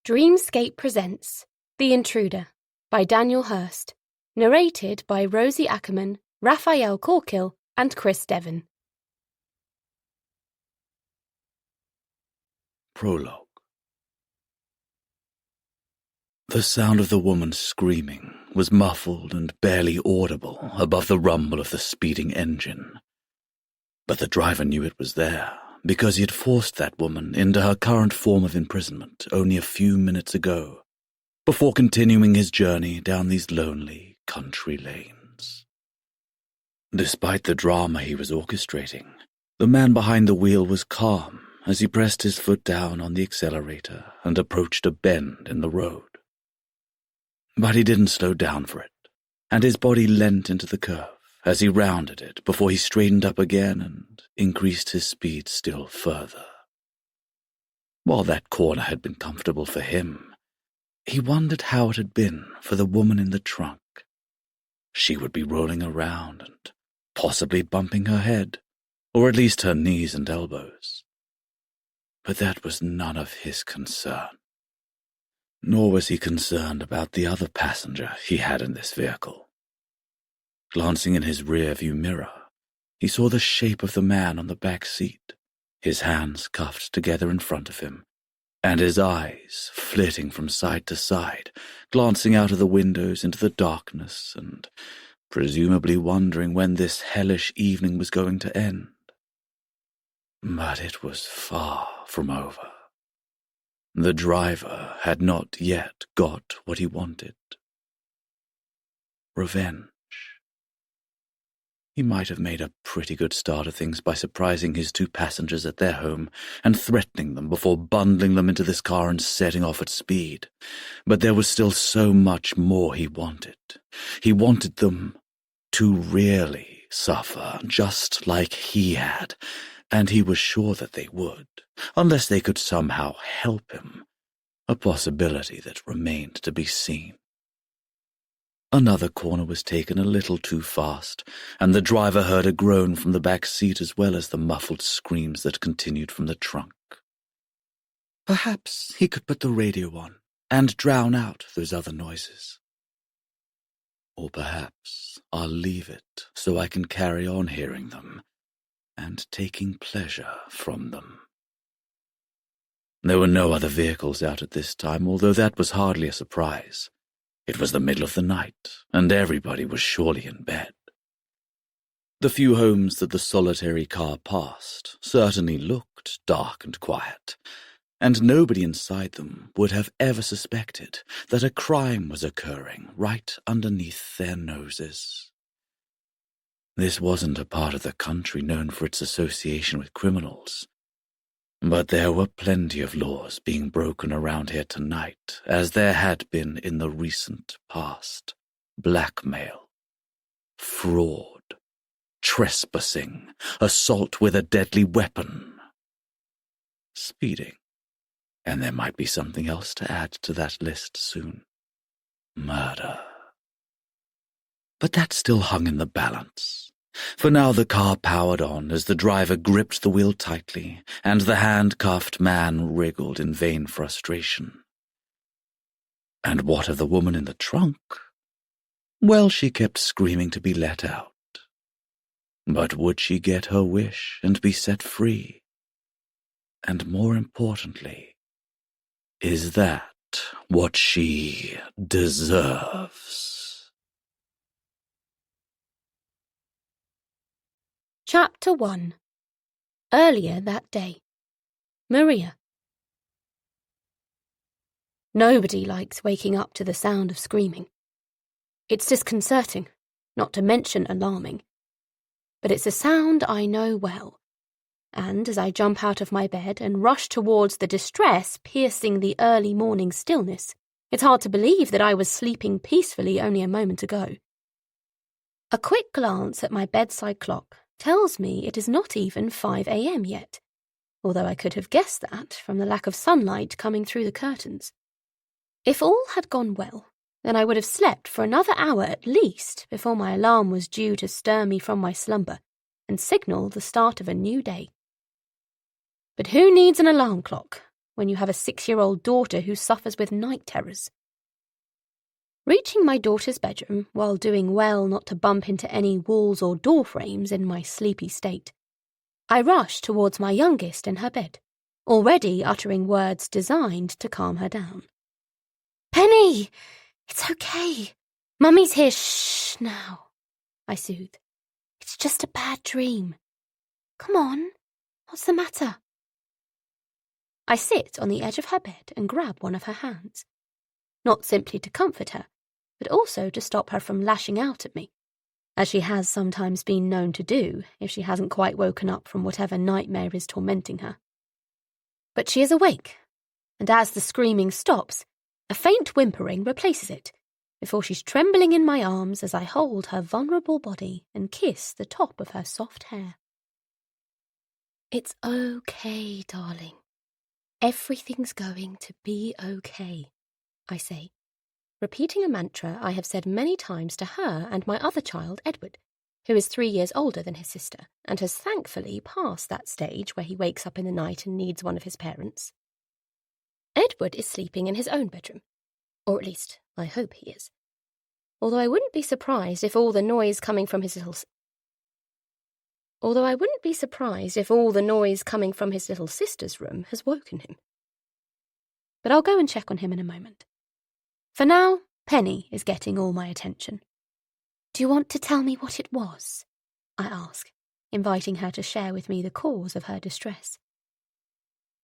Dreamscape presents The Intruder by Daniel Hurst, narrated by Rosie Ackerman, Raphael Corkill, and Chris Devon. Prologue. The sound of the woman screaming was muffled and barely audible above the rumble of the speeding engine. But the driver knew it was there, because he had forced that woman into her current form of imprisonment only a few minutes ago, before continuing his journey down these lonely country lanes. Despite the drama he was orchestrating, the man behind the wheel was calm as he pressed his foot down on the accelerator and approached a bend in the road. But he didn't slow down for it, and his body leant into the curve as he rounded it before he straightened up again and increased his speed still further. While that corner had been comfortable for him, he wondered how it had been for the woman in the trunk. She would be rolling around and possibly bumping her head, or at least her knees and elbows. But that was none of his concern. Nor was he concerned about the other passenger he had in this vehicle. Glancing in his rear-view mirror, he saw the shape of the man on the back seat, his hands cuffed together in front of him, and his eyes flitting from side to side, glancing out of the windows into the darkness and presumably wondering when this hellish evening was going to end. But it was far from over. The driver had not yet got what he wanted. Revenge. He might have made a pretty good start of things by surprising his two passengers at their home and threatening them before bundling them into this car and setting off at speed. But there was still so much more he wanted. He wanted them to really suffer, just like he had, and he was sure that they would, unless they could somehow help him, a possibility that remained to be seen. Another corner was taken a little too fast, and the driver heard a groan from the back seat as well as the muffled screams that continued from the trunk. Perhaps he could put the radio on and drown out those other noises. Or perhaps I'll leave it so I can carry on hearing them and taking pleasure from them. There were no other vehicles out at this time, although that was hardly a surprise. It was the middle of the night, and everybody was surely in bed. The few homes that the solitary car passed certainly looked dark and quiet, and nobody inside them would have ever suspected that a crime was occurring right underneath their noses. This wasn't a part of the country known for its association with criminals, but there were plenty of laws being broken around here tonight, as there had been in the recent past. Blackmail, fraud, trespassing, assault with a deadly weapon, speeding, and there might be something else to add to that list soon. Murder. But that still hung in the balance. For now the car powered on as the driver gripped the wheel tightly, and the handcuffed man wriggled in vain frustration. And what of the woman in the trunk? Well, she kept screaming to be let out. But would she get her wish and be set free? And more importantly, is that what she deserves? Chapter 1. Earlier that day. Maria. Nobody likes waking up to the sound of screaming. It's disconcerting, not to mention alarming. But it's a sound I know well, and as I jump out of my bed and rush towards the distress piercing the early morning stillness, it's hard to believe that I was sleeping peacefully only a moment ago. A quick glance at my bedside clock tells me it is not even 5 a.m. yet, although I could have guessed that from the lack of sunlight coming through the curtains. If all had gone well, then I would have slept for another hour at least before my alarm was due to stir me from my slumber and signal the start of a new day. But who needs an alarm clock when you have a 6-year-old daughter who suffers with night terrors. Reaching my daughter's bedroom while doing well not to bump into any walls or door frames in my sleepy state, I rushed towards my youngest in her bed, already uttering words designed to calm her down. "Penny! It's okay. Mummy's here, shh now," I soothed. "It's just a bad dream. Come on, what's the matter?" I sit on the edge of her bed and grab one of her hands, not simply to comfort her, but also to stop her from lashing out at me, as she has sometimes been known to do if she hasn't quite woken up from whatever nightmare is tormenting her. But she is awake, and as the screaming stops, a faint whimpering replaces it, before she's trembling in my arms as I hold her vulnerable body and kiss the top of her soft hair. "It's okay, darling. Everything's going to be okay," I say, repeating a mantra I have said many times to her and my other child, Edward, who is 3 years older than his sister and has thankfully passed that stage where he wakes up in the night and needs one of his parents. Edward is sleeping in his own bedroom, or at least I hope he is, although I wouldn't be surprised if all the noise coming from his little sister's room has woken him. But I'll go and check on him in a moment. For now, Penny is getting all my attention. "Do you want to tell me what it was?" I ask, inviting her to share with me the cause of her distress.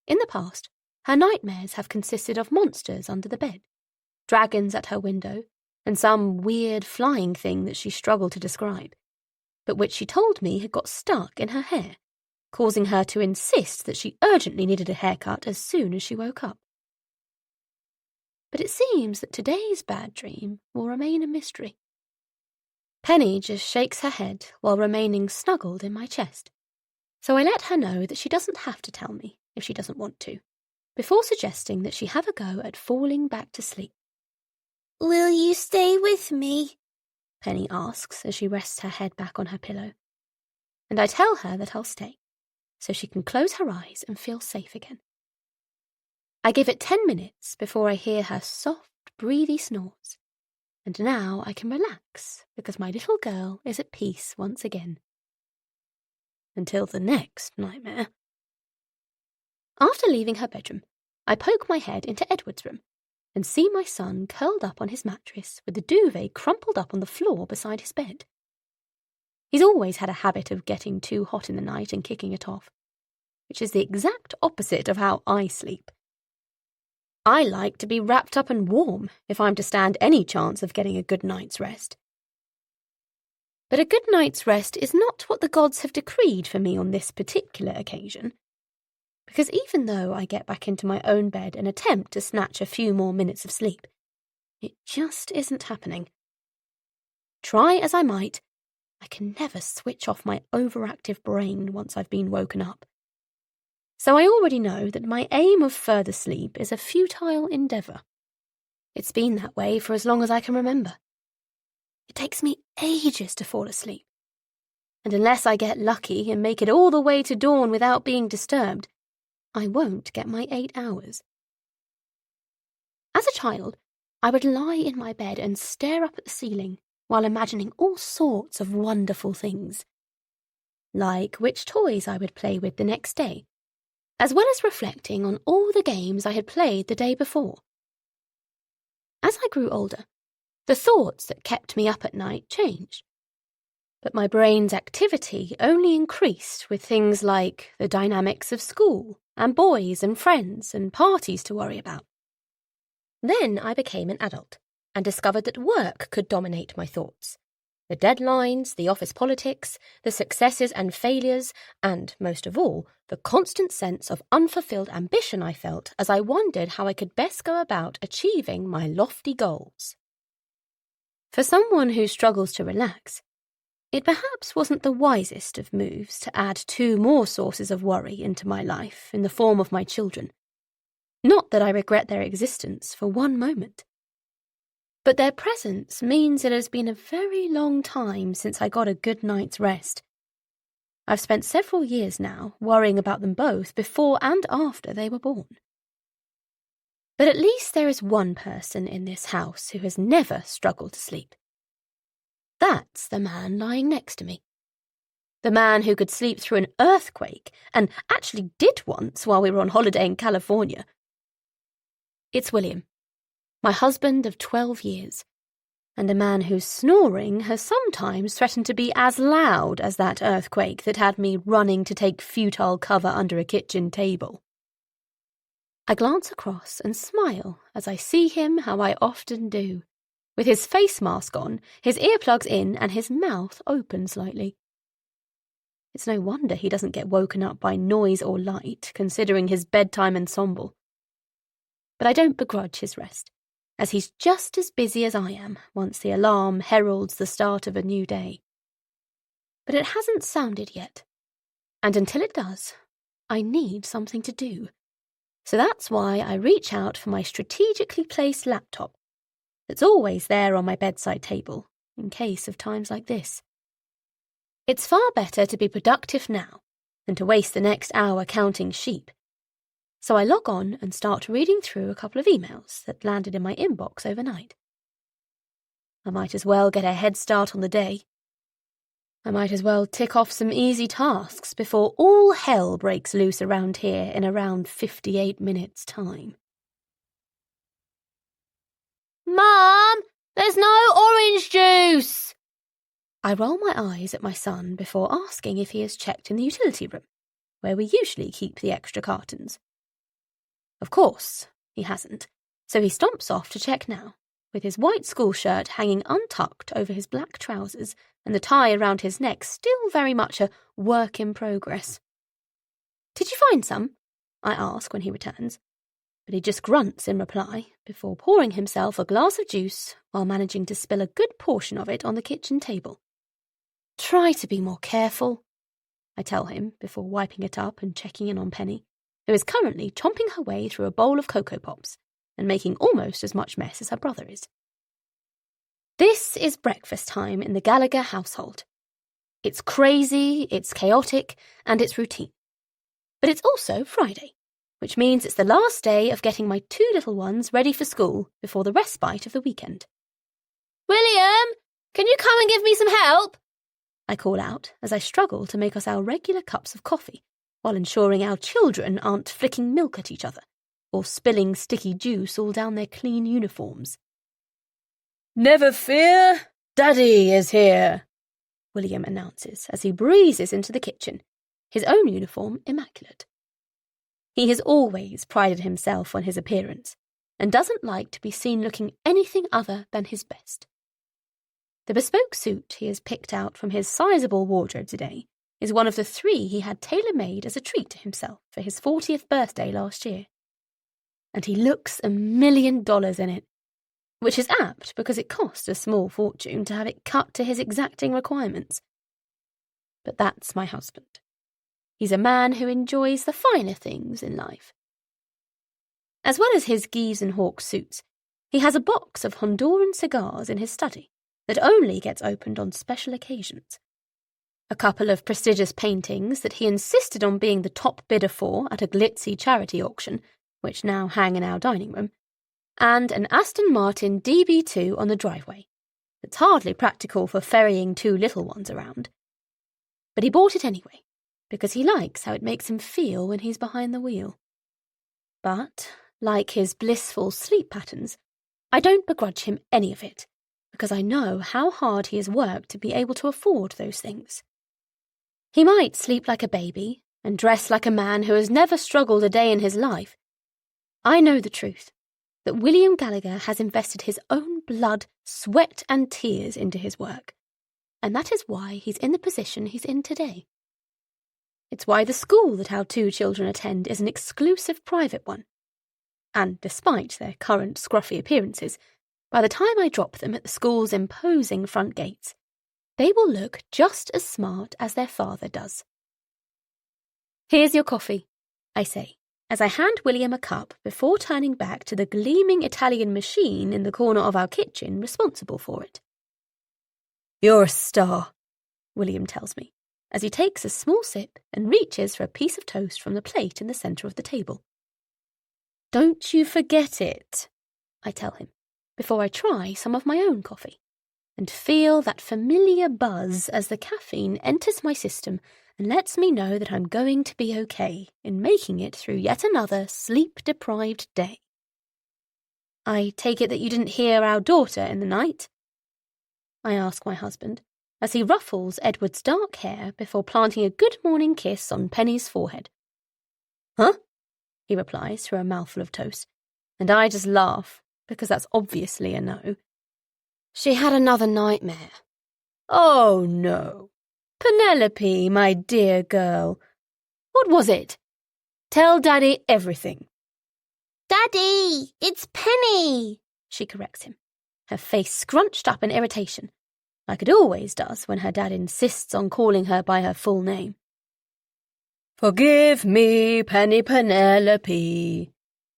In the past, her nightmares have consisted of monsters under the bed, dragons at her window, and some weird flying thing that she struggled to describe, but which she told me had got stuck in her hair, causing her to insist that she urgently needed a haircut as soon as she woke up. But it seems that today's bad dream will remain a mystery. Penny just shakes her head while remaining snuggled in my chest, so I let her know that she doesn't have to tell me if she doesn't want to, before suggesting that she have a go at falling back to sleep. "Will you stay with me?" Penny asks as she rests her head back on her pillow, and I tell her that I'll stay, so she can close her eyes and feel safe again. I give it 10 minutes before I hear her soft, breathy snores, and now I can relax because my little girl is at peace once again. Until the next nightmare. After leaving her bedroom, I poke my head into Edward's room and see my son curled up on his mattress with the duvet crumpled up on the floor beside his bed. He's always had a habit of getting too hot in the night and kicking it off, which is the exact opposite of how I sleep. I like to be wrapped up and warm if I'm to stand any chance of getting a good night's rest. But a good night's rest is not what the gods have decreed for me on this particular occasion, because even though I get back into my own bed and attempt to snatch a few more minutes of sleep, it just isn't happening. Try as I might, I can never switch off my overactive brain once I've been woken up. So I already know that my aim of further sleep is a futile endeavour. It's been that way for as long as I can remember. It takes me ages to fall asleep, and unless I get lucky and make it all the way to dawn without being disturbed, I won't get my 8 hours. As a child, I would lie in my bed and stare up at the ceiling while imagining all sorts of wonderful things, like which toys I would play with the next day, as well as reflecting on all the games I had played the day before. As I grew older, the thoughts that kept me up at night changed, but my brain's activity only increased with things like the dynamics of school and boys and friends and parties to worry about. Then I became an adult and discovered that work could dominate my thoughts. The deadlines, the office politics, the successes and failures, and, most of all, the constant sense of unfulfilled ambition I felt as I wondered how I could best go about achieving my lofty goals. For someone who struggles to relax, it perhaps wasn't the wisest of moves to add 2 more sources of worry into my life in the form of my children. Not that I regret their existence for one moment. But their presence means it has been a very long time since I got a good night's rest. I've spent several years now worrying about them both before and after they were born, But at least there is one person in this house who has never struggled to sleep. That's the man lying next to me. The man who could sleep through an earthquake, and actually did once while we were on holiday in California. It's William, my husband of 12 years, and a man whose snoring has sometimes threatened to be as loud as that earthquake that had me running to take futile cover under a kitchen table. I glance across and smile as I see him how I often do, with his face mask on, his earplugs in, and his mouth open slightly. It's no wonder he doesn't get woken up by noise or light, considering his bedtime ensemble. But I don't begrudge his rest, as he's just as busy as I am once the alarm heralds the start of a new day. But it hasn't sounded yet, and until it does, I need something to do. So that's why I reach out for my strategically placed laptop that's always there on my bedside table, in case of times like this. It's far better to be productive now than to waste the next hour counting sheep. So I log on and start reading through a couple of emails that landed in my inbox overnight. I might as well get a head start on the day. I might as well tick off some easy tasks before all hell breaks loose around here in around 58 minutes' time. Mum, there's no orange juice! I roll my eyes at my son before asking if he has checked in the utility room, where we usually keep the extra cartons. Of course, he hasn't, so he stomps off to check now, with his white school shirt hanging untucked over his black trousers and the tie around his neck still very much a work in progress. Did you find some? I ask when he returns, but he just grunts in reply before pouring himself a glass of juice while managing to spill a good portion of it on the kitchen table. Try to be more careful, I tell him before wiping it up and checking in on Penny, who is currently chomping her way through a bowl of Cocoa Pops and making almost as much mess as her brother is. This is breakfast time in the Gallagher household. It's crazy, it's chaotic, and it's routine. But it's also Friday, which means it's the last day of getting my two little ones ready for school before the respite of the weekend. William, can you come and give me some help? I call out as I struggle to make us our regular cups of coffee while ensuring our children aren't flicking milk at each other or spilling sticky juice all down their clean uniforms. Never fear, Daddy is here, William announces as he breezes into the kitchen, his own uniform immaculate. He has always prided himself on his appearance and doesn't like to be seen looking anything other than his best. The bespoke suit he has picked out from his sizable wardrobe today is one of the 3 he had tailor-made as a treat to himself for his 40th birthday last year. And he looks $1 million in it, which is apt because it cost a small fortune to have it cut to his exacting requirements. But that's my husband. He's a man who enjoys the finer things in life. As well as his Geeves and Hawkes suits, he has a box of Honduran cigars in his study that only gets opened on special occasions. A couple of prestigious paintings that he insisted on being the top bidder for at a glitzy charity auction, which now hang in our dining room, and an Aston Martin DB2 on the driveway. It's hardly practical for ferrying 2 little ones around. But he bought it anyway, because he likes how it makes him feel when he's behind the wheel. But, like his blissful sleep patterns, I don't begrudge him any of it, because I know how hard he has worked to be able to afford those things. He might sleep like a baby and dress like a man who has never struggled a day in his life. I know the truth, that William Gallagher has invested his own blood, sweat and tears into his work, and that is why he's in the position he's in today. It's why the school that our 2 children attend is an exclusive private one. And despite their current scruffy appearances, by the time I drop them at the school's imposing front gates, they will look just as smart as their father does. Here's your coffee, I say, as I hand William a cup before turning back to the gleaming Italian machine in the corner of our kitchen responsible for it. You're a star, William tells me, as he takes a small sip and reaches for a piece of toast from the plate in the centre of the table. Don't you forget it, I tell him, before I try some of my own coffee, and feel that familiar buzz as the caffeine enters my system and lets me know that I'm going to be okay in making it through yet another sleep-deprived day. I take it that you didn't hear our daughter in the night? I ask my husband, as he ruffles Edward's dark hair before planting a good morning kiss on Penny's forehead. Huh? He replies through a mouthful of toast, and I just laugh, because that's obviously a no. She had another nightmare. Oh, no. Penelope, my dear girl. What was it? Tell Daddy everything. Daddy, it's Penny, she corrects him, her face scrunched up in irritation, like it always does when her dad insists on calling her by her full name. Forgive me, Penny Penelope,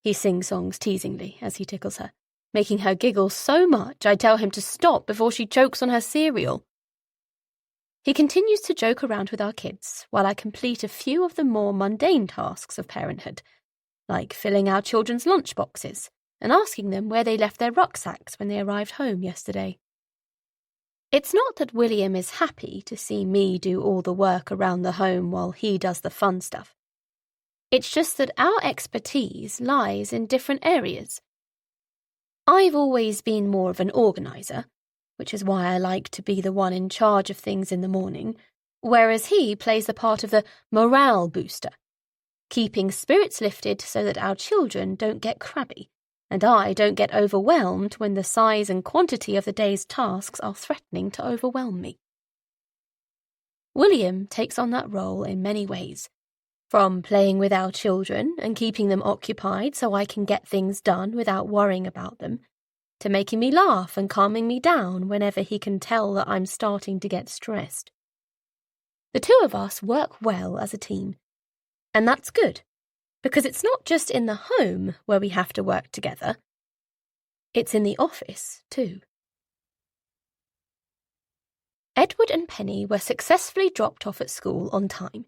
he sing-songs teasingly as he tickles her, making her giggle so much I tell him to stop before she chokes on her cereal. He continues to joke around with our kids while I complete a few of the more mundane tasks of parenthood, like filling our children's lunchboxes and asking them where they left their rucksacks when they arrived home yesterday. It's not that William is happy to see me do all the work around the home while he does the fun stuff. It's just that our expertise lies in different areas. I've always been more of an organiser, which is why I like to be the one in charge of things in the morning, whereas he plays the part of the morale booster, keeping spirits lifted so that our children don't get crabby, and I don't get overwhelmed when the size and quantity of the day's tasks are threatening to overwhelm me. William takes on that role in many ways, from playing with our children and keeping them occupied so I can get things done without worrying about them, to making me laugh and calming me down whenever he can tell that I'm starting to get stressed. The two of us work well as a team, and that's good, because it's not just in the home where we have to work together. It's in the office, too. Edward and Penny were successfully dropped off at school on time,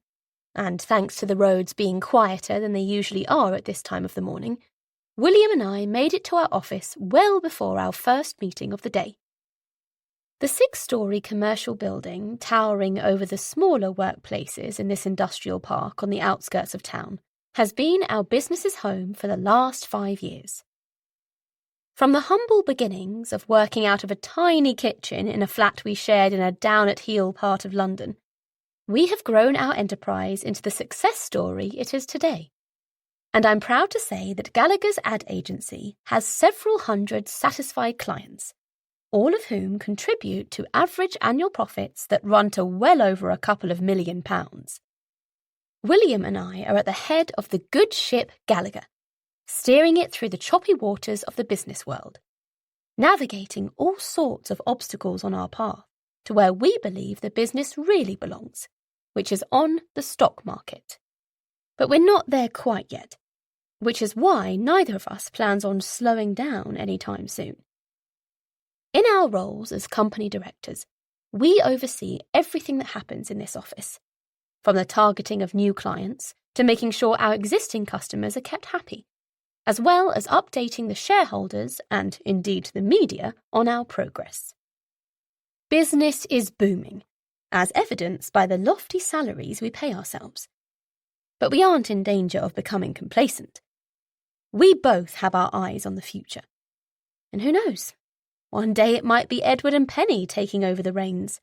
and thanks to the roads being quieter than they usually are at this time of the morning, William and I made it to our office well before our first meeting of the day. The 6-story commercial building, towering over the smaller workplaces in this industrial park on the outskirts of town, has been our business's home for the last 5 years. From the humble beginnings of working out of a tiny kitchen in a flat we shared in a down-at-heel part of London, we have grown our enterprise into the success story it is today. And I'm proud to say that Gallagher's ad agency has several hundred satisfied clients, all of whom contribute to average annual profits that run to well over a couple of £1 million. William and I are at the head of the good ship Gallagher, steering it through the choppy waters of the business world, navigating all sorts of obstacles on our path to where we believe the business really belongs, which is on the stock market. But we're not there quite yet, which is why neither of us plans on slowing down anytime soon. In our roles as company directors, we oversee everything that happens in this office, from the targeting of new clients to making sure our existing customers are kept happy, as well as updating the shareholders and, indeed, the media on our progress. Business is booming, as evidenced by the lofty salaries we pay ourselves. But we aren't in danger of becoming complacent. We both have our eyes on the future. And who knows? One day it might be Edward and Penny taking over the reins.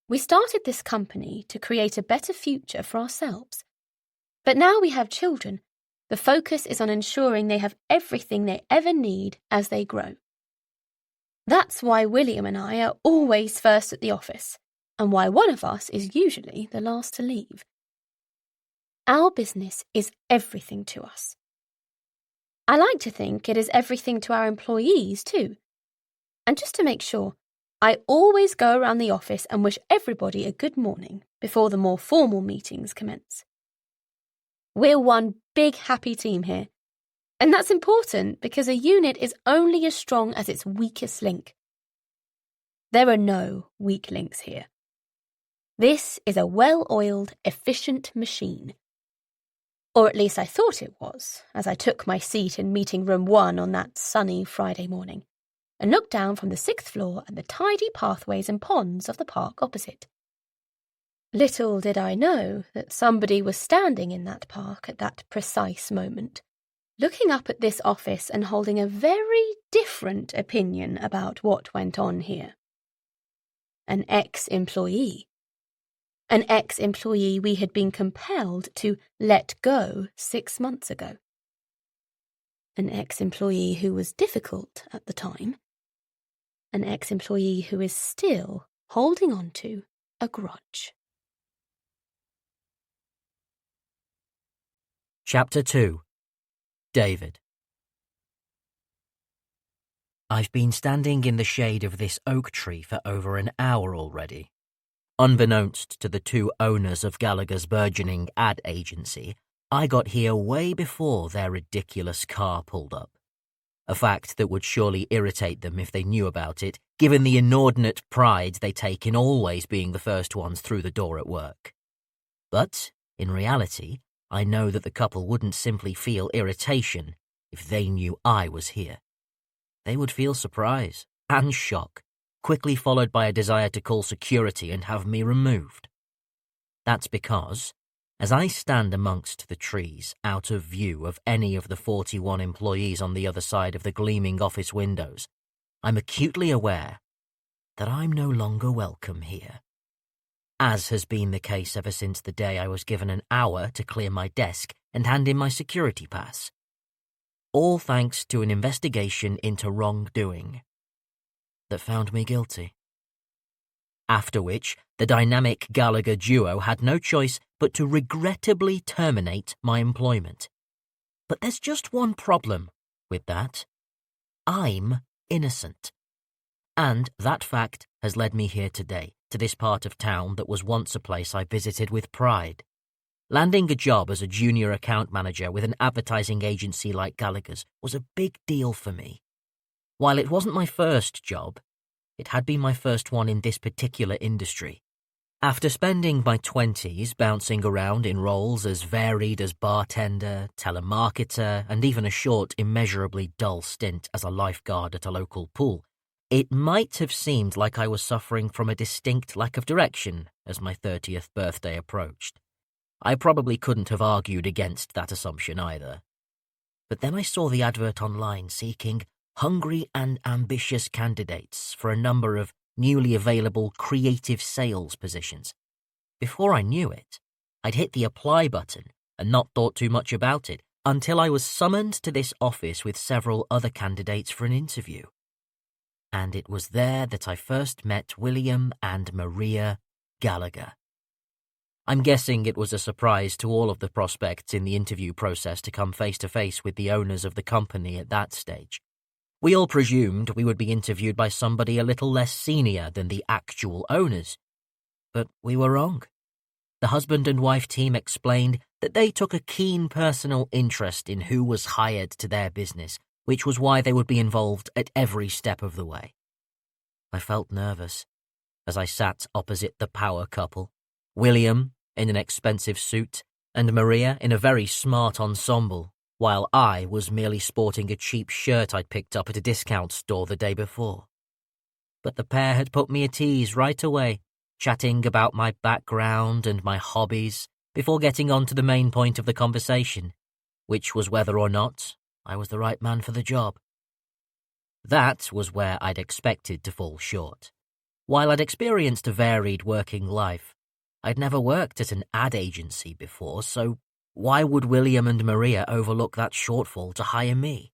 We started this company to create a better future for ourselves. But now we have children, the focus is on ensuring they have everything they ever need as they grow. That's why William and I are always first at the office, and why one of us is usually the last to leave. Our business is everything to us. I like to think it is everything to our employees too. And just to make sure, I always go around the office and wish everybody a good morning before the more formal meetings commence. We're one big happy team here. And that's important because a unit is only as strong as its weakest link. There are no weak links here. This is a well-oiled, efficient machine. Or at least I thought it was, as I took my seat in meeting room 1 on that sunny Friday morning, and looked down from the 6th floor at the tidy pathways and ponds of the park opposite. Little did I know that somebody was standing in that park at that precise moment, looking up at this office and holding a very different opinion about what went on here. An ex-employee. An ex-employee we had been compelled to let go 6 months ago. An ex-employee who was difficult at the time. An ex-employee who is still holding on to a grudge. Chapter 2. David. I've been standing in the shade of this oak tree for over an hour already. Unbeknownst to the 2 owners of Gallagher's burgeoning ad agency, I got here way before their ridiculous car pulled up. A fact that would surely irritate them if they knew about it, given the inordinate pride they take in always being the first ones through the door at work. But, in reality, I know that the couple wouldn't simply feel irritation if they knew I was here. They would feel surprise and shock, quickly followed by a desire to call security and have me removed. That's because, as I stand amongst the trees, out of view of any of the 41 employees on the other side of the gleaming office windows, I'm acutely aware that I'm no longer welcome here. As has been the case ever since the day I was given an hour to clear my desk and hand in my security pass. All thanks to an investigation into wrongdoing that found me guilty. After which, the dynamic Gallagher duo had no choice but to regrettably terminate my employment. But there's just one problem with that. I'm innocent. And that fact has led me here today, to this part of town that was once a place I visited with pride. Landing a job as a junior account manager with an advertising agency like Gallagher's was a big deal for me. While it wasn't my first job, it had been my first one in this particular industry. After spending my 20s bouncing around in roles as varied as bartender, telemarketer, and even a short, immeasurably dull stint as a lifeguard at a local pool, it might have seemed like I was suffering from a distinct lack of direction as my 30th birthday approached. I probably couldn't have argued against that assumption either. But then I saw the advert online seeking hungry and ambitious candidates for a number of newly available creative sales positions. Before I knew it, I'd hit the apply button and not thought too much about it until I was summoned to this office with several other candidates for an interview. And it was there that I first met William and Maria Gallagher. I'm guessing it was a surprise to all of the prospects in the interview process to come face to face with the owners of the company at that stage. We all presumed we would be interviewed by somebody a little less senior than the actual owners. But we were wrong. The husband and wife team explained that they took a keen personal interest in who was hired to their business, which was why they would be involved at every step of the way. I felt nervous as I sat opposite the power couple, William in an expensive suit and Maria in a very smart ensemble, while I was merely sporting a cheap shirt I'd picked up at a discount store the day before. But the pair had put me at ease right away, chatting about my background and my hobbies before getting on to the main point of the conversation, which was whether or not I was the right man for the job. That was where I'd expected to fall short. While I'd experienced a varied working life, I'd never worked at an ad agency before, so why would William and Maria overlook that shortfall to hire me?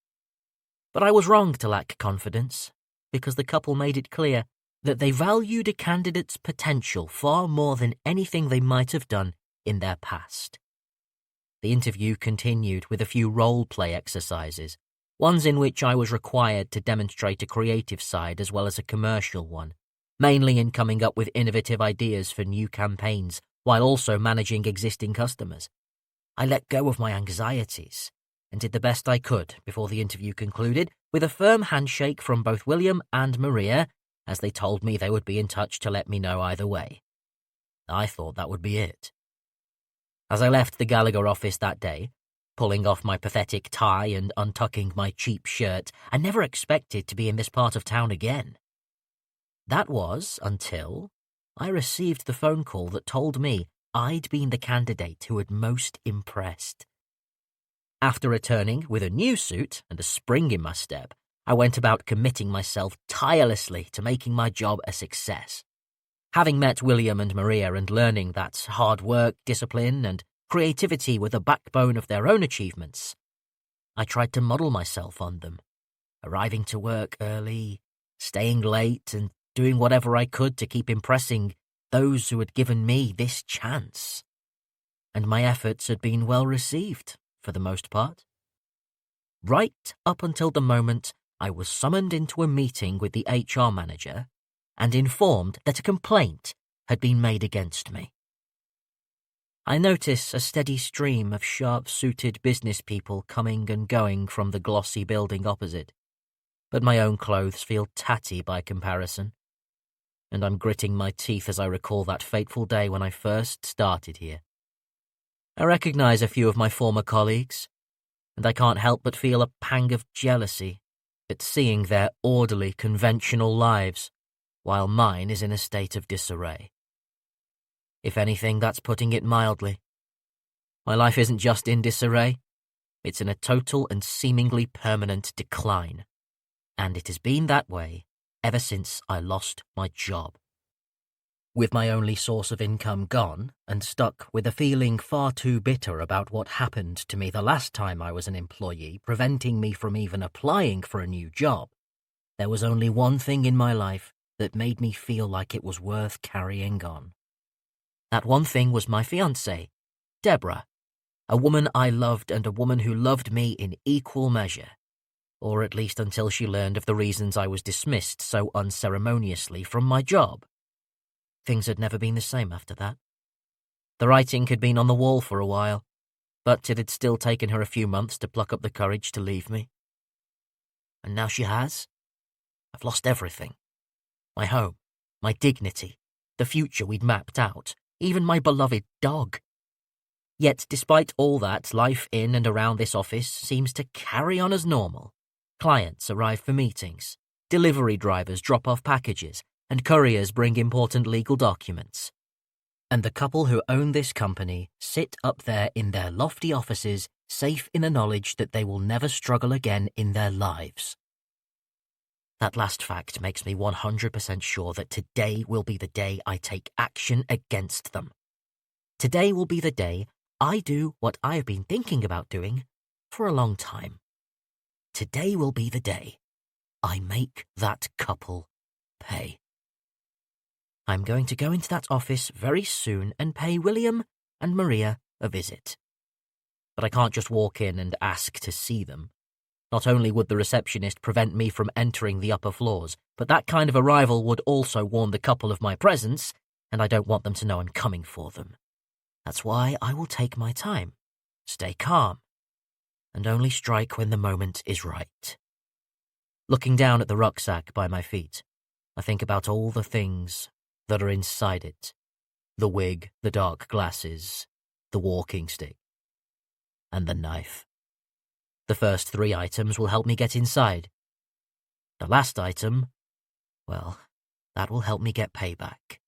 But I was wrong to lack confidence, because the couple made it clear that they valued a candidate's potential far more than anything they might have done in their past. The interview continued with a few role-play exercises, ones in which I was required to demonstrate a creative side as well as a commercial one, mainly in coming up with innovative ideas for new campaigns while also managing existing customers. I let go of my anxieties and did the best I could before the interview concluded with a firm handshake from both William and Maria as they told me they would be in touch to let me know either way. I thought that would be it. As I left the Gallagher office that day, pulling off my pathetic tie and untucking my cheap shirt, I never expected to be in this part of town again. That was until I received the phone call that told me I'd been the candidate who had most impressed. After returning with a new suit and a spring in my step, I went about committing myself tirelessly to making my job a success. Having met William and Maria and learning that hard work, discipline, and creativity were the backbone of their own achievements, I tried to model myself on them, arriving to work early, staying late, and doing whatever I could to keep impressing those who had given me this chance. And my efforts had been well received, for the most part. Right up until the moment I was summoned into a meeting with the HR manager and informed that a complaint had been made against me. I notice a steady stream of sharp-suited business people coming and going from the glossy building opposite, but my own clothes feel tatty by comparison, and I'm gritting my teeth as I recall that fateful day when I first started here. I recognize a few of my former colleagues, and I can't help but feel a pang of jealousy at seeing their orderly, conventional lives, while mine is in a state of disarray. If anything, that's putting it mildly. My life isn't just in disarray, it's in a total and seemingly permanent decline, and it has been that way ever since I lost my job. With my only source of income gone, and stuck with a feeling far too bitter about what happened to me the last time I was an employee, preventing me from even applying for a new job, there was only one thing in my life that made me feel like it was worth carrying on. That one thing was my fiancée, Deborah, a woman I loved and a woman who loved me in equal measure, or at least until she learned of the reasons I was dismissed so unceremoniously from my job. Things had never been the same after that. The writing had been on the wall for a while, but it had still taken her a few months to pluck up the courage to leave me. And now she has. I've lost everything. My home, my dignity, the future we'd mapped out, even my beloved dog. Yet, despite all that, life in and around this office seems to carry on as normal. Clients arrive for meetings, delivery drivers drop off packages, and couriers bring important legal documents. And the couple who own this company sit up there in their lofty offices, safe in the knowledge that they will never struggle again in their lives. That last fact makes me 100% sure that today will be the day I take action against them. Today will be the day I do what I have been thinking about doing for a long time. Today will be the day I make that couple pay. I'm going to go into that office very soon and pay William and Maria a visit. But I can't just walk in and ask to see them. Not only would the receptionist prevent me from entering the upper floors, but that kind of arrival would also warn the couple of my presence, and I don't want them to know I'm coming for them. That's why I will take my time, stay calm, and only strike when the moment is right. Looking down at the rucksack by my feet, I think about all the things that are inside it. The wig, the dark glasses, the walking stick, and the knife. The first 3 items will help me get inside. The last item, well, that will help me get payback.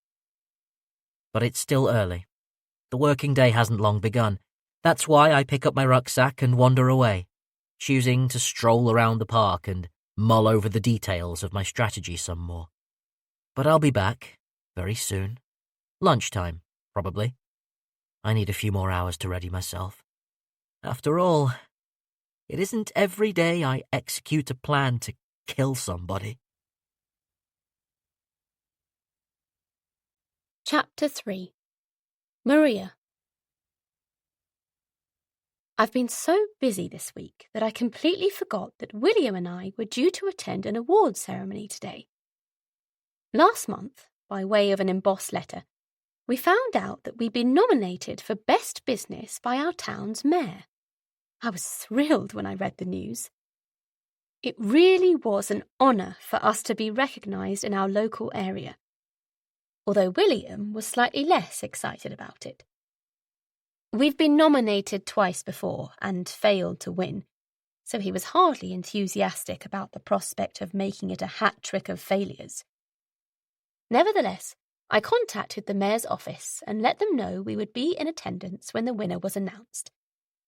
But it's still early. The working day hasn't long begun. That's why I pick up my rucksack and wander away, choosing to stroll around the park and mull over the details of my strategy some more. But I'll be back very soon. Lunchtime, probably. I need a few more hours to ready myself. After all, it isn't every day I execute a plan to kill somebody. Chapter 3. Maria. I've been so busy this week that I completely forgot that William and I were due to attend an awards ceremony today. Last month, by way of an embossed letter, we found out that we'd been nominated for Best Business by our town's mayor. I was thrilled when I read the news. It really was an honour for us to be recognised in our local area, although William was slightly less excited about it. We've been nominated twice before and failed to win, so he was hardly enthusiastic about the prospect of making it a hat trick of failures. Nevertheless, I contacted the mayor's office and let them know we would be in attendance when the winner was announced,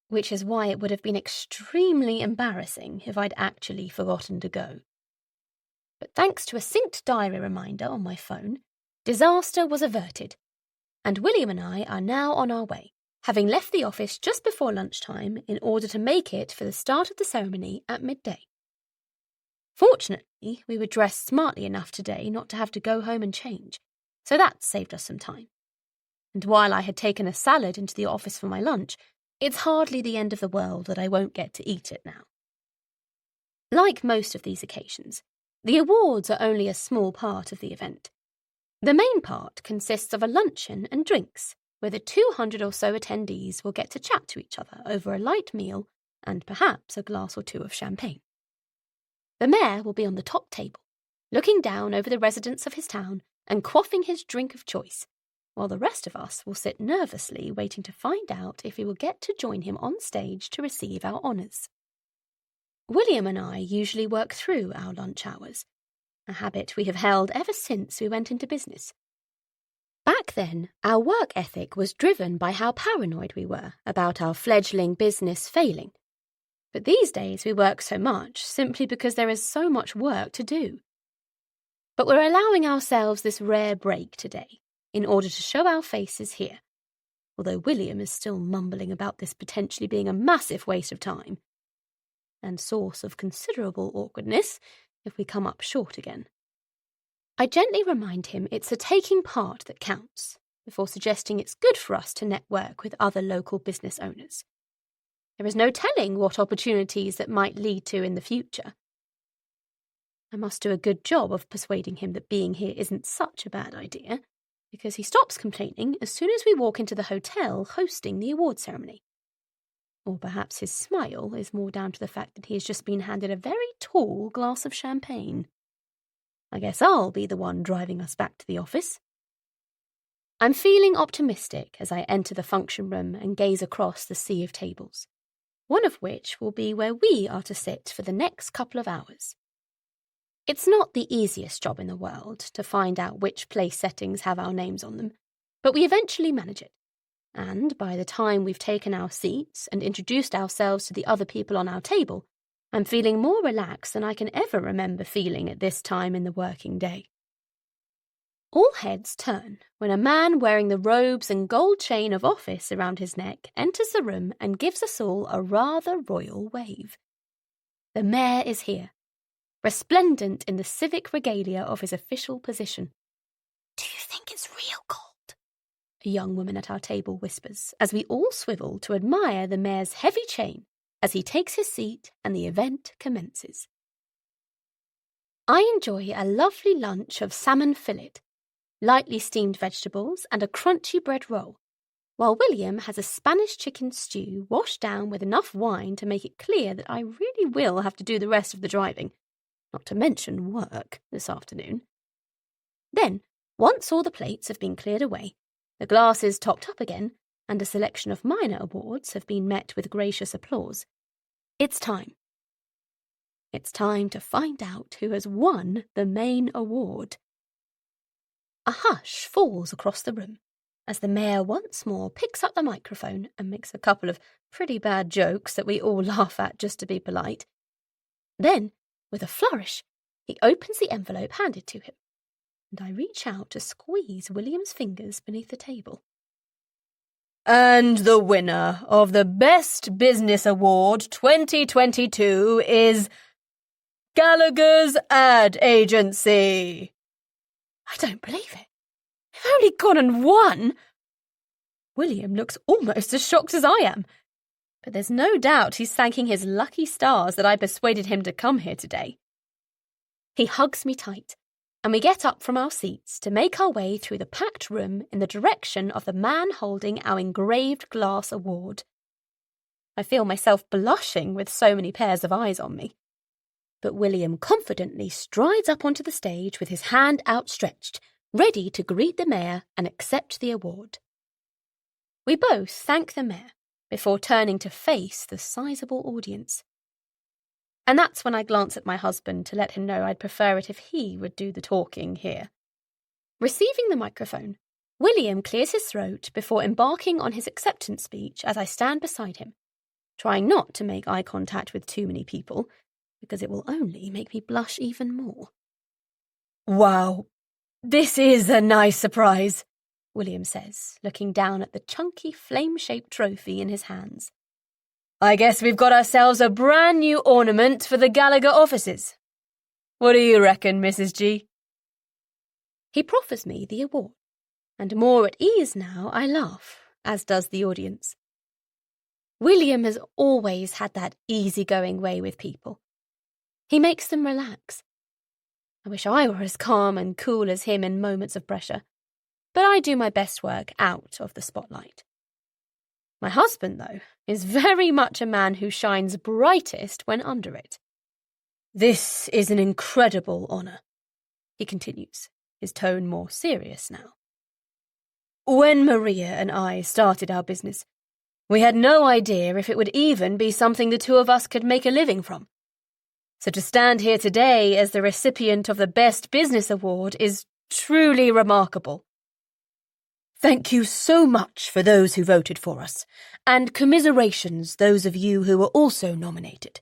which is why it would have been extremely embarrassing if I'd actually forgotten to go. But thanks to a synced diary reminder on my phone, disaster was averted, and William and I are now on our way, having left the office just before lunchtime in order to make it for the start of the ceremony at midday. Fortunately, we were dressed smartly enough today not to have to go home and change, so that saved us some time. And while I had taken a salad into the office for my lunch, it's hardly the end of the world that I won't get to eat it now. Like most of these occasions, the awards are only a small part of the event. The main part consists of a luncheon and drinks, where the 200 or so attendees will get to chat to each other over a light meal and perhaps a glass or two of champagne. The mayor will be on the top table, looking down over the residents of his town and quaffing his drink of choice, while the rest of us will sit nervously waiting to find out if we will get to join him on stage to receive our honours. William and I usually work through our lunch hours, a habit we have held ever since we went into business. Back then, our work ethic was driven by how paranoid we were about our fledgling business failing. But these days we work so much simply because there is so much work to do. But we're allowing ourselves this rare break today in order to show our faces here, although William is still mumbling about this potentially being a massive waste of time and source of considerable awkwardness if we come up short again. I gently remind him it's the taking part that counts, before suggesting it's good for us to network with other local business owners. There is no telling what opportunities that might lead to in the future. I must do a good job of persuading him that being here isn't such a bad idea, because he stops complaining as soon as we walk into the hotel hosting the award ceremony. Or perhaps his smile is more down to the fact that he has just been handed a very tall glass of champagne. I guess I'll be the one driving us back to the office. I'm feeling optimistic as I enter the function room and gaze across the sea of tables, one of which will be where we are to sit for the next couple of hours. It's not the easiest job in the world to find out which place settings have our names on them, but we eventually manage it. And by the time we've taken our seats and introduced ourselves to the other people on our table, I'm feeling more relaxed than I can ever remember feeling at this time in the working day. All heads turn when a man wearing the robes and gold chain of office around his neck enters the room and gives us all a rather royal wave. The mayor is here, resplendent in the civic regalia of his official position. "Do you think it's real gold?" a young woman at our table whispers, as we all swivel to admire the mayor's heavy chain as he takes his seat and the event commences. I enjoy a lovely lunch of salmon fillet, lightly steamed vegetables and a crunchy bread roll, while William has a Spanish chicken stew washed down with enough wine to make it clear that I really will have to do the rest of the driving, not to mention work, this afternoon. Then, once all the plates have been cleared away, the glasses topped up again, and a selection of minor awards have been met with gracious applause, it's time. It's time to find out who has won the main award. A hush falls across the room as the mayor once more picks up the microphone and makes a couple of pretty bad jokes that we all laugh at just to be polite. Then, with a flourish, he opens the envelope handed to him, and I reach out to squeeze William's fingers beneath the table. "And the winner of the Best Business Award 2022 is Gallagher's Ad Agency." I don't believe it. I've only gone and won. William looks almost as shocked as I am, but there's no doubt he's thanking his lucky stars that I persuaded him to come here today. He hugs me tight, and we get up from our seats to make our way through the packed room in the direction of the man holding our engraved glass award. I feel myself blushing with so many pairs of eyes on me. But William confidently strides up onto the stage with his hand outstretched, ready to greet the mayor and accept the award. We both thank the mayor before turning to face the sizable audience. And that's when I glance at my husband to let him know I'd prefer it if he would do the talking here. Receiving the microphone, William clears his throat before embarking on his acceptance speech as I stand beside him, trying not to make eye contact with too many people, because it will only make me blush even more. "Wow, this is a nice surprise," William says, looking down at the chunky flame-shaped trophy in his hands. "I guess we've got ourselves a brand new ornament for the Gallagher offices. What do you reckon, Mrs. G?" He proffers me the award, and more at ease now, I laugh, as does the audience. William has always had that easygoing way with people. He makes them relax. I wish I were as calm and cool as him in moments of pressure, but I do my best work out of the spotlight. My husband, though, is very much a man who shines brightest when under it. "This is an incredible honour," he continues, his tone more serious now. "When Maria and I started our business, we had no idea if it would even be something the two of us could make a living from. So to stand here today as the recipient of the Best Business Award is truly remarkable. Thank you so much for those who voted for us, and commiserations those of you who were also nominated.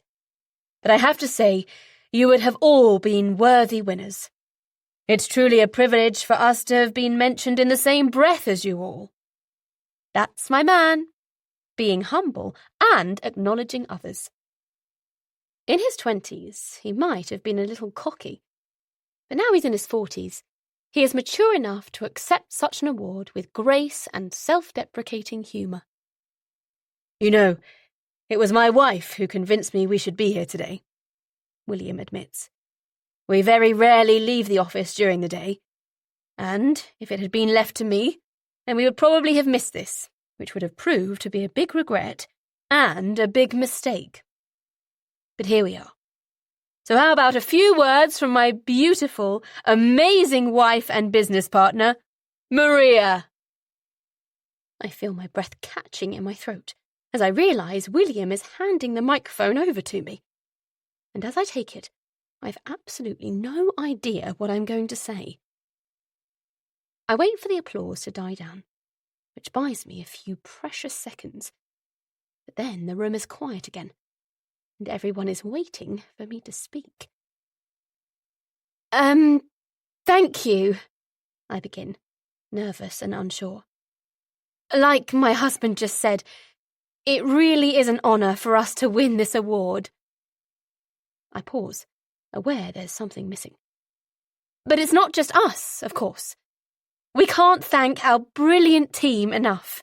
But I have to say, you would have all been worthy winners. It's truly a privilege for us to have been mentioned in the same breath as you all." That's my man, being humble and acknowledging others. In his 20s, he might have been a little cocky, but now he's in his 40s. He is mature enough to accept such an award with grace and self-deprecating humour. "You know, it was my wife who convinced me we should be here today," William admits. "We very rarely leave the office during the day, and if it had been left to me, then we would probably have missed this, which would have proved to be a big regret and a big mistake. But here we are. So how about a few words from my beautiful, amazing wife and business partner, Maria?" I feel my breath catching in my throat as I realise William is handing the microphone over to me. And as I take it, I've absolutely no idea what I'm going to say. I wait for the applause to die down, which buys me a few precious seconds. But then the room is quiet again, and everyone is waiting for me to speak. Thank you," I begin, nervous and unsure. "Like my husband just said, it really is an honour for us to win this award." I pause, aware there's something missing. "But it's not just us, of course. We can't thank our brilliant team enough."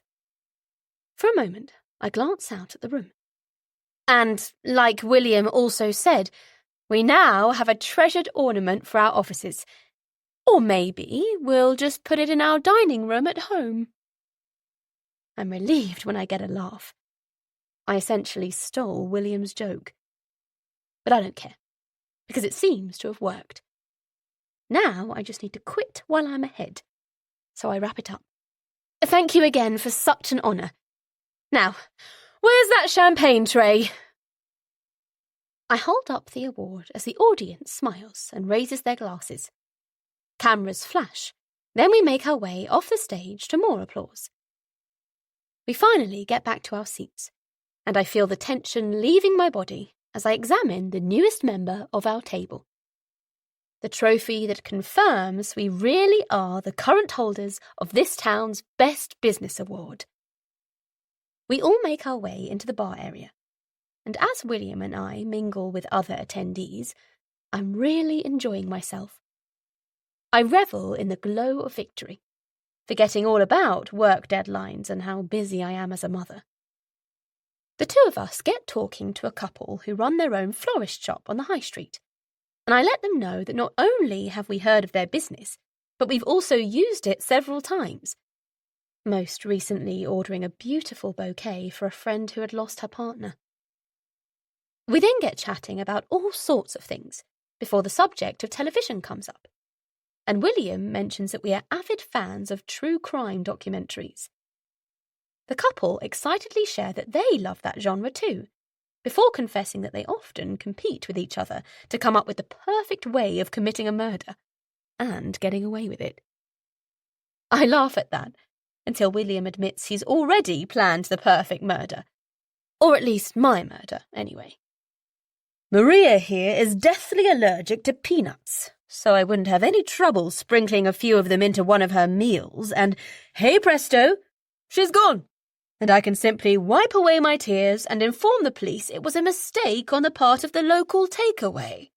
For a moment, I glance out at the room. And, like William also said, we now have a treasured ornament for our offices. Or maybe we'll just put it in our dining room at home. I'm relieved when I get a laugh. I essentially stole William's joke. But I don't care, because it seems to have worked. Now I just need to quit while I'm ahead. So I wrap it up. "Thank you again for such an honour. Now, where's that champagne tray?" I hold up the award as the audience smiles and raises their glasses. Cameras flash. Then we make our way off the stage to more applause. We finally get back to our seats, and I feel the tension leaving my body as I examine the newest member of our table. The trophy that confirms we really are the current holders of this town's Best Business Award. We all make our way into the bar area, and as William and I mingle with other attendees, I'm really enjoying myself. I revel in the glow of victory, forgetting all about work deadlines and how busy I am as a mother. The two of us get talking to a couple who run their own florist shop on the high street, and I let them know that not only have we heard of their business, but we've also used it several times, most recently ordering a beautiful bouquet for a friend who had lost her partner. We then get chatting about all sorts of things before the subject of television comes up, and William mentions that we are avid fans of true crime documentaries. The couple excitedly share that they love that genre too, before confessing that they often compete with each other to come up with the perfect way of committing a murder and getting away with it. I laugh at that until William admits he's already planned the perfect murder. Or at least my murder, anyway. Maria here is deathly allergic to peanuts, so I wouldn't have any trouble sprinkling a few of them into one of her meals, and hey presto, she's gone, and I can simply wipe away my tears and inform the police it was a mistake on the part of the local takeaway.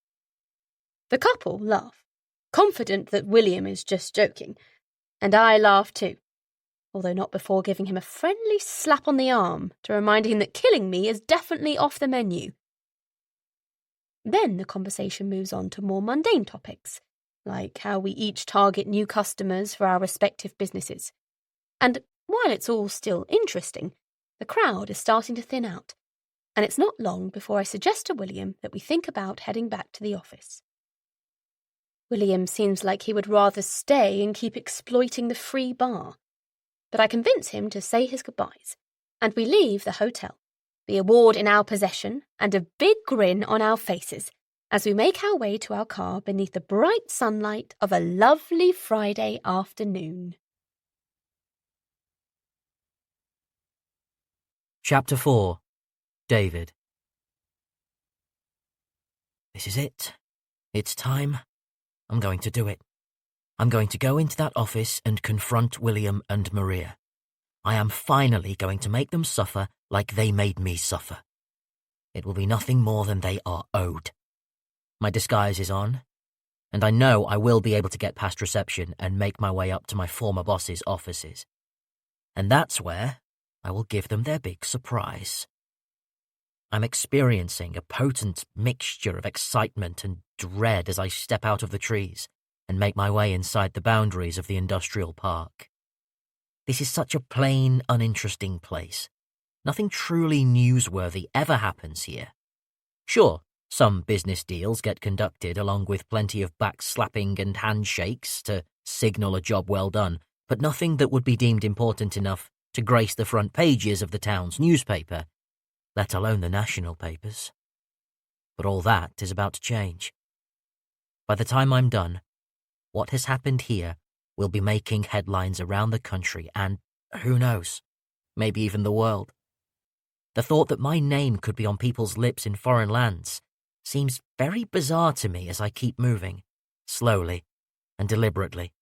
The couple laugh, confident that William is just joking, and I laugh too, although not before giving him a friendly slap on the arm to remind him that killing me is definitely off the menu. Then the conversation moves on to more mundane topics, like how we each target new customers for our respective businesses. And while it's all still interesting, the crowd is starting to thin out, and it's not long before I suggest to William that we think about heading back to the office. William seems like he would rather stay and keep exploiting the free bar, but I convince him to say his goodbyes, and we leave the hotel, the award in our possession and a big grin on our faces as we make our way to our car beneath the bright sunlight of a lovely Friday afternoon. Chapter 4. David. This is it. It's time. I'm going to do it. I'm going to go into that office and confront William and Maria. I am finally going to make them suffer like they made me suffer. It will be nothing more than they are owed. My disguise is on, and I know I will be able to get past reception and make my way up to my former boss's offices. And that's where I will give them their big surprise. I'm experiencing a potent mixture of excitement and dread as I step out of the trees and make my way inside the boundaries of the industrial park. This is such a plain, uninteresting place. Nothing truly newsworthy ever happens here. Sure, some business deals get conducted along with plenty of backslapping and handshakes to signal a job well done, but nothing that would be deemed important enough to grace the front pages of the town's newspaper, let alone the national papers. But all that is about to change. By the time I'm done, what has happened here will be making headlines around the country and, who knows, maybe even the world. The thought that my name could be on people's lips in foreign lands seems very bizarre to me as I keep moving, slowly and deliberately,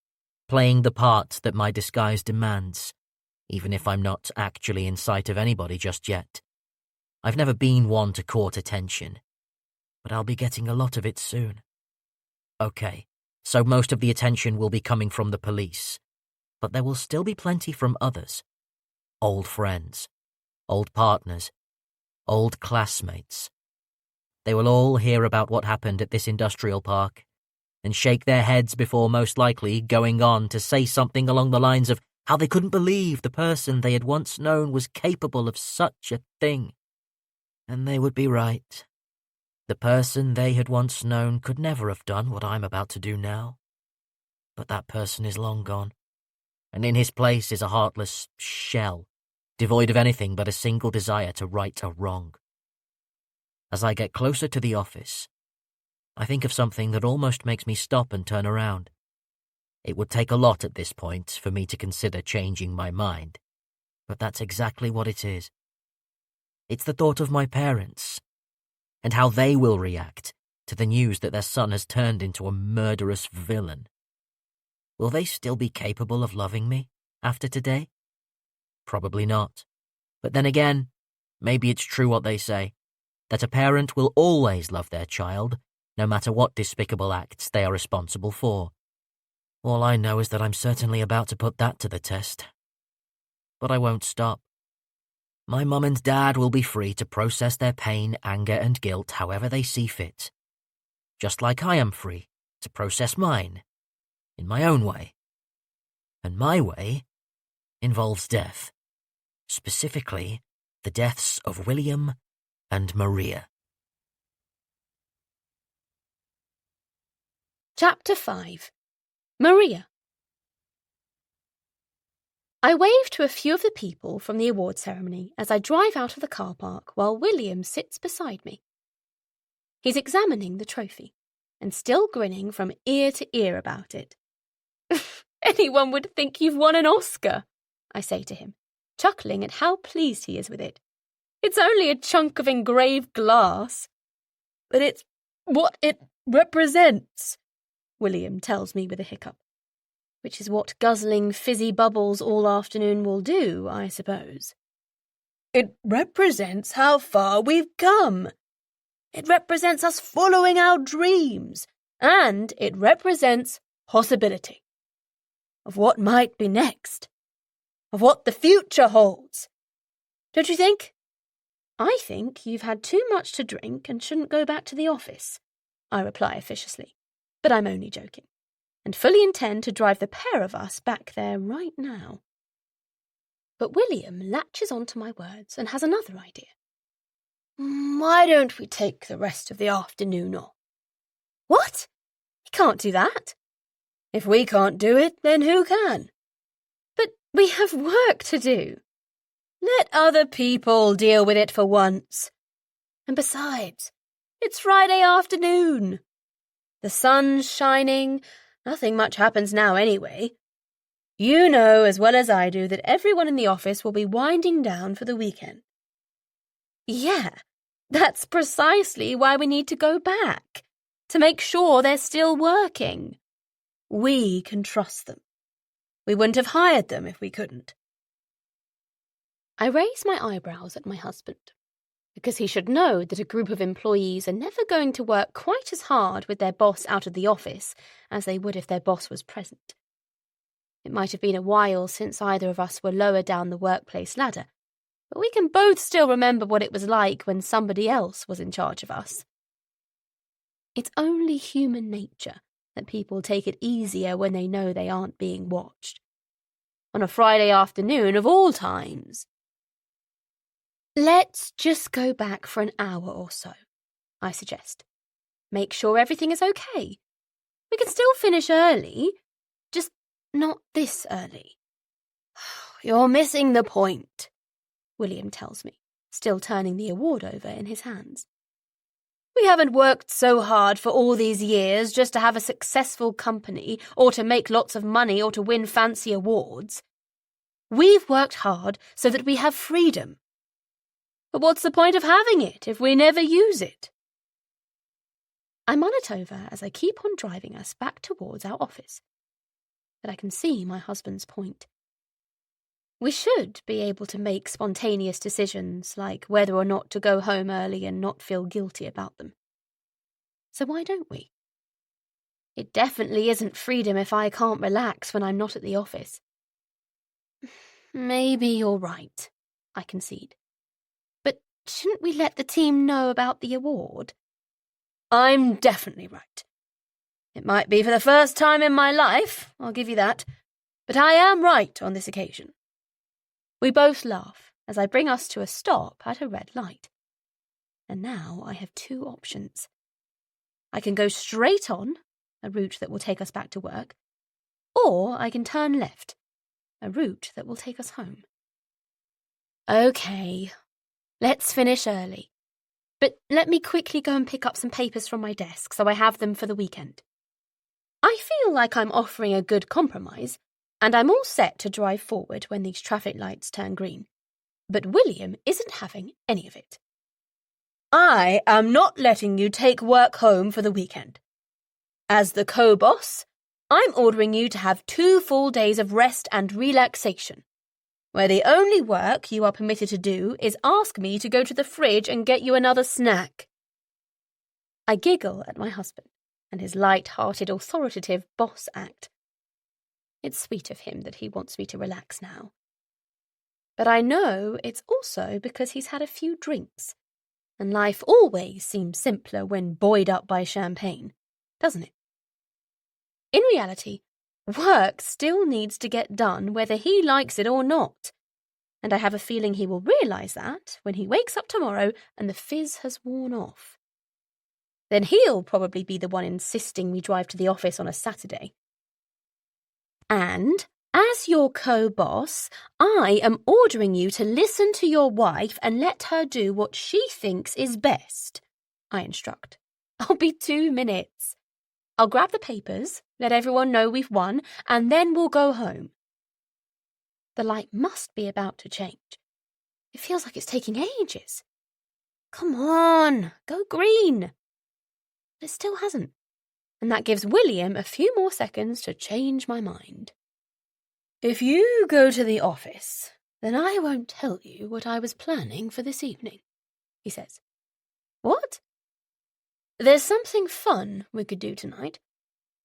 playing the part that my disguise demands, even if I'm not actually in sight of anybody just yet. I've never been one to court attention, but I'll be getting a lot of it soon. Okay, so most of the attention will be coming from the police, but there will still be plenty from others. Old friends, old partners, old classmates. They will all hear about what happened at this industrial park and shake their heads before most likely going on to say something along the lines of how they couldn't believe the person they had once known was capable of such a thing. And they would be right. The person they had once known could never have done what I'm about to do now. But that person is long gone, and in his place is a heartless shell, devoid of anything but a single desire to right a wrong. As I get closer to the office, I think of something that almost makes me stop and turn around. It would take a lot at this point for me to consider changing my mind, but that's exactly what it is. It's the thought of my parents, and how they will react to the news that their son has turned into a murderous villain. Will they still be capable of loving me after today? Probably not. But then again, maybe it's true what they say, that a parent will always love their child, no matter what despicable acts they are responsible for. All I know is that I'm certainly about to put that to the test. But I won't stop. My mum and dad will be free to process their pain, anger, and guilt however they see fit. Just like I am free to process mine, in my own way. And my way involves death. Specifically, the deaths of William and Maria. Chapter 5. Maria. I wave to a few of the people from the award ceremony as I drive out of the car park while William sits beside me. He's examining the trophy and still grinning from ear to ear about it. Anyone would think you've won an Oscar, I say to him, chuckling at how pleased he is with it. It's only a chunk of engraved glass. But it's what it represents, William tells me with a hiccup. Which is what guzzling fizzy bubbles all afternoon will do, I suppose. It represents how far we've come. It represents us following our dreams, and it represents possibility. Of what might be next. Of what the future holds. Don't you think? I think you've had too much to drink and shouldn't go back to the office, I reply officiously, but I'm only joking, and fully intend to drive the pair of us back there right now. But William latches onto my words and has another idea. Why don't we take the rest of the afternoon off? What? You can't do that. If we can't do it, then who can? But we have work to do. Let other people deal with it for once. And besides, it's Friday afternoon. The sun's shining. Nothing much happens now anyway. You know as well as I do that everyone in the office will be winding down for the weekend. Yeah, that's precisely why we need to go back, to make sure they're still working. We can trust them. We wouldn't have hired them if we couldn't. I raise my eyebrows at my husband, because he should know that a group of employees are never going to work quite as hard with their boss out of the office as they would if their boss was present. It might have been a while since either of us were lower down the workplace ladder, but we can both still remember what it was like when somebody else was in charge of us. It's only human nature that people take it easier when they know they aren't being watched. On a Friday afternoon of all times. Let's just go back for an hour or so, I suggest. Make sure everything is okay. We can still finish early, just not this early. You're missing the point, William tells me, still turning the award over in his hands. We haven't worked so hard for all these years just to have a successful company or to make lots of money or to win fancy awards. We've worked hard so that we have freedom. But what's the point of having it if we never use it? I mull it over as I keep on driving us back towards our office. But I can see my husband's point. We should be able to make spontaneous decisions like whether or not to go home early and not feel guilty about them. So why don't we? It definitely isn't freedom if I can't relax when I'm not at the office. Maybe you're right, I concede. But shouldn't we let the team know about the award? I'm definitely right. It might be for the first time in my life, I'll give you that, but I am right on this occasion. We both laugh as I bring us to a stop at a red light. And now I have two options. I can go straight on, a route that will take us back to work, or I can turn left, a route that will take us home. Okay, let's finish early. But let me quickly go and pick up some papers from my desk so I have them for the weekend. I feel like I'm offering a good compromise, and I'm all set to drive forward when these traffic lights turn green. But William isn't having any of it. I am not letting you take work home for the weekend. As the co-boss, I'm ordering you to have 2 full days of rest and relaxation, where the only work you are permitted to do is ask me to go to the fridge and get you another snack. I giggle at my husband and his light-hearted, authoritative boss act. It's sweet of him that he wants me to relax now. But I know it's also because he's had a few drinks, and life always seems simpler when buoyed up by champagne, doesn't it? In reality, work still needs to get done whether he likes it or not, and I have a feeling he will realise that when he wakes up tomorrow and the fizz has worn off. Then he'll probably be the one insisting we drive to the office on a Saturday. And, as As your co-boss, I am ordering you to listen to your wife and let her do what she thinks is best, I instruct. I'll be 2 minutes. I'll grab the papers, let everyone know we've won, and then we'll go home. The light must be about to change. It feels like it's taking ages. Come on, go green. It still hasn't, and that gives William a few more seconds to change my mind. If you go to the office, then I won't tell you what I was planning for this evening, he says. What? There's something fun we could do tonight,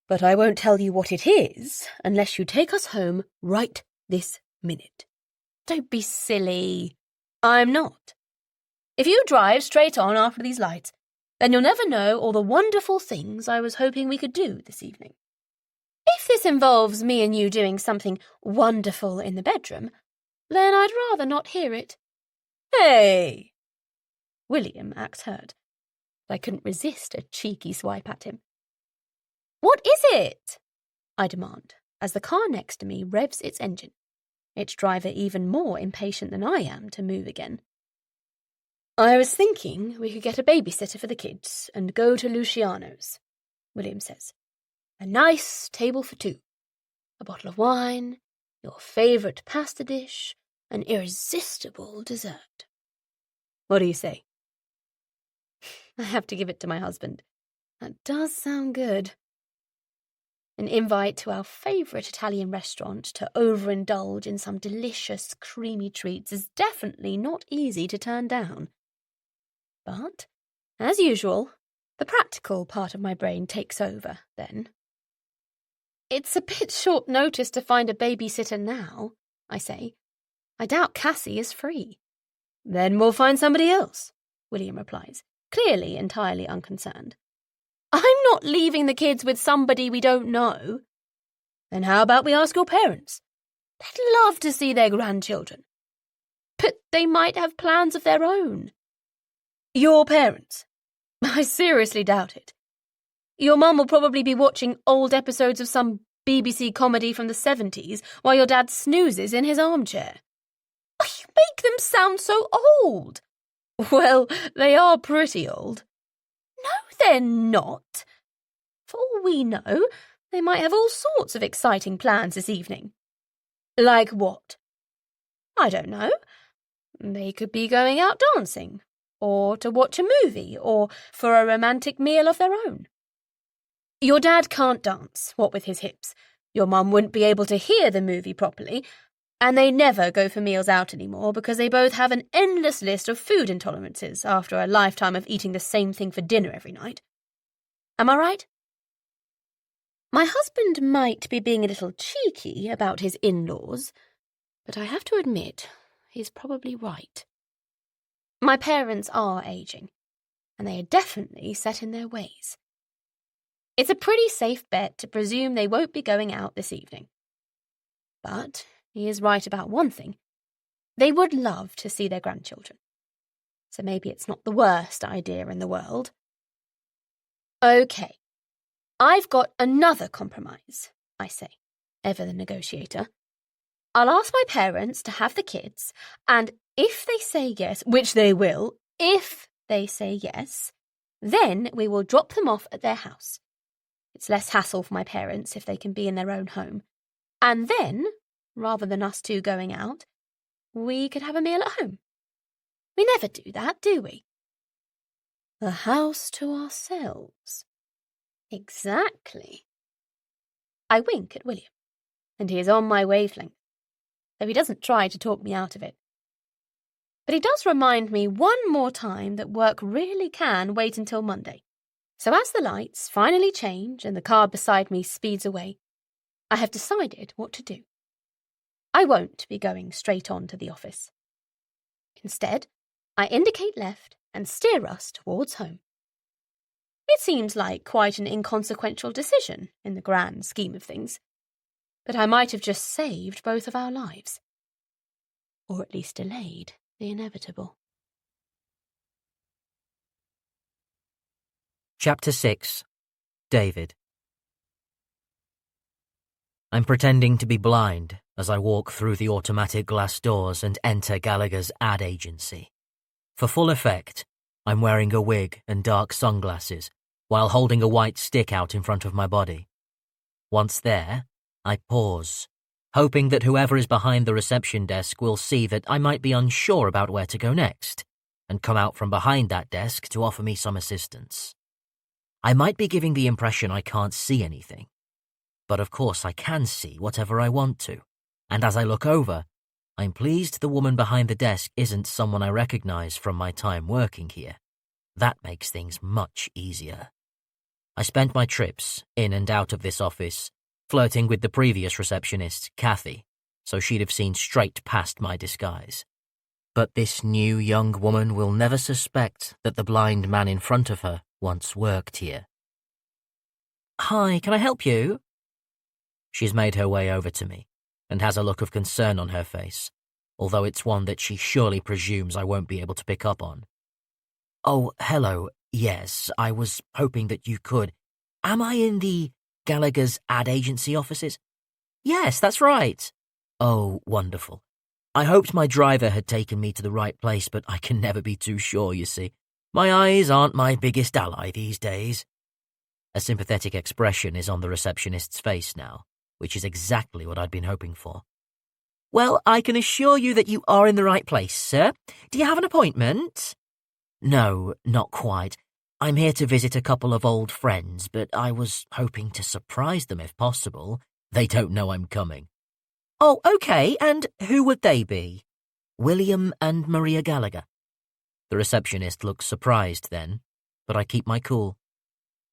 but I won't tell you what it is unless you take us home right this minute. Don't be silly. I'm not. If you drive straight on after these lights, then you'll never know all the wonderful things I was hoping we could do this evening. If this involves me and you doing something wonderful in the bedroom, then I'd rather not hear it. Hey! William acts hurt, but I couldn't resist a cheeky swipe at him. What is it? I demand, as the car next to me revs its engine, its driver even more impatient than I am to move again. I was thinking we could get a babysitter for the kids and go to Luciano's, William says. A nice table for 2, a bottle of wine, your favourite pasta dish, an irresistible dessert. What do you say? I have to give it to my husband. That does sound good. An invite to our favourite Italian restaurant to overindulge in some delicious, creamy treats is definitely not easy to turn down. But, as usual, the practical part of my brain takes over, then. It's a bit short notice to find a babysitter now, I say. I doubt Cassie is free. Then we'll find somebody else, William replies, clearly entirely unconcerned. I'm not leaving the kids with somebody we don't know. Then how about we ask your parents? They'd love to see their grandchildren. But they might have plans of their own. Your parents? I seriously doubt it. Your mum will probably be watching old episodes of some BBC comedy from the 70s while your dad snoozes in his armchair. Oh, you make them sound so old. Well, they are pretty old. No, they're not. For all we know, they might have all sorts of exciting plans this evening. Like what? I don't know. They could be going out dancing, or to watch a movie, or for a romantic meal of their own. Your dad can't dance, what with his hips. Your mum wouldn't be able to hear the movie properly, and they never go for meals out anymore because they both have an endless list of food intolerances after a lifetime of eating the same thing for dinner every night. Am I right? My husband might be being a little cheeky about his in-laws, but I have to admit he's probably right. My parents are aging, and they are definitely set in their ways. It's a pretty safe bet to presume they won't be going out this evening. But he is right about one thing. They would love to see their grandchildren. So maybe it's not the worst idea in the world. Okay, I've got another compromise, I say, ever the negotiator. I'll ask my parents to have the kids, and if they say yes, which they will, if they say yes, then we will drop them off at their house. It's less hassle for my parents if they can be in their own home. And then, rather than us two going out, we could have a meal at home. We never do that, do we? A house to ourselves. Exactly. I wink at William, and he is on my wavelength, though he doesn't try to talk me out of it. But he does remind me one more time that work really can wait until Monday. So as the lights finally change and the car beside me speeds away, I have decided what to do. I won't be going straight on to the office. Instead, I indicate left and steer us towards home. It seems like quite an inconsequential decision in the grand scheme of things, but I might have just saved both of our lives. Or at least delayed the inevitable. Chapter 6. David. I'm pretending to be blind as I walk through the automatic glass doors and enter Gallagher's ad agency. For full effect, I'm wearing a wig and dark sunglasses while holding a white stick out in front of my body. Once there, I pause, hoping that whoever is behind the reception desk will see that I might be unsure about where to go next, and come out from behind that desk to offer me some assistance. I might be giving the impression I can't see anything, but of course I can see whatever I want to, and as I look over, I'm pleased the woman behind the desk isn't someone I recognize from my time working here. That makes things much easier. I spent my trips in and out of this office flirting with the previous receptionist, Kathy, so she'd have seen straight past my disguise. But this new young woman will never suspect that the blind man in front of her once worked here. "Hi, can I help you?" She's made her way over to me and has a look of concern on her face, although it's one that she surely presumes I won't be able to pick up on. "Oh, hello. Yes, I was hoping that you could. Am I in the Gallagher's ad agency offices?" "Yes, that's right." "Oh, wonderful. I hoped my driver had taken me to the right place, but I can never be too sure, you see. My eyes aren't my biggest ally these days." A sympathetic expression is on the receptionist's face now, which is exactly what I'd been hoping for. "Well, I can assure you that you are in the right place, sir. Do you have an appointment?" "No, not quite. I'm here to visit a couple of old friends, but I was hoping to surprise them if possible. They don't know I'm coming." "Oh, okay, and who would they be?" "William and Maria Gallagher." The receptionist looks surprised then, but I keep my cool.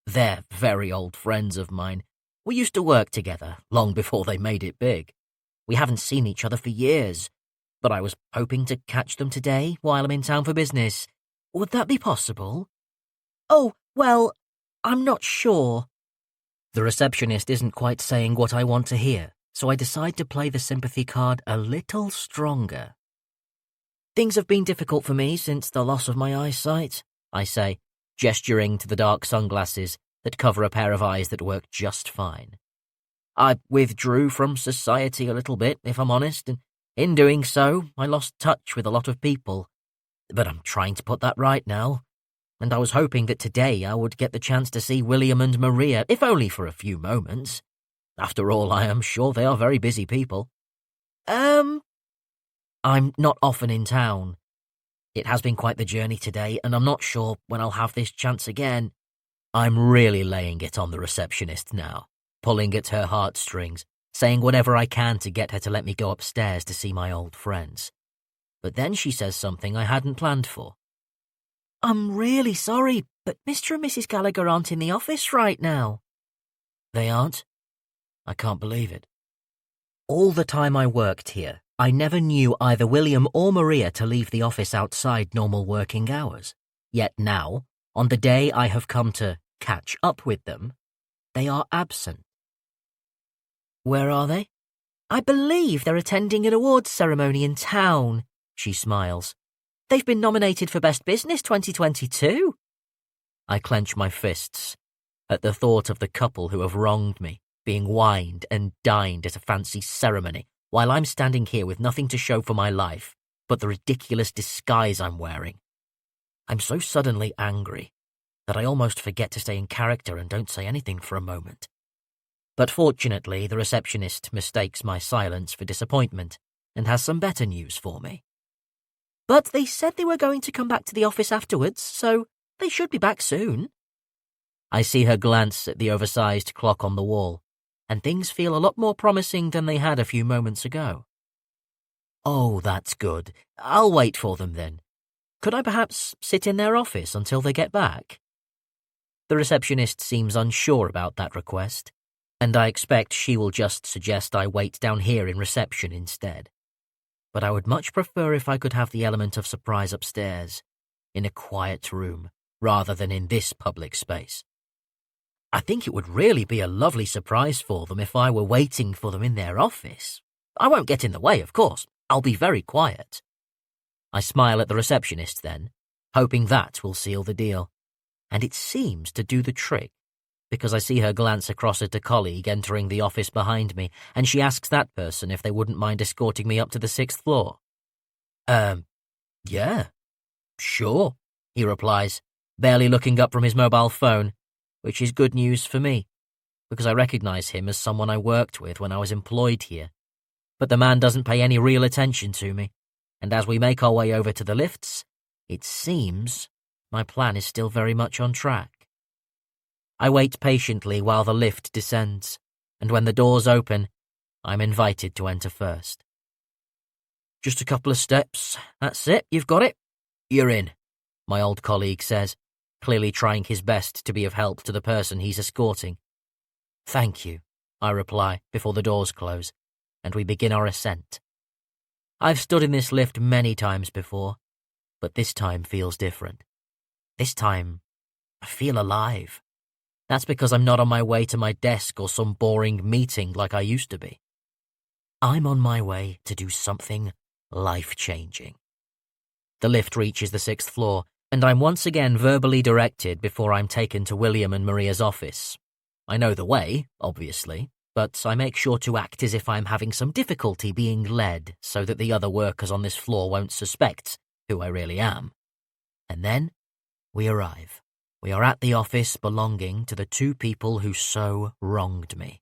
"They're very old friends of mine. We used to work together, long before they made it big. We haven't seen each other for years, but I was hoping to catch them today while I'm in town for business. Would that be possible?" "Oh, well, I'm not sure." The receptionist isn't quite saying what I want to hear, so I decide to play the sympathy card a little stronger. "Things have been difficult for me since the loss of my eyesight," I say, gesturing to the dark sunglasses that cover a pair of eyes that work just fine. "I withdrew from society a little bit, if I'm honest, and in doing so, I lost touch with a lot of people. But I'm trying to put that right now, and I was hoping that today I would get the chance to see William and Maria, if only for a few moments. After all, I am sure they are very busy people." I'm not often in town. It has been quite the journey today, and I'm not sure when I'll have this chance again." I'm really laying it on the receptionist now, pulling at her heartstrings, saying whatever I can to get her to let me go upstairs to see my old friends. But then she says something I hadn't planned for. "I'm really sorry, but Mr. and Mrs. Gallagher aren't in the office right now." "They aren't? I can't believe it. All the time I worked here, I never knew either William or Maria to leave the office outside normal working hours. Yet now, on the day I have come to catch up with them, they are absent." "Where are they?" "I believe they're attending an awards ceremony in town," she smiles. "They've been nominated for Best Business 2022. I clench my fists at the thought of the couple who have wronged me being wined and dined at a fancy ceremony while I'm standing here with nothing to show for my life but the ridiculous disguise I'm wearing. I'm so suddenly angry that I almost forget to stay in character and don't say anything for a moment. But fortunately, the receptionist mistakes my silence for disappointment and has some better news for me. "But they said they were going to come back to the office afterwards, so they should be back soon." I see her glance at the oversized clock on the wall, and things feel a lot more promising than they had a few moments ago. "Oh, that's good. I'll wait for them then. Could I perhaps sit in their office until they get back?" The receptionist seems unsure about that request, and I expect she will just suggest I wait down here in reception instead. But I would much prefer if I could have the element of surprise upstairs, in a quiet room, rather than in this public space. I think it would really be a lovely surprise for them if I were waiting for them in their office. I won't get in the way, of course. I'll be very quiet. I smile at the receptionist then, hoping that will seal the deal. And it seems to do the trick, because I see her glance across at a colleague entering the office behind me, and she asks that person if they wouldn't mind escorting me up to the 6th floor. Yeah, sure, he replies, barely looking up from his mobile phone, which is good news for me, because I recognize him as someone I worked with when I was employed here. But the man doesn't pay any real attention to me, and as we make our way over to the lifts, it seems my plan is still very much on track. I wait patiently while the lift descends, and when the doors open, I'm invited to enter first. Just a couple of steps, that's it, you've got it. You're in, my old colleague says, clearly trying his best to be of help to the person he's escorting. Thank you, I reply before the doors close, and we begin our ascent. I've stood in this lift many times before, but this time feels different. This time, I feel alive. That's because I'm not on my way to my desk or some boring meeting like I used to be. I'm on my way to do something life-changing. The lift reaches the 6th floor, and I'm once again verbally directed before I'm taken to William and Maria's office. I know the way, obviously, but I make sure to act as if I'm having some difficulty being led so that the other workers on this floor won't suspect who I really am. And then we arrive. We are at the office belonging to the two people who so wronged me.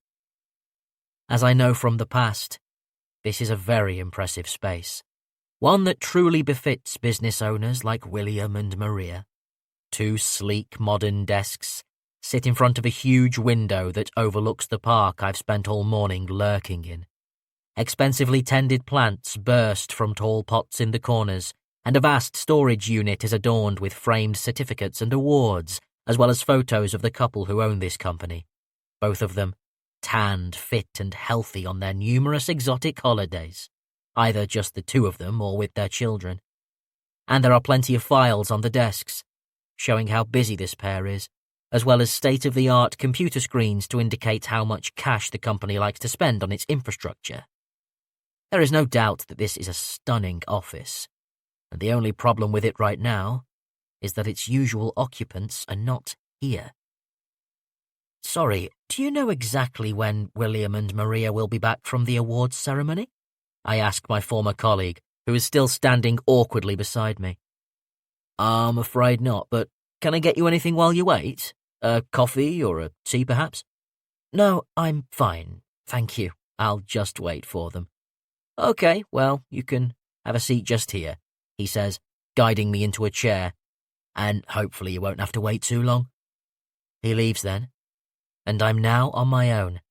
As I know from the past, this is a very impressive space, one that truly befits business owners like William and Maria. 2 sleek modern desks sit in front of a huge window that overlooks the park I've spent all morning lurking in. Expensively tended plants burst from tall pots in the corners, and a vast storage unit is adorned with framed certificates and awards, as well as photos of the couple who own this company, both of them tanned, fit and healthy on their numerous exotic holidays, either just the two of them or with their children. And there are plenty of files on the desks, showing how busy this pair is, as well as state-of-the-art computer screens to indicate how much cash the company likes to spend on its infrastructure. There is no doubt that this is a stunning office, and the only problem with it right now is that its usual occupants are not here. Sorry, do you know exactly when William and Maria will be back from the awards ceremony? I ask my former colleague, who is still standing awkwardly beside me. I'm afraid not, but can I get you anything while you wait? A coffee or a tea, perhaps? No, I'm fine, thank you. I'll just wait for them. Okay, well, you can have a seat just here, he says, guiding me into a chair, and hopefully you won't have to wait too long. He leaves then, and I'm now on my own,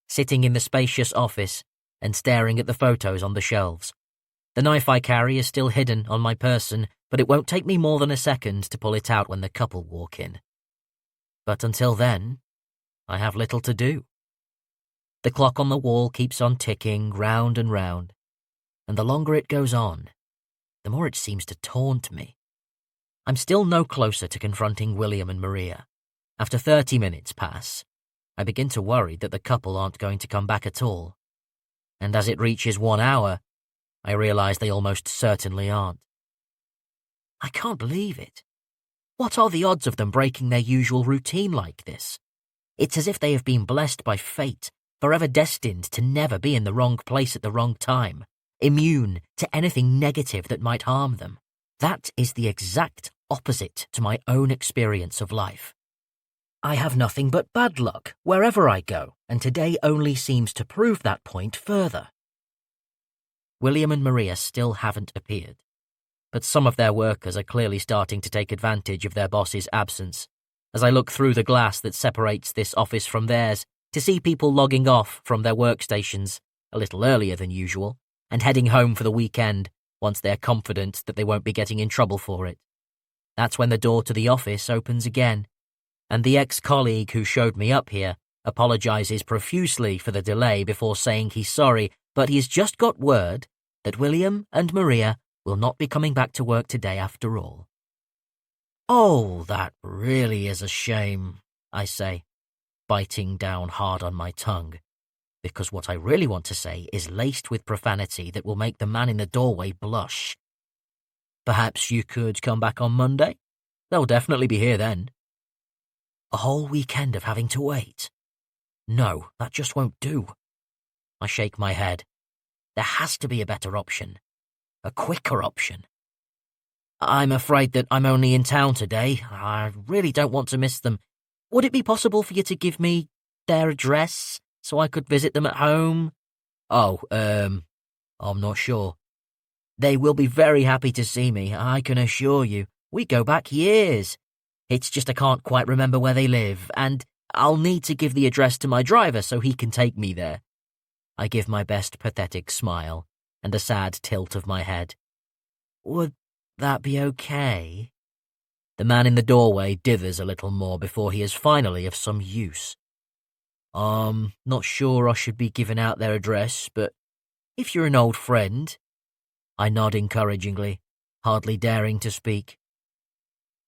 sitting in the spacious office and staring at the photos on the shelves. The knife I carry is still hidden on my person, but it won't take me more than a second to pull it out when the couple walk in. But until then, I have little to do. The clock on the wall keeps on ticking round and round, and the longer it goes on, the more it seems to taunt me. I'm still no closer to confronting William and Maria. After 30 minutes pass, I begin to worry that the couple aren't going to come back at all. And as it reaches 1 hour, I realize they almost certainly aren't. I can't believe it. What are the odds of them breaking their usual routine like this? It's as if they have been blessed by fate, forever destined to never be in the wrong place at the wrong time, immune to anything negative that might harm them. That is the exact opposite to my own experience of life. I have nothing but bad luck wherever I go, and today only seems to prove that point further. William and Maria still haven't appeared, but some of their workers are clearly starting to take advantage of their boss's absence, as I look through the glass that separates this office from theirs to see people logging off from their workstations a little earlier than usual and heading home for the weekend once they're confident that they won't be getting in trouble for it. That's when the door to the office opens again, and the ex-colleague who showed me up here apologizes profusely for the delay before saying he's sorry, but he's just got word that William and Maria will not be coming back to work today after all. Oh, that really is a shame, I say, biting down hard on my tongue, because what I really want to say is laced with profanity that will make the man in the doorway blush. Perhaps you could come back on Monday? They'll definitely be here then. A whole weekend of having to wait. No, that just won't do. I shake my head. There has to be a better option. A quicker option. I'm afraid that I'm only in town today. I really don't want to miss them. Would it be possible for you to give me their address so I could visit them at home? Oh, I'm not sure. They will be very happy to see me, I can assure you. We go back years. It's just I can't quite remember where they live, and I'll need to give the address to my driver so he can take me there. I give my best pathetic smile and a sad tilt of my head. Would that be okay? The man in the doorway dithers a little more before he is finally of some use. Not sure I should be giving out their address, but if you're an old friend... I nod encouragingly, hardly daring to speak.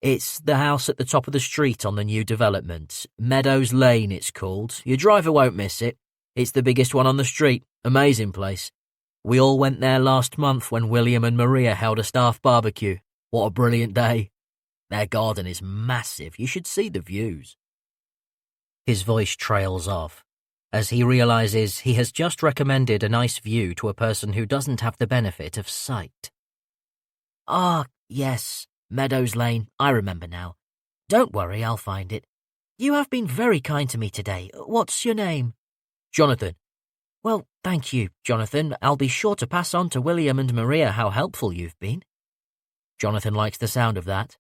It's the house at the top of the street on the new development. Meadows Lane, it's called. Your driver won't miss it. It's the biggest one on the street. Amazing place. We all went there last month when William and Maria held a staff barbecue. What a brilliant day. Their garden is massive. You should see the views. His voice trails off, as he realizes he has just recommended a nice view to a person who doesn't have the benefit of sight. Ah, yes, Meadows Lane, I remember now. Don't worry, I'll find it. You have been very kind to me today. What's your name? Jonathan. Well, thank you, Jonathan. I'll be sure to pass on to William and Maria how helpful you've been. Jonathan likes the sound of that,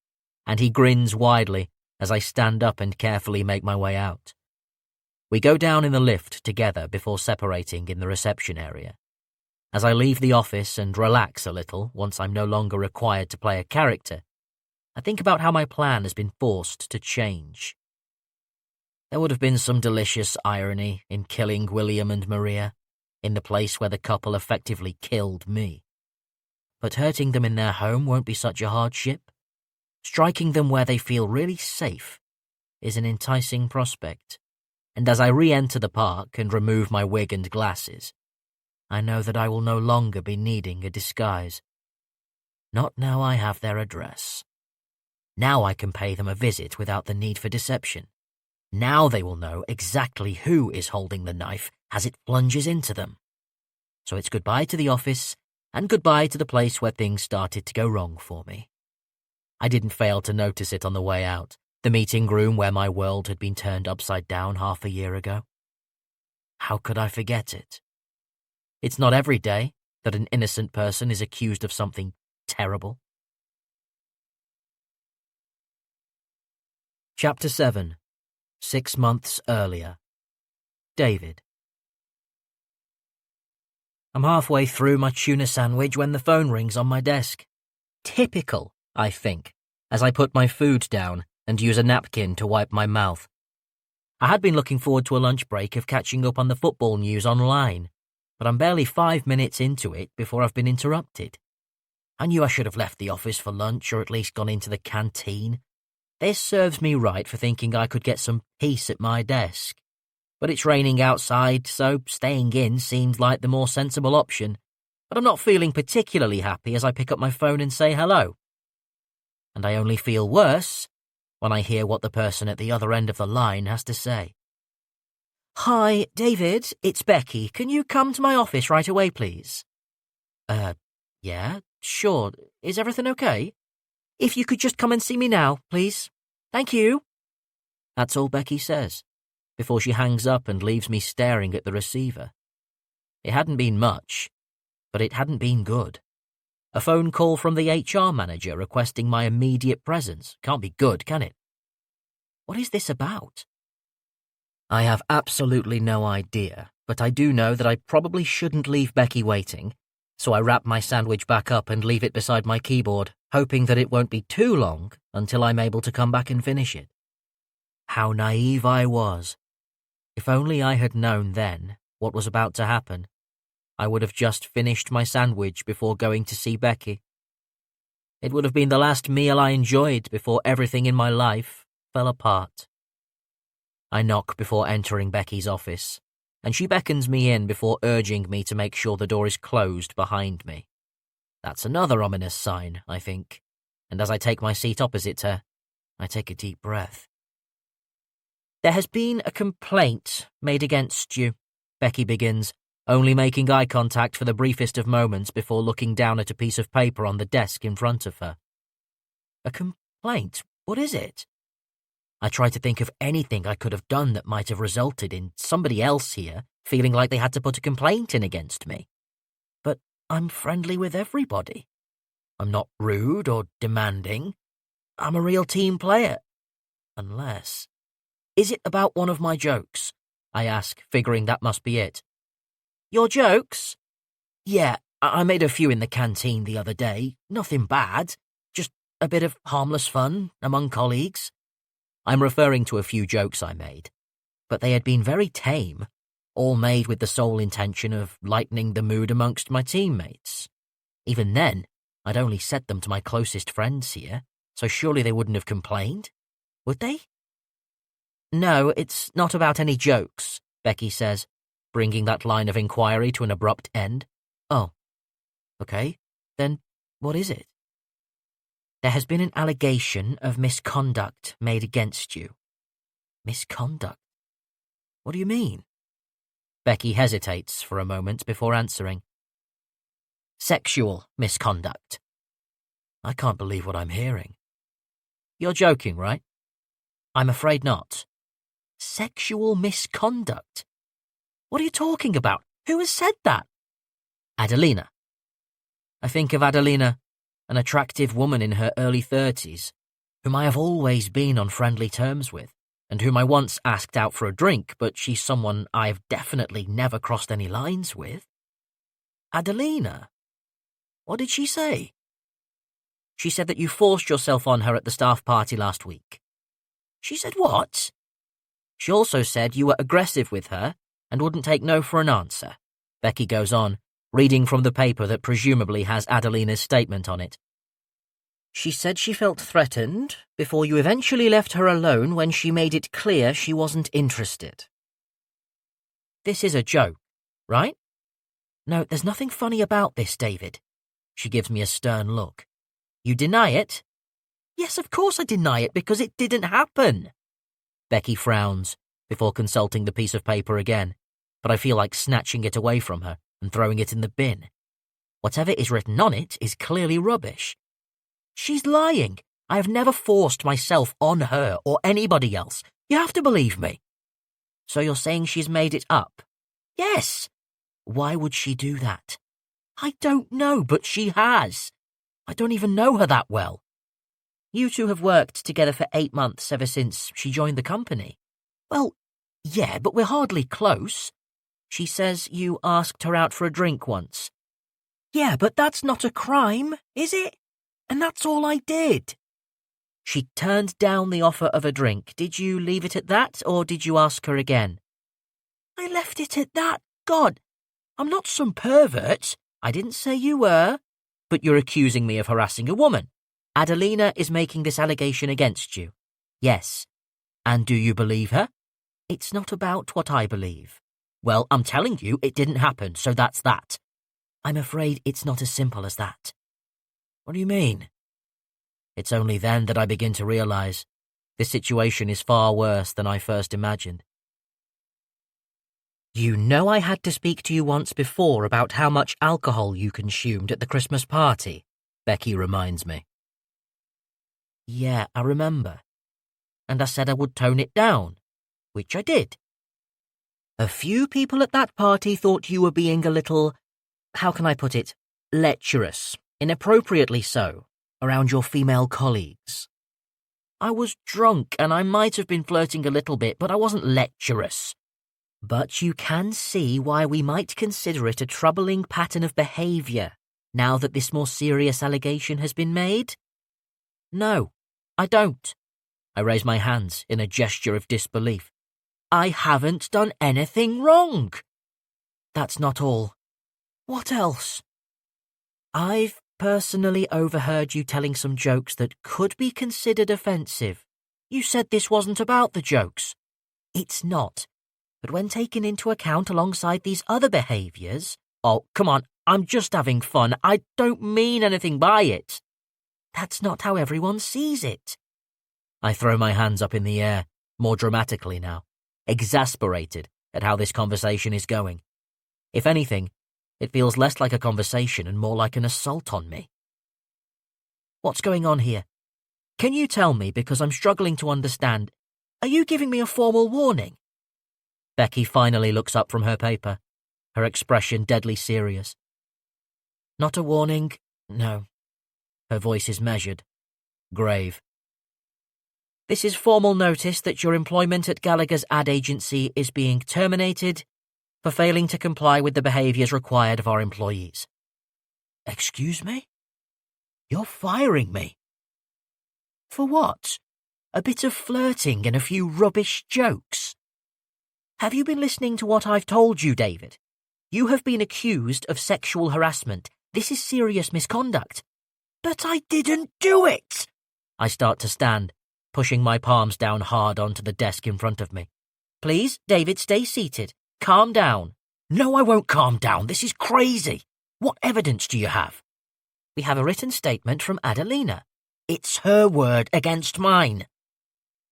and he grins widely as I stand up and carefully make my way out. We go down in the lift together before separating in the reception area. As I leave the office and relax a little once I'm no longer required to play a character, I think about how my plan has been forced to change. There would have been some delicious irony in killing William and Maria, in the place where the couple effectively killed me. But hurting them in their home won't be such a hardship. Striking them where they feel really safe is an enticing prospect. And as I re-enter the park and remove my wig and glasses, I know that I will no longer be needing a disguise. Not now I have their address. Now I can pay them a visit without the need for deception. Now they will know exactly who is holding the knife as it plunges into them. So it's goodbye to the office and goodbye to the place where things started to go wrong for me. I didn't fail to notice it on the way out. The meeting room where my world had been turned upside down half a year ago. How could I forget it? It's not every day that an innocent person is accused of something terrible. Chapter 7. 6 months earlier. David. I'm halfway through my tuna sandwich when the phone rings on my desk. Typical, I think, as I put my food down and use a napkin to wipe my mouth. I had been looking forward to a lunch break of catching up on the football news online, but I'm barely 5 minutes into it before I've been interrupted. I knew I should have left the office for lunch or at least gone into the canteen. This serves me right for thinking I could get some peace at my desk. But it's raining outside, so staying in seemed like the more sensible option. But I'm not feeling particularly happy as I pick up my phone and say hello. And I only feel worse when I hear what the person at the other end of the line has to say. Hi, David, it's Becky. Can you come to my office right away, please? Yeah, sure. Is everything okay? If you could just come and see me now, please. Thank you. That's all Becky says, before she hangs up and leaves me staring at the receiver. It hadn't been much, but it hadn't been good. A phone call from the HR manager requesting my immediate presence. Can't be good, can it? What is this about? I have absolutely no idea, but I do know that I probably shouldn't leave Becky waiting, so I wrap my sandwich back up and leave it beside my keyboard, hoping that it won't be too long until I'm able to come back and finish it. How naive I was. If only I had known then what was about to happen, I would have just finished my sandwich before going to see Becky. It would have been the last meal I enjoyed before everything in my life fell apart. I knock before entering Becky's office, and she beckons me in before urging me to make sure the door is closed behind me. That's another ominous sign, I think, and as I take my seat opposite her, I take a deep breath. There has been a complaint made against you, Becky begins, only making eye contact for the briefest of moments before looking down at a piece of paper on the desk in front of her. A complaint? What is it? I try to think of anything I could have done that might have resulted in somebody else here feeling like they had to put a complaint in against me. But I'm friendly with everybody. I'm not rude or demanding. I'm a real team player. Unless... Is it about one of my jokes? I ask, figuring that must be it. Your jokes? Yeah, I made a few in the canteen the other day. Nothing bad. Just a bit of harmless fun among colleagues. I'm referring to a few jokes I made, but they had been very tame, all made with the sole intention of lightening the mood amongst my teammates. Even then, I'd only said them to my closest friends here, so surely they wouldn't have complained, would they? No, it's not about any jokes, Becky says, bringing that line of inquiry to an abrupt end. Oh, okay, then what is it? There has been an allegation of misconduct made against you. Misconduct? What do you mean? Becky hesitates for a moment before answering. Sexual misconduct. I can't believe what I'm hearing. You're joking, right? I'm afraid not. Sexual misconduct? What are you talking about? Who has said that? Adelina. I think of Adelina, an attractive woman in her early 30s, whom I have always been on friendly terms with, and whom I once asked out for a drink, but she's someone I've definitely never crossed any lines with. Adelina? What did she say? She said that you forced yourself on her at the staff party last week. She said what? She also said you were aggressive with her and wouldn't take no for an answer. Becky goes on, reading from the paper that presumably has Adelina's statement on it. She said she felt threatened before you eventually left her alone when she made it clear she wasn't interested. This is a joke, right? No, there's nothing funny about this, David. She gives me a stern look. You deny it? Yes, of course I deny it because it didn't happen. Becky frowns before consulting the piece of paper again, but I feel like snatching it away from her and throwing it in the bin. Whatever is written on it is clearly rubbish. She's lying. I have never forced myself on her or anybody else. You have to believe me. So you're saying she's made it up? Yes. Why would she do that? I don't know, but she has. I don't even know her that well. You two have worked together for 8 months ever since she joined the company. Well, yeah, but we're hardly close. She says you asked her out for a drink once. Yeah, but that's not a crime, is it? And that's all I did. She turned down the offer of a drink. Did you leave it at that, or did you ask her again? I left it at that. God, I'm not some pervert. I didn't say you were. But you're accusing me of harassing a woman. Adelina is making this allegation against you. Yes. And do you believe her? It's not about what I believe. Well, I'm telling you it didn't happen, so that's that. I'm afraid it's not as simple as that. What do you mean? It's only then that I begin to realize this situation is far worse than I first imagined. You know I had to speak to you once before about how much alcohol you consumed at the Christmas party, Becky reminds me. Yeah, I remember. And I said I would tone it down, which I did. A few people at that party thought you were being a little, how can I put it, lecherous, inappropriately so, around your female colleagues. I was drunk and I might have been flirting a little bit, but I wasn't lecherous. But you can see why we might consider it a troubling pattern of behaviour now that this more serious allegation has been made? No, I don't. I raise my hands in a gesture of disbelief. I haven't done anything wrong. That's not all. What else? I've personally overheard you telling some jokes that could be considered offensive. You said this wasn't about the jokes. It's not. But when taken into account alongside these other behaviours... Oh, come on, I'm just having fun. I don't mean anything by it. That's not how everyone sees it. I throw my hands up in the air, more dramatically now, exasperated at how this conversation is going. If anything, it feels less like a conversation and more like an assault on me. What's going on here? Can you tell me, because I'm struggling to understand? Are you giving me a formal warning? Becky finally looks up from her paper, her expression deadly serious. Not a warning, no. Her voice is measured, grave. This is formal notice that your employment at Gallagher's ad agency is being terminated for failing to comply with the behaviours required of our employees. Excuse me? You're firing me? For what? A bit of flirting and a few rubbish jokes? Have you been listening to what I've told you, David? You have been accused of sexual harassment. This is serious misconduct. But I didn't do it! I start to stand, pushing my palms down hard onto the desk in front of me. Please, David, stay seated. Calm down. No, I won't calm down. This is crazy. What evidence do you have? We have a written statement from Adelina. It's her word against mine.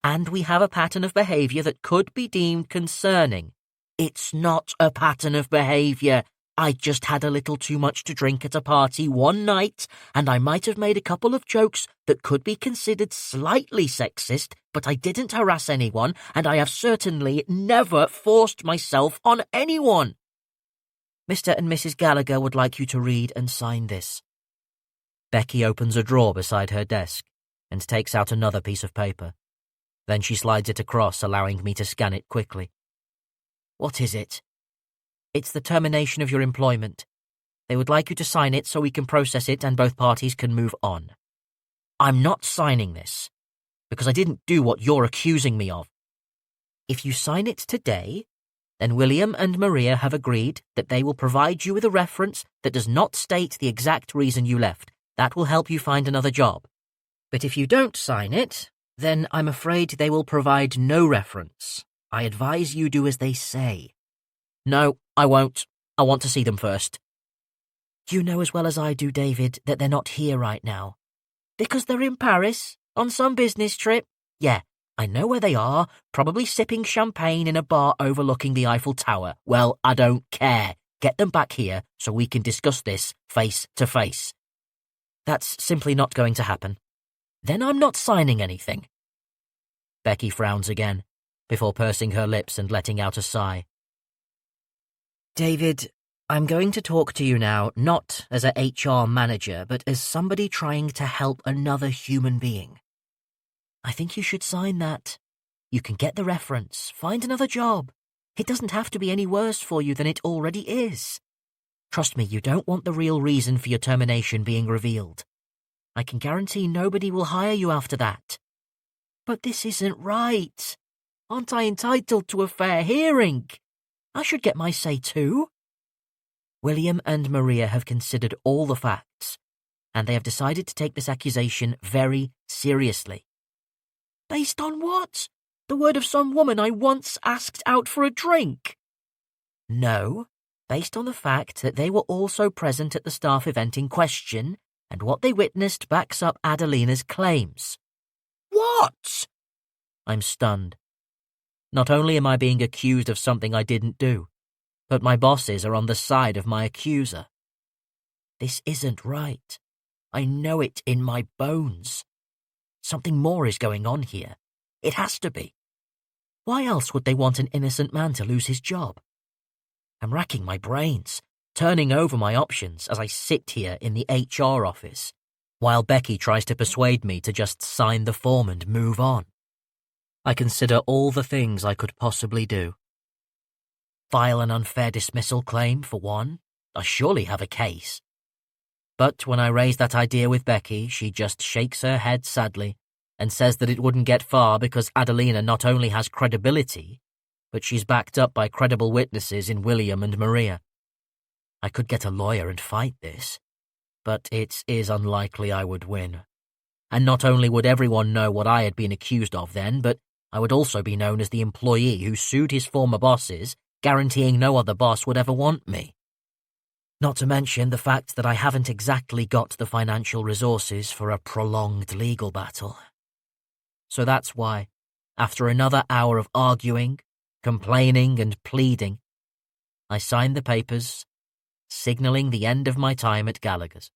And we have a pattern of behaviour that could be deemed concerning. It's not a pattern of behaviour. I just had a little too much to drink at a party one night, and I might have made a couple of jokes that could be considered slightly sexist, but I didn't harass anyone, and I have certainly never forced myself on anyone. Mr. and Mrs. Gallagher would like you to read and sign this. Becky opens a drawer beside her desk and takes out another piece of paper. Then she slides it across, allowing me to scan it quickly. What is it? It's the termination of your employment. They would like you to sign it so we can process it and both parties can move on. I'm not signing this, because I didn't do what you're accusing me of. If you sign it today, then William and Maria have agreed that they will provide you with a reference that does not state the exact reason you left. That will help you find another job. But if you don't sign it, then I'm afraid they will provide no reference. I advise you do as they say. No, I won't. I want to see them first. You know as well as I do, David, that they're not here right now. Because they're in Paris, on some business trip. Yeah, I know where they are, probably sipping champagne in a bar overlooking the Eiffel Tower. Well, I don't care. Get them back here so we can discuss this face to face. That's simply not going to happen. Then I'm not signing anything. Becky frowns again, before pursing her lips and letting out a sigh. David, I'm going to talk to you now not as a HR manager, but as somebody trying to help another human being. I think you should sign that. You can get the reference, find another job. It doesn't have to be any worse for you than it already is. Trust me, you don't want the real reason for your termination being revealed. I can guarantee nobody will hire you after that. But this isn't right. Aren't I entitled to a fair hearing? I should get my say too. William and Maria have considered all the facts, and they have decided to take this accusation very seriously. Based on what? The word of some woman I once asked out for a drink? No. Based on the fact that they were also present at the staff event in question, and what they witnessed backs up Adelina's claims. What? I'm stunned. Not only am I being accused of something I didn't do, but my bosses are on the side of my accuser. This isn't right. I know it in my bones. Something more is going on here. It has to be. Why else would they want an innocent man to lose his job? I'm racking my brains, turning over my options as I sit here in the HR office, while Becky tries to persuade me to just sign the form and move on. I consider all the things I could possibly do. File an unfair dismissal claim, for one. I surely have a case. But when I raise that idea with Becky, she just shakes her head sadly and says that it wouldn't get far because Adelina not only has credibility, but she's backed up by credible witnesses in William and Maria. I could get a lawyer and fight this, but it is unlikely I would win. And not only would everyone know what I had been accused of then, but I would also be known as the employee who sued his former bosses, guaranteeing no other boss would ever want me. Not to mention the fact that I haven't exactly got the financial resources for a prolonged legal battle. So that's why, after another hour of arguing, complaining and pleading, I signed the papers, signalling the end of my time at Gallagher's.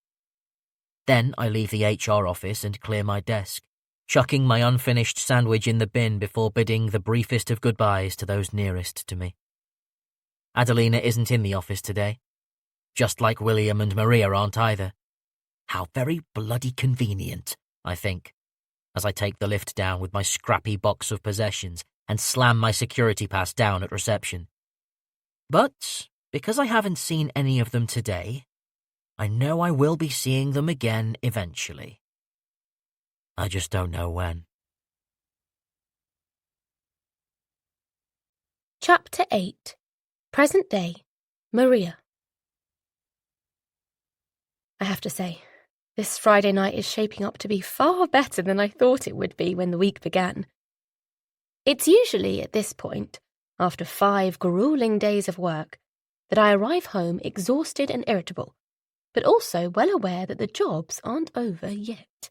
Then I leave the HR office and clear my desk, chucking my unfinished sandwich in the bin before bidding the briefest of goodbyes to those nearest to me. Adelina isn't in the office today, just like William and Maria aren't either. How very bloody convenient, I think, as I take the lift down with my scrappy box of possessions and slam my security pass down at reception. But because I haven't seen any of them today, I know I will be seeing them again eventually. I just don't know when. Chapter 8. Present Day, Maria. I have to say, this Friday night is shaping up to be far better than I thought it would be when the week began. It's usually at this point, after 5 grueling days of work, that I arrive home exhausted and irritable, but also well aware that the jobs aren't over yet.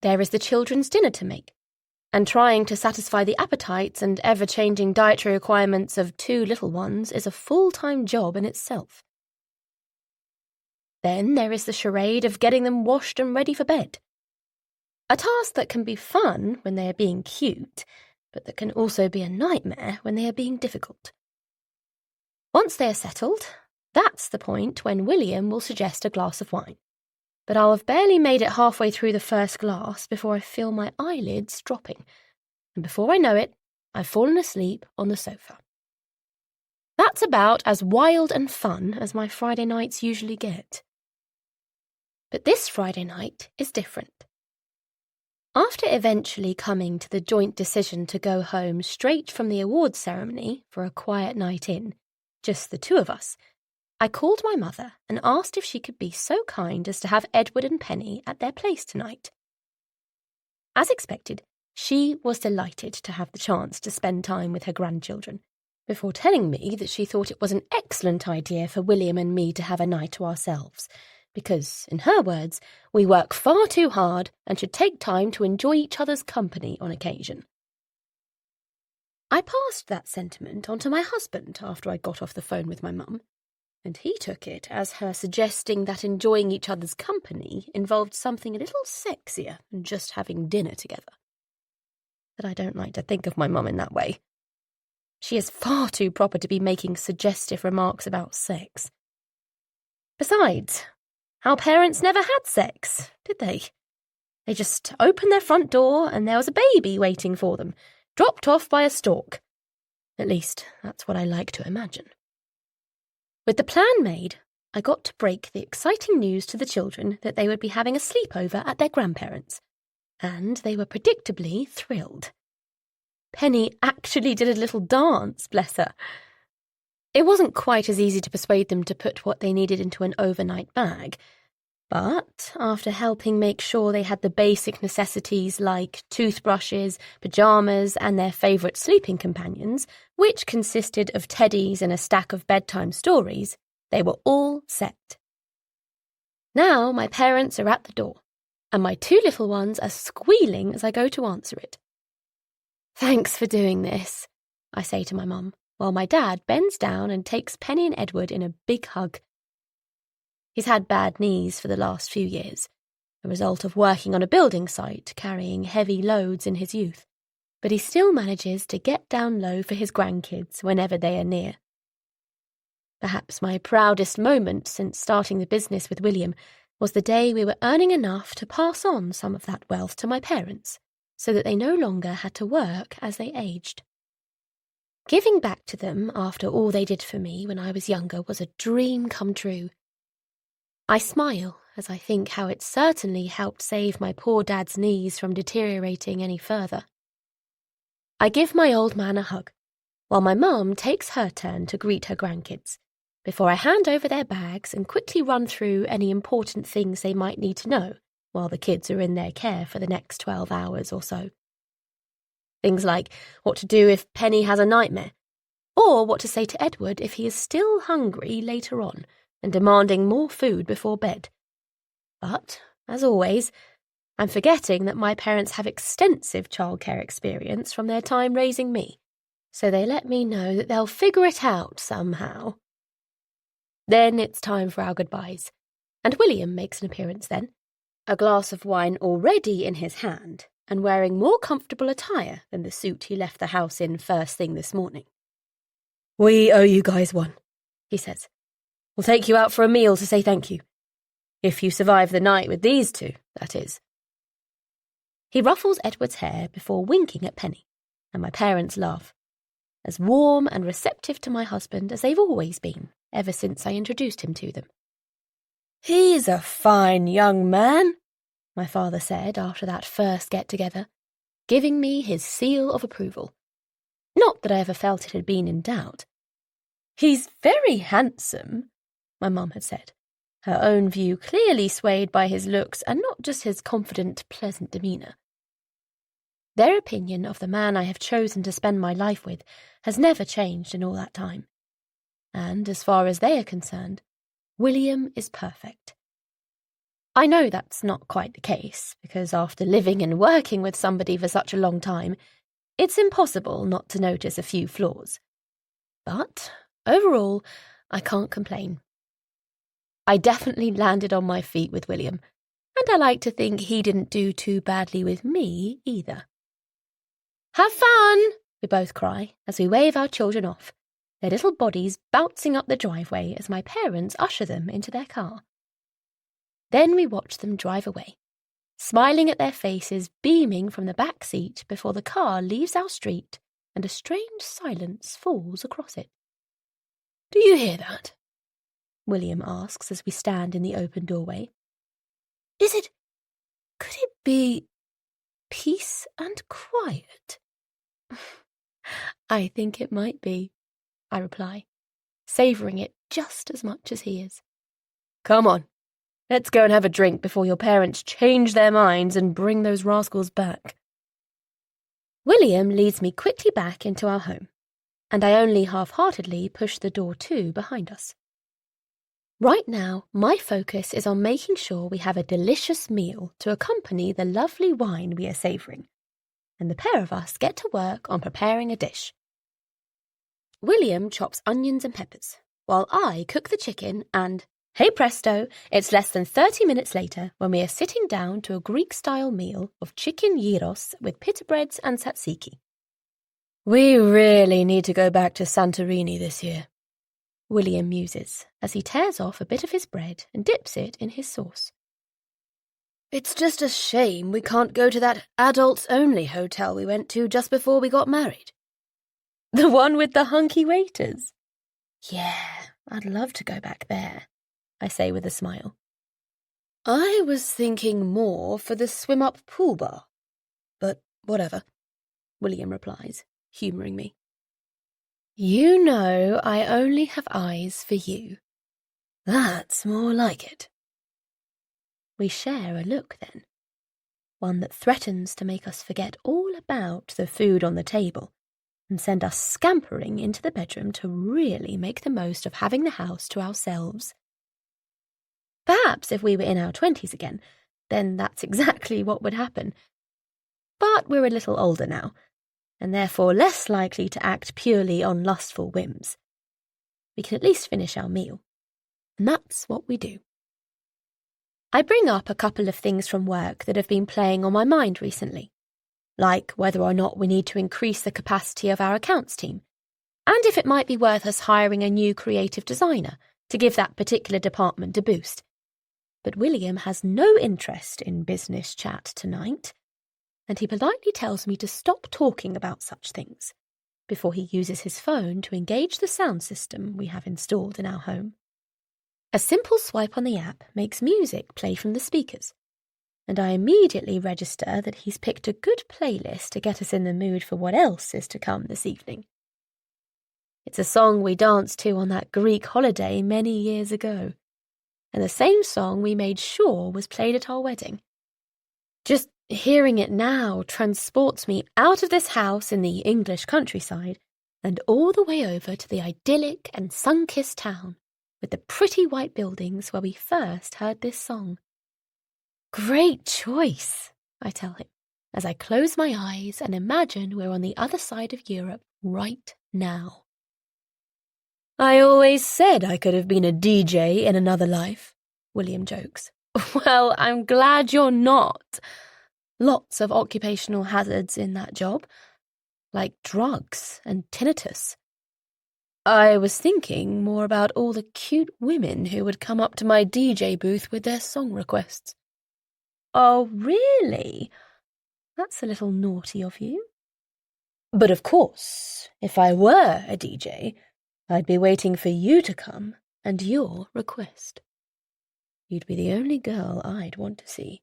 There is the children's dinner to make, and trying to satisfy the appetites and ever-changing dietary requirements of 2 little ones is a full-time job in itself. Then there is the charade of getting them washed and ready for bed. A task that can be fun when they are being cute, but that can also be a nightmare when they are being difficult. Once they are settled, that's the point when William will suggest a glass of wine. But I'll have barely made it halfway through the first glass before I feel my eyelids dropping, and before I know it, I've fallen asleep on the sofa. That's about as wild and fun as my Friday nights usually get. But this Friday night is different. After eventually coming to the joint decision to go home straight from the awards ceremony for a quiet night in, just the 2 of us, I called my mother and asked if she could be so kind as to have Edward and Penny at their place tonight. As expected, she was delighted to have the chance to spend time with her grandchildren, before telling me that she thought it was an excellent idea for William and me to have a night to ourselves, because, in her words, we work far too hard and should take time to enjoy each other's company on occasion. I passed that sentiment on to my husband after I got off the phone with my mum, and he took it as her suggesting that enjoying each other's company involved something a little sexier than just having dinner together. But I don't like to think of my mum in that way. She is far too proper to be making suggestive remarks about sex. Besides, our parents never had sex, did they? They just opened their front door and there was a baby waiting for them, dropped off by a stork. At least, that's what I like to imagine. With the plan made, I got to break the exciting news to the children that they would be having a sleepover at their grandparents', and they were predictably thrilled. Penny actually did a little dance, bless her. It wasn't quite as easy to persuade them to put what they needed into an overnight bag, but after helping make sure they had the basic necessities like toothbrushes, pyjamas, and their favourite sleeping companions, which consisted of teddies and a stack of bedtime stories, they were all set. Now my parents are at the door, and my 2 little ones are squealing as I go to answer it. "Thanks for doing this," I say to my mum, while my dad bends down and takes Penny and Edward in a big hug. He's had bad knees for the last few years, a result of working on a building site carrying heavy loads in his youth, but he still manages to get down low for his grandkids whenever they are near. Perhaps my proudest moment since starting the business with William was the day we were earning enough to pass on some of that wealth to my parents, so that they no longer had to work as they aged. Giving back to them after all they did for me when I was younger was a dream come true. I smile as I think how it certainly helped save my poor dad's knees from deteriorating any further. I give my old man a hug, while my mum takes her turn to greet her grandkids, before I hand over their bags and quickly run through any important things they might need to know while the kids are in their care for the next 12 hours or so. Things like what to do if Penny has a nightmare, or what to say to Edward if he is still hungry later on and demanding more food before bed. But, as always, I'm forgetting that my parents have extensive childcare experience from their time raising me, so they let me know that they'll figure it out somehow. Then it's time for our goodbyes, and William makes an appearance then, a glass of wine already in his hand, and wearing more comfortable attire than the suit he left the house in first thing this morning. "We owe you guys one," he says. "We'll take you out for a meal to say thank you. If you survive the night with these two, that is." He ruffles Edward's hair before winking at Penny, and my parents laugh, as warm and receptive to my husband as they've always been, ever since I introduced him to them. "He's a fine young man," my father said after that first get-together, giving me his seal of approval. Not that I ever felt it had been in doubt. "He's very handsome," my mum had said, her own view clearly swayed by his looks and not just his confident, pleasant demeanour. Their opinion of the man I have chosen to spend my life with has never changed in all that time. And as far as they are concerned, William is perfect. I know that's not quite the case, because after living and working with somebody for such a long time, it's impossible not to notice a few flaws. But, overall, I can't complain. I definitely landed on my feet with William, and I like to think he didn't do too badly with me either. "Have fun!" we both cry as we wave our children off, their little bodies bouncing up the driveway as my parents usher them into their car. Then we watch them drive away, smiling at their faces beaming from the back seat before the car leaves our street and a strange silence falls across it. "Do you hear that?" William asks as we stand in the open doorway. Could it be peace and quiet?" "I think it might be," I reply, savouring it just as much as he is. "Come on, let's go and have a drink before your parents change their minds and bring those rascals back." William leads me quickly back into our home, and I only half-heartedly push the door to behind us. Right now, my focus is on making sure we have a delicious meal to accompany the lovely wine we are savouring, and the pair of us get to work on preparing a dish. William chops onions and peppers, while I cook the chicken and, hey presto, it's less than 30 minutes later when we are sitting down to a Greek-style meal of chicken gyros with pita breads and tzatziki. "We really need to go back to Santorini this year," William muses as he tears off a bit of his bread and dips it in his sauce. "It's just a shame we can't go to that adults-only hotel we went to just before we got married." "The one with the hunky waiters?" "Yeah, I'd love to go back there," I say with a smile. "I was thinking more for the swim-up pool bar, but whatever," William replies, humouring me. "You know I only have eyes for you. That's more like it." We share a look then, one that threatens to make us forget all about the food on the table and send us scampering into the bedroom to really make the most of having the house to ourselves. Perhaps if we were in our 20s again, then that's exactly what would happen. But we're a little older now, and therefore less likely to act purely on lustful whims. We can at least finish our meal, and that's what we do. I bring up a couple of things from work that have been playing on my mind recently, like whether or not we need to increase the capacity of our accounts team, and if it might be worth us hiring a new creative designer to give that particular department a boost. But William has no interest in business chat tonight, and he politely tells me to stop talking about such things before he uses his phone to engage the sound system we have installed in our home. A simple swipe on the app makes music play from the speakers, and I immediately register that he's picked a good playlist to get us in the mood for what else is to come this evening. It's a song we danced to on that Greek holiday many years ago, and the same song we made sure was played at our wedding. Just hearing it now transports me out of this house in the English countryside and all the way over to the idyllic and sun-kissed town with the pretty white buildings where we first heard this song. Great choice, I tell him, as I close my eyes and imagine we're on the other side of Europe right now. I always said I could have been a DJ in another life, William jokes. Well, I'm glad you're not. Lots of occupational hazards in that job, like drugs and tinnitus. I was thinking more about all the cute women who would come up to my DJ booth with their song requests. Oh, really? That's a little naughty of you. But of course, if I were a DJ, I'd be waiting for you to come and your request. You'd be the only girl I'd want to see.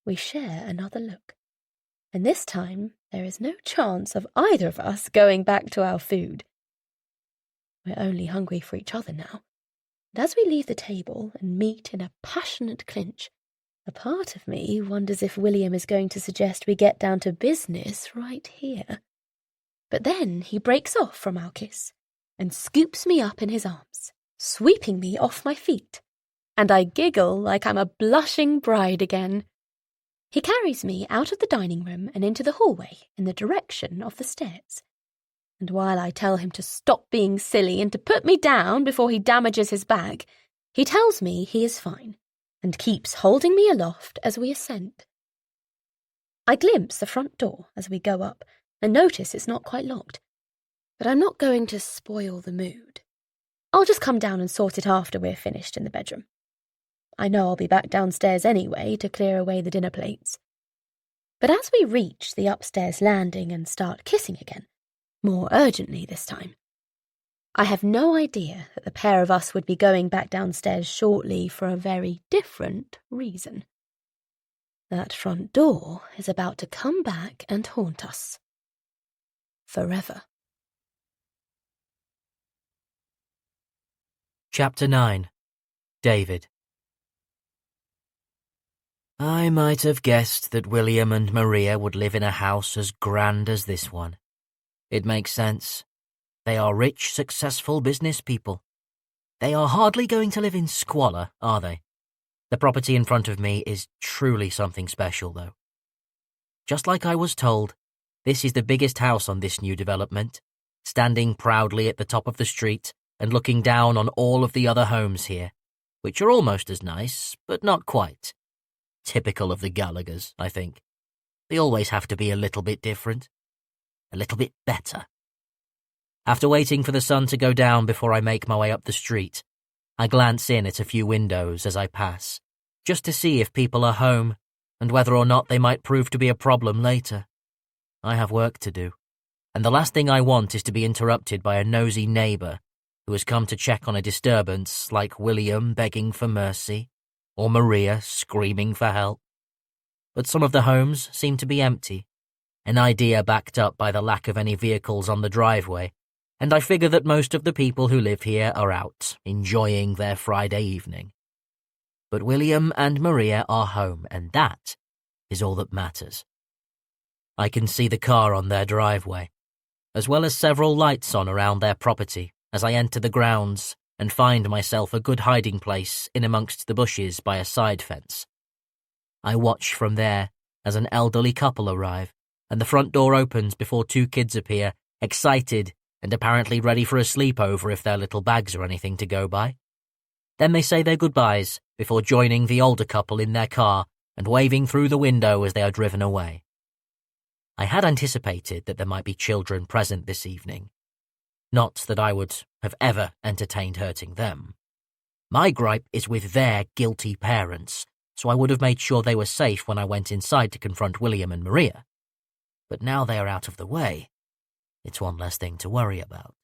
We share another look, and this time there is no chance of either of us going back to our food. We're only hungry for each other now, and as we leave the table and meet in a passionate clinch, a part of me wonders if William is going to suggest we get down to business right here. But then he breaks off from our kiss and scoops me up in his arms, sweeping me off my feet, and I giggle like I'm a blushing bride again. He carries me out of the dining room and into the hallway in the direction of the stairs. And while I tell him to stop being silly and to put me down before he damages his bag, he tells me he is fine and keeps holding me aloft as we ascend. I glimpse the front door as we go up and notice it's not quite locked. But I'm not going to spoil the mood. I'll just come down and sort it after we're finished in the bedroom. I know I'll be back downstairs anyway to clear away the dinner plates. But as we reach the upstairs landing and start kissing again, more urgently this time, I have no idea that the pair of us would be going back downstairs shortly for a very different reason. That front door is about to come back and haunt us. Forever. Chapter 9. David. I might have guessed that William and Maria would live in a house as grand as this one. It makes sense. They are rich, successful business people. They are hardly going to live in squalor, are they? The property in front of me is truly something special, though. Just like I was told, this is the biggest house on this new development, standing proudly at the top of the street and looking down on all of the other homes here, which are almost as nice, but not quite. Typical of the Gallaghers, I think. They always have to be a little bit different. A little bit better. After waiting for the sun to go down before I make my way up the street, I glance in at a few windows as I pass, just to see if people are home and whether or not they might prove to be a problem later. I have work to do, and the last thing I want is to be interrupted by a nosy neighbour who has come to check on a disturbance like William begging for mercy or Maria screaming for help. But some of the homes seem to be empty, an idea backed up by the lack of any vehicles on the driveway, and I figure that most of the people who live here are out, enjoying their Friday evening. But William and Maria are home, and that is all that matters. I can see the car on their driveway, as well as several lights on around their property as I enter the grounds and find myself a good hiding place in amongst the bushes by a side fence. I watch from there as an elderly couple arrive, and the front door opens before two kids appear, excited and apparently ready for a sleepover if their little bags are anything to go by. Then they say their goodbyes before joining the older couple in their car and waving through the window as they are driven away. I had anticipated that there might be children present this evening. Not that I would have ever entertained hurting them. My gripe is with their guilty parents, so I would have made sure they were safe when I went inside to confront William and Maria. But now they are out of the way, it's one less thing to worry about.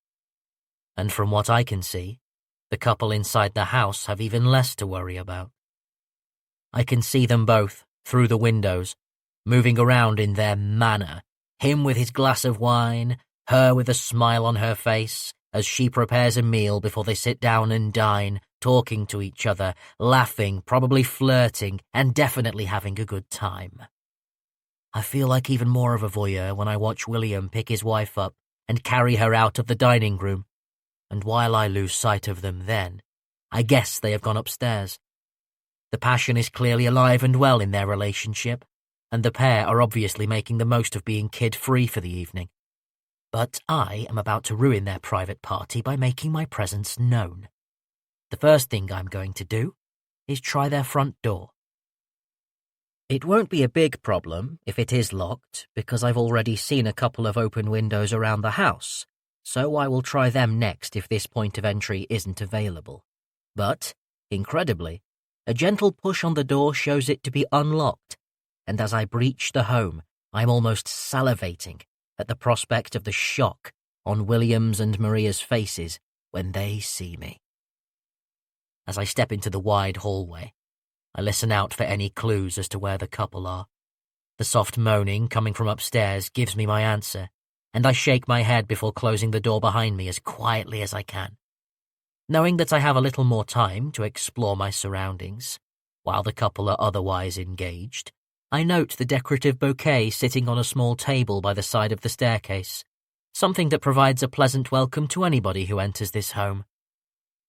And from what I can see, the couple inside the house have even less to worry about. I can see them both, through the windows, moving around in their manner, him with his glass of wine, her with a smile on her face, as she prepares a meal before they sit down and dine, talking to each other, laughing, probably flirting, and definitely having a good time. I feel like even more of a voyeur when I watch William pick his wife up and carry her out of the dining room, and while I lose sight of them then, I guess they have gone upstairs. The The passion is clearly alive and well in their relationship, and the pair are obviously making the most of being kid-free for the evening. But I am about to ruin their private party by making my presence known. The first thing I'm going to do is try their front door. It won't be a big problem if it is locked, because I've already seen a couple of open windows around the house, so I will try them next if this point of entry isn't available. But, incredibly, a gentle push on the door shows it to be unlocked, and as I breach the home, I'm almost salivating at the prospect of the shock on William's and Maria's faces when they see me. As I step into the wide hallway, I listen out for any clues as to where the couple are. The soft moaning coming from upstairs gives me my answer, and I shake my head before closing the door behind me as quietly as I can. Knowing that I have a little more time to explore my surroundings, while the couple are otherwise engaged, I note the decorative bouquet sitting on a small table by the side of the staircase, something that provides a pleasant welcome to anybody who enters this home.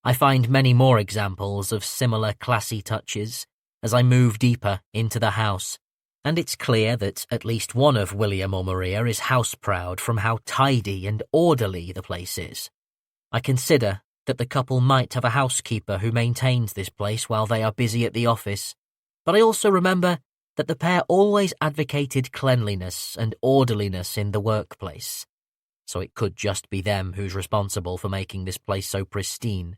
I find many more examples of similar classy touches as I move deeper into the house, and it's clear that at least one of William or Maria is house-proud from how tidy and orderly the place is. I consider that the couple might have a housekeeper who maintains this place while they are busy at the office, but I also remember that the pair always advocated cleanliness and orderliness in the workplace, so it could just be them who's responsible for making this place so pristine.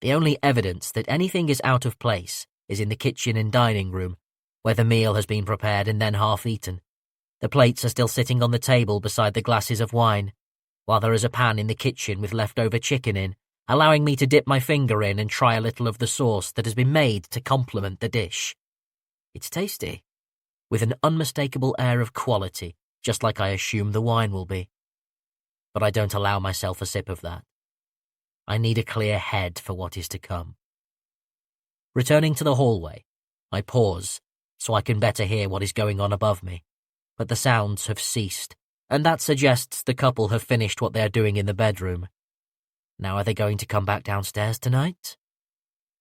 The only evidence that anything is out of place is in the kitchen and dining room, where the meal has been prepared and then half-eaten. The plates are still sitting on the table beside the glasses of wine, while there is a pan in the kitchen with leftover chicken in, allowing me to dip my finger in and try a little of the sauce that has been made to complement the dish. It's tasty, with an unmistakable air of quality, just like I assume the wine will be. But I don't allow myself a sip of that. I need a clear head for what is to come. Returning to the hallway, I pause so I can better hear what is going on above me, but the sounds have ceased, and that suggests the couple have finished what they are doing in the bedroom. Now are they going to come back downstairs tonight?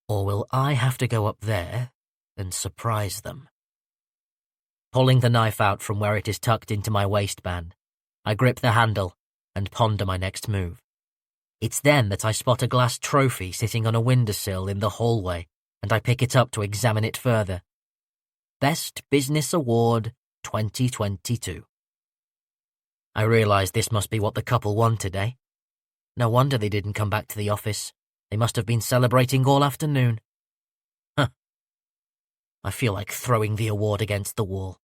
Or will I have to go up there and surprise them? Pulling the knife out from where it is tucked into my waistband, I grip the handle and ponder my next move. It's then that I spot a glass trophy sitting on a windowsill in the hallway, and I pick it up to examine it further. Best Business Award 2022. I realise this must be what the couple won today. No wonder they didn't come back to the office. They must have been celebrating all afternoon. Huh. I feel like throwing the award against the wall.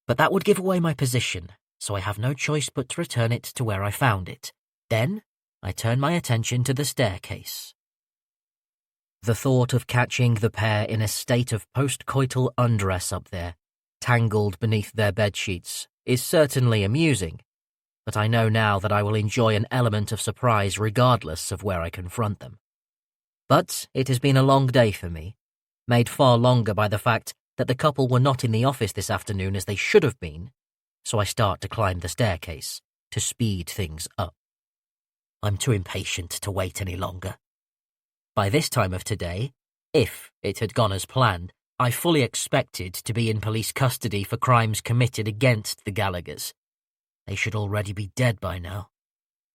But that would give away my position, so I have no choice but to return it to where I found it. Then I turn my attention to the staircase. The thought of catching the pair in a state of post-coital undress up there, tangled beneath their bedsheets, is certainly amusing, but I know now that I will enjoy an element of surprise regardless of where I confront them. But it has been a long day for me, made far longer by the fact that the couple were not in the office this afternoon as they should have been, so I start to climb the staircase to speed things up. I'm too impatient to wait any longer. By this time of today, if it had gone as planned, I fully expected to be in police custody for crimes committed against the Gallaghers. They should already be dead by now,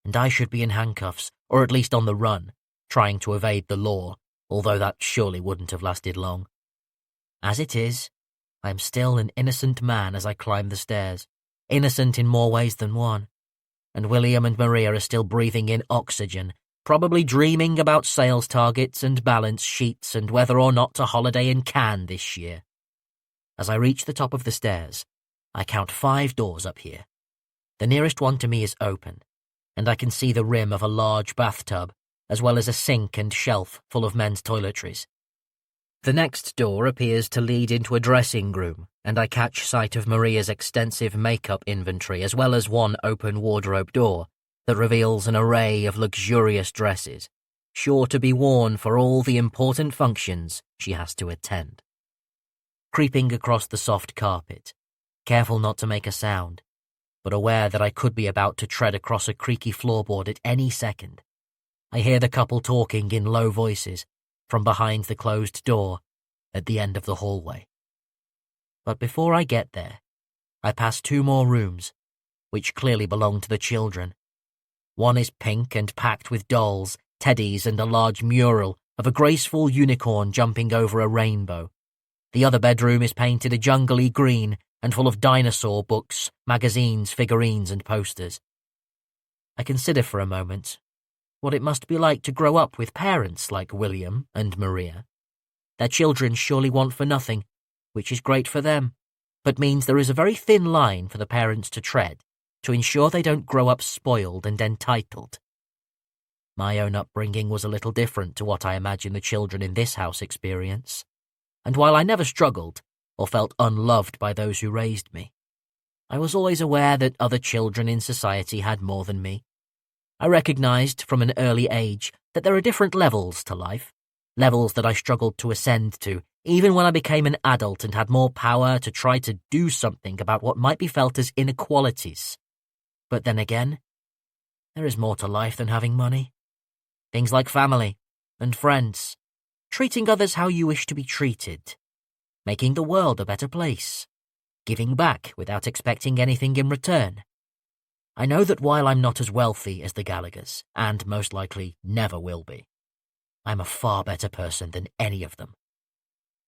and I should be in handcuffs, or at least on the run, trying to evade the law, although that surely wouldn't have lasted long. As it is, I am still an innocent man as I climb the stairs, innocent in more ways than one, and William and Maria are still breathing in oxygen, probably dreaming about sales targets and balance sheets and whether or not to holiday in Cannes this year. As I reach the top of the stairs, I count 5 doors up here. The nearest one to me is open, and I can see the rim of a large bathtub, as well as a sink and shelf full of men's toiletries. The next door appears to lead into a dressing room, and I catch sight of Maria's extensive makeup inventory as well as one open wardrobe door that reveals an array of luxurious dresses, sure to be worn for all the important functions she has to attend. Creeping across the soft carpet, careful not to make a sound, but aware that I could be about to tread across a creaky floorboard at any second, I hear the couple talking in low voices from behind the closed door, at the end of the hallway. But before I get there, I pass 2 more rooms, which clearly belong to the children. One is pink and packed with dolls, teddies, and a large mural of a graceful unicorn jumping over a rainbow. The other bedroom is painted a jungly green and full of dinosaur books, magazines, figurines, and posters. I consider for a moment what it must be like to grow up with parents like William and Maria. Their children surely want for nothing, which is great for them, but means there is a very thin line for the parents to tread to ensure they don't grow up spoiled and entitled. My own upbringing was a little different to what I imagine the children in this house experience, and while I never struggled or felt unloved by those who raised me, I was always aware that other children in society had more than me. I recognized from an early age that there are different levels to life, levels that I struggled to ascend to, even when I became an adult and had more power to try to do something about what might be felt as inequalities. But then again, there is more to life than having money. Things like family and friends, treating others how you wish to be treated, making the world a better place, giving back without expecting anything in return. I know that while I'm not as wealthy as the Gallaghers, and most likely never will be, I'm a far better person than any of them.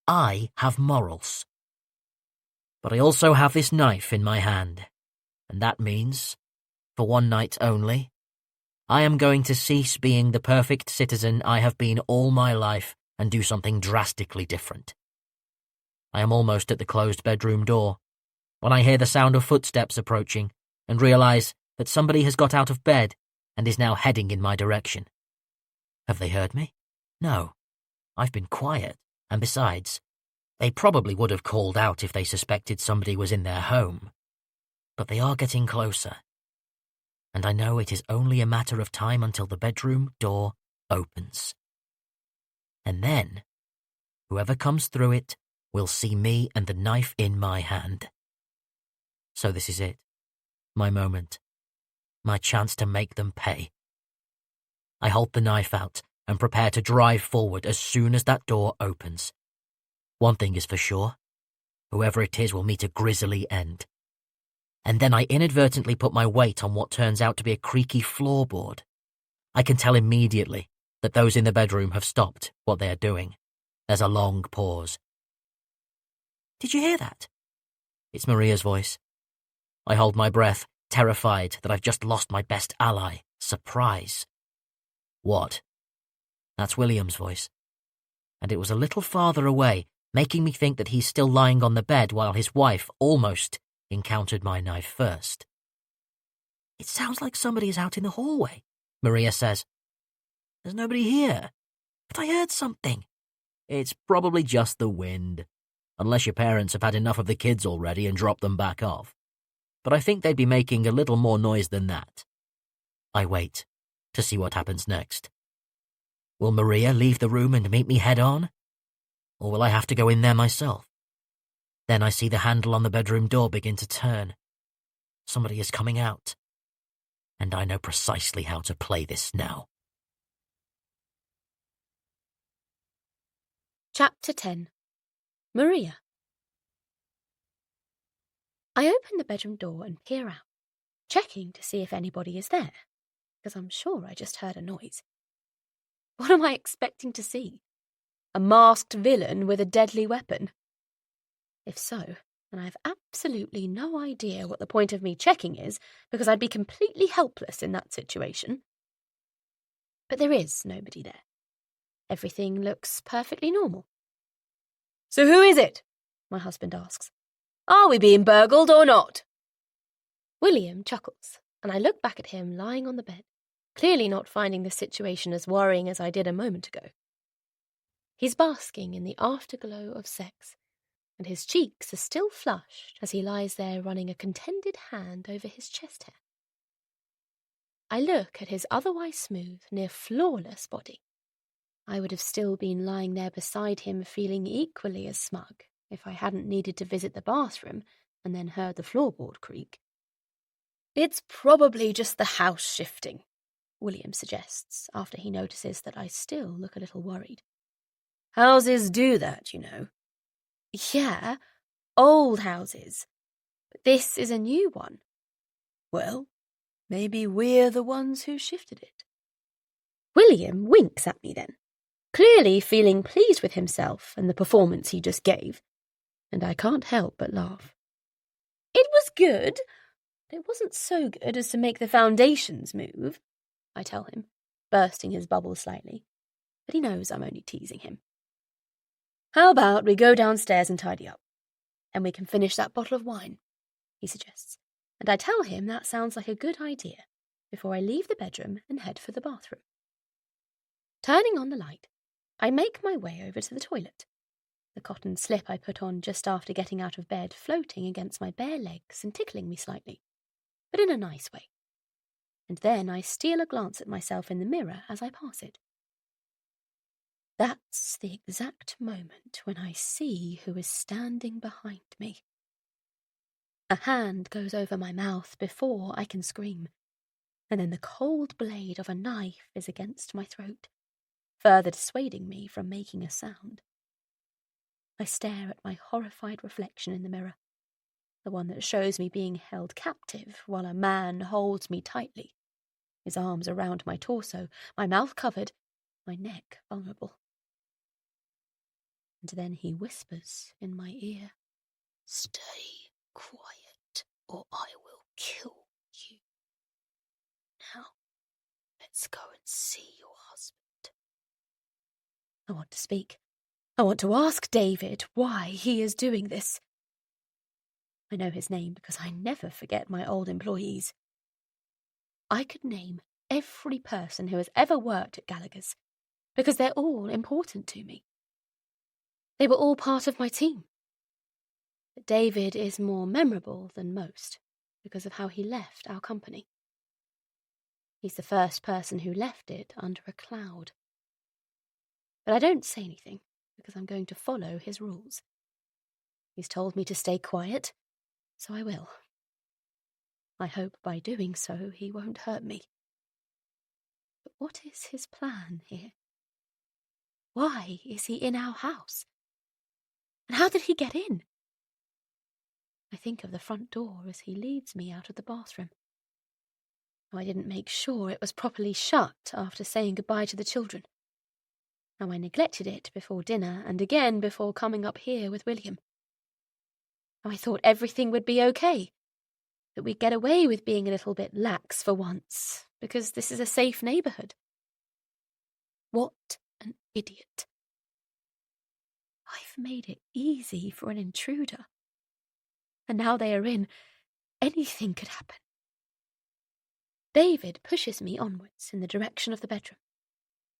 I have morals. But I also have this knife in my hand, and that means, for one night only, I am going to cease being the perfect citizen I have been all my life and do something drastically different. I am almost at the closed bedroom door when I hear the sound of footsteps approaching and realize that somebody has got out of bed and is now heading in my direction. Have they heard me? No. I've been quiet, and besides, they probably would have called out if they suspected somebody was in their home. But they are getting closer, and I know it is only a matter of time until the bedroom door opens. And then, whoever comes through it will see me and the knife in my hand. So this is it. My moment. My chance to make them pay. I hold the knife out and prepare to drive forward as soon as that door opens. One thing is for sure. Whoever it is will meet a grisly end. And then I inadvertently put my weight on what turns out to be a creaky floorboard. I can tell immediately that those in the bedroom have stopped what they are doing. There's a long pause. Did you hear that? It's Maria's voice. I hold my breath, terrified that I've just lost my best ally. Surprise. What? That's William's voice. And it was a little farther away, making me think that he's still lying on the bed while his wife almost encountered my knife first. It sounds like somebody is out in the hallway, Maria says. There's nobody here. But I heard something. It's probably just the wind, unless your parents have had enough of the kids already and dropped them back off. But I think they'd be making a little more noise than that. I wait to see what happens next. Will Maria leave the room and meet me head-on? Or will I have to go in there myself? Then I see the handle on the bedroom door begin to turn. Somebody is coming out. And I know precisely how to play this now. Chapter 10. Maria. I open the bedroom door and peer out, checking to see if anybody is there, because I'm sure I just heard a noise. What am I expecting to see? A masked villain with a deadly weapon? If so, then I have absolutely no idea what the point of me checking is, because I'd be completely helpless in that situation. But there is nobody there. Everything looks perfectly normal. So who is it? My husband asks. Are we being burgled or not? William chuckles, and I look back at him lying on the bed, clearly not finding the situation as worrying as I did a moment ago. He's basking in the afterglow of sex, and his cheeks are still flushed as he lies there running a contented hand over his chest hair. I look at his otherwise smooth, near flawless body. I would have still been lying there beside him feeling equally as smug if I hadn't needed to visit the bathroom and then heard the floorboard creak. It's probably just the house shifting, William suggests after he notices that I still look a little worried. Houses do that, you know. Yeah, old houses. But this is a new one. Well, maybe we're the ones who shifted it. William winks at me then, clearly feeling pleased with himself and the performance he just gave, and I can't help but laugh. It was good. It wasn't so good as to make the foundations move, I tell him, bursting his bubble slightly, but he knows I'm only teasing him. How about we go downstairs and tidy up, and we can finish that bottle of wine, he suggests, and I tell him that sounds like a good idea before I leave the bedroom and head for the bathroom. Turning on the light, I make my way over to the toilet, the cotton slip I put on just after getting out of bed floating against my bare legs and tickling me slightly, but in a nice way. And then I steal a glance at myself in the mirror as I pass it. That's the exact moment when I see who is standing behind me. A hand goes over my mouth before I can scream, and then the cold blade of a knife is against my throat, further dissuading me from making a sound. I stare at my horrified reflection in the mirror, the one that shows me being held captive while a man holds me tightly, his arms around my torso, my mouth covered, my neck vulnerable. And then he whispers in my ear, "Stay quiet, or I will kill you. Now, let's go and see your husband." I want to speak. I want to ask David why he is doing this. I know his name because I never forget my old employees. I could name every person who has ever worked at Gallagher's because they're all important to me. They were all part of my team. But David is more memorable than most because of how he left our company. He's the first person who left it under a cloud. But I don't say anything because I'm going to follow his rules. He's told me to stay quiet, so I will. I hope by doing so he won't hurt me. But what is his plan here? Why is he in our house? And how did he get in? I think of the front door as he leads me out of the bathroom. How I didn't make sure it was properly shut after saying goodbye to the children. How I neglected it before dinner and again before coming up here with William. How I thought everything would be okay, that we'd get away with being a little bit lax for once, because this is a safe neighbourhood. What an idiot. I've made it easy for an intruder. And now they are in, anything could happen. David pushes me onwards in the direction of the bedroom,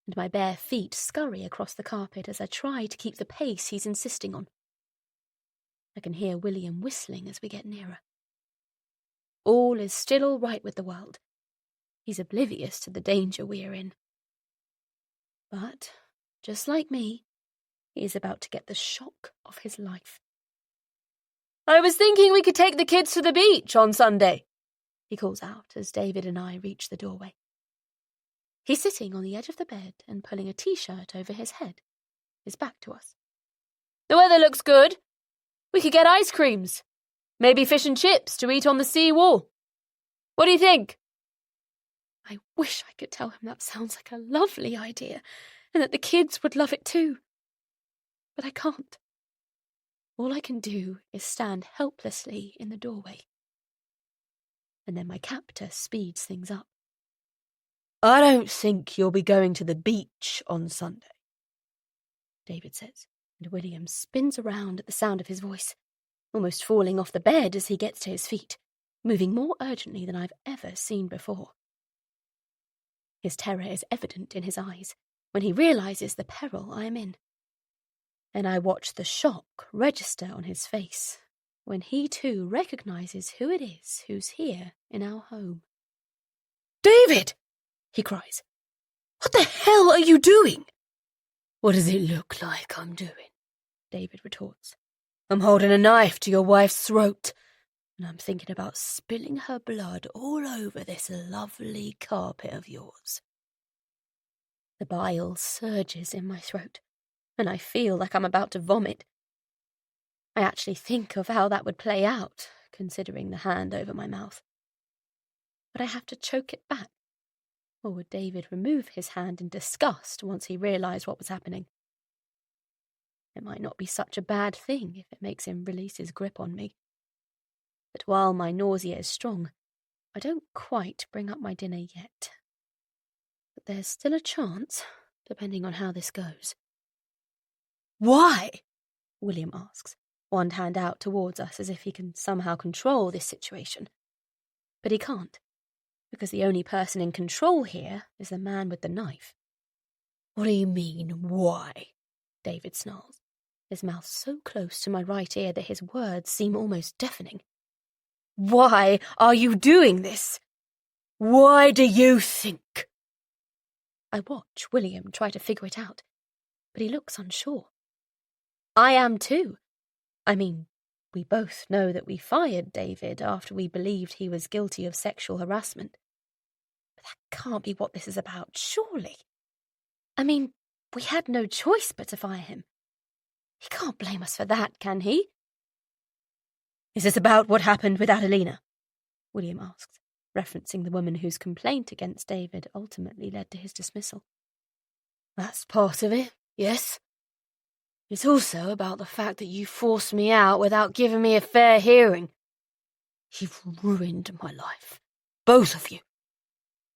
and my bare feet scurry across the carpet as I try to keep the pace he's insisting on. I can hear William whistling as we get nearer. All is still all right with the world. He's oblivious to the danger we're in. But, just like me, he is about to get the shock of his life. "I was thinking we could take the kids to the beach on Sunday," he calls out as David and I reach the doorway. He's sitting on the edge of the bed and pulling a t-shirt over his head, his back to us. "The weather looks good. We could get ice creams. Maybe fish and chips to eat on the sea wall. What do you think?" I wish I could tell him that sounds like a lovely idea and that the kids would love it too. But I can't. All I can do is stand helplessly in the doorway. And then my captor speeds things up. "I don't think you'll be going to the beach on Sunday," David says, and William spins around at the sound of his voice, almost falling off the bed as he gets to his feet, moving more urgently than I've ever seen before. His terror is evident in his eyes when he realizes the peril I am in. And I watch the shock register on his face when he too recognizes who it is who's here in our home. "David!" he cries. "What the hell are you doing?" "What does it look like I'm doing?" David retorts. "I'm holding a knife to your wife's throat, and I'm thinking about spilling her blood all over this lovely carpet of yours." The bile surges in my throat, and I feel like I'm about to vomit. I actually think of how that would play out, considering the hand over my mouth. Would I have to choke it back? Or would David remove his hand in disgust once he realised what was happening? It might not be such a bad thing if it makes him release his grip on me. But while my nausea is strong, I don't quite bring up my dinner yet. But there's still a chance, depending on how this goes. "Why?" William asks, one hand out towards us as if he can somehow control this situation. But he can't, because the only person in control here is the man with the knife. "What do you mean, why?" David snarls, his mouth so close to my right ear that his words seem almost deafening. "Why are you doing this? Why do you think?" I watch William try to figure it out, but he looks unsure. I am too. I mean, we both know that we fired David after we believed he was guilty of sexual harassment. But that can't be what this is about, surely. I mean, we had no choice but to fire him. He can't blame us for that, can he? "Is this about what happened with Adelina?" William asks, referencing the woman whose complaint against David ultimately led to his dismissal. "That's part of it, yes. It's also about the fact that you forced me out without giving me a fair hearing. You've ruined my life, both of you.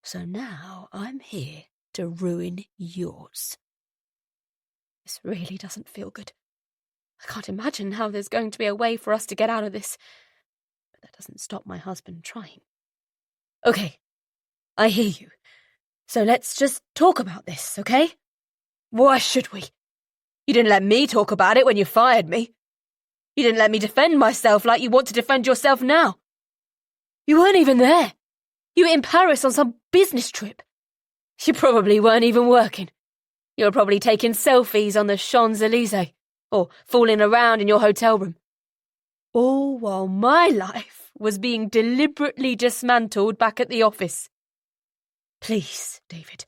So now I'm here to ruin yours." This really doesn't feel good. I can't imagine how there's going to be a way for us to get out of this. But that doesn't stop my husband trying. "Okay, I hear you. So let's just talk about this, okay? Why should we? You didn't let me talk about it when you fired me. You didn't let me defend myself like you want to defend yourself now. You weren't even there. You were in Paris on some business trip. You probably weren't even working. You were probably taking selfies on the Champs-Élysées or fooling around in your hotel room. All while my life was being deliberately dismantled back at the office. Please, David,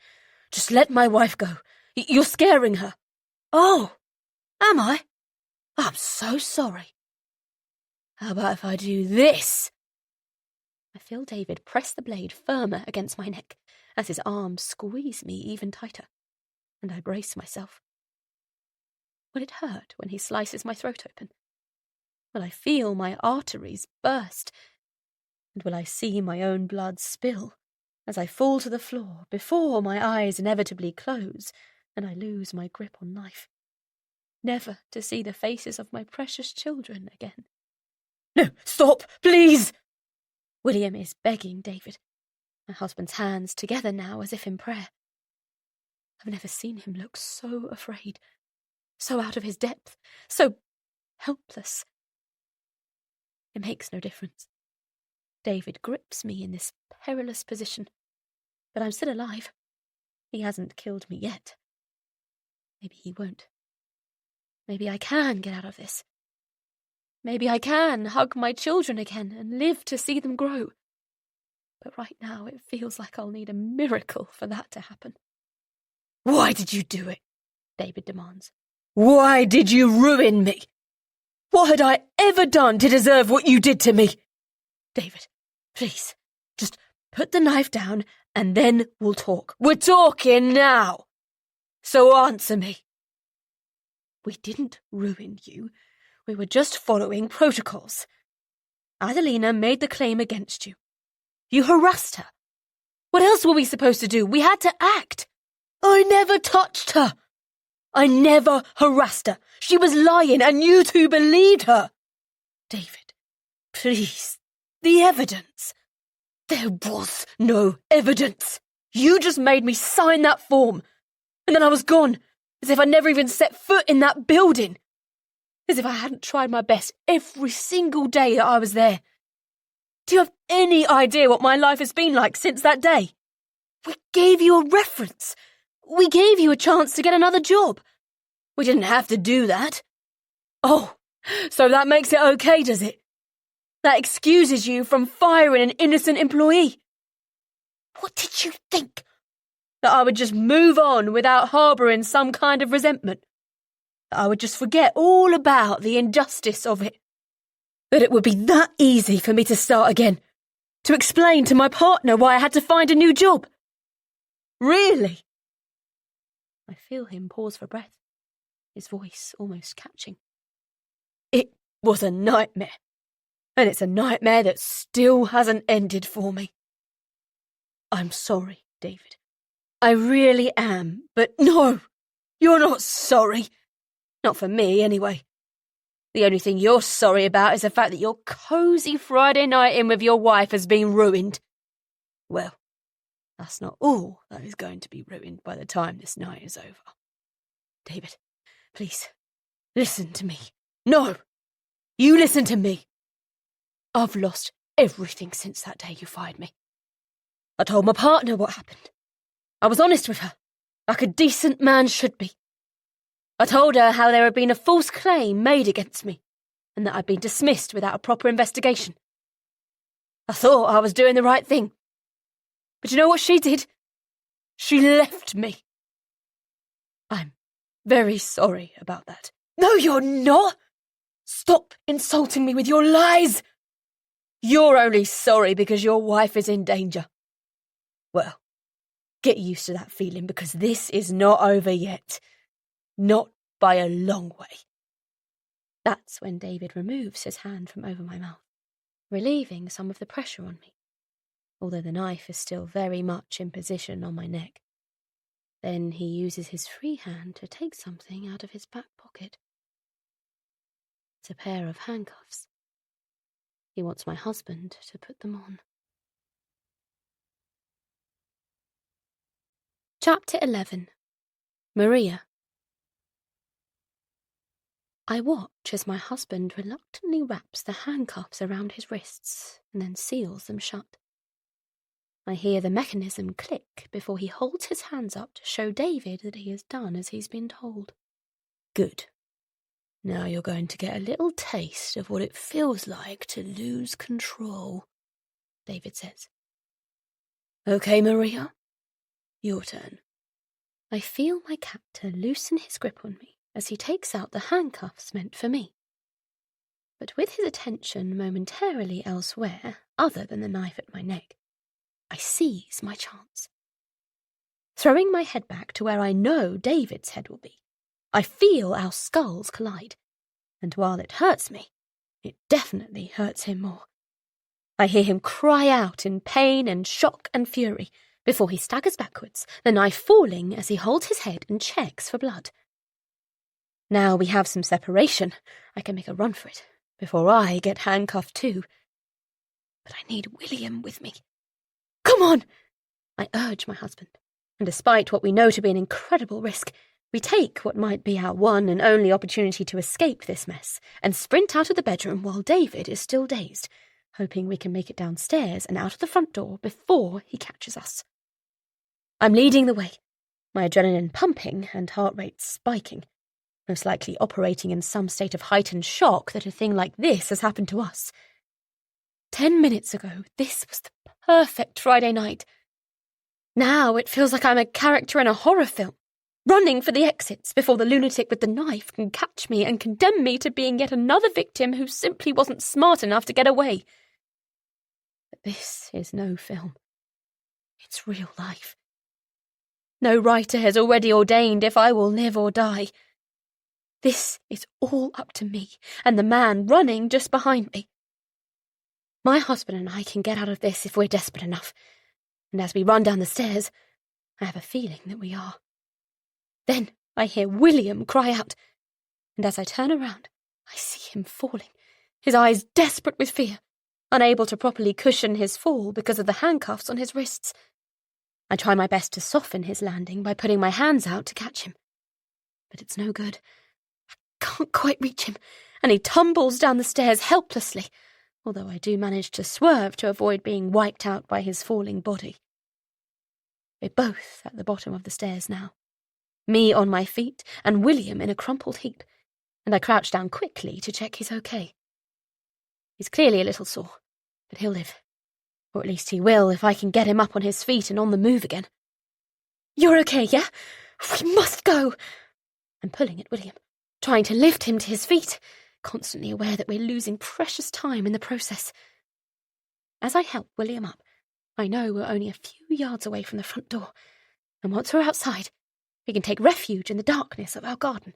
just let my wife go. You're scaring her." "Oh, am I? I'm so sorry." "How about if I do this?" I feel David press the blade firmer against my neck as his arms squeeze me even tighter, and I brace myself. Will it hurt when he slices my throat open? Will I feel my arteries burst? And will I see my own blood spill as I fall to the floor before my eyes inevitably close and I lose my grip on life, never to see the faces of my precious children again? "No, stop, please!" William is begging David, my husband's hands together now as if in prayer. I've never seen him look so afraid, so out of his depth, so helpless. It makes no difference. David grips me in this perilous position, but I'm still alive. He hasn't killed me yet. Maybe he won't. Maybe I can get out of this. Maybe I can hug my children again and live to see them grow. But right now it feels like I'll need a miracle for that to happen. "Why did you do it?" David demands. "Why did you ruin me? What had I ever done to deserve what you did to me? David, please, just put the knife down and then we'll talk. We're talking now. So answer me." "We didn't ruin you. We were just following protocols. Adelina made the claim against you. You harassed her. What else were we supposed to do? We had to act. I never touched her. I never harassed her. She was lying and you two believed her. David, please, the evidence." "There was no evidence. You just made me sign that form. And then I was gone, as if I'd never even set foot in that building. As if I hadn't tried my best every single day that I was there. Do you have any idea what my life has been like since that day? We gave you a reference. We gave you a chance to get another job. We didn't have to do that. Oh, so that makes it okay, does it? That excuses you from firing an innocent employee. What did you think? That I would just move on without harbouring some kind of resentment? that I would just forget all about the injustice of it. That it would be that easy for me to start again, to explain to my partner why I had to find a new job. Really? I feel him pause for breath, his voice almost catching. It was a nightmare, and it's a nightmare that still hasn't ended for me. I'm sorry, David. I really am, but no, you're not sorry. Not for me, anyway. The only thing you're sorry about is the fact that your cosy Friday night in with your wife has been ruined. Well, that's not all that is going to be ruined by the time this night is over. David, please, listen to me. No, you listen to me. I've lost everything since that day you fired me. I told my partner what happened. I was honest with her, like a decent man should be. I told her how there had been a false claim made against me, and that I'd been dismissed without a proper investigation. I thought I was doing the right thing. But you know what she did? She left me. I'm very sorry about that. No, you're not! Stop insulting me with your lies! You're only sorry because your wife is in danger. Well, get used to that feeling, because this is not over yet. Not by a long way. That's when David removes his hand from over my mouth, relieving some of the pressure on me, although the knife is still very much in position on my neck. Then he uses his free hand to take something out of his back pocket. It's a pair of handcuffs. He wants my husband to put them on. Chapter 11. Maria. I watch as my husband reluctantly wraps the handcuffs around his wrists and then seals them shut. I hear the mechanism click before he holds his hands up to show David that he has done as he's been told. Good. Now you're going to get a little taste of what it feels like to lose control, David says. Okay, Maria, your turn. I feel my captor loosen his grip on me as he takes out the handcuffs meant for me. But with his attention momentarily elsewhere, other than the knife at my neck, I seize my chance. Throwing my head back to where I know David's head will be, I feel our skulls collide, and while it hurts me, it definitely hurts him more. I hear him cry out in pain and shock and fury before he staggers backwards, the knife falling as he holds his head and checks for blood. Now we have some separation, I can make a run for it, before I get handcuffed too. But I need William with me. Come on! I urge my husband, and despite what we know to be an incredible risk, we take what might be our one and only opportunity to escape this mess and sprint out of the bedroom while David is still dazed, hoping we can make it downstairs and out of the front door before he catches us. I'm leading the way, my adrenaline pumping and heart rate spiking, most likely operating in some state of heightened shock that a thing like this has happened to us. 10 minutes ago, this was the perfect Friday night. Now it feels like I'm a character in a horror film, running for the exits before the lunatic with the knife can catch me and condemn me to being yet another victim who simply wasn't smart enough to get away. But this is no film. It's real life. No writer has already ordained if I will live or die. This is all up to me and the man running just behind me. My husband and I can get out of this if we're desperate enough, and as we run down the stairs, I have a feeling that we are. Then I hear William cry out, and as I turn around, I see him falling, his eyes desperate with fear, unable to properly cushion his fall because of the handcuffs on his wrists. I try my best to soften his landing by putting my hands out to catch him, but it's no good. I can't quite reach him, and he tumbles down the stairs helplessly, although I do manage to swerve to avoid being wiped out by his falling body. We're both at the bottom of the stairs now, me on my feet and William in a crumpled heap, and I crouch down quickly to check he's okay. He's clearly a little sore, but he'll live. Or at least he will if I can get him up on his feet and on the move again. You're okay, yeah? We must go. I'm pulling at William, trying to lift him to his feet, constantly aware that we're losing precious time in the process. As I help William up, I know we're only a few yards away from the front door, and once we're outside, we can take refuge in the darkness of our garden,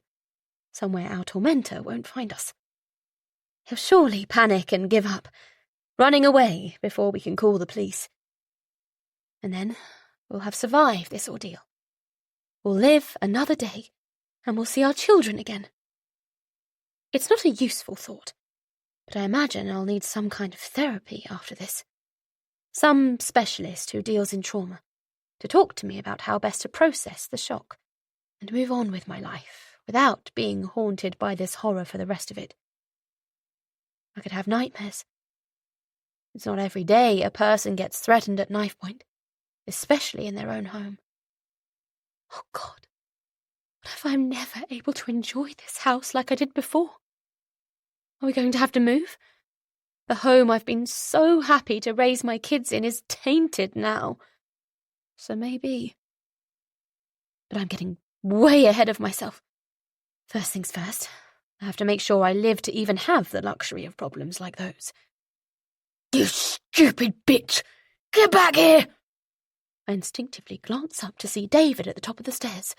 somewhere our tormentor won't find us. He'll surely panic and give up, running away before we can call the police. And then we'll have survived this ordeal. We'll live another day, and we'll see our children again. It's not a useful thought, but I imagine I'll need some kind of therapy after this. Some specialist who deals in trauma, to talk to me about how best to process the shock and move on with my life without being haunted by this horror for the rest of it. I could have nightmares. It's not every day a person gets threatened at knife point, especially in their own home. Oh God, what if I'm never able to enjoy this house like I did before? Are we going to have to move? The home I've been so happy to raise my kids in is tainted now. So maybe. But I'm getting way ahead of myself. First things first, I have to make sure I live to even have the luxury of problems like those. You stupid bitch! Get back here! I instinctively glance up to see David at the top of the stairs,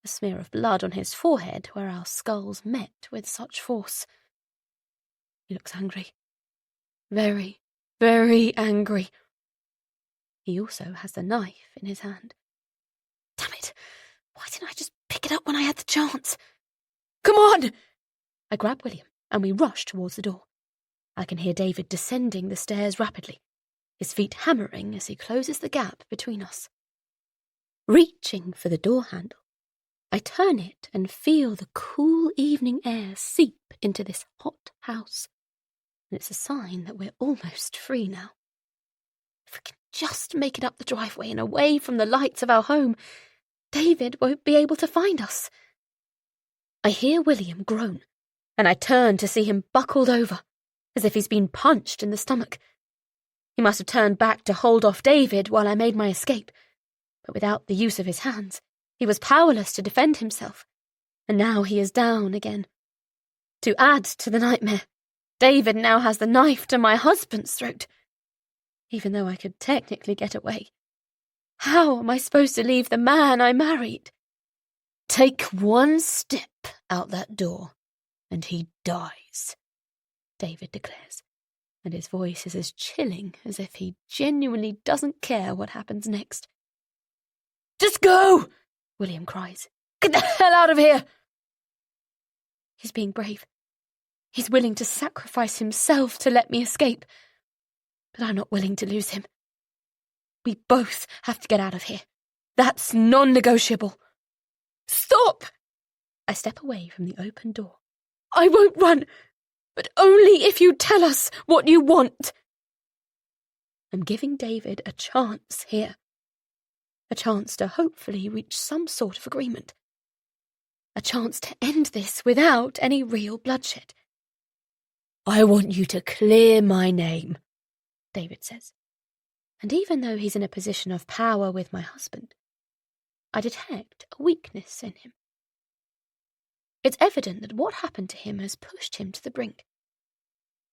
a smear of blood on his forehead where our skulls met with such force. He looks angry. Very, very angry. He also has the knife in his hand. Damn it! Why didn't I just pick it up when I had the chance? Come on! I grab William and we rush towards the door. I can hear David descending the stairs rapidly, his feet hammering as he closes the gap between us. Reaching for the door handle, I turn it and feel the cool evening air seep into this hot house. And it's a sign that we're almost free now. If we can just make it up the driveway and away from the lights of our home, David won't be able to find us. I hear William groan, and I turn to see him buckled over, as if he's been punched in the stomach. He must have turned back to hold off David while I made my escape, but without the use of his hands, he was powerless to defend himself, and now he is down again. To add to the nightmare, David now has the knife to my husband's throat. Even though I could technically get away, how am I supposed to leave the man I married? Take one step out that door, and he dies, David declares, and his voice is as chilling as if he genuinely doesn't care what happens next. Just go! William cries. Get the hell out of here! He's being brave. He's willing to sacrifice himself to let me escape. But I'm not willing to lose him. We both have to get out of here. That's non-negotiable. Stop! I step away from the open door. I won't run, but only if you tell us what you want. I'm giving David a chance here. A chance to hopefully reach some sort of agreement. A chance to end this without any real bloodshed. I want you to clear my name, David says. And even though he's in a position of power with my husband, I detect a weakness in him. It's evident that what happened to him has pushed him to the brink.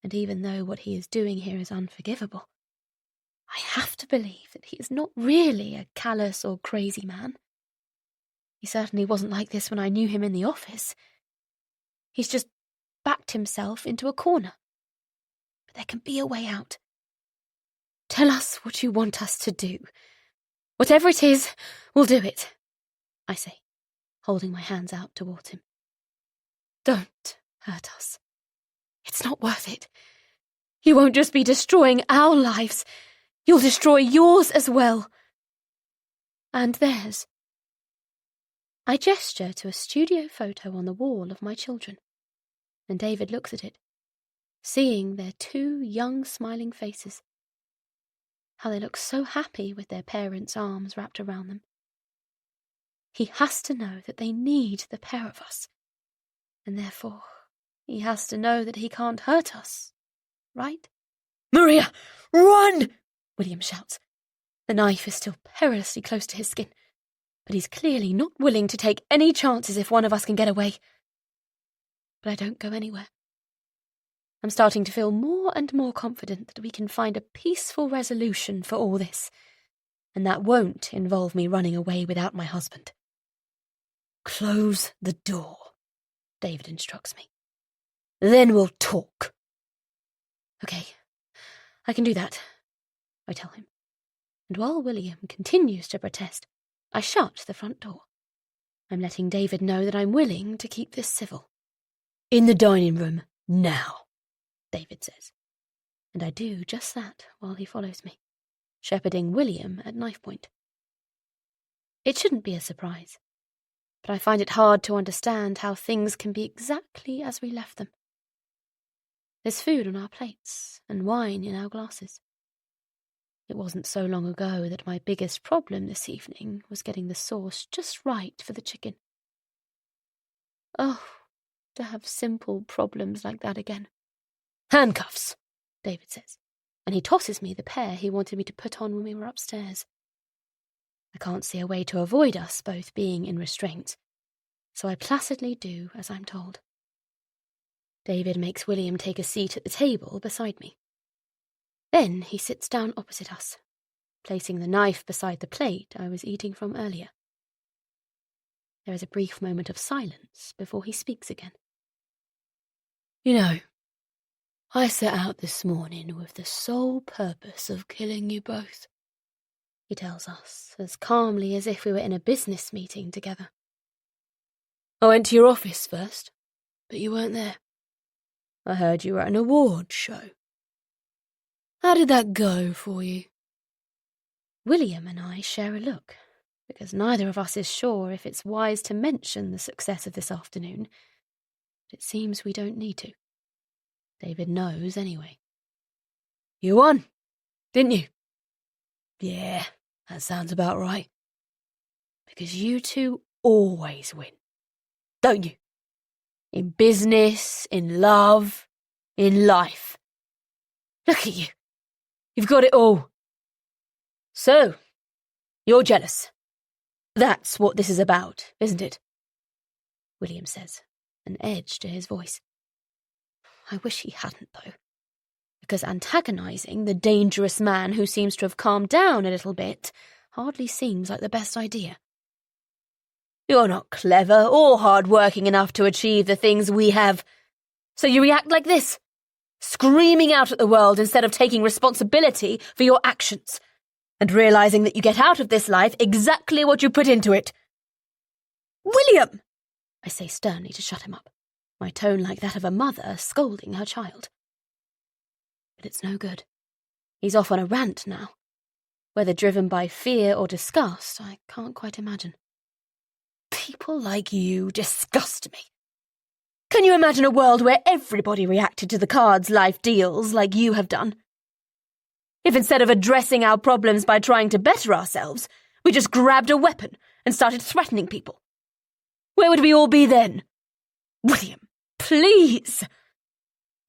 And even though what he is doing here is unforgivable, I have to believe that he is not really a callous or crazy man. He certainly wasn't like this when I knew him in the office. He's just backed himself into a corner. But there can be a way out. Tell us what you want us to do. Whatever it is, we'll do it, I say, holding my hands out towards him. Don't hurt us. It's not worth it. You won't just be destroying our lives. You'll destroy yours as well. And theirs. I gesture to a studio photo on the wall of my children, and David looks at it, seeing their two young smiling faces. How they look so happy with their parents' arms wrapped around them. He has to know that they need the pair of us, and therefore he has to know that he can't hurt us, right? Maria, run! William shouts. The knife is still perilously close to his skin, but he's clearly not willing to take any chances if one of us can get away. but I don't go anywhere. I'm starting to feel more and more confident that we can find a peaceful resolution for all this, and that won't involve me running away without my husband. "Close the door," David instructs me. "Then we'll talk." "Okay, I can do that," I tell him. And while William continues to protest, I shut the front door. I'm letting David know that I'm willing to keep this civil. "In the dining room, now," David says. And I do just that while he follows me, shepherding William at knife point. It shouldn't be a surprise, but I find it hard to understand how things can be exactly as we left them. There's food on our plates and wine in our glasses. It wasn't so long ago that my biggest problem this evening was getting the sauce just right for the chicken. Oh, to have simple problems like that again. "Handcuffs," David says, and he tosses me the pair he wanted me to put on when we were upstairs. I can't see a way to avoid us both being in restraints, so I placidly do as I'm told. David makes William take a seat at the table beside me. Then he sits down opposite us, placing the knife beside the plate I was eating from earlier. There is a brief moment of silence before he speaks again. "You know, I set out this morning with the sole purpose of killing you both," he tells us, as calmly as if we were in a business meeting together. "I went to your office first, but you weren't there. I heard you were at an awards show. How did that go for you?" William and I share a look, because neither of us is sure if it's wise to mention the success of this afternoon, but it seems we don't need to. David knows anyway. "You won, didn't you?" "Yeah, that sounds about right. Because you two always win, don't you? In business, in love, in life. Look at you. You've got it all. So, you're jealous. That's what this is about, isn't it?" William says, an edge to his voice. I wish he hadn't, though, because antagonizing the dangerous man who seems to have calmed down a little bit hardly seems like the best idea. "You're not clever or hard-working enough to achieve the things we have, so you react like this, screaming out at the world instead of taking responsibility for your actions, and realizing that you get out of this life exactly what you put into it." "William!" I say sternly to shut him up, my tone like that of a mother scolding her child. But it's no good. He's off on a rant now. Whether driven by fear or disgust, I can't quite imagine. "People like you disgust me. Can you imagine a world where everybody reacted to the cards life deals like you have done? If instead of addressing our problems by trying to better ourselves, we just grabbed a weapon and started threatening people? Where would we all be then? William, please!"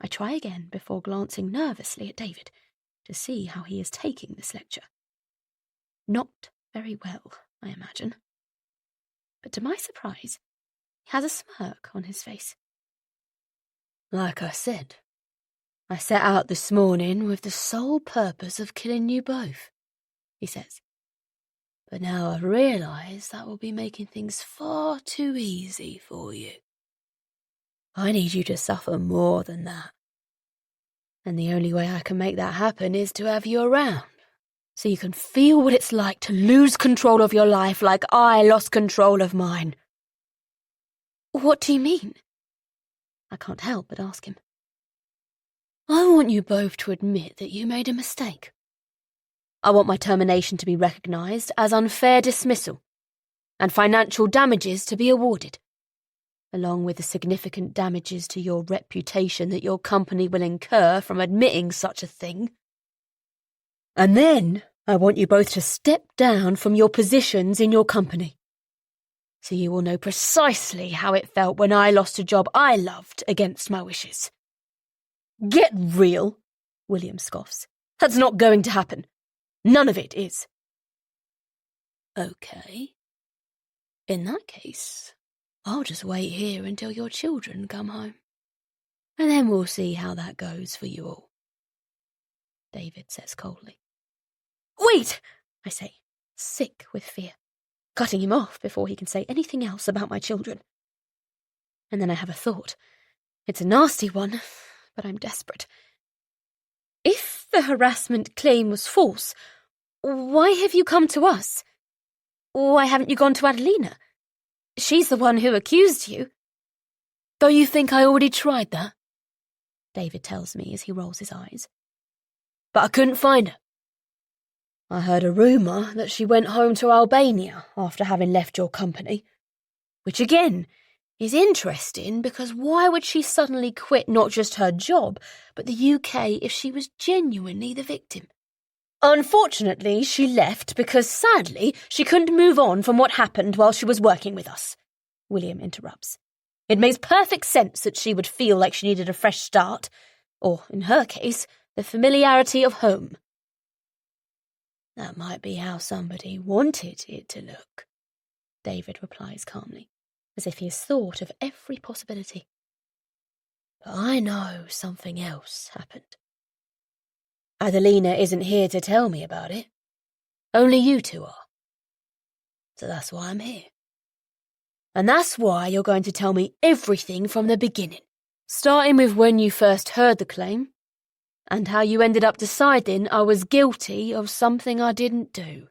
I try again before glancing nervously at David to see how he is taking this lecture. Not very well, I imagine. But to my surprise, he has a smirk on his face. "Like I said, I set out this morning with the sole purpose of killing you both," he says. "But now I've realised that will be making things far too easy for you. I need you to suffer more than that. And the only way I can make that happen is to have you around, so you can feel what it's like to lose control of your life like I lost control of mine." "What do you mean?" I can't help but ask him. "I want you both to admit that you made a mistake. I want my termination to be recognised as unfair dismissal, and financial damages to be awarded, along with the significant damages to your reputation that your company will incur from admitting such a thing. And then I want you both to step down from your positions in your company, so you will know precisely how it felt when I lost a job I loved against my wishes." "Get real," William scoffs. "That's not going to happen. None of it is." "Okay. In that case, I'll just wait here until your children come home." And then we'll see how that goes for you all," David says coldly. "Wait," I say, sick with fear, cutting him off before he can say anything else about my children. And then I have a thought. It's a nasty one, but I'm desperate. If the harassment claim was false, why have you come to us? Why haven't you gone to Adelina? She's the one who accused you." "Don't you think I already tried that?" David tells me as he rolls his eyes. "But I couldn't find her. I heard a rumour that she went home to Albania after having left your company, which again is interesting because why would she suddenly quit not just her job, but the UK if she was genuinely the victim? Unfortunately, she left because, sadly, she couldn't move on from what happened while she was working with us," William interrupts. "It makes perfect sense that she would feel like she needed a fresh start, or, in her case, the familiarity of home." "That might be how somebody wanted it to look," David replies calmly, as if he has thought of every possibility. "But I know something else happened. Adelina isn't here to tell me about it. Only you two are. So that's why I'm here. And that's why you're going to tell me everything from the beginning, starting with when you first heard the claim, and how you ended up deciding I was guilty of something I didn't do."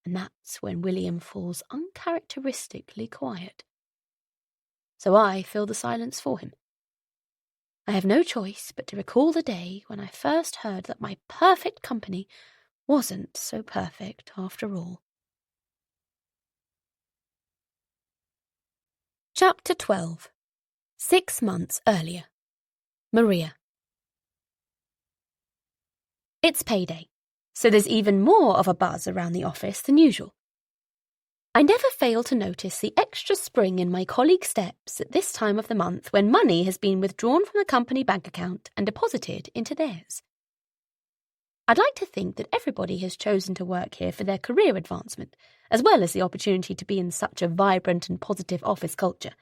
And that's when William falls uncharacteristically quiet. So I fill the silence for him. I have no choice but to recall the day when I first heard that my perfect company wasn't so perfect after all. Chapter 12. 6 months earlier. Maria. It's payday, so there's even more of a buzz around the office than usual. I never fail to notice the extra spring in my colleagues' steps at this time of the month when money has been withdrawn from the company bank account and deposited into theirs. I'd like to think that everybody has chosen to work here for their career advancement, as well as the opportunity to be in such a vibrant and positive office culture.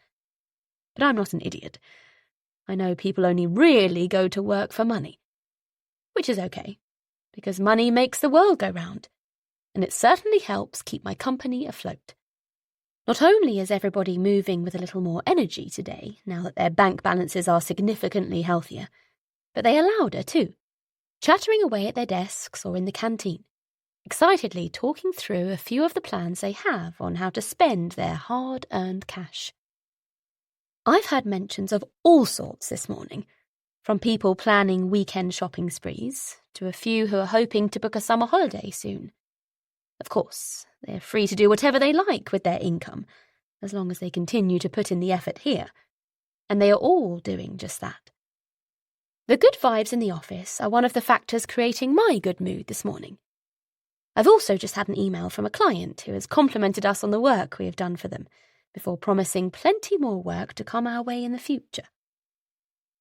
But I'm not an idiot. I know people only really go to work for money. Which is okay, because money makes the world go round, and it certainly helps keep my company afloat. Not only is everybody moving with a little more energy today, now that their bank balances are significantly healthier, but they are louder too, chattering away at their desks or in the canteen, excitedly talking through a few of the plans they have on how to spend their hard-earned cash. I've had mentions of all sorts this morning, from people planning weekend shopping sprees to a few who are hoping to book a summer holiday soon. Of course, they're free to do whatever they like with their income, as long as they continue to put in the effort here, and they are all doing just that. The good vibes in the office are one of the factors creating my good mood this morning. I've also just had an email from a client who has complimented us on the work we have done for them, before promising plenty more work to come our way in the future.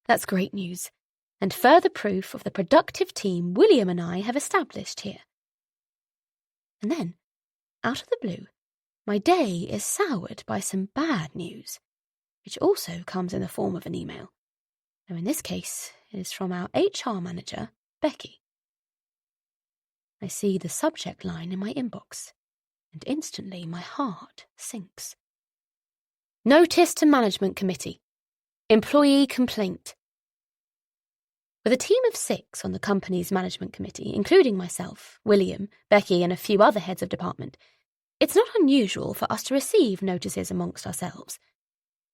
That's great news, and further proof of the productive team William and I have established here. And then, out of the blue, my day is soured by some bad news, which also comes in the form of an email. Though in this case, it is from our HR manager, Becky. I see the subject line in my inbox, and instantly my heart sinks. Notice to Management Committee. Employee complaint. With a team of 6 on the company's management committee, including myself, William, Becky, and a few other heads of department, it's not unusual for us to receive notices amongst ourselves.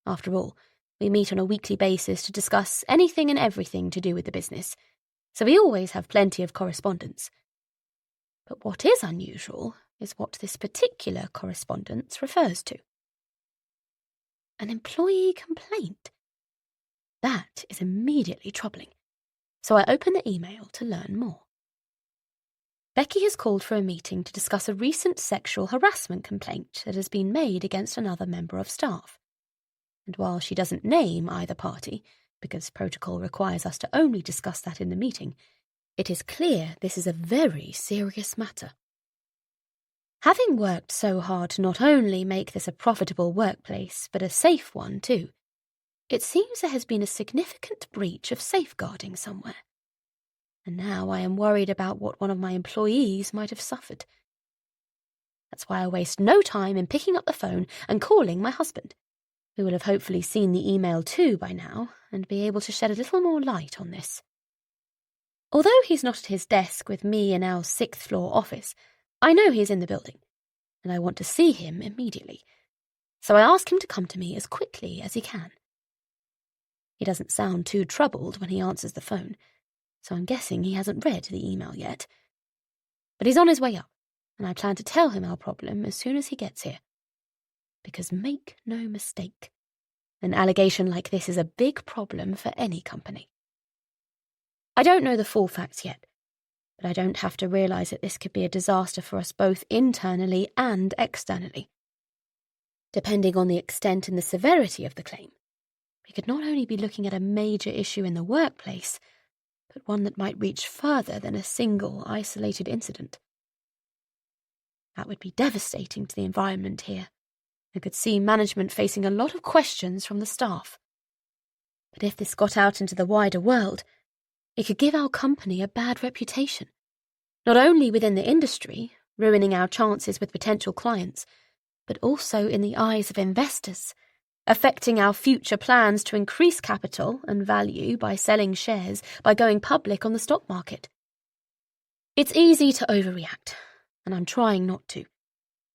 After all, we meet on a weekly basis to discuss anything and everything to do with the business, so we always have plenty of correspondence. But what is unusual is what this particular correspondence refers to. An employee complaint. That is immediately troubling. So I open the email to learn more. Becky has called for a meeting to discuss a recent sexual harassment complaint that has been made against another member of staff. And while she doesn't name either party, because protocol requires us to only discuss that in the meeting, it is clear this is a very serious matter. Having worked so hard to not only make this a profitable workplace, but a safe one too, It seems there has been a significant breach of safeguarding somewhere. And now I am worried about what one of my employees might have suffered. That's why I waste no time in picking up the phone and calling my husband, who will have hopefully seen the email too by now and be able to shed a little more light on this. Although he's not at his desk with me in our 6th floor office, I know he's in the building, and I want to see him immediately, so I ask him to come to me as quickly as he can. He doesn't sound too troubled when he answers the phone, so I'm guessing he hasn't read the email yet. But he's on his way up, and I plan to tell him our problem as soon as he gets here. Because make no mistake, an allegation like this is a big problem for any company. I don't know the full facts yet, but I don't have to realise that this could be a disaster for us both internally and externally. Depending on the extent and the severity of the claim, we could not only be looking at a major issue in the workplace, but one that might reach further than a single isolated incident. That would be devastating to the environment here. I could see management facing a lot of questions from the staff. But if this got out into the wider world, it could give our company a bad reputation, not only within the industry, ruining our chances with potential clients, but also in the eyes of investors, affecting our future plans to increase capital and value by selling shares, by going public on the stock market. It's easy to overreact, and I'm trying not to,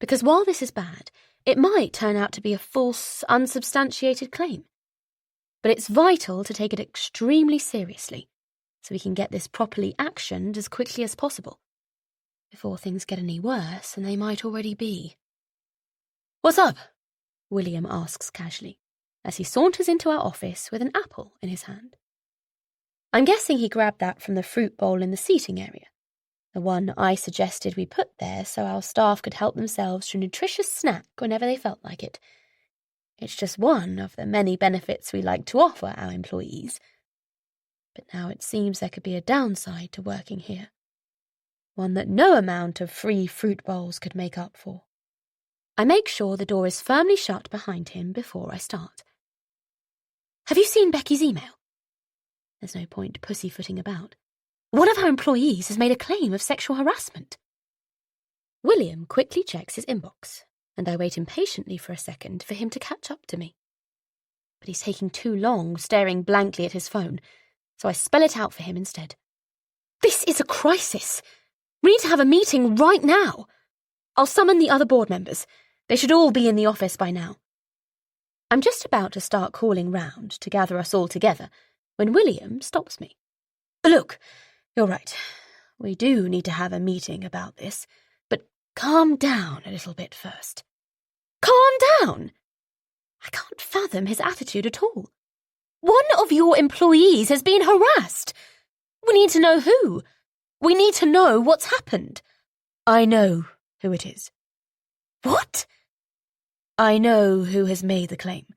because while this is bad, it might turn out to be a false, unsubstantiated claim. But it's vital to take it extremely seriously, so we can get this properly actioned as quickly as possible, before things get any worse than they might already be. "What's up?" William asks casually, as he saunters into our office with an apple in his hand. I'm guessing he grabbed that from the fruit bowl in the seating area, the one I suggested we put there so our staff could help themselves to a nutritious snack whenever they felt like it. It's just one of the many benefits we like to offer our employees. But now it seems there could be a downside to working here, one that no amount of free fruit bowls could make up for. I make sure the door is firmly shut behind him before I start. "Have you seen Becky's email?" There's no point pussyfooting about. "One of our employees has made a claim of sexual harassment." William quickly checks his inbox, and I wait impatiently for a second for him to catch up to me. But he's taking too long, staring blankly at his phone, so I spell it out for him instead. "This is a crisis. We need to have a meeting right now. I'll summon the other board members. They should all be in the office by now." I'm just about to start calling round to gather us all together when William stops me. "Look, you're right. We do need to have a meeting about this, but calm down a little bit first." "Calm down?" I can't fathom his attitude at all. "One of your employees has been harassed. We need to know who. We need to know what's happened." "I know who it is." "What?" "I know who has made the claim.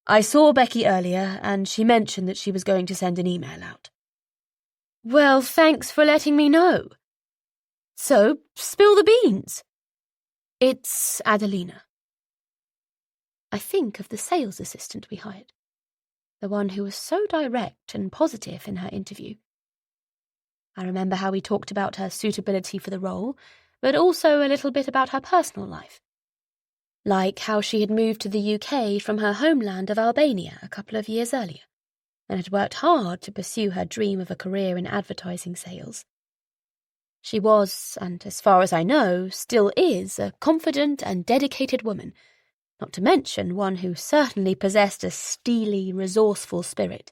I saw Becky earlier, and she mentioned that she was going to send an email out." "Well, thanks for letting me know. So, spill the beans." "It's Adelina." I think of the sales assistant we hired, the one who was so direct and positive in her interview. I remember how we talked about her suitability for the role, but also a little bit about her personal life. Like how she had moved to the UK from her homeland of Albania a couple of years earlier, and had worked hard to pursue her dream of a career in advertising sales. She was, and as far as I know, still is, a confident and dedicated woman, not to mention one who certainly possessed a steely, resourceful spirit.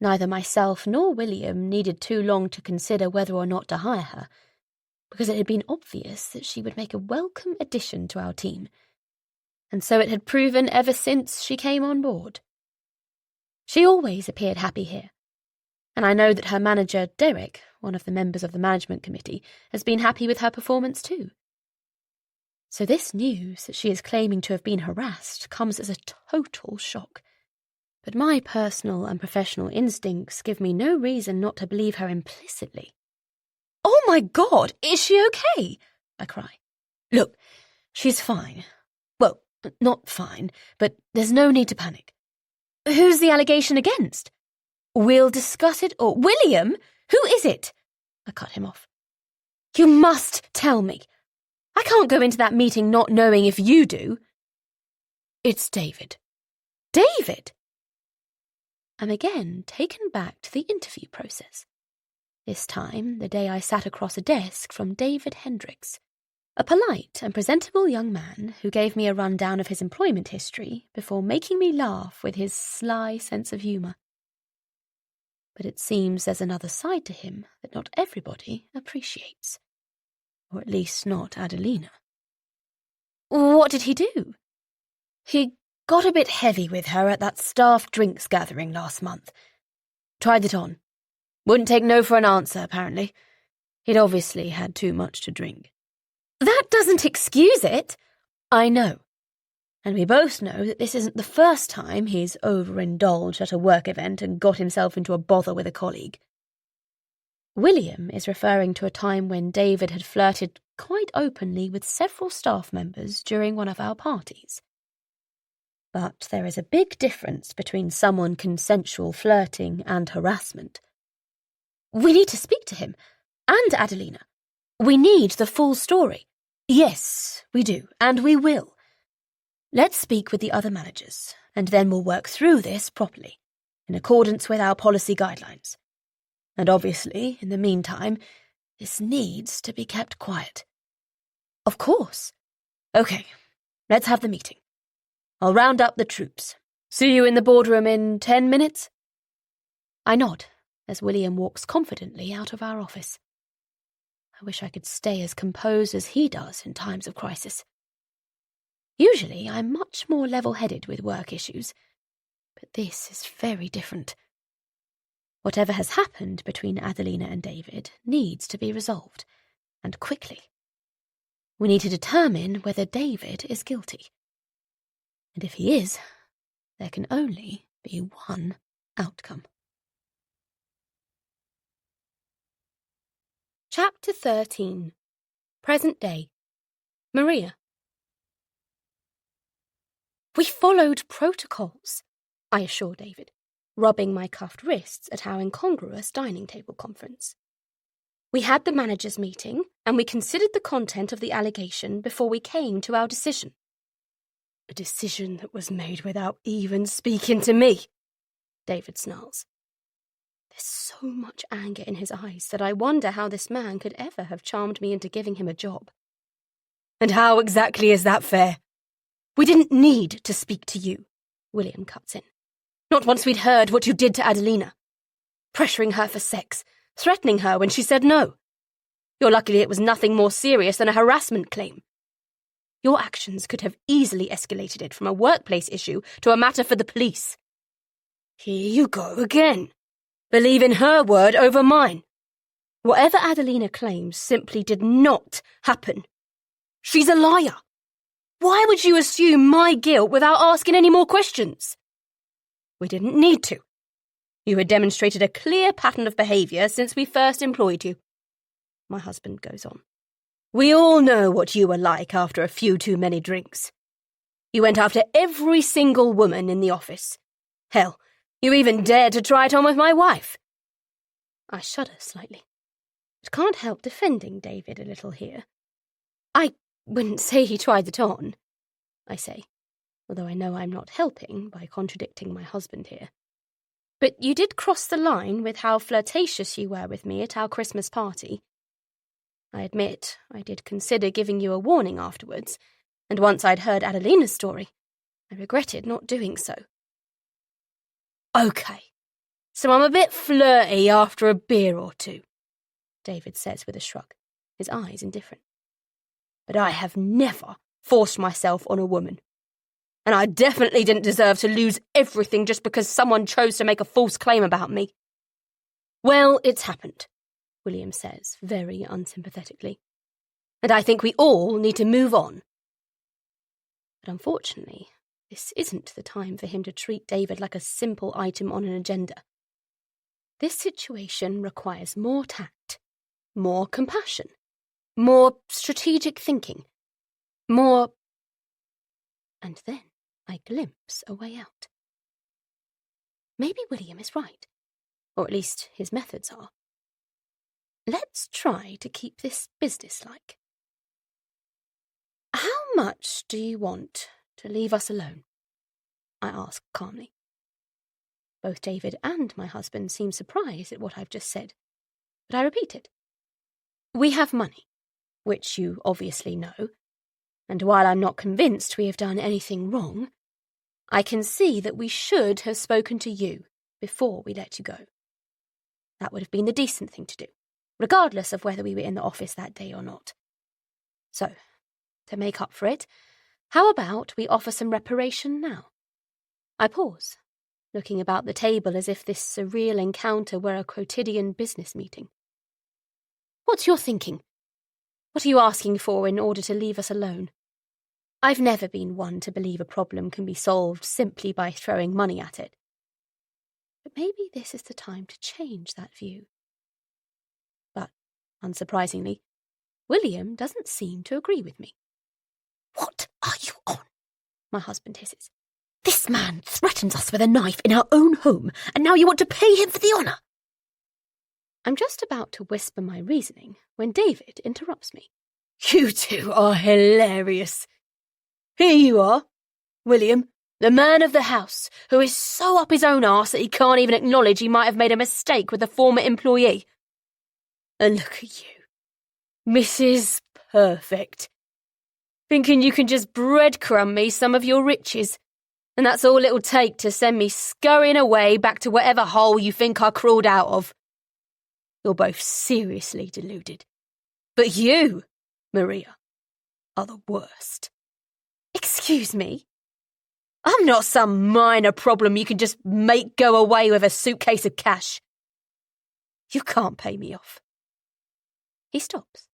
Neither myself nor William needed too long to consider whether or not to hire her, because it had been obvious that she would make a welcome addition to our team, and so it had proven ever since she came on board. She always appeared happy here, and I know that her manager, Derek, one of the members of the management committee, has been happy with her performance too. So this news that she is claiming to have been harassed comes as a total shock. But my personal and professional instincts give me no reason not to believe her implicitly. "Oh my God, is she okay?" I cry. "Look, she's fine. Well, not fine, but there's no need to panic. Who's the allegation against? We'll discuss it or— William? Who is it? I cut him off. You must tell me. I can't go into that meeting not knowing if you do. It's David. David? I'm again taken back to the interview process. This time, the day I sat across a desk from David Hendricks, a polite and presentable young man who gave me a rundown of his employment history before making me laugh with his sly sense of humour. But it seems there's another side to him that not everybody appreciates. Or at least not Adelina. What did he do? He got a bit heavy with her at that staff drinks gathering last month. Tried it on. Wouldn't take no for an answer, apparently. He'd obviously had too much to drink. That doesn't excuse it. I know. And we both know that this isn't the first time he's overindulged at a work event and got himself into a bother with a colleague. William is referring to a time when David had flirted quite openly with several staff members during one of our parties. But there is a big difference between someone consensual flirting and harassment. We need to speak to him. And Adelina. We need the full story. Yes, we do, and we will. Let's speak with the other managers, and then we'll work through this properly, in accordance with our policy guidelines. And obviously, in the meantime, this needs to be kept quiet. Of course. Okay, let's have the meeting. I'll round up the troops. See you in the boardroom in 10 minutes? I nod as William walks confidently out of our office. I wish I could stay as composed as he does in times of crisis. Usually I'm much more level-headed with work issues, but this is very different. Whatever has happened between Adelina and David needs to be resolved, and quickly. We need to determine whether David is guilty. And if he is, there can only be one outcome. Chapter 13. Present Day. Maria. We followed protocols, I assure David, rubbing my cuffed wrists at our incongruous dining table conference. We had the managers' meeting, and we considered the content of the allegation before we came to our decision. A decision that was made without even speaking to me, David snarls. There's so much anger in his eyes that I wonder how this man could ever have charmed me into giving him a job. And how exactly is that fair? We didn't need to speak to you, William cuts in. Not once we'd heard what you did to Adelina. Pressuring her for sex, threatening her when she said no. You're lucky it was nothing more serious than a harassment claim. Your actions could have easily escalated it from a workplace issue to a matter for the police. Here you go again. Believing her word over mine. Whatever Adelina claims simply did not happen. She's a liar. Why would you assume my guilt without asking any more questions? We didn't need to. You had demonstrated a clear pattern of behaviour since we first employed you. My husband goes on. We all know what you were like after a few too many drinks. You went after every single woman in the office. Hell, you even dared to try it on with my wife. I shudder slightly, but can't help defending David a little here. I wouldn't say he tried it on, I say, although I know I'm not helping by contradicting my husband here. But you did cross the line with how flirtatious you were with me at our Christmas party. I admit I did consider giving you a warning afterwards, and once I'd heard Adelina's story, I regretted not doing so. Okay, so I'm a bit flirty after a beer or two, David says with a shrug, his eyes indifferent. But I have never forced myself on a woman. And I definitely didn't deserve to lose everything just because someone chose to make a false claim about me. Well, it's happened, William says, very unsympathetically. And I think we all need to move on. But unfortunately, this isn't the time for him to treat David like a simple item on an agenda. This situation requires more tact, more compassion, more strategic thinking, more... And then I glimpse a way out. Maybe William is right, or at least his methods are. Let's try to keep this businesslike. How much do you want to leave us alone? I asked calmly. Both David and my husband seem surprised at what I've just said, but I repeated. We have money, which you obviously know, and while I'm not convinced we have done anything wrong, I can see that we should have spoken to you before we let you go. That would have been the decent thing to do, regardless of whether we were in the office that day or not. So, to make up for it, how about we offer some reparation now? I pause, looking about the table as if this surreal encounter were a quotidian business meeting. What's your thinking? What are you asking for in order to leave us alone? I've never been one to believe a problem can be solved simply by throwing money at it. But maybe this is the time to change that view. But, unsurprisingly, William doesn't seem to agree with me. What are you on? My husband hisses. This man threatens us with a knife in our own home, and now you want to pay him for the honour. I'm just about to whisper my reasoning when David interrupts me. You two are hilarious. Here you are, William, the man of the house, who is so up his own arse that he can't even acknowledge he might have made a mistake with a former employee. And look at you, Mrs. Perfect, thinking you can just breadcrumb me some of your riches, and that's all it'll take to send me scurrying away back to whatever hole you think I crawled out of. You're both seriously deluded. But you, Maria, are the worst. Excuse me? I'm not some minor problem you can just make go away with a suitcase of cash. You can't pay me off. He stops,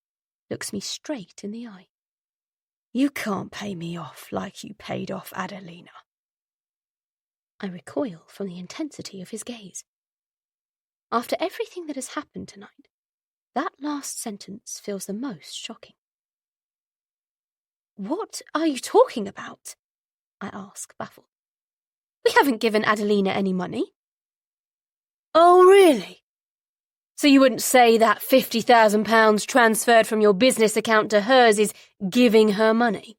looks me straight in the eye. You can't pay me off like you paid off Adelina. I recoil from the intensity of his gaze. After everything that has happened tonight, that last sentence feels the most shocking. What are you talking about? I ask, baffled. We haven't given Adelina any money. Oh, really? So you wouldn't say that £50,000 transferred from your business account to hers is giving her money?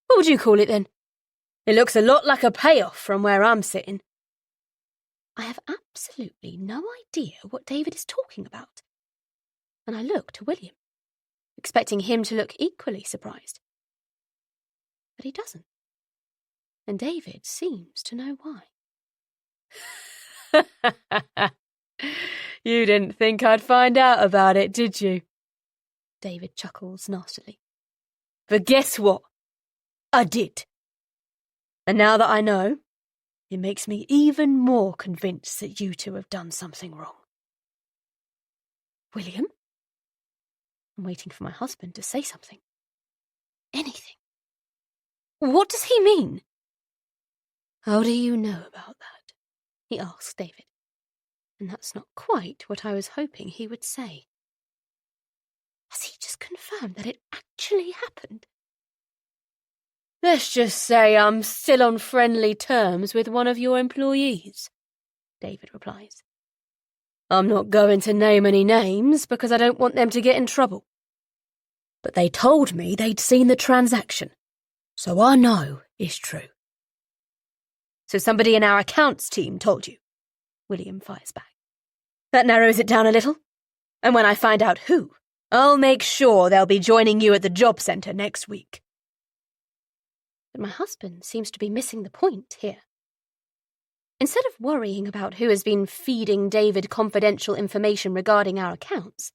What would you call it then? It looks a lot like a payoff from where I'm sitting. I have absolutely no idea what David is talking about, and I look to William, expecting him to look equally surprised. But he doesn't, and David seems to know why. You didn't think I'd find out about it, did you? David chuckles nastily. But guess what? I did. And now that I know, it makes me even more convinced that you two have done something wrong. William? I'm waiting for my husband to say something. Anything. What does he mean? How do you know about that? He asks David. And that's not quite what I was hoping he would say. Has he just confirmed that it actually happened? Let's just say I'm still on friendly terms with one of your employees, David replies. I'm not going to name any names because I don't want them to get in trouble. But they told me they'd seen the transaction, so I know it's true. So somebody in our accounts team told you? William fires back. That narrows it down a little. And when I find out who, I'll make sure they'll be joining you at the job centre next week. But my husband seems to be missing the point here. Instead of worrying about who has been feeding David confidential information regarding our accounts,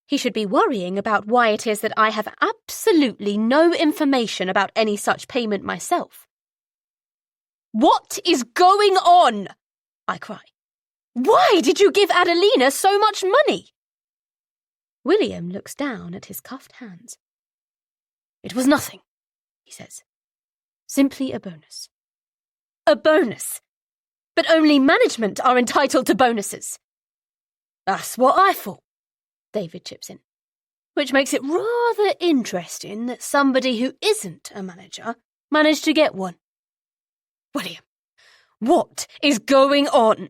he should be worrying about why it is that I have absolutely no information about any such payment myself. What is going on? I cry. Why did you give Adelina so much money? William looks down at his cuffed hands. It was nothing, he says. Simply a bonus. A bonus? But only management are entitled to bonuses. That's what I thought, David chips in. Which makes it rather interesting that somebody who isn't a manager managed to get one. William, What is going on?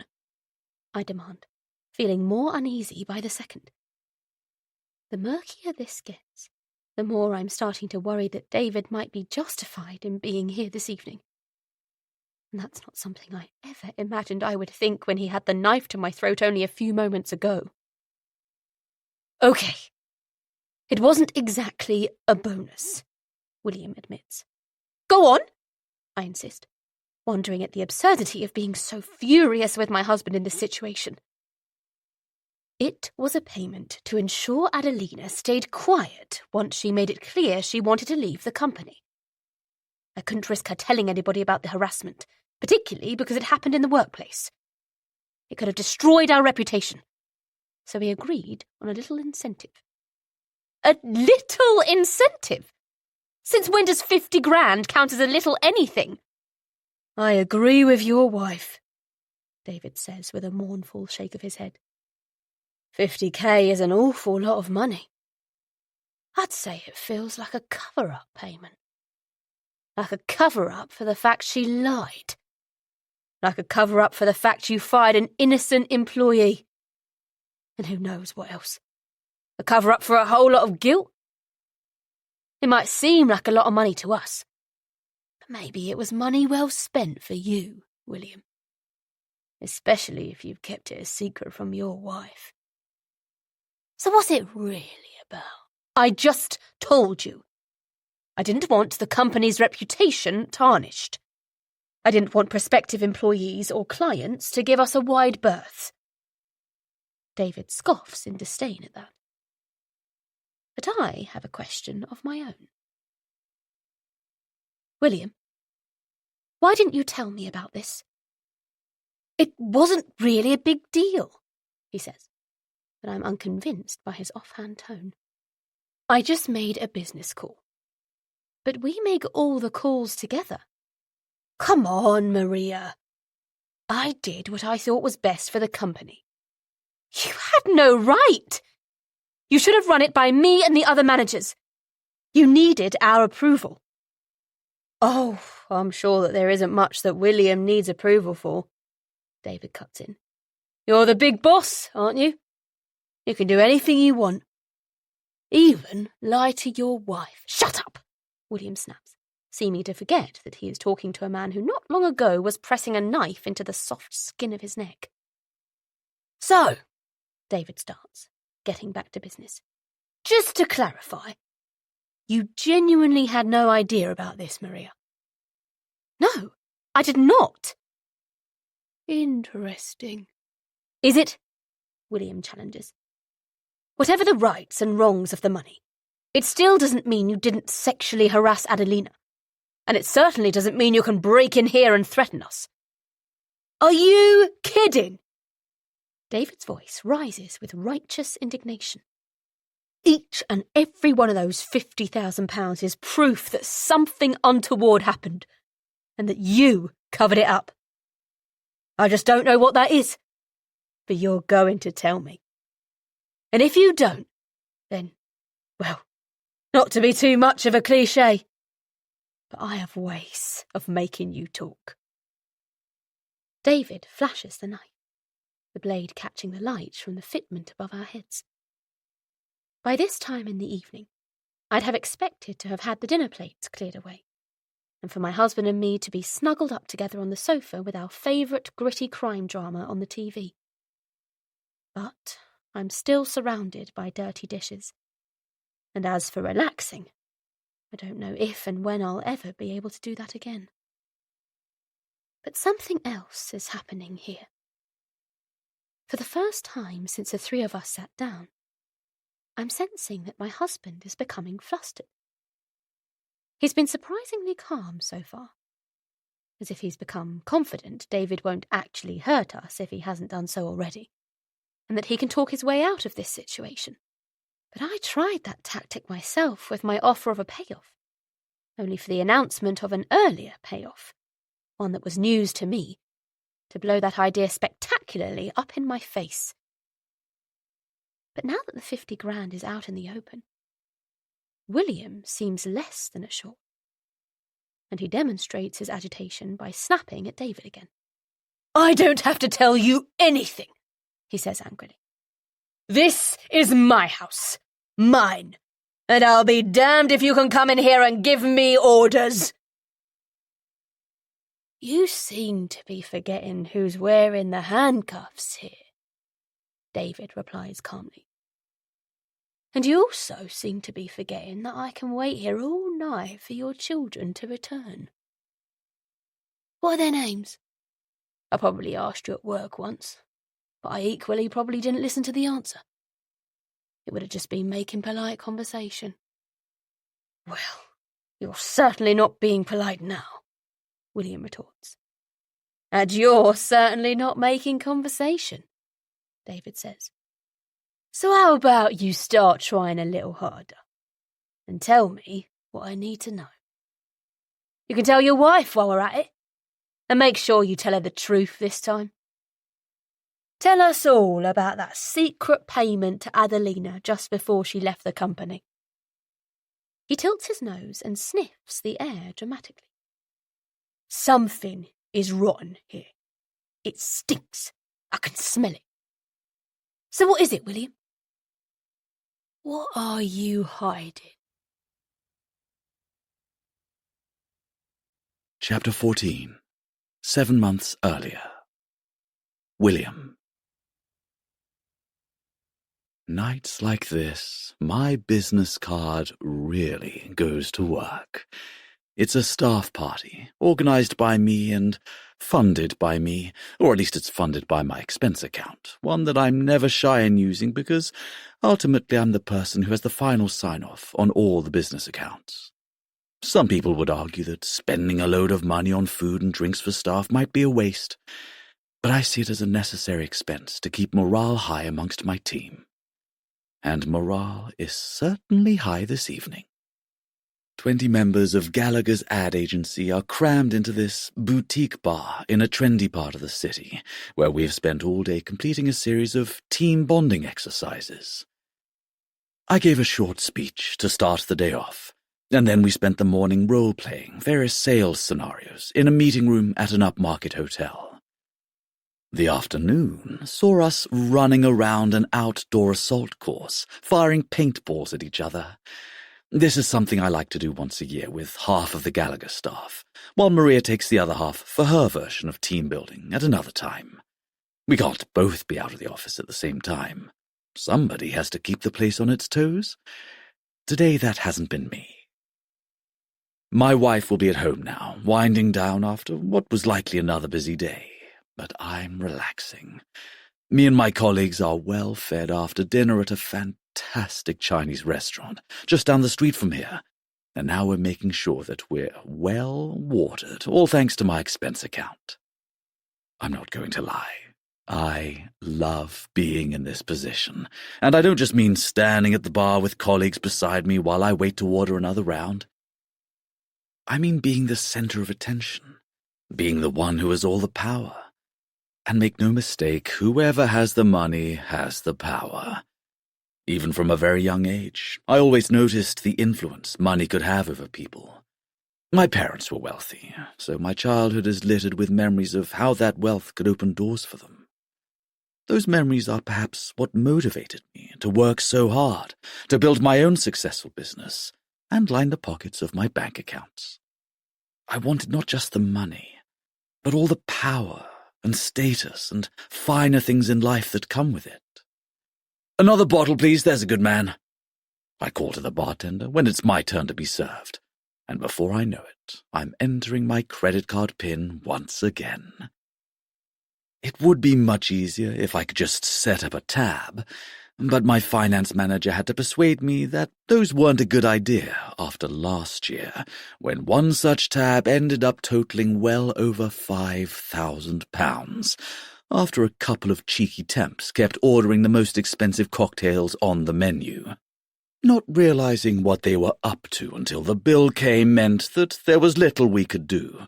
I demand, feeling more uneasy by the second. The murkier this gets, the more I'm starting to worry that David might be justified in being here this evening. And that's not something I ever imagined I would think when he had the knife to my throat only a few moments ago. Okay. It wasn't exactly a bonus, William admits. Go on, I insist, wondering at the absurdity of being so furious with my husband in this situation. It was a payment to ensure Adelina stayed quiet once she made it clear she wanted to leave the company. I couldn't risk her telling anybody about the harassment, particularly because it happened in the workplace. It could have destroyed our reputation. So we agreed on a little incentive. A little incentive? Since when does 50 grand count as a little anything? I agree with your wife, David says with a mournful shake of his head. 50k is an awful lot of money. I'd say it feels like a cover-up payment. Like a cover-up for the fact she lied. Like a cover-up for the fact you fired an innocent employee. And who knows what else. A cover-up for a whole lot of guilt. It might seem like a lot of money to us, but maybe it was money well spent for you, William. Especially if you've kept it a secret from your wife. So what's it really about? I just told you. I didn't want the company's reputation tarnished. I didn't want prospective employees or clients to give us a wide berth. David scoffs in disdain at that. But I have a question of my own. William, why didn't you tell me about this? It wasn't really a big deal, he says, but I'm unconvinced by his offhand tone. I just made a business call. But we make all the calls together. Come on, Maria. I did what I thought was best for the company. You had no right. You should have run it by me and the other managers. You needed our approval. Oh, I'm sure that there isn't much that William needs approval for, David cuts in. You're the big boss, aren't you? You can do anything you want. Even lie to your wife. Shut up, William snaps, seeming to forget that he is talking to a man who not long ago was pressing a knife into the soft skin of his neck. So, David starts, getting back to business. Just to clarify, you genuinely had no idea about this, Maria? No, I did not. Interesting. Is it? William challenges. Whatever the rights and wrongs of the money, it still doesn't mean you didn't sexually harass Adelina. And it certainly doesn't mean you can break in here and threaten us. Are you kidding? David's voice rises with righteous indignation. Each and every one of those £50,000 is proof that something untoward happened, and that you covered it up. I just don't know what that is, but you're going to tell me. And if you don't, then, well, not to be too much of a cliché, but I have ways of making you talk. David flashes the knife, the blade catching the light from the fitment above our heads. By this time in the evening, I'd have expected to have had the dinner plates cleared away, and for my husband and me to be snuggled up together on the sofa with our favourite gritty crime drama on the TV. But I'm still surrounded by dirty dishes, and as for relaxing, I don't know if and when I'll ever be able to do that again. But something else is happening here. For the first time since the three of us sat down, I'm sensing that my husband is becoming flustered. He's been surprisingly calm so far, as if he's become confident David won't actually hurt us if he hasn't done so already, and that he can talk his way out of this situation. But I tried that tactic myself with my offer of a payoff, only for the announcement of an earlier payoff, one that was news to me, to blow that idea spectacularly up in my face. But now that the 50 grand is out in the open, William seems less than assured, and he demonstrates his agitation by snapping at David again. I don't have to tell you anything, he says angrily. This is my house. Mine. And I'll be damned if you can come in here and give me orders. You seem to be forgetting who's wearing the handcuffs here, David replies calmly. And you also seem to be forgetting that I can wait here all night for your children to return. What are their names? I probably asked you at work once, but I equally probably didn't listen to the answer. It would have just been making polite conversation. Well, you're certainly not being polite now, William retorts. And you're certainly not making conversation, David says. So how about you start trying a little harder and tell me what I need to know? You can tell your wife while we're at it, and make sure you tell her the truth this time. Tell us all about that secret payment to Adelina just before she left the company. He tilts his nose and sniffs the air dramatically. Something is rotten here. It stinks. I can smell it. So what is it, William? What are you hiding? Chapter 14. 7 months earlier. William. Nights like this, my business card really goes to work. It's a staff party, organised by me and funded by me, or at least it's funded by my expense account, one that I'm never shy in using because ultimately I'm the person who has the final sign-off on all the business accounts. Some people would argue that spending a load of money on food and drinks for staff might be a waste, but I see it as a necessary expense to keep morale high amongst my team. And morale is certainly high this evening. 20 members of Gallagher's ad agency are crammed into this boutique bar in a trendy part of the city, where we have spent all day completing a series of team bonding exercises. I gave a short speech to start the day off, and then we spent the morning role-playing various sales scenarios in a meeting room at an upmarket hotel. The afternoon saw us running around an outdoor assault course, firing paintballs at each other. This is something I like to do once a year with half of the Gallagher staff, while Maria takes the other half for her version of team building at another time. We can't both be out of the office at the same time. Somebody has to keep the place on its toes. Today that hasn't been me. My wife will be at home now, winding down after what was likely another busy day. But I'm relaxing. Me and my colleagues are well fed after dinner at a fantastic Chinese restaurant just down the street from here, and now we're making sure that we're well watered, all thanks to my expense account. I'm not going to lie. I love being in this position, and I don't just mean standing at the bar with colleagues beside me while I wait to order another round. I mean being the center of attention, being the one who has all the power. And make no mistake, whoever has the money has the power. Even from a very young age, I always noticed the influence money could have over people. My parents were wealthy, so my childhood is littered with memories of how that wealth could open doors for them. Those memories are perhaps what motivated me to work so hard, to build my own successful business, and line the pockets of my bank accounts. I wanted not just the money, but all the power and status and finer things in life that come with it. "Another bottle, please, there's a good man," I call to the bartender when it's my turn to be served, and before I know it, I'm entering my credit card PIN once again. It would be much easier if I could just set up a tab, but my finance manager had to persuade me that those weren't a good idea after last year, when one such tab ended up totaling well over £5,000, after a couple of cheeky temps kept ordering the most expensive cocktails on the menu. Not realizing what they were up to until the bill came meant that there was little we could do,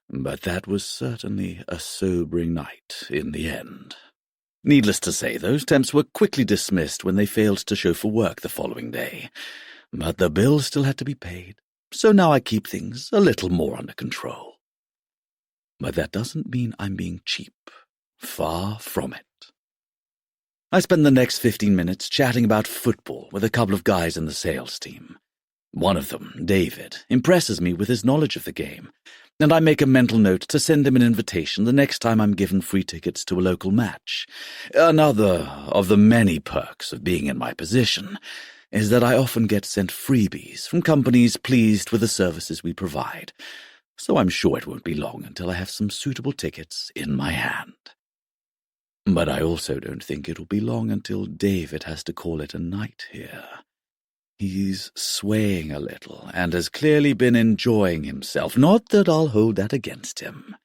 but that was certainly a sobering night in the end. Needless to say, those temps were quickly dismissed when they failed to show for work the following day. But the bill still had to be paid, so now I keep things a little more under control. But that doesn't mean I'm being cheap. Far from it. I spend the next 15 minutes chatting about football with a couple of guys in the sales team. One of them, David, impresses me with his knowledge of the game, and I make a mental note to send him an invitation the next time I'm given free tickets to a local match. Another of the many perks of being in my position is that I often get sent freebies from companies pleased with the services we provide, so I'm sure it won't be long until I have some suitable tickets in my hand. But I also don't think it'll be long until David has to call it a night here. He's swaying a little and has clearly been enjoying himself, not that I'll hold that against him.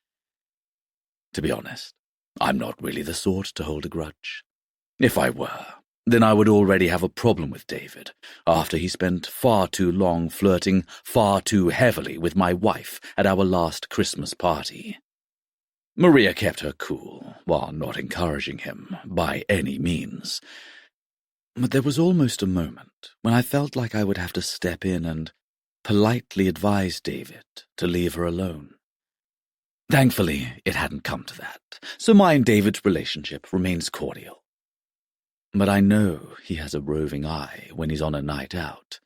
To be honest, I'm not really the sort to hold a grudge. If I were, then I would already have a problem with David, after he spent far too long flirting far too heavily with my wife at our last Christmas party. Maria kept her cool, while not encouraging him by any means. But there was almost a moment when I felt like I would have to step in and politely advise David to leave her alone. Thankfully, it hadn't come to that, so my and David's relationship remains cordial. But I know he has a roving eye when he's on a night out,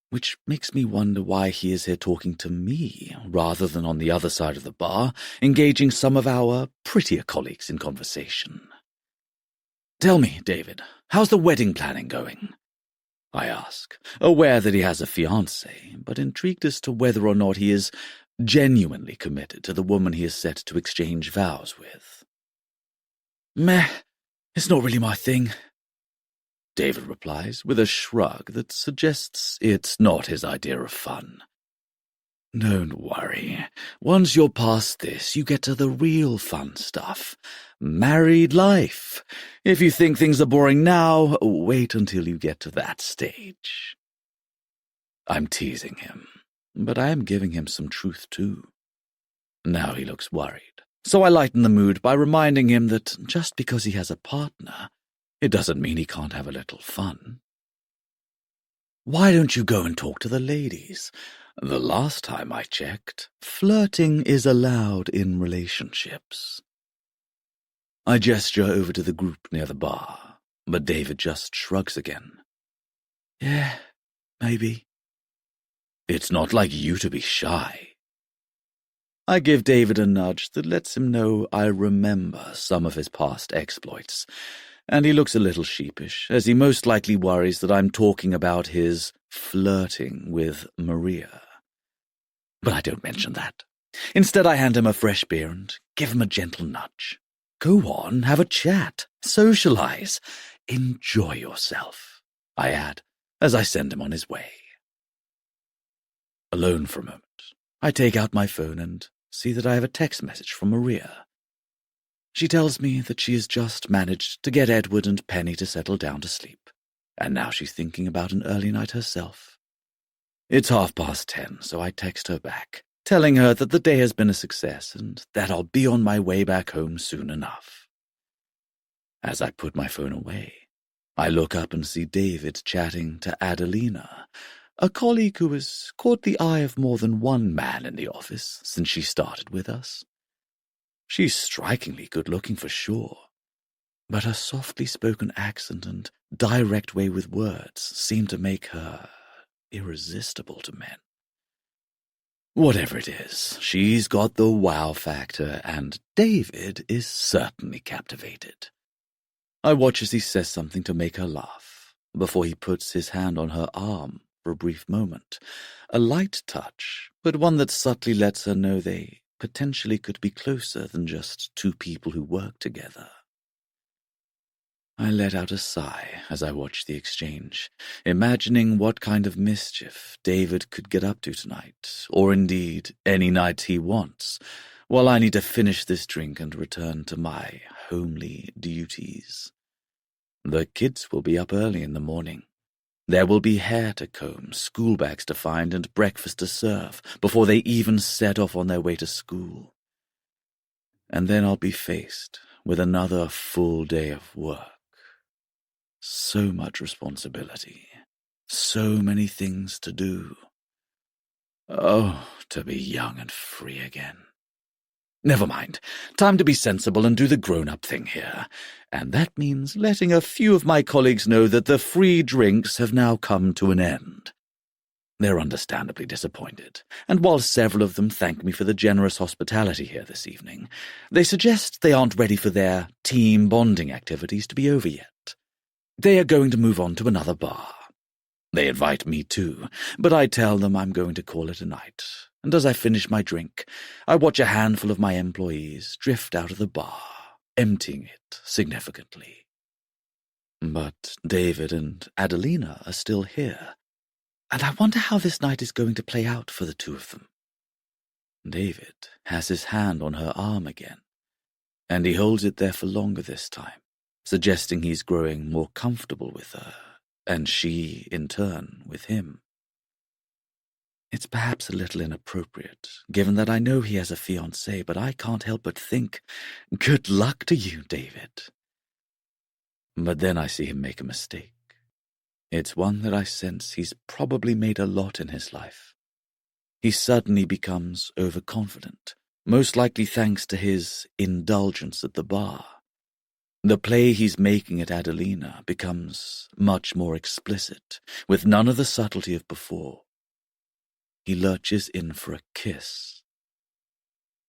which makes me wonder why he is here talking to me rather than on the other side of the bar, engaging some of our prettier colleagues in conversation. "Tell me, David, how's the wedding planning going?" I ask, aware that he has a fiancée, but intrigued as to whether or not he is genuinely committed to the woman he is set to exchange vows with. "Meh, it's not really my thing," David replies with a shrug that suggests it's not his idea of fun. "Don't worry. Once you're past this, you get to the real fun stuff. Married life. If you think things are boring now, wait until you get to that stage." I'm teasing him, but I am giving him some truth too. Now he looks worried, so I lighten the mood by reminding him that just because he has a partner, it doesn't mean he can't have a little fun. "Why don't you go and talk to the ladies? The last time I checked, flirting is allowed in relationships." I gesture over to the group near the bar, but David just shrugs again. "Yeah, maybe." "It's not like you to be shy." I give David a nudge that lets him know I remember some of his past exploits, and he looks a little sheepish, as he most likely worries that I'm talking about his flirting with Maria. But I don't mention that. Instead, I hand him a fresh beer and give him a gentle nudge. "Go on, have a chat, socialize, enjoy yourself," I add, as I send him on his way. Alone for a moment, I take out my phone and see that I have a text message from Maria. She tells me that she has just managed to get Edward and Penny to settle down to sleep, and now she's thinking about an early night herself. It's 10:30, so I text her back, telling her that the day has been a success and that I'll be on my way back home soon enough. As I put my phone away, I look up and see David chatting to Adelina, a colleague who has caught the eye of more than one man in the office since she started with us. She's strikingly good-looking for sure, but her softly spoken accent and direct way with words seem to make her irresistible to men. Whatever it is, she's got the wow factor, and David is certainly captivated. I watch as he says something to make her laugh, before he puts his hand on her arm for a brief moment, a light touch, but one that subtly lets her know they potentially could be closer than just two people who work together. I let out a sigh as I watched the exchange, imagining what kind of mischief David could get up to tonight, or indeed any night he wants, while I need to finish this drink and return to my homely duties. The kids will be up early in the morning. There will be hair to comb, school bags to find, and breakfast to serve before they even set off on their way to school. And then I'll be faced with another full day of work. So much responsibility, so many things to do. Oh, to be young and free again. Never mind. Time to be sensible and do the grown-up thing here. And that means letting a few of my colleagues know that the free drinks have now come to an end. They're understandably disappointed, and while several of them thank me for the generous hospitality here this evening, they suggest they aren't ready for their team bonding activities to be over yet. They are going to move on to another bar. They invite me too, but I tell them I'm going to call it a night, and as I finish my drink, I watch a handful of my employees drift out of the bar, emptying it significantly. But David and Adelina are still here, and I wonder how this night is going to play out for the two of them. David has his hand on her arm again, and he holds it there for longer this time, suggesting he's growing more comfortable with her, and she, in turn, with him. It's perhaps a little inappropriate, given that I know he has a fiancée, but I can't help but think, good luck to you, David. But then I see him make a mistake. It's one that I sense he's probably made a lot in his life. He suddenly becomes overconfident, most likely thanks to his indulgence at the bar. The play he's making at Adelina becomes much more explicit, with none of the subtlety of before. He lurches in for a kiss.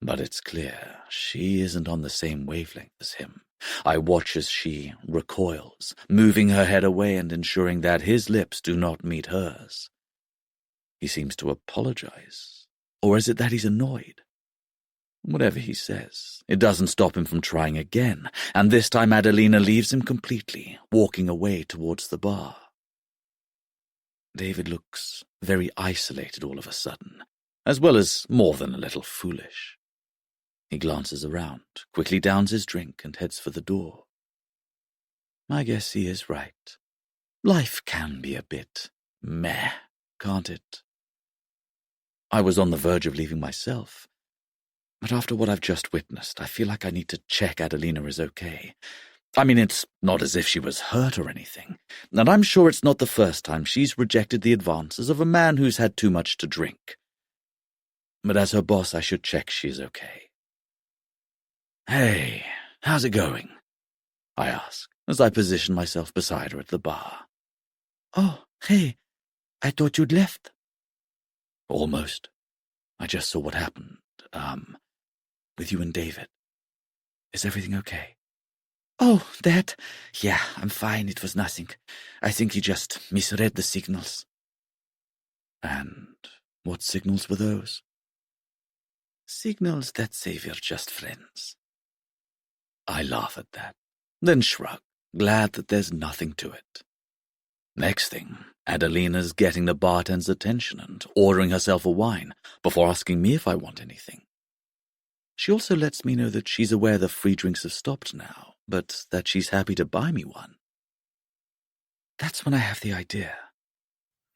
But it's clear she isn't on the same wavelength as him. I watch as she recoils, moving her head away and ensuring that his lips do not meet hers. He seems to apologize. Or is it that he's annoyed? Whatever he says, it doesn't stop him from trying again, and this time Adelina leaves him completely, walking away towards the bar. David looks very isolated all of a sudden, as well as more than a little foolish. He glances around, quickly downs his drink, and heads for the door. I guess he is right. Life can be a bit meh, can't it? I was on the verge of leaving myself, but after what I've just witnessed, I feel like I need to check Adelina is okay. I mean, it's not as if she was hurt or anything, and I'm sure it's not the first time she's rejected the advances of a man who's had too much to drink. But as her boss, I should check she's okay. Hey, how's it going? I ask, as I position myself beside her at the bar. Oh, hey, I thought you'd left. Almost. I just saw what happened, with you and David. Is everything okay? Oh, that? Yeah, I'm fine, it was nothing. I think he just misread the signals. And what signals were those? Signals that say we're just friends. I laugh at that, then shrug, glad that there's nothing to it. Next thing, Adelina's getting the bartender's attention and ordering herself a wine before asking me if I want anything. She also lets me know that she's aware the free drinks have stopped now, but that she's happy to buy me one. That's when I have the idea.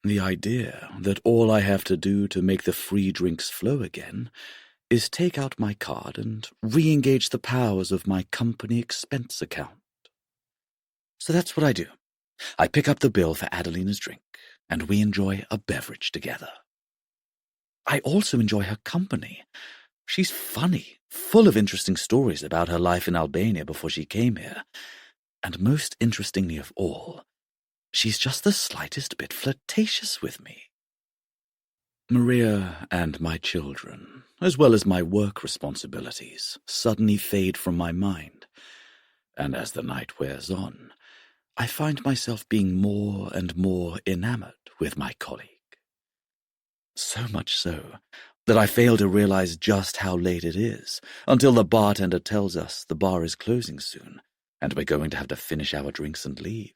The idea that all I have to do to make the free drinks flow again is take out my card and re-engage the powers of my company expense account. So that's what I do. I pick up the bill for Adelina's drink, and we enjoy a beverage together. I also enjoy her company. She's funny, full of interesting stories about her life in Albania before she came here, and most interestingly of all, she's just the slightest bit flirtatious with me. Maria and my children, as well as my work responsibilities, suddenly fade from my mind, and as the night wears on, I find myself being more and more enamored with my colleague. So much so that I fail to realize just how late it is until the bartender tells us the bar is closing soon, and we're going to have to finish our drinks and leave.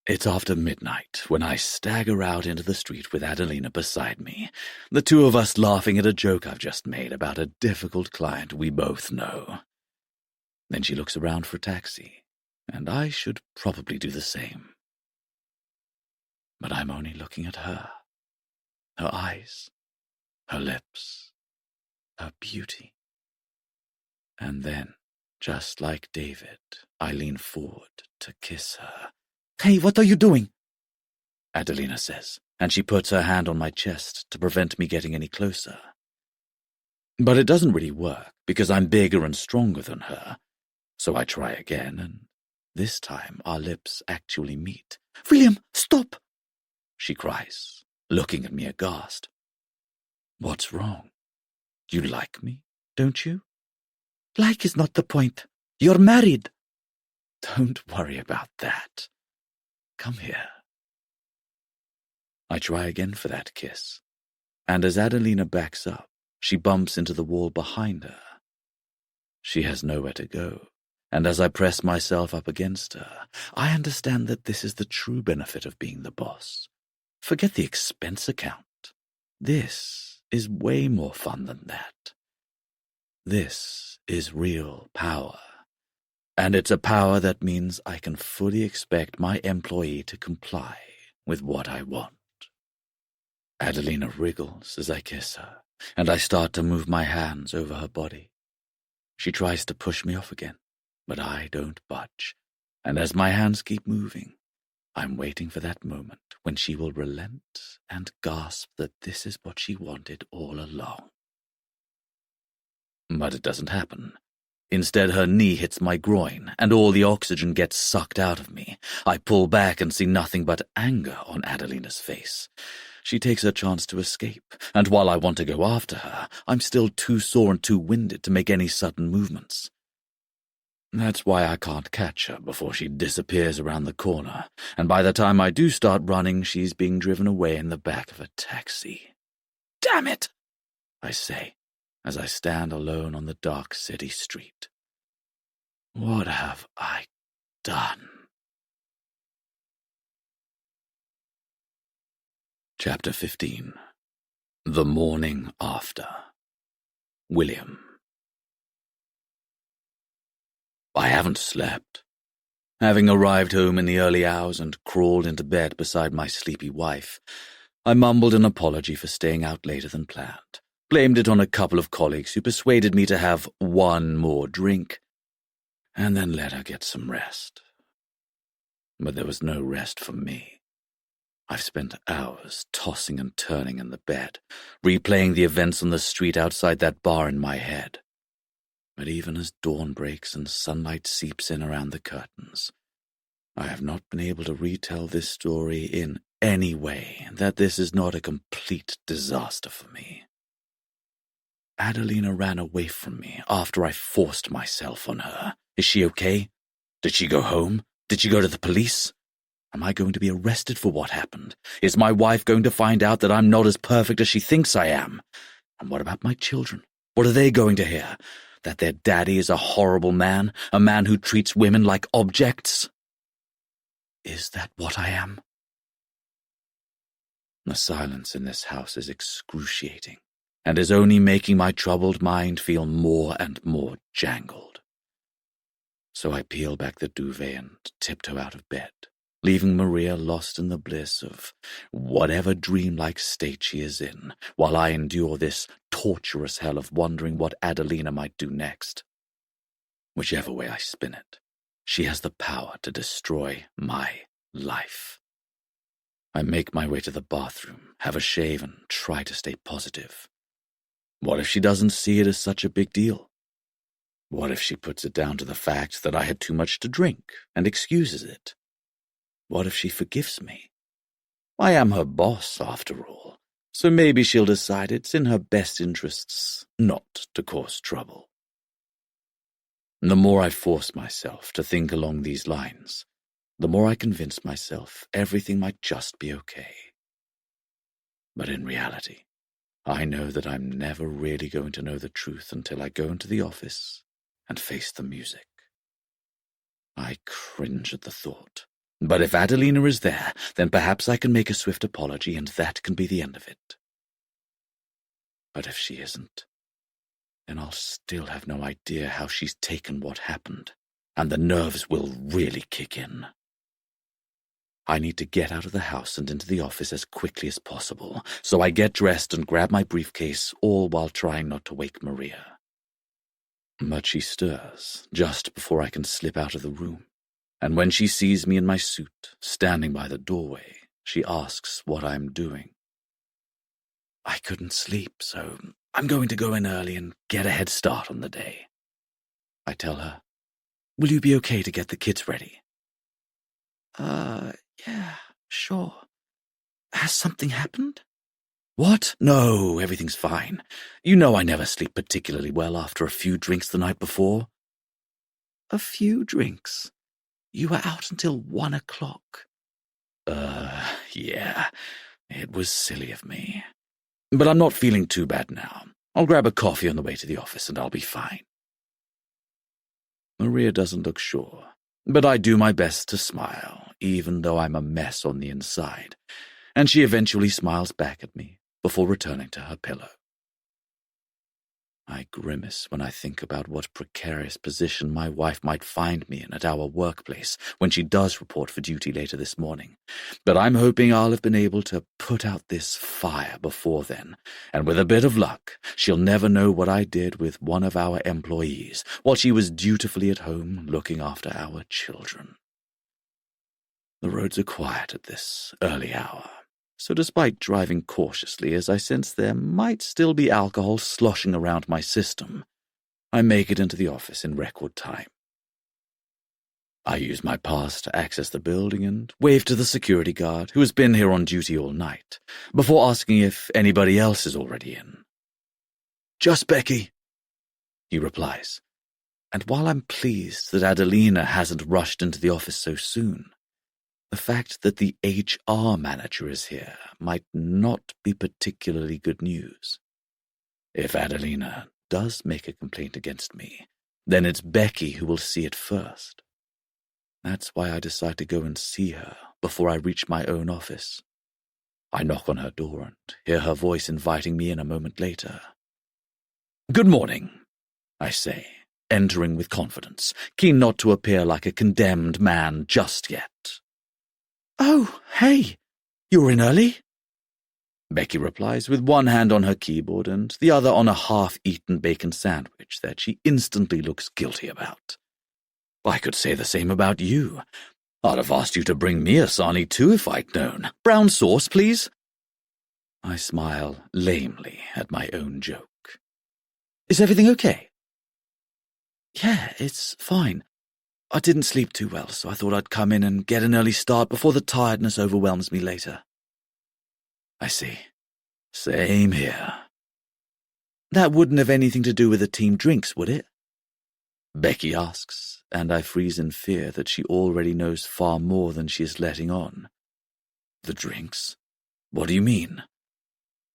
It's after midnight when I stagger out into the street with Adelina beside me, the two of us laughing at a joke I've just made about a difficult client we both know. Then she looks around for a taxi, and I should probably do the same. But I'm only looking at her eyes, her lips, her beauty. And then, just like David, I lean forward to kiss her. Hey, what are you doing? Adelina says, and she puts her hand on my chest to prevent me getting any closer. But it doesn't really work, because I'm bigger and stronger than her. So I try again, and this time our lips actually meet. "William, stop!" she cries, looking at me aghast. What's wrong? You like me, don't you? Like is not the point. You're married. Don't worry about that. Come here. I try again for that kiss, and as Adelina backs up, she bumps into the wall behind her. She has nowhere to go, and as I press myself up against her, I understand that this is the true benefit of being the boss. Forget the expense account. This is way more fun than that. This is real power. And it's a power that means I can fully expect my employee to comply with what I want. Adelina wriggles as I kiss her, and I start to move my hands over her body. She tries to push me off again, but I don't budge, and as my hands keep moving, I'm waiting for that moment when she will relent and gasp that this is what she wanted all along. But it doesn't happen. Instead, her knee hits my groin, and all the oxygen gets sucked out of me. I pull back and see nothing but anger on Adelina's face. She takes her chance to escape, and while I want to go after her, I'm still too sore and too winded to make any sudden movements. That's why I can't catch her before she disappears around the corner, and by the time I do start running, she's being driven away in the back of a taxi. "Damn it!" I say, as I stand alone on the dark city street. What have I done? Chapter 15. The Morning After. William. I haven't slept. Having arrived home in the early hours and crawled into bed beside my sleepy wife, I mumbled an apology for staying out later than planned, blamed it on a couple of colleagues who persuaded me to have one more drink, and then let her get some rest. But there was no rest for me. I've spent hours tossing and turning in the bed, replaying the events on the street outside that bar in my head. But even as dawn breaks and sunlight seeps in around the curtains, I have not been able to retell this story in any way that this is not a complete disaster for me. Adelina ran away from me after I forced myself on her. Is she okay? Did she go home? Did she go to the police? Am I going to be arrested for what happened? Is my wife going to find out that I'm not as perfect as she thinks I am? And what about my children? What are they going to hear? That their daddy is a horrible man, a man who treats women like objects? Is that what I am? The silence in this house is excruciating, and is only making my troubled mind feel more and more jangled. So I peel back the duvet and tiptoe out of bed, leaving Maria lost in the bliss of whatever dreamlike state she is in, while I endure this torturous hell of wondering what Adelina might do next. Whichever way I spin it, she has the power to destroy my life. I make my way to the bathroom, have a shave, and try to stay positive. What if she doesn't see it as such a big deal? What if she puts it down to the fact that I had too much to drink and excuses it? What if she forgives me? I am her boss, after all, so maybe she'll decide it's in her best interests not to cause trouble. The more I force myself to think along these lines, the more I convince myself everything might just be okay. But in reality, I know that I'm never really going to know the truth until I go into the office and face the music. I cringe at the thought. But if Adelina is there, then perhaps I can make a swift apology, and that can be the end of it. But if she isn't, then I'll still have no idea how she's taken what happened, and the nerves will really kick in. I need to get out of the house and into the office as quickly as possible, so I get dressed and grab my briefcase, all while trying not to wake Maria. But she stirs just before I can slip out of the room. And when she sees me in my suit, standing by the doorway, she asks what I'm doing. I couldn't sleep, so I'm going to go in early and get a head start on the day. I tell her, will you be okay to get the kids ready? Yeah, sure. Has something happened? What? No, everything's fine. You know I never sleep particularly well after a few drinks the night before. A few drinks? You were out until 1 o'clock. Yeah, it was silly of me. But I'm not feeling too bad now. I'll grab a coffee on the way to the office and I'll be fine. Maria doesn't look sure, but I do my best to smile, even though I'm a mess on the inside, and she eventually smiles back at me before returning to her pillow. I grimace when I think about what precarious position my wife might find me in at our workplace when she does report for duty later this morning, but I'm hoping I'll have been able to put out this fire before then, and with a bit of luck, she'll never know what I did with one of our employees while she was dutifully at home looking after our children. The roads are quiet at this early hour. So despite driving cautiously as I sense there might still be alcohol sloshing around my system, I make it into the office in record time. I use my pass to access the building and wave to the security guard who has been here on duty all night, before asking if anybody else is already in. Just Becky, he replies, and while I'm pleased that Adelina hasn't rushed into the office so soon, the fact that the HR manager is here might not be particularly good news. If Adelina does make a complaint against me, then it's Becky who will see it first. That's why I decide to go and see her before I reach my own office. I knock on her door and hear her voice inviting me in a moment later. Good morning, I say, entering with confidence, keen not to appear like a condemned man just yet. Oh, hey, you're in early? Becky replies with one hand on her keyboard and the other on a half-eaten bacon sandwich that she instantly looks guilty about. I could say the same about you. I'd have asked you to bring me a sarnie too if I'd known. Brown sauce, please. I smile lamely at my own joke. Is everything okay? Yeah, it's fine. I didn't sleep too well, so I thought I'd come in and get an early start before the tiredness overwhelms me later. I see. Same here. That wouldn't have anything to do with the team drinks, would it? Becky asks, and I freeze in fear that she already knows far more than she is letting on. The drinks? What do you mean?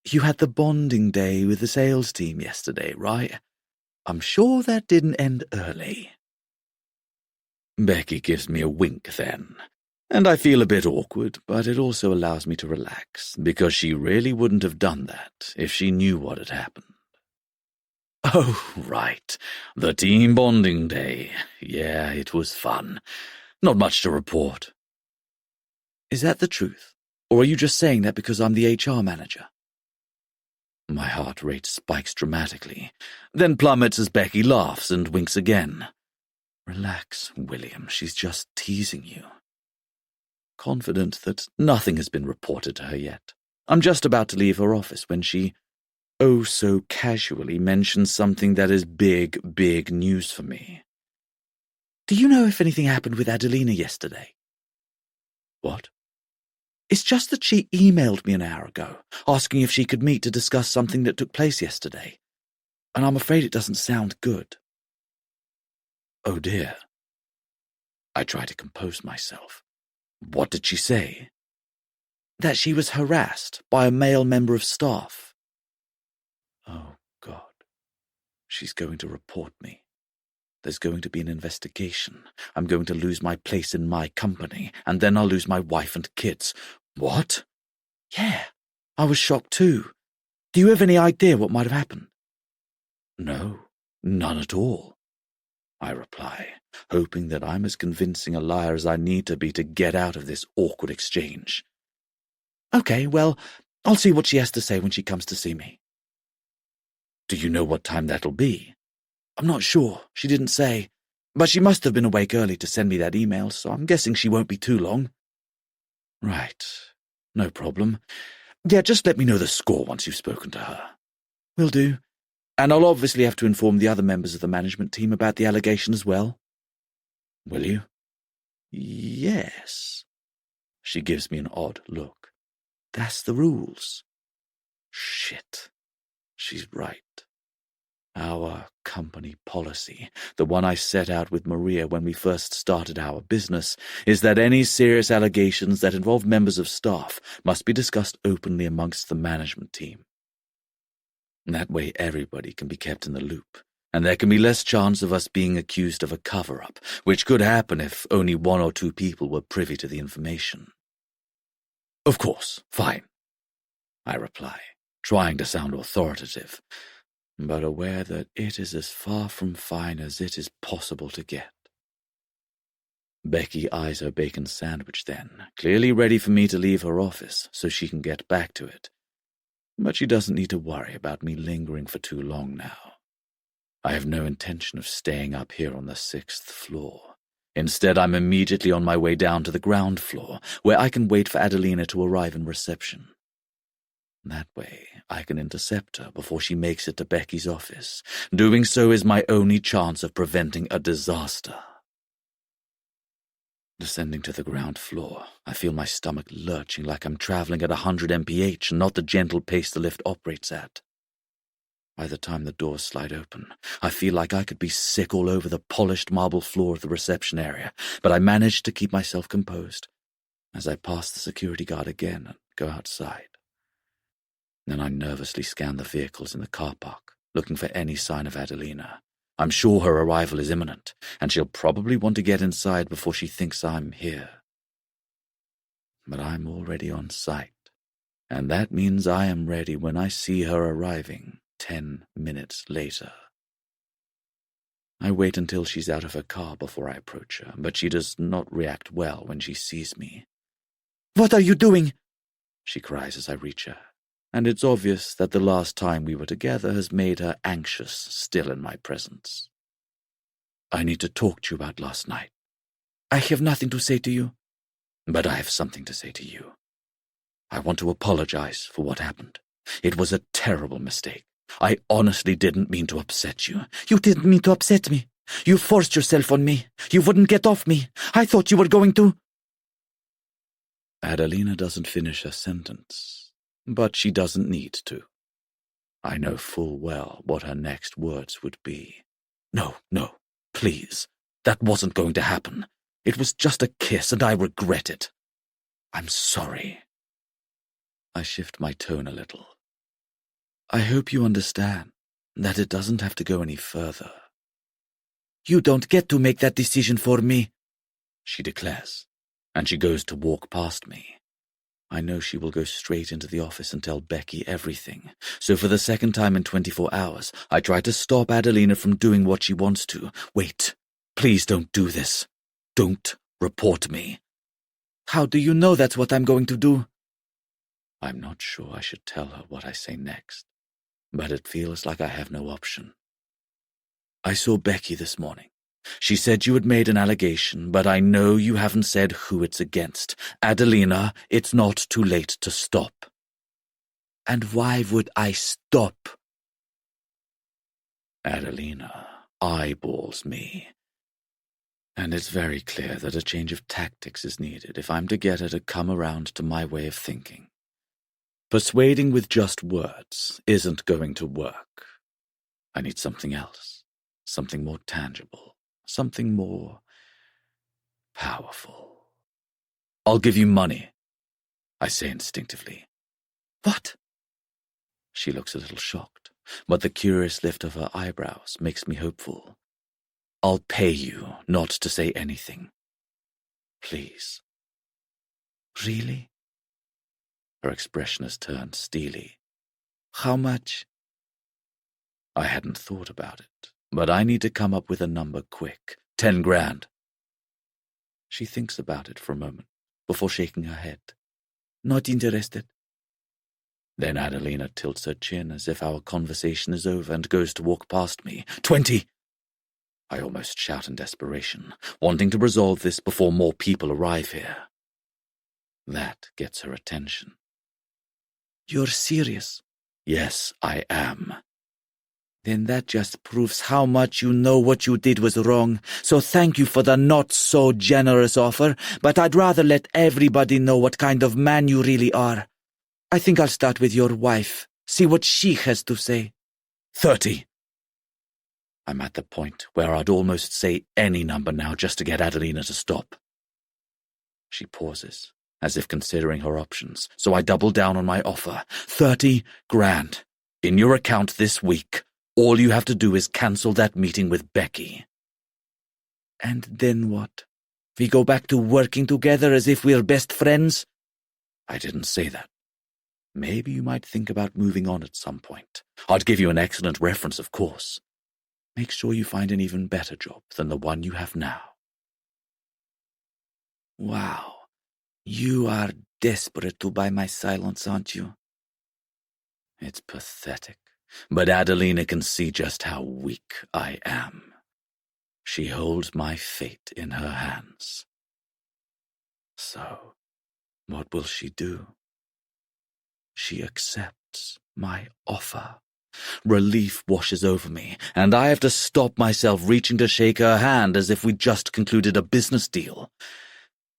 You had the bonding day with the sales team yesterday, right? I'm sure that didn't end early. Becky gives me a wink then, and I feel a bit awkward, but it also allows me to relax, because she really wouldn't have done that if she knew what had happened. Oh, right, the team bonding day. Yeah, it was fun. Not much to report. Is that the truth, or are you just saying that because I'm the HR manager? My heart rate spikes dramatically, then plummets as Becky laughs and winks again. Relax, William, she's just teasing you. Confident that nothing has been reported to her yet, I'm just about to leave her office when she, oh so casually, mentions something that is big, big news for me. Do you know if anything happened with Adelina yesterday? What? It's just that she emailed me an hour ago, asking if she could meet to discuss something that took place yesterday, and I'm afraid it doesn't sound good. Oh dear. I try to compose myself. What did she say? That she was harassed by a male member of staff. Oh, God. She's going to report me. There's going to be an investigation. I'm going to lose my place in my company, and then I'll lose my wife and kids. What? Yeah, I was shocked too. Do you have any idea what might have happened? No, none at all, I reply, hoping that I'm as convincing a liar as I need to be to get out of this awkward exchange. Okay, well, I'll see what she has to say when she comes to see me. Do you know what time that'll be? I'm not sure, she didn't say, but she must have been awake early to send me that email, so I'm guessing she won't be too long. Right, no problem. Yeah, just let me know the score once you've spoken to her. Will do. And I'll obviously have to inform the other members of the management team about the allegation as well. Will you? Yes. She gives me an odd look. That's the rules. Shit. She's right. Our company policy, the one I set out with Maria when we first started our business, is that any serious allegations that involve members of staff must be discussed openly amongst the management team. That way everybody can be kept in the loop, and there can be less chance of us being accused of a cover-up, which could happen if only 1 or 2 people were privy to the information. Of course, fine, I reply, trying to sound authoritative, but aware that it is as far from fine as it is possible to get. Becky eyes her bacon sandwich then, clearly ready for me to leave her office so she can get back to it. But she doesn't need to worry about me lingering for too long now. I have no intention of staying up here on the 6th floor. Instead, I'm immediately on my way down to the ground floor, where I can wait for Adelina to arrive in reception. That way, I can intercept her before she makes it to Becky's office. Doing so is my only chance of preventing a disaster. Descending to the ground floor, I feel my stomach lurching like I'm traveling at 100 mph and not the gentle pace the lift operates at. By the time the doors slide open, I feel like I could be sick all over the polished marble floor of the reception area, but I manage to keep myself composed as I pass the security guard again and go outside. Then I nervously scan the vehicles in the car park, looking for any sign of Adelina. I'm sure her arrival is imminent, and she'll probably want to get inside before she thinks I'm here. But I'm already on site, and that means I am ready when I see her arriving 10 minutes later. I wait until she's out of her car before I approach her, but she does not react well when she sees me. "What are you doing?" she cries as I reach her, and it's obvious that the last time we were together has made her anxious still in my presence. I need to talk to you about last night. "I have nothing to say to you." But I have something to say to you. I want to apologize for what happened. It was a terrible mistake. I honestly didn't mean to upset you. "You didn't mean to upset me. You forced yourself on me. You wouldn't get off me. I thought you were going to—" Adelina doesn't finish her sentence, but she doesn't need to. I know full well what her next words would be. No, please. That wasn't going to happen. It was just a kiss, and I regret it. I'm sorry. I shift my tone a little. I hope you understand that it doesn't have to go any further. "You don't get to make that decision for me," she declares, and she goes to walk past me. I know she will go straight into the office and tell Becky everything, so for the second time in 24 hours, I try to stop Adelina from doing what she wants to. Wait, please don't do this. Don't report me. "How do you know that's what I'm going to do?" I'm not sure I should tell her what I say next, but it feels like I have no option. I saw Becky this morning. She said you had made an allegation, but I know you haven't said who it's against. Adelina, it's not too late to stop. "And why would I stop?" Adelina eyeballs me. And it's very clear that a change of tactics is needed if I'm to get her to come around to my way of thinking. Persuading with just words isn't going to work. I need something else, something more tangible, something more powerful. "I'll give you money," I say instinctively. "What?" She looks a little shocked, but the curious lift of her eyebrows makes me hopeful. "I'll pay you not to say anything. Please." "Really?" Her expression has turned steely. "How much?" I hadn't thought about it, but I need to come up with a number quick. 10 grand. She thinks about it for a moment before shaking her head. "Not interested." Then Adelina tilts her chin as if our conversation is over and goes to walk past me. 20! I almost shout in desperation, wanting to resolve this before more people arrive here. That gets her attention. "You're serious?" Yes, I am. Then that just proves how much you know what you did was wrong. So thank you for the not-so-generous offer, but I'd rather let everybody know what kind of man you really are. I think I'll start with your wife, see what she has to say. 30. I'm at the point where I'd almost say any number now just to get Adelina to stop. She pauses, as if considering her options, so I double down on my offer. 30 grand. In your account this week. All you have to do is cancel that meeting with Becky. And then what? We go back to working together as if we're best friends? I didn't say that. Maybe you might think about moving on at some point. I'd give you an excellent reference, of course. Make sure you find an even better job than the one you have now. Wow. You are desperate to buy my silence, aren't you? It's pathetic. But Adelina can see just how weak I am. She holds my fate in her hands. So, what will she do? She accepts my offer. Relief washes over me, and I have to stop myself reaching to shake her hand as if we'd just concluded a business deal.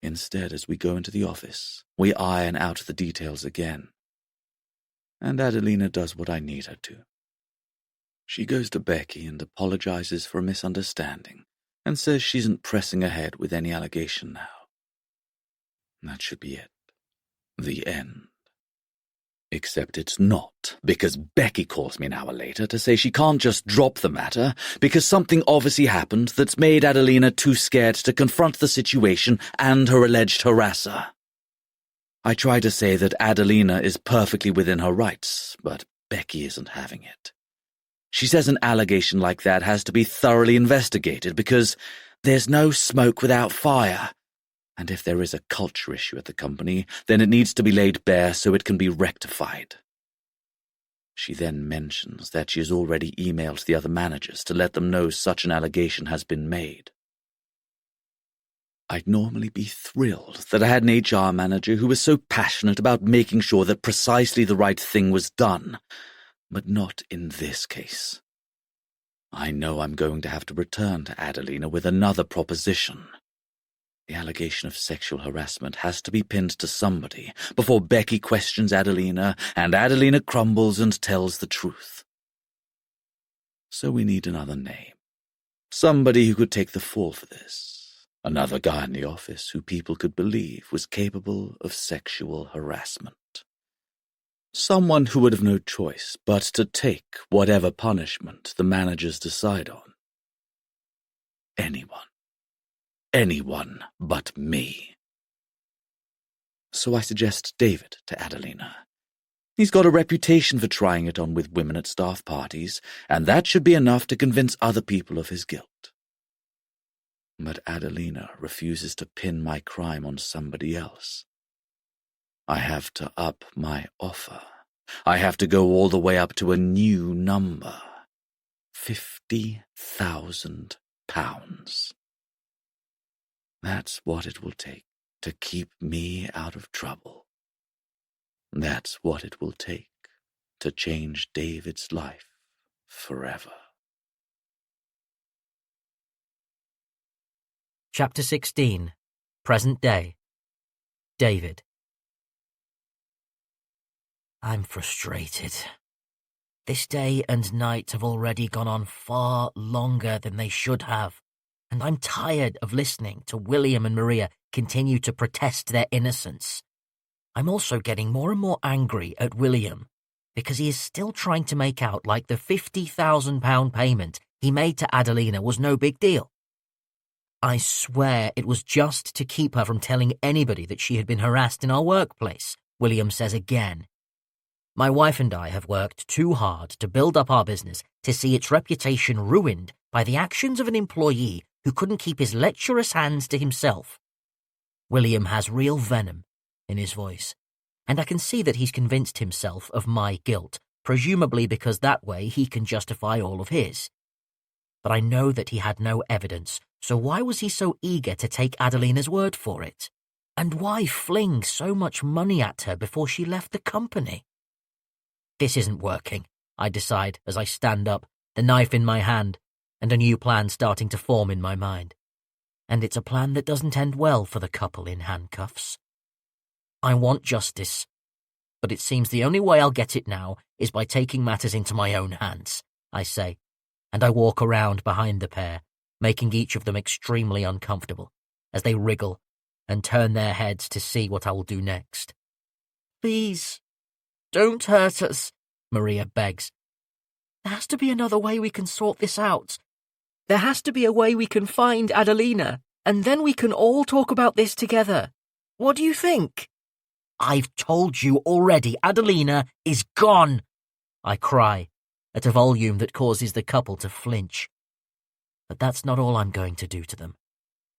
Instead, as we go into the office, we iron out the details again. And Adelina does what I need her to. She goes to Becky and apologizes for a misunderstanding and says she isn't pressing ahead with any allegation now. That should be it. The end. Except it's not, because Becky calls me an hour later to say she can't just drop the matter because something obviously happened that's made Adelina too scared to confront the situation and her alleged harasser. I try to say that Adelina is perfectly within her rights, but Becky isn't having it. She says an allegation like that has to be thoroughly investigated because there's no smoke without fire. And if there is a culture issue at the company, then it needs to be laid bare so it can be rectified. She then mentions that she has already emailed the other managers to let them know such an allegation has been made. I'd normally be thrilled that I had an HR manager who was so passionate about making sure that precisely the right thing was done, but not in this case. I know I'm going to have to return to Adelina with another proposition. The allegation of sexual harassment has to be pinned to somebody before Becky questions Adelina and Adelina crumbles and tells the truth. So we need another name. Somebody who could take the fall for this. Another guy in the office who people could believe was capable of sexual harassment. Someone who would have no choice but to take whatever punishment the managers decide on. Anyone. Anyone but me. So I suggest David to Adelina. He's got a reputation for trying it on with women at staff parties, and that should be enough to convince other people of his guilt. But Adelina refuses to pin my crime on somebody else. I have to up my offer. I have to go all the way up to a new number. £50,000. That's what it will take to keep me out of trouble. That's what it will take to change David's life forever. Chapter 16. Present Day. David. I'm frustrated. This day and night have already gone on far longer than they should have, and I'm tired of listening to William and Maria continue to protest their innocence. I'm also getting more and more angry at William because he is still trying to make out like the £50,000 payment he made to Adelina was no big deal. I swear it was just to keep her from telling anybody that she had been harassed in our workplace, William says again. My wife and I have worked too hard to build up our business to see its reputation ruined by the actions of an employee who couldn't keep his lecherous hands to himself. William has real venom in his voice, and I can see that he's convinced himself of my guilt, presumably because that way he can justify all of his. But I know that he had no evidence, so why was he so eager to take Adelina's word for it? And why fling so much money at her before she left the company? This isn't working, I decide as I stand up, the knife in my hand, and a new plan starting to form in my mind. And it's a plan that doesn't end well for the couple in handcuffs. I want justice, but it seems the only way I'll get it now is by taking matters into my own hands, I say, and I walk around behind the pair, making each of them extremely uncomfortable as they wriggle and turn their heads to see what I will do next. Please, don't hurt us, Maria begs. There has to be another way we can sort this out. There has to be a way we can find Adelina, and then we can all talk about this together. What do you think? I've told you already, Adelina is gone, I cry, at a volume that causes the couple to flinch. But that's not all I'm going to do to them.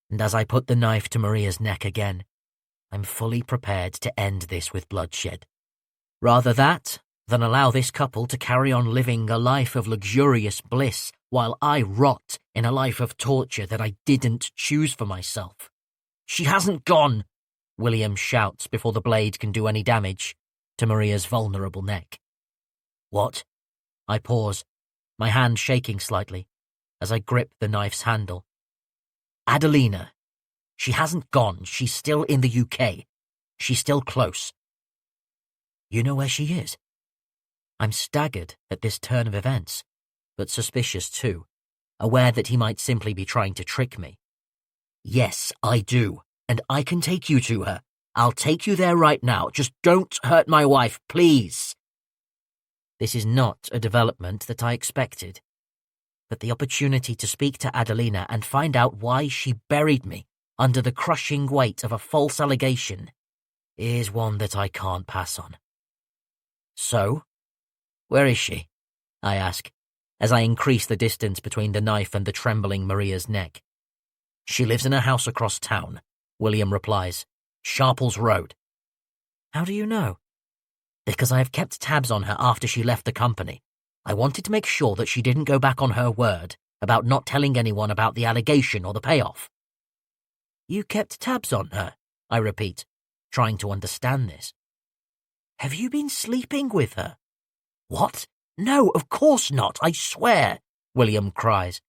And as I put the knife to Maria's neck again, I'm fully prepared to end this with bloodshed. Rather that than allow this couple to carry on living a life of luxurious bliss while I rot in a life of torture that I didn't choose for myself. She hasn't gone, William shouts before the blade can do any damage to Maria's vulnerable neck. What? I pause, my hand shaking slightly as I grip the knife's handle. Adelina. She hasn't gone. She's still in the UK. She's still close. You know where she is? I'm staggered at this turn of events, but suspicious too, aware that he might simply be trying to trick me. Yes, I do, and I can take you to her. I'll take you there right now. Just don't hurt my wife, please. This is not a development that I expected, but the opportunity to speak to Adelina and find out why she buried me under the crushing weight of a false allegation is one that I can't pass on. So, where is she? I ask, as I increase the distance between the knife and the trembling Maria's neck. She lives in a house across town, William replies. Sharples Road. How do you know? Because I have kept tabs on her after she left the company. I wanted to make sure that she didn't go back on her word about not telling anyone about the allegation or the payoff. You kept tabs on her, I repeat, trying to understand this. Have you been sleeping with her? What? No, of course not, I swear, William cries.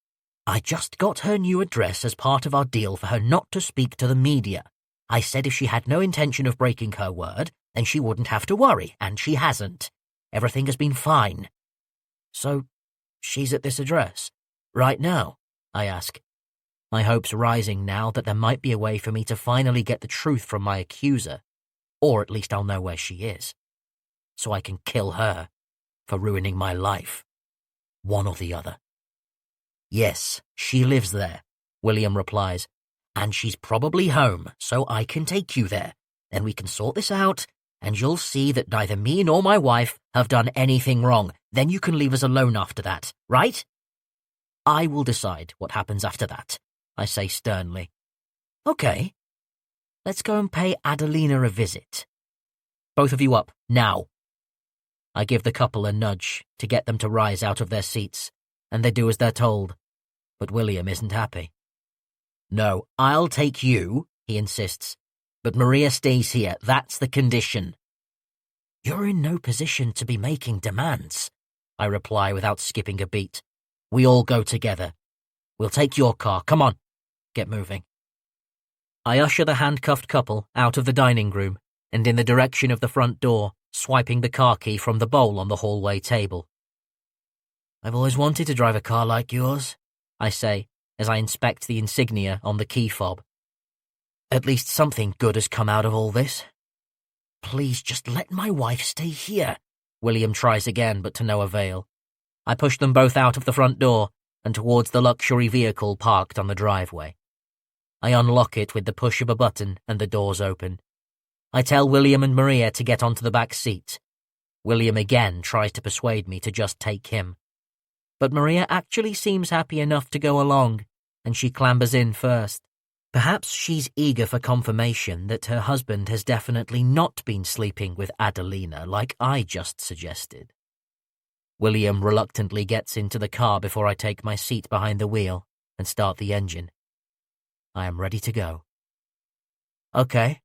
I just got her new address as part of our deal for her not to speak to the media. I said if she had no intention of breaking her word, then she wouldn't have to worry, and she hasn't. Everything has been fine. So, she's at this address, right now, I ask, my hopes rising now that there might be a way for me to finally get the truth from my accuser, or at least I'll know where she is, so I can kill her for ruining my life. One or the other. Yes, she lives there, William replies, and she's probably home, so I can take you there. Then we can sort this out, and you'll see that neither me nor my wife have done anything wrong. Then you can leave us alone after that, right? I will decide what happens after that, I say sternly. Okay. Let's go and pay Adelina a visit. Both of you up, now. I give the couple a nudge to get them to rise out of their seats, and they do as they're told. But William isn't happy. No, I'll take you, he insists. But Maria stays here, that's the condition. You're in no position to be making demands, I reply without skipping a beat. We all go together. We'll take your car, come on, get moving. I usher the handcuffed couple out of the dining room and in the direction of the front door, swiping the car key from the bowl on the hallway table. I've always wanted to drive a car like yours, I say, as I inspect the insignia on the key fob. At least something good has come out of all this. Please just let my wife stay here, William tries again, but to no avail. I push them both out of the front door and towards the luxury vehicle parked on the driveway. I unlock it with the push of a button and the doors open. I tell William and Maria to get onto the back seat. William again tries to persuade me to just take him. But Maria actually seems happy enough to go along, and she clambers in first. Perhaps she's eager for confirmation that her husband has definitely not been sleeping with Adelina like I just suggested. William reluctantly gets into the car before I take my seat behind the wheel and start the engine. I am ready to go. Okay,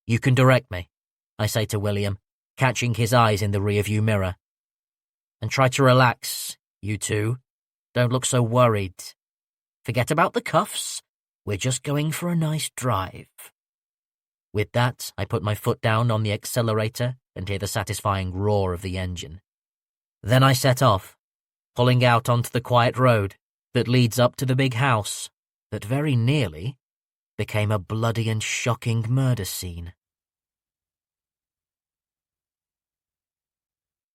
you can direct me, I say to William, catching his eyes in the rearview mirror. And try to relax, you two, don't look so worried. Forget about the cuffs. We're just going for a nice drive. With that, I put my foot down on the accelerator and hear the satisfying roar of the engine. Then I set off, pulling out onto the quiet road that leads up to the big house that very nearly became a bloody and shocking murder scene.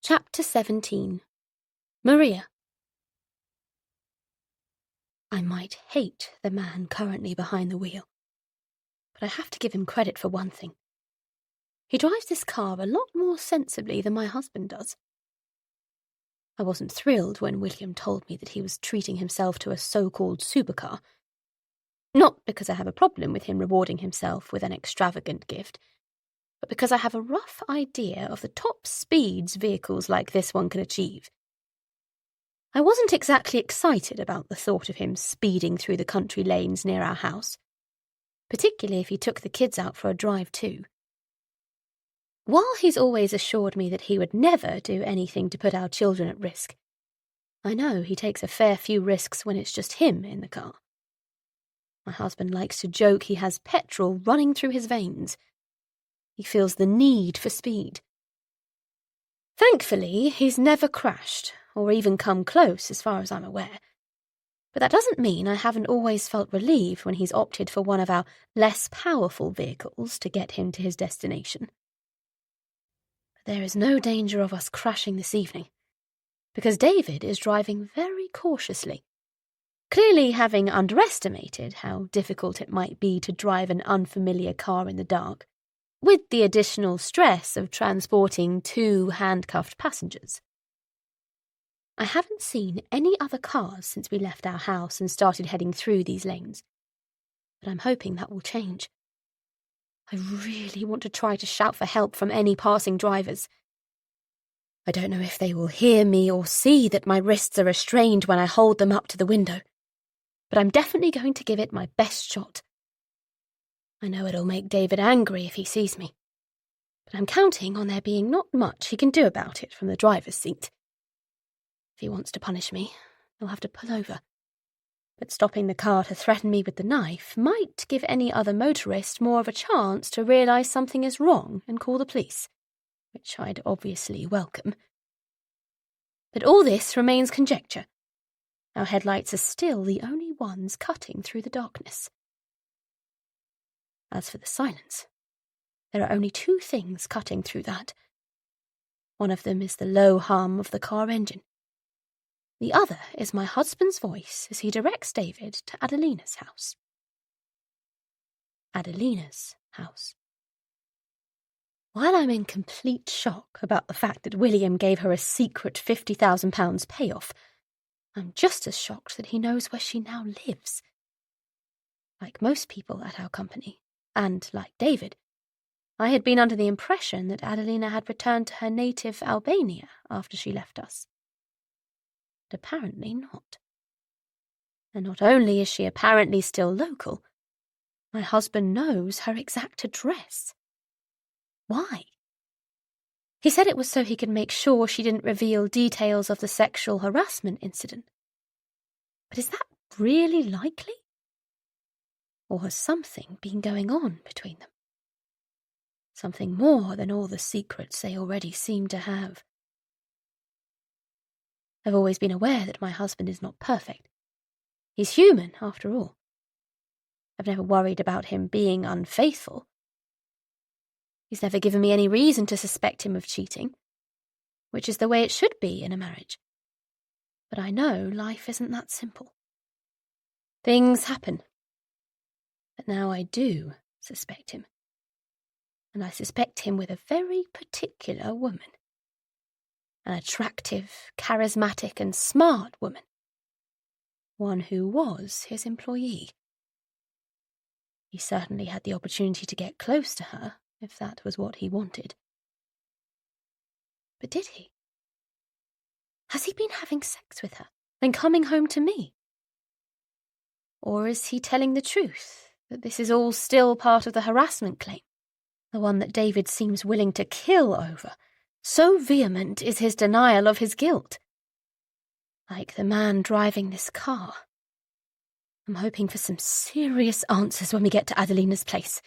Chapter 17. Maria. I might hate the man currently behind the wheel, but I have to give him credit for one thing. He drives this car a lot more sensibly than my husband does. I wasn't thrilled when William told me that he was treating himself to a so-called supercar. Not because I have a problem with him rewarding himself with an extravagant gift, but because I have a rough idea of the top speeds vehicles like this one can achieve. I wasn't exactly excited about the thought of him speeding through the country lanes near our house, particularly if he took the kids out for a drive too. While he's always assured me that he would never do anything to put our children at risk, I know he takes a fair few risks when it's just him in the car. My husband likes to joke he has petrol running through his veins. He feels the need for speed. Thankfully, he's never crashed, or even come close as far as I'm aware. But that doesn't mean I haven't always felt relieved when he's opted for one of our less powerful vehicles to get him to his destination. But there is no danger of us crashing this evening, because David is driving very cautiously, clearly having underestimated how difficult it might be to drive an unfamiliar car in the dark, with the additional stress of transporting 2 handcuffed passengers. I haven't seen any other cars since we left our house and started heading through these lanes, but I'm hoping that will change. I really want to try to shout for help from any passing drivers. I don't know if they will hear me or see that my wrists are restrained when I hold them up to the window, but I'm definitely going to give it my best shot. I know it'll make David angry if he sees me, but I'm counting on there being not much he can do about it from the driver's seat. If he wants to punish me, he'll have to pull over. But stopping the car to threaten me with the knife might give any other motorist more of a chance to realise something is wrong and call the police, which I'd obviously welcome. But all this remains conjecture. Our headlights are still the only ones cutting through the darkness. As for the silence, there are only 2 things cutting through that. One of them is the low hum of the car engine. The other is my husband's voice as he directs David to Adelina's house. Adelina's house. While I'm in complete shock about the fact that William gave her a secret £50,000 payoff, I'm just as shocked that he knows where she now lives. Like most people at our company, and like David, I had been under the impression that Adelina had returned to her native Albania after she left us. But apparently not. And not only is she apparently still local, my husband knows her exact address. Why? He said it was so he could make sure she didn't reveal details of the sexual harassment incident. But is that really likely? Or has something been going on between them? Something more than all the secrets they already seem to have. I've always been aware that my husband is not perfect. He's human, after all. I've never worried about him being unfaithful. He's never given me any reason to suspect him of cheating, which is the way it should be in a marriage. But I know life isn't that simple. Things happen. But now I do suspect him. And I suspect him with a very particular woman. An attractive, charismatic and smart woman. One who was his employee. He certainly had the opportunity to get close to her, if that was what he wanted. But did he? Has he been having sex with her, then coming home to me? Or is he telling the truth, that this is all still part of the harassment claim, the one that David seems willing to kill over? So vehement is his denial of his guilt. Like the man driving this car. I'm hoping for some serious answers when we get to Adelina's place.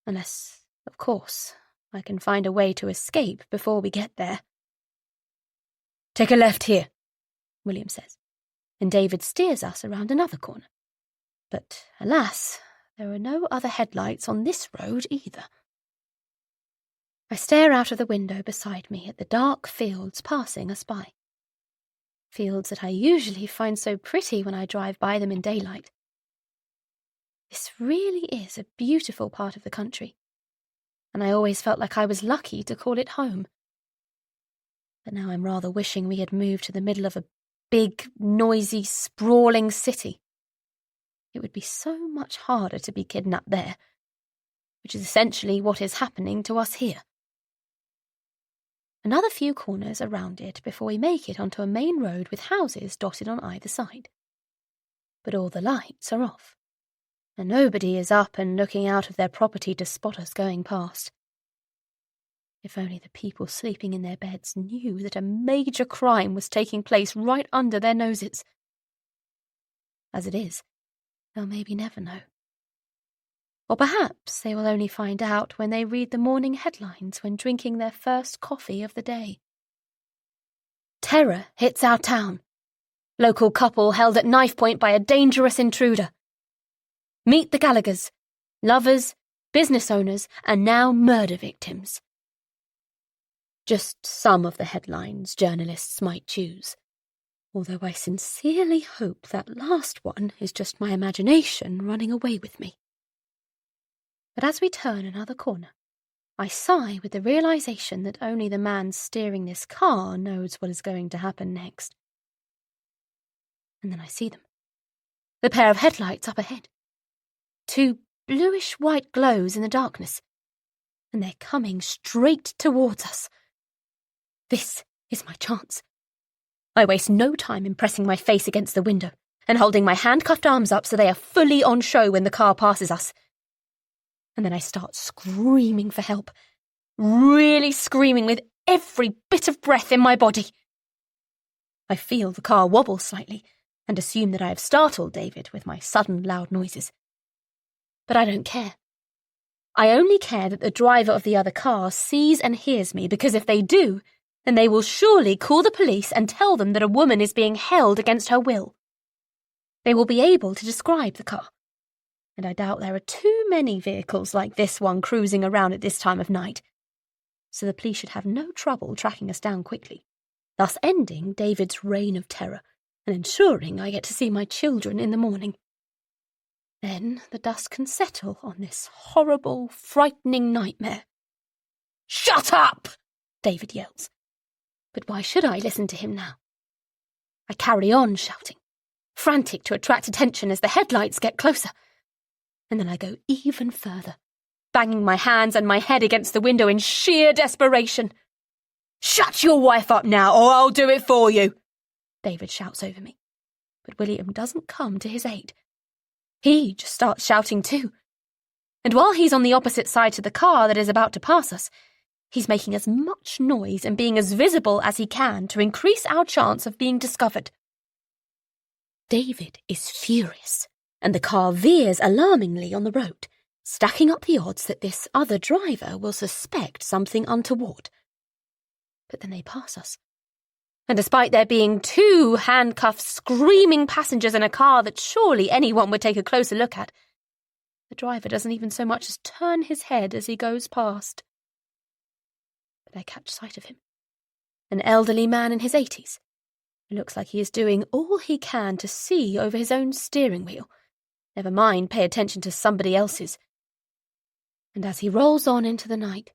Unless, of course, I can find a way to escape before we get there. Take a left here, William says, and David steers us around another corner. But, alas, there are no other headlights on this road either. I stare out of the window beside me at the dark fields passing us by. Fields that I usually find so pretty when I drive by them in daylight. This really is a beautiful part of the country, and I always felt like I was lucky to call it home. But now I'm rather wishing we had moved to the middle of a big, noisy, sprawling city. It would be so much harder to be kidnapped there, which is essentially what is happening to us here. Another few corners are rounded before we make it onto a main road with houses dotted on either side. But all the lights are off, and nobody is up and looking out of their property to spot us going past. If only the people sleeping in their beds knew that a major crime was taking place right under their noses. As it is, they'll maybe never know. Or perhaps they will only find out when they read the morning headlines when drinking their first coffee of the day. Terror hits our town. Local couple held at knife point by a dangerous intruder. Meet the Gallaghers, lovers, business owners, and now murder victims. Just some of the headlines journalists might choose, although I sincerely hope that last one is just my imagination running away with me. But as we turn another corner, I sigh with the realization that only the man steering this car knows what is going to happen next. And then I see them. The pair of headlights up ahead. Two bluish-white glows in the darkness, and they're coming straight towards us. This is my chance. I waste no time in pressing my face against the window and holding my handcuffed arms up so they are fully on show when the car passes us. And then I start screaming for help, really screaming with every bit of breath in my body. I feel the car wobble slightly and assume that I have startled David with my sudden loud noises. But I don't care. I only care that the driver of the other car sees and hears me, because if they do, then they will surely call the police and tell them that a woman is being held against her will. They will be able to describe the car, and I doubt there are too many vehicles like this one cruising around at this time of night, so the police should have no trouble tracking us down quickly, thus ending David's reign of terror and ensuring I get to see my children in the morning. Then the dust can settle on this horrible, frightening nightmare. "Shut up!" David yells. But why should I listen to him now? I carry on shouting, frantic to attract attention as the headlights get closer. And then I go even further, banging my hands and my head against the window in sheer desperation. "Shut your wife up now, or I'll do it for you!" David shouts over me. But William doesn't come to his aid. He just starts shouting too. And while he's on the opposite side to the car that is about to pass us, he's making as much noise and being as visible as he can to increase our chance of being discovered. David is furious, and the car veers alarmingly on the road, stacking up the odds that this other driver will suspect something untoward. But then they pass us. And despite there being two handcuffed, screaming passengers in a car that surely anyone would take a closer look at, the driver doesn't even so much as turn his head as he goes past. But I catch sight of him. An elderly man in his 80s. It looks like he is doing all he can to see over his own steering wheel, never mind pay attention to somebody else's. And as he rolls on into the night,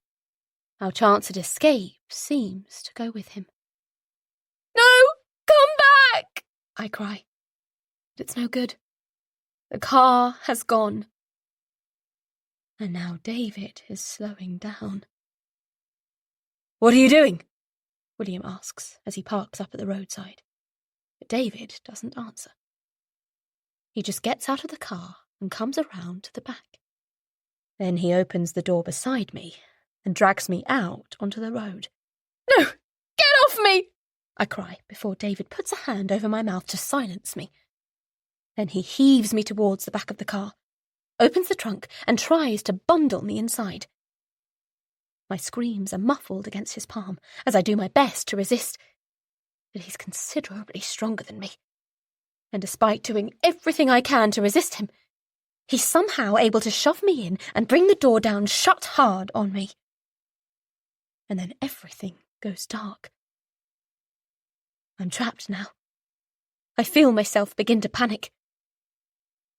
our chance at escape seems to go with him. "No, come back!" I cry. But it's no good. The car has gone. And now David is slowing down. "What are you doing?" William asks as he parks up at the roadside. But David doesn't answer. He just gets out of the car and comes around to the back. Then he opens the door beside me and drags me out onto the road. "No, get off me!" I cry before David puts a hand over my mouth to silence me. Then he heaves me towards the back of the car, opens the trunk, and tries to bundle me inside. My screams are muffled against his palm as I do my best to resist, but he's considerably stronger than me. And despite doing everything I can to resist him, he's somehow able to shove me in and bring the door down shut hard on me. And then everything goes dark. I'm trapped now. I feel myself begin to panic.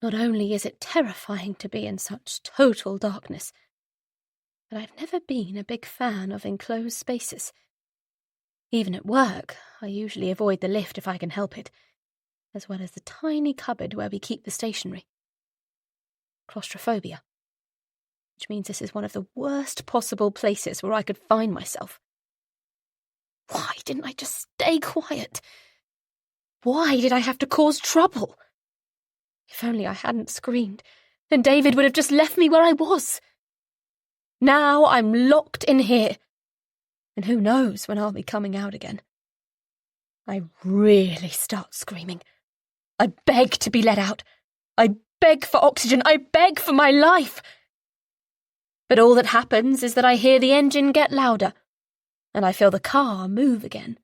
Not only is it terrifying to be in such total darkness, but I've never been a big fan of enclosed spaces. Even at work, I usually avoid the lift if I can help it, as well as the tiny cupboard where we keep the stationery. Claustrophobia. Which means this is one of the worst possible places where I could find myself. Why didn't I just stay quiet? Why did I have to cause trouble? If only I hadn't screamed, then David would have just left me where I was. Now I'm locked in here, and who knows when I'll be coming out again. I really start screaming. I beg to be let out. I beg for oxygen. I beg for my life. But all that happens is that I hear the engine get louder, and I feel the car move again.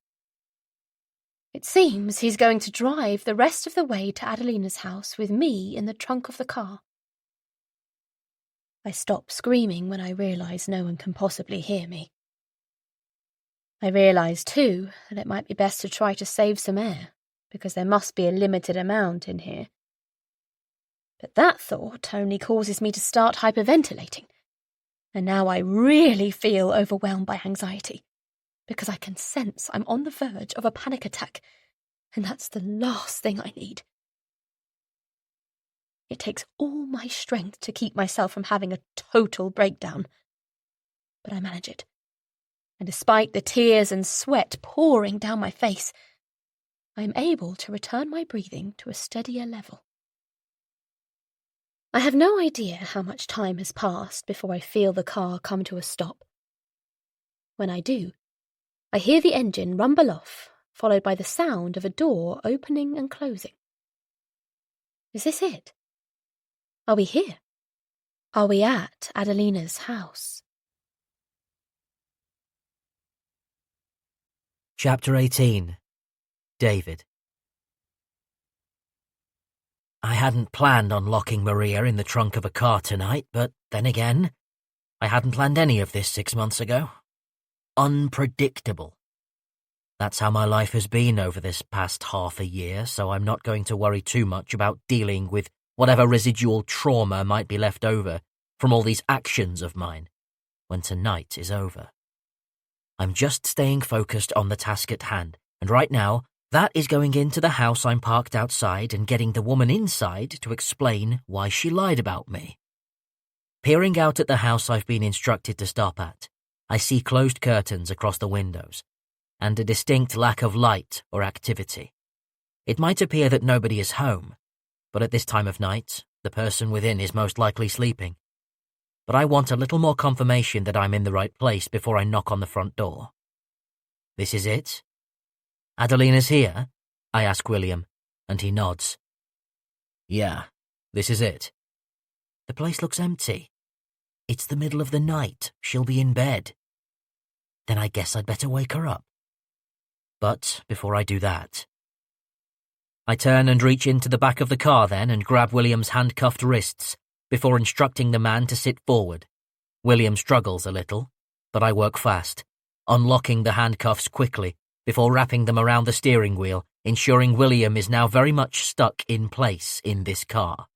It seems he's going to drive the rest of the way to Adelina's house with me in the trunk of the car. I stop screaming when I realise no one can possibly hear me. I realise, too, that it might be best to try to save some air, because there must be a limited amount in here. But that thought only causes me to start hyperventilating, and now I really feel overwhelmed by anxiety, because I can sense I'm on the verge of a panic attack, and that's the last thing I need. It takes all my strength to keep myself from having a total breakdown, but I manage it. And despite the tears and sweat pouring down my face, I am able to return my breathing to a steadier level. I have no idea how much time has passed before I feel the car come to a stop. When I do, I hear the engine rumble off, followed by the sound of a door opening and closing. Is this it? Are we here? Are we at Adelina's house? Chapter 18. David. I hadn't planned on locking Maria in the trunk of a car tonight, but then again, I hadn't planned any of this 6 months ago. Unpredictable. That's how my life has been over this past half a year, so I'm not going to worry too much about dealing with whatever residual trauma might be left over from all these actions of mine when tonight is over. I'm just staying focused on the task at hand, and right now, that is going into the house I'm parked outside and getting the woman inside to explain why she lied about me. Peering out at the house I've been instructed to stop at, I see closed curtains across the windows, and a distinct lack of light or activity. It might appear that nobody is home, but at this time of night, the person within is most likely sleeping. But I want a little more confirmation that I'm in the right place before I knock on the front door. This is it? Adelina's here? I ask William, and he nods. Yeah, this is it. The place looks empty. It's the middle of the night. She'll be in bed. Then I guess I'd better wake her up. But before I do that, I turn and reach into the back of the car then and grab William's handcuffed wrists before instructing the man to sit forward. William struggles a little, but I work fast, unlocking the handcuffs quickly before wrapping them around the steering wheel, ensuring William is now very much stuck in place in this car.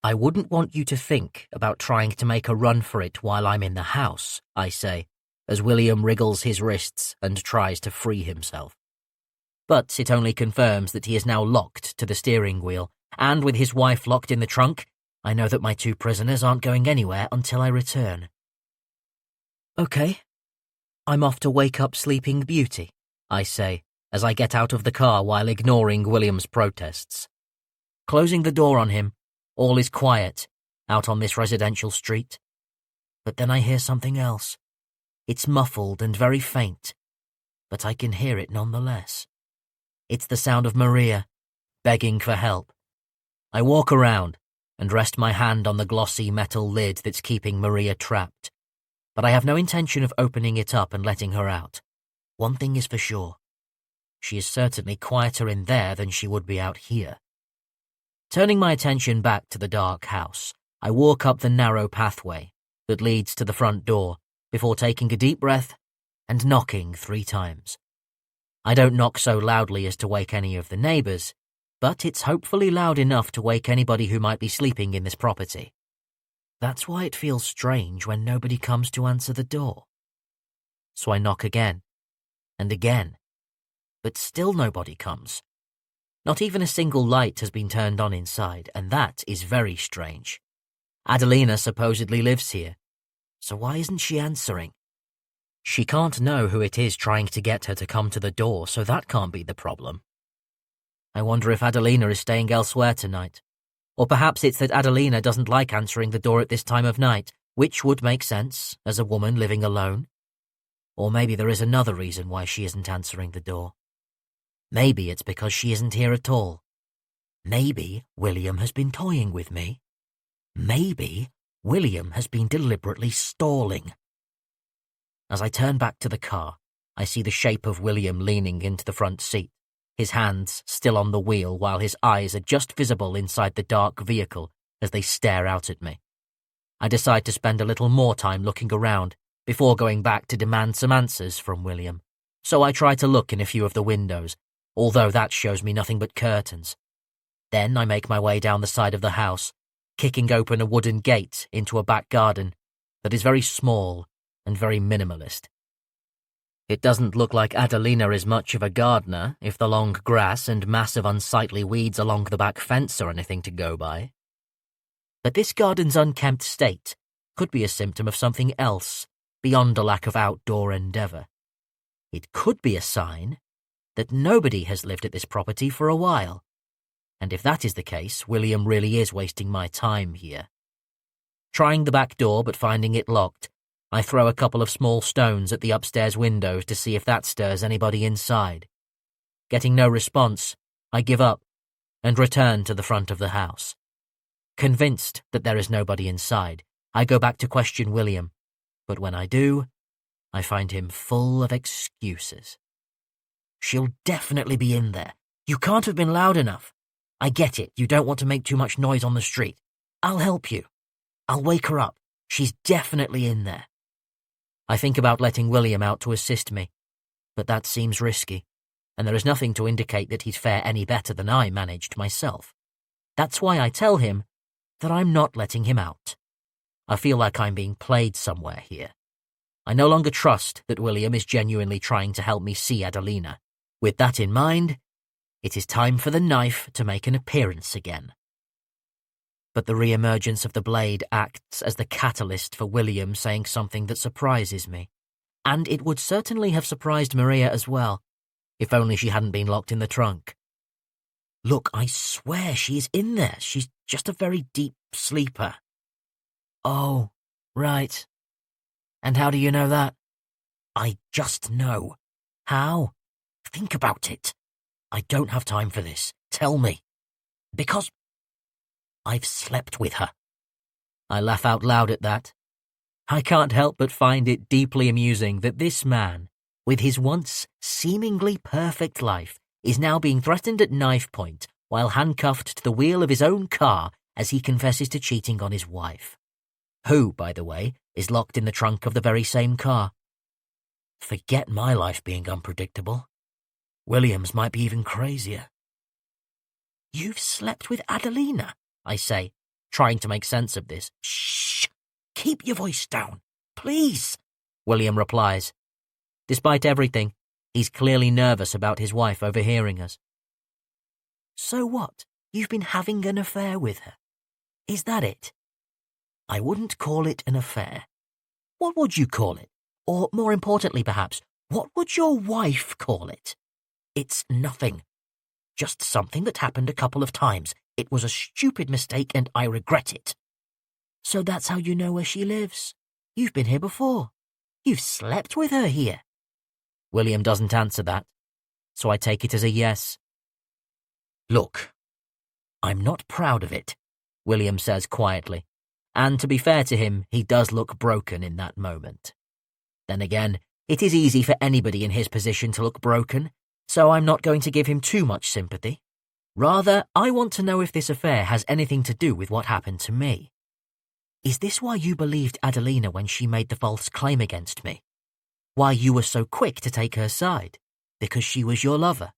I wouldn't want you to think about trying to make a run for it while I'm in the house, I say, as William wriggles his wrists and tries to free himself. But it only confirms that he is now locked to the steering wheel, and with his wife locked in the trunk, I know that my two prisoners aren't going anywhere until I return. Okay, I'm off to wake up Sleeping Beauty, I say, as I get out of the car while ignoring William's protests. Closing the door on him, all is quiet out on this residential street. But then I hear something else. It's muffled and very faint, but I can hear it nonetheless. It's the sound of Maria, begging for help. I walk around and rest my hand on the glossy metal lid that's keeping Maria trapped, but I have no intention of opening it up and letting her out. One thing is for sure. She is certainly quieter in there than she would be out here. Turning my attention back to the dark house, I walk up the narrow pathway that leads to the front door before taking a deep breath and knocking 3 times. I don't knock so loudly as to wake any of the neighbours, but it's hopefully loud enough to wake anybody who might be sleeping in this property. That's why it feels strange when nobody comes to answer the door. So I knock again, and again, but still nobody comes. Not even a single light has been turned on inside, and that is very strange. Adelina supposedly lives here, so why isn't she answering? She can't know who it is trying to get her to come to the door, so that can't be the problem. I wonder if Adelina is staying elsewhere tonight. Or perhaps it's that Adelina doesn't like answering the door at this time of night, which would make sense as a woman living alone. Or maybe there is another reason why she isn't answering the door. Maybe it's because she isn't here at all. Maybe William has been toying with me. Maybe William has been deliberately stalling. As I turn back to the car, I see the shape of William leaning into the front seat, his hands still on the wheel while his eyes are just visible inside the dark vehicle as they stare out at me. I decide to spend a little more time looking around before going back to demand some answers from William, so I try to look in a few of the windows, although that shows me nothing but curtains. Then I make my way down the side of the house, kicking open a wooden gate into a back garden that is very small and very minimalist. It doesn't look like Adelina is much of a gardener if the long grass and massive unsightly weeds along the back fence are anything to go by. But this garden's unkempt state could be a symptom of something else beyond a lack of outdoor endeavour. It could be a sign that nobody has lived at this property for a while. And if that is the case, William really is wasting my time here. Trying the back door but finding it locked, I throw a couple of small stones at the upstairs windows to see if that stirs anybody inside. Getting no response, I give up and return to the front of the house. Convinced that there is nobody inside, I go back to question William, but when I do, I find him full of excuses. She'll definitely be in there. You can't have been loud enough. I get it, you don't want to make too much noise on the street. I'll help you. I'll wake her up. She's definitely in there. I think about letting William out to assist me, but that seems risky, and there is nothing to indicate that he'd fare any better than I managed myself. That's why I tell him that I'm not letting him out. I feel like I'm being played somewhere here. I no longer trust that William is genuinely trying to help me see Adelina. With that in mind, it is time for the knife to make an appearance again. But the re-emergence of the blade acts as the catalyst for William saying something that surprises me. And it would certainly have surprised Maria as well, if only she hadn't been locked in the trunk. Look, I swear she's in there. She's just a very deep sleeper. Oh, right. And how do you know that? I just know. How? Think about it. I don't have time for this. Tell me. Because I've slept with her. I laugh out loud at that. I can't help but find it deeply amusing that this man, with his once seemingly perfect life, is now being threatened at knife point while handcuffed to the wheel of his own car as he confesses to cheating on his wife. Who, by the way, is locked in the trunk of the very same car. Forget my life being unpredictable. William's might be even crazier. You've slept with Adelina, I say, trying to make sense of this. Shh! Keep your voice down, please, William replies. Despite everything, he's clearly nervous about his wife overhearing us. So what? You've been having an affair with her? Is that it? I wouldn't call it an affair. What would you call it? Or, more importantly perhaps, what would your wife call it? It's nothing. Just something that happened a couple of times. It was a stupid mistake and I regret it. So that's how you know where she lives. You've been here before. You've slept with her here. William doesn't answer that, so I take it as a yes. Look, I'm not proud of it, William says quietly, and to be fair to him, he does look broken in that moment. Then again, it is easy for anybody in his position to look broken, so I'm not going to give him too much sympathy. Rather, I want to know if this affair has anything to do with what happened to me. Is this why you believed Adelina when she made the false claim against me? Why you were so quick to take her side? Because she was your lover?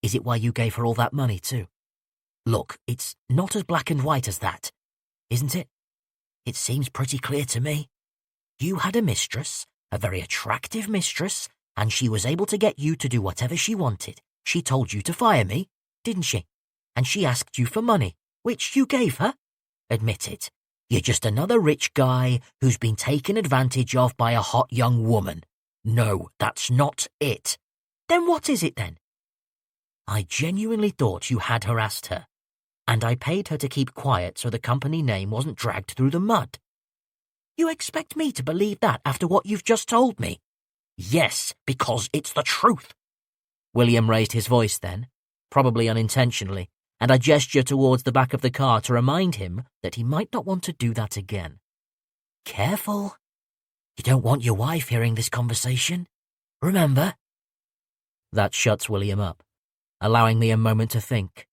Is it why you gave her all that money too? Look, it's not as black and white as that, isn't it? It seems pretty clear to me. You had a mistress, a very attractive mistress, and she was able to get you to do whatever she wanted. She told you to fire me, didn't she? And she asked you for money, which you gave her. Admit it. You're just another rich guy who's been taken advantage of by a hot young woman. No, that's not it. Then what is it then? I genuinely thought you had harassed her, and I paid her to keep quiet so the company name wasn't dragged through the mud. You expect me to believe that after what you've just told me? Yes, because it's the truth. William raised his voice then, probably unintentionally, and I gestured towards the back of the car to remind him that he might not want to do that again. Careful. You don't want your wife hearing this conversation. Remember? That shuts William up, allowing me a moment to think.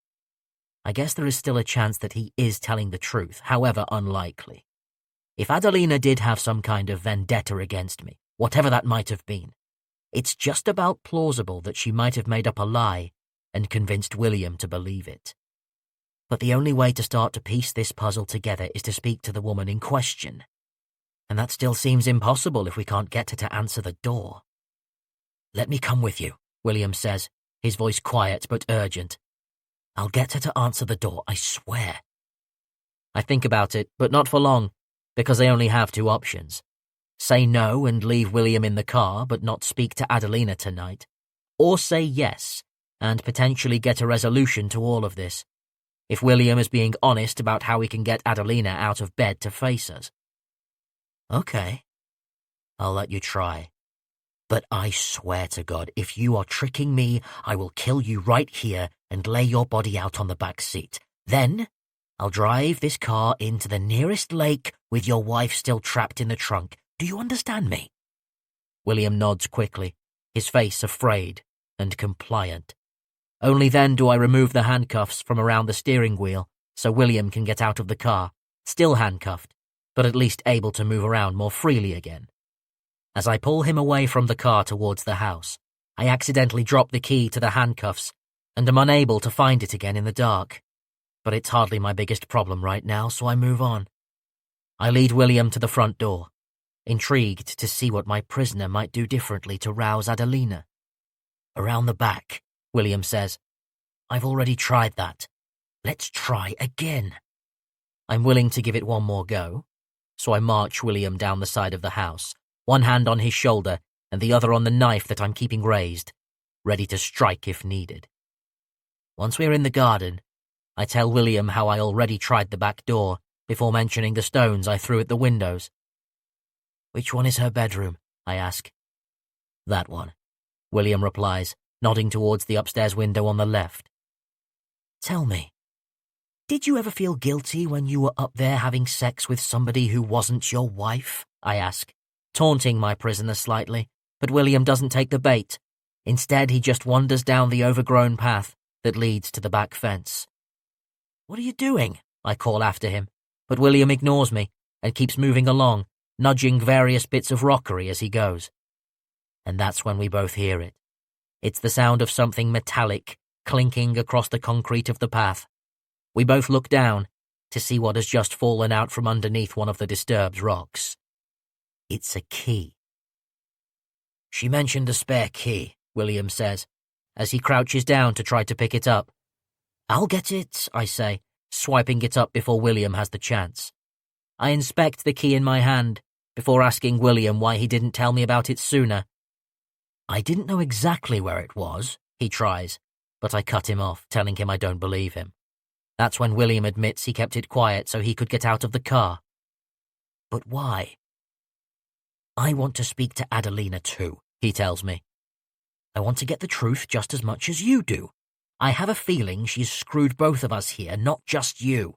I guess there is still a chance that he is telling the truth, however unlikely. If Adelina did have some kind of vendetta against me, whatever that might have been, it's just about plausible that she might have made up a lie and convinced William to believe it. But the only way to start to piece this puzzle together is to speak to the woman in question. And that still seems impossible if we can't get her to answer the door. Let me come with you, William says, his voice quiet but urgent. I'll get her to answer the door, I swear. I think about it, but not for long, because I only have two options. Say no and leave William in the car but not speak to Adelina tonight, or say yes and potentially get a resolution to all of this, if William is being honest about how he can get Adelina out of bed to face us. Okay, I'll let you try. But I swear to God, if you are tricking me, I will kill you right here and lay your body out on the back seat. Then I'll drive this car into the nearest lake with your wife still trapped in the trunk. Do you understand me? William nods quickly, his face afraid and compliant. Only then do I remove the handcuffs from around the steering wheel so William can get out of the car, still handcuffed, but at least able to move around more freely again. As I pull him away from the car towards the house, I accidentally drop the key to the handcuffs and am unable to find it again in the dark. But it's hardly my biggest problem right now, so I move on. I lead William to the front door, intrigued to see what my prisoner might do differently to rouse Adelina. Around the back, William says. I've already tried that. Let's try again. I'm willing to give it one more go, so I march William down the side of the house, one hand on his shoulder and the other on the knife that I'm keeping raised, ready to strike if needed. Once we're in the garden, I tell William how I already tried the back door before mentioning the stones I threw at the windows. Which one is her bedroom? I ask. That one, William replies, nodding towards the upstairs window on the left. Tell me, did you ever feel guilty when you were up there having sex with somebody who wasn't your wife? I ask, taunting my prisoner slightly, but William doesn't take the bait. Instead, he just wanders down the overgrown path that leads to the back fence. What are you doing? I call after him, but William ignores me and keeps moving along, nudging various bits of rockery as he goes. And that's when we both hear it. It's the sound of something metallic clinking across the concrete of the path. We both look down to see what has just fallen out from underneath one of the disturbed rocks. It's a key. She mentioned a spare key, William says, as he crouches down to try to pick it up. I'll get it, I say, swiping it up before William has the chance. I inspect the key in my hand before asking William why he didn't tell me about it sooner. I didn't know exactly where it was, he tries, but I cut him off, telling him I don't believe him. That's when William admits he kept it quiet so he could get out of the car. But why? I want to speak to Adelina too, he tells me. I want to get the truth just as much as you do. I have a feeling she's screwed both of us here, not just you.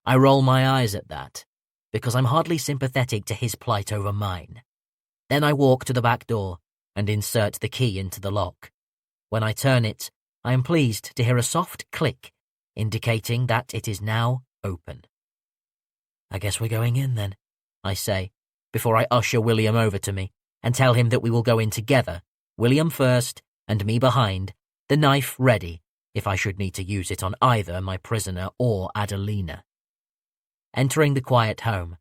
I roll my eyes at that, because I'm hardly sympathetic to his plight over mine. Then I walk to the back door and insert the key into the lock. When I turn it, I am pleased to hear a soft click, indicating that it is now open. I guess we're going in then, I say, before I usher William over to me and tell him that we will go in together, William first and me behind, the knife ready if I should need to use it on either my prisoner or Adelina. Entering the quiet home,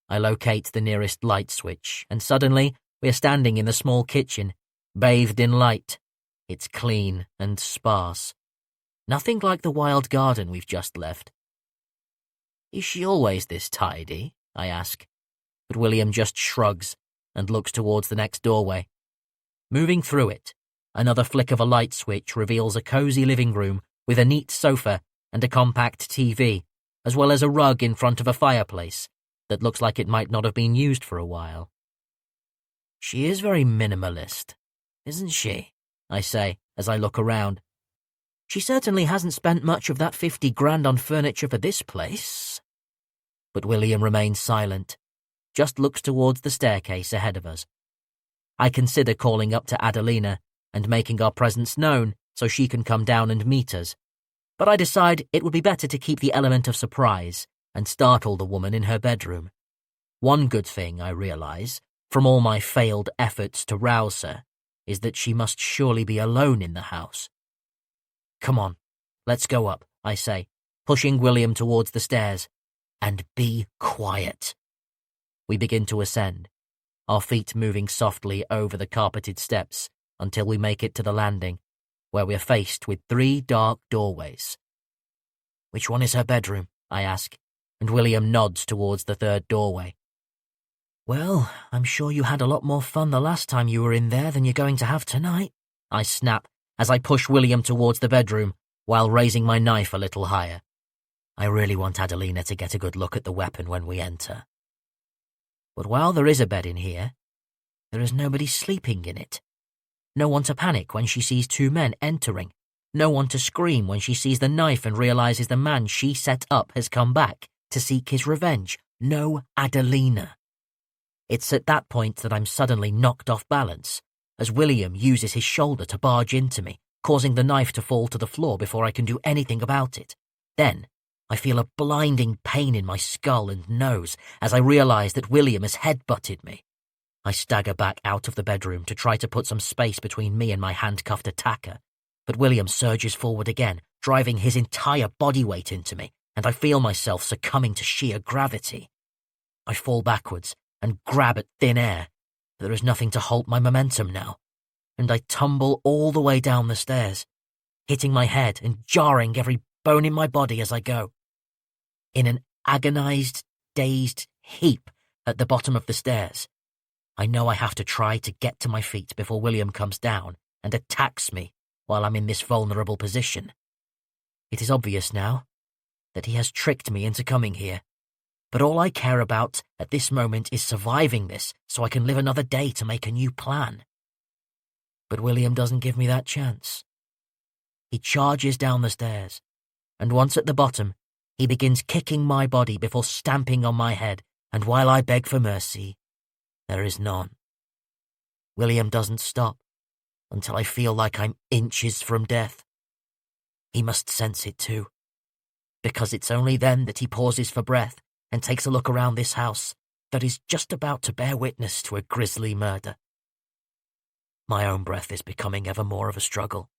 I locate the nearest light switch, and suddenly we are standing in the small kitchen, bathed in light. It's clean and sparse. Nothing like the wild garden we've just left. Is she always this tidy? I ask, but William just shrugs and looks towards the next doorway. Moving through it, another flick of a light switch reveals a cozy living room with a neat sofa and a compact TV, as well as a rug in front of a fireplace that looks like it might not have been used for a while. She is very minimalist, isn't she? I say as I look around. She certainly hasn't spent much of that 50 grand on furniture for this place. But William remains silent, just looks towards the staircase ahead of us. I consider calling up to Adelina and making our presence known so she can come down and meet us, but I decide it would be better to keep the element of surprise and startle the woman in her bedroom. One good thing I realize, from all my failed efforts to rouse her, is that she must surely be alone in the house. Come on, let's go up, I say, pushing William towards the stairs. And be quiet. We begin to ascend, our feet moving softly over the carpeted steps until we make it to the landing, where we are faced with 3 dark doorways. Which one is her bedroom? I ask, and William nods towards the 3rd doorway. Well, I'm sure you had a lot more fun the last time you were in there than you're going to have tonight, I snap as I push William towards the bedroom while raising my knife a little higher. I really want Adelina to get a good look at the weapon when we enter. But while there is a bed in here, there is nobody sleeping in it. No one to panic when she sees 2 men entering. No one to scream when she sees the knife and realizes the man she set up has come back to seek his revenge. No Adelina. It's at that point that I'm suddenly knocked off balance, as William uses his shoulder to barge into me, causing the knife to fall to the floor before I can do anything about it. Then, I feel a blinding pain in my skull and nose as I realize that William has headbutted me. I stagger back out of the bedroom to try to put some space between me and my handcuffed attacker, but William surges forward again, driving his entire body weight into me, and I feel myself succumbing to sheer gravity. I fall backwards and grab at thin air, but there is nothing to halt my momentum now, and I tumble all the way down the stairs, hitting my head and jarring every bone in my body as I go. In an agonized, dazed heap at the bottom of the stairs, I know I have to try to get to my feet before William comes down and attacks me while I'm in this vulnerable position. It is obvious now that he has tricked me into coming here, but all I care about at this moment is surviving this so I can live another day to make a new plan. But William doesn't give me that chance. He charges down the stairs, and once at the bottom, he begins kicking my body before stamping on my head, and while I beg for mercy, there is none. William doesn't stop until I feel like I'm inches from death. He must sense it too, because it's only then that he pauses for breath and takes a look around this house that is just about to bear witness to a grisly murder. My own breath is becoming ever more of a struggle,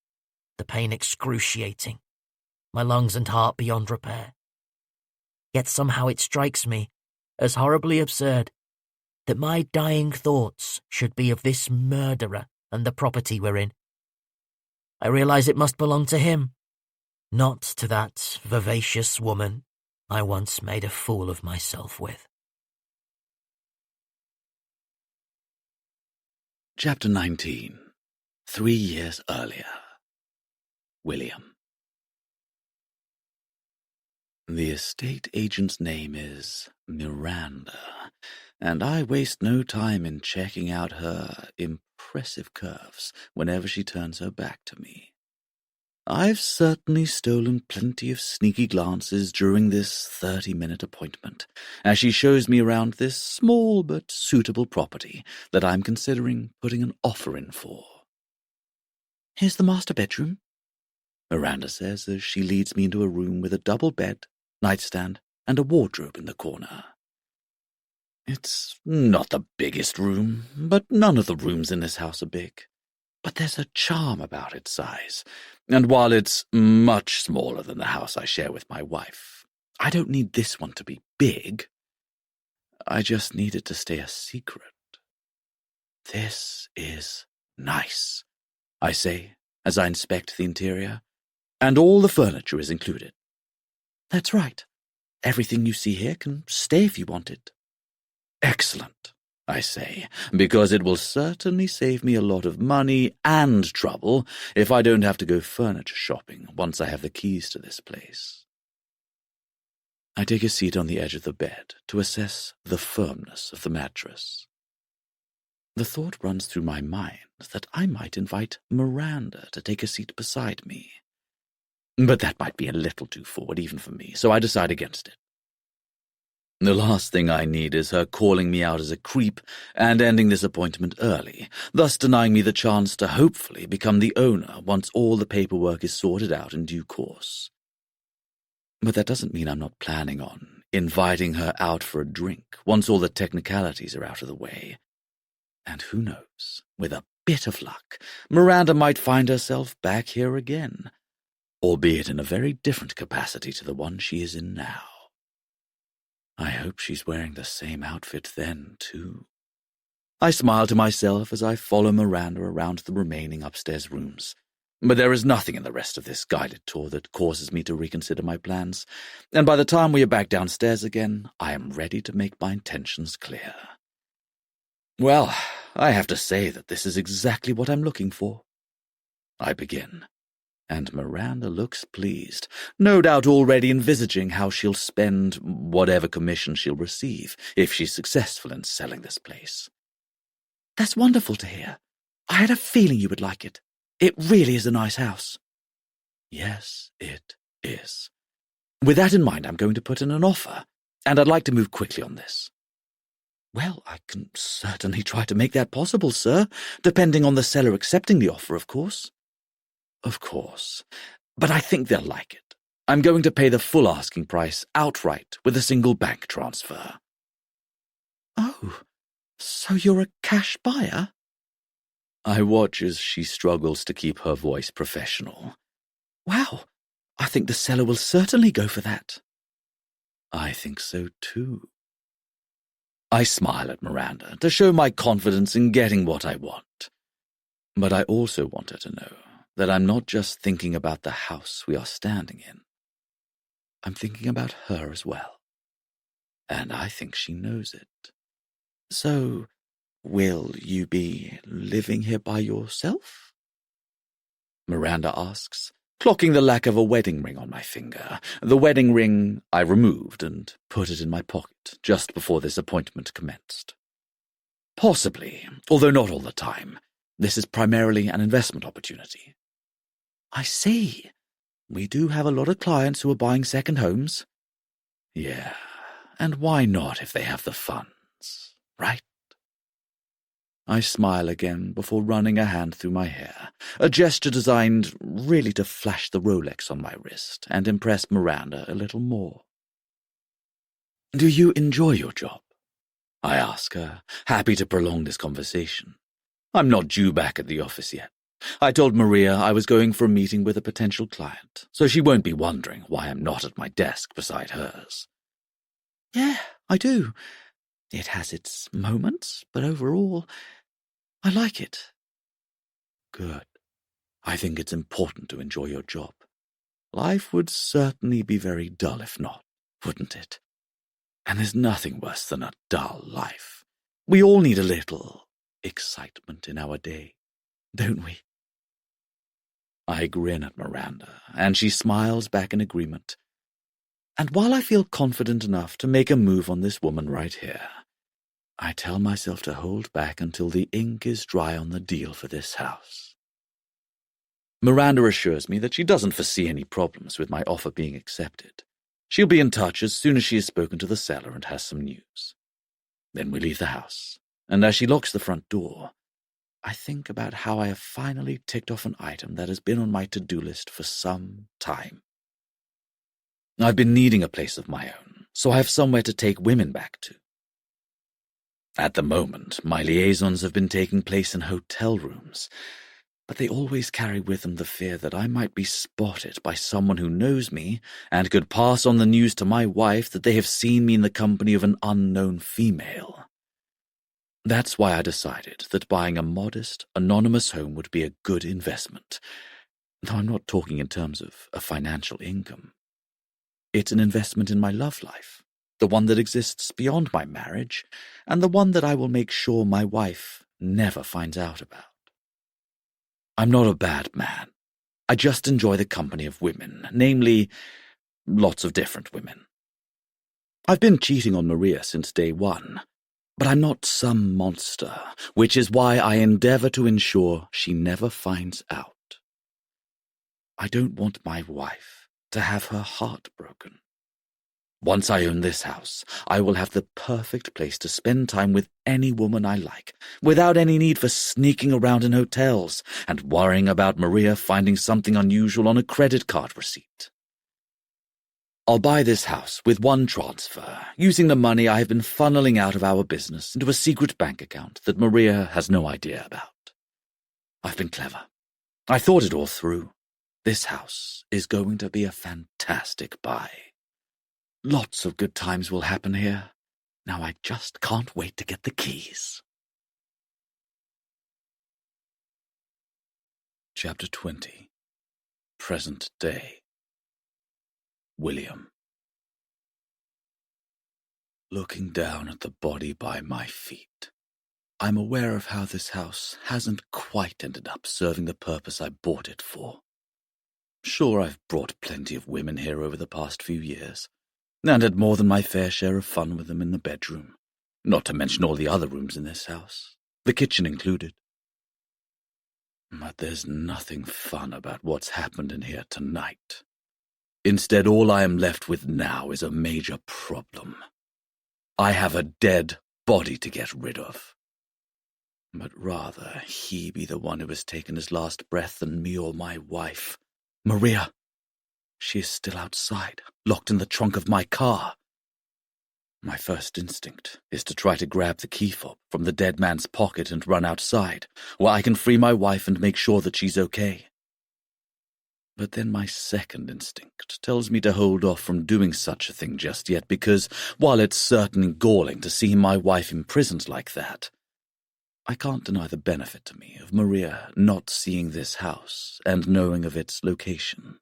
the pain excruciating, my lungs and heart beyond repair. Yet somehow it strikes me as horribly absurd that my dying thoughts should be of this murderer and the property we're in. I realize it must belong to him, not to that vivacious woman I once made a fool of myself with. Chapter 19. 3 years earlier. William. The estate agent's name is Miranda, and I waste no time in checking out her impressive curves whenever she turns her back to me. I've certainly stolen plenty of sneaky glances during this 30-minute appointment, as she shows me around this small but suitable property that I'm considering putting an offer in for. "Here's the master bedroom," Miranda says as she leads me into a room with a double bed, nightstand, and a wardrobe in the corner. It's not the biggest room, but none of the rooms in this house are big. But there's a charm about its size, and while it's much smaller than the house I share with my wife, I don't need this one to be big. I just need it to stay a secret. This is nice, I say as I inspect the interior, and all the furniture is included. "That's right. Everything you see here can stay if you want it." Excellent, I say, because it will certainly save me a lot of money and trouble if I don't have to go furniture shopping once I have the keys to this place. I take a seat on the edge of the bed to assess the firmness of the mattress. The thought runs through my mind that I might invite Miranda to take a seat beside me. But that might be a little too forward even for me, so I decide against it. The last thing I need is her calling me out as a creep and ending this appointment early, thus denying me the chance to hopefully become the owner once all the paperwork is sorted out in due course. But that doesn't mean I'm not planning on inviting her out for a drink once all the technicalities are out of the way. And who knows, with a bit of luck, Miranda might find herself back here again, albeit in a very different capacity to the one she is in now. I hope she's wearing the same outfit then, too. I smile to myself as I follow Miranda around the remaining upstairs rooms, but there is nothing in the rest of this guided tour that causes me to reconsider my plans, and by the time we are back downstairs again, I am ready to make my intentions clear. Well, I have to say that this is exactly what I'm looking for. I begin, and Miranda looks pleased, no doubt already envisaging how she'll spend whatever commission she'll receive if she's successful in selling this place. "That's wonderful to hear. I had a feeling you would like it. It really is a nice house." Yes, it is. With that in mind, I'm going to put in an offer, and I'd like to move quickly on this. "Well, I can certainly try to make that possible, sir, depending on the seller accepting the offer, of course." Of course, but I think they'll like it. I'm going to pay the full asking price outright with a single bank transfer. "Oh, so you're a cash buyer?" I watch as she struggles to keep her voice professional. "Wow, I think the seller will certainly go for that." I think so too. I smile at Miranda to show my confidence in getting what I want. But I also want her to know that I'm not just thinking about the house we are standing in. I'm thinking about her as well. And I think she knows it. "So, will you be living here by yourself?" Miranda asks, clocking the lack of a wedding ring on my finger. The wedding ring I removed and put it in my pocket just before this appointment commenced. Possibly, although not all the time. This is primarily an investment opportunity. "I see. We do have a lot of clients who are buying second homes." Yeah, and why not if they have the funds, right? I smile again before running a hand through my hair, a gesture designed really to flash the Rolex on my wrist and impress Miranda a little more. Do you enjoy your job? I ask her, happy to prolong this conversation. I'm not due back at the office yet. I told Maria I was going for a meeting with a potential client, so she won't be wondering why I'm not at my desk beside hers. "Yeah, I do. It has its moments, but overall, I like it." Good. I think it's important to enjoy your job. Life would certainly be very dull if not, wouldn't it? And there's nothing worse than a dull life. We all need a little excitement in our day, don't we? I grin at Miranda, and she smiles back in agreement. And while I feel confident enough to make a move on this woman right here, I tell myself to hold back until the ink is dry on the deal for this house. Miranda assures me that she doesn't foresee any problems with my offer being accepted. She'll be in touch as soon as she has spoken to the seller and has some news. Then we leave the house, and as she locks the front door, I think about how I have finally ticked off an item that has been on my to-do list for some time. I've been needing a place of my own, so I have somewhere to take women back to. At the moment, my liaisons have been taking place in hotel rooms, but they always carry with them the fear that I might be spotted by someone who knows me and could pass on the news to my wife that they have seen me in the company of an unknown female. That's why I decided that buying a modest, anonymous home would be a good investment, though I'm not talking in terms of a financial income. It's an investment in my love life, the one that exists beyond my marriage, and the one that I will make sure my wife never finds out about. I'm not a bad man. I just enjoy the company of women, namely, lots of different women. I've been cheating on Maria since day one, but I'm not some monster, which is why I endeavor to ensure she never finds out. I don't want my wife to have her heart broken. Once I own this house, I will have the perfect place to spend time with any woman I like, without any need for sneaking around in hotels and worrying about Maria finding something unusual on a credit card receipt. I'll buy this house with one transfer, using the money I have been funneling out of our business into a secret bank account that Maria has no idea about. I've been clever. I thought it all through. This house is going to be a fantastic buy. Lots of good times will happen here. Now I just can't wait to get the keys. Chapter 20. Present Day. William. Looking down at the body by my feet, I'm aware of how this house hasn't quite ended up serving the purpose I bought it for. Sure, I've brought plenty of women here over the past few years, and had more than my fair share of fun with them in the bedroom, not to mention all the other rooms in this house, the kitchen included. But there's nothing fun about what's happened in here tonight. Instead, all I am left with now is a major problem. I have a dead body to get rid of. But rather, he be the one who has taken his last breath than me or my wife. Maria. She is still outside, locked in the trunk of my car. My first instinct is to try to grab the key fob from the dead man's pocket and run outside, where I can free my wife and make sure that she's okay. But then my second instinct tells me to hold off from doing such a thing just yet because, while it's certainly galling to see my wife imprisoned like that, I can't deny the benefit to me of Maria not seeing this house and knowing of its location.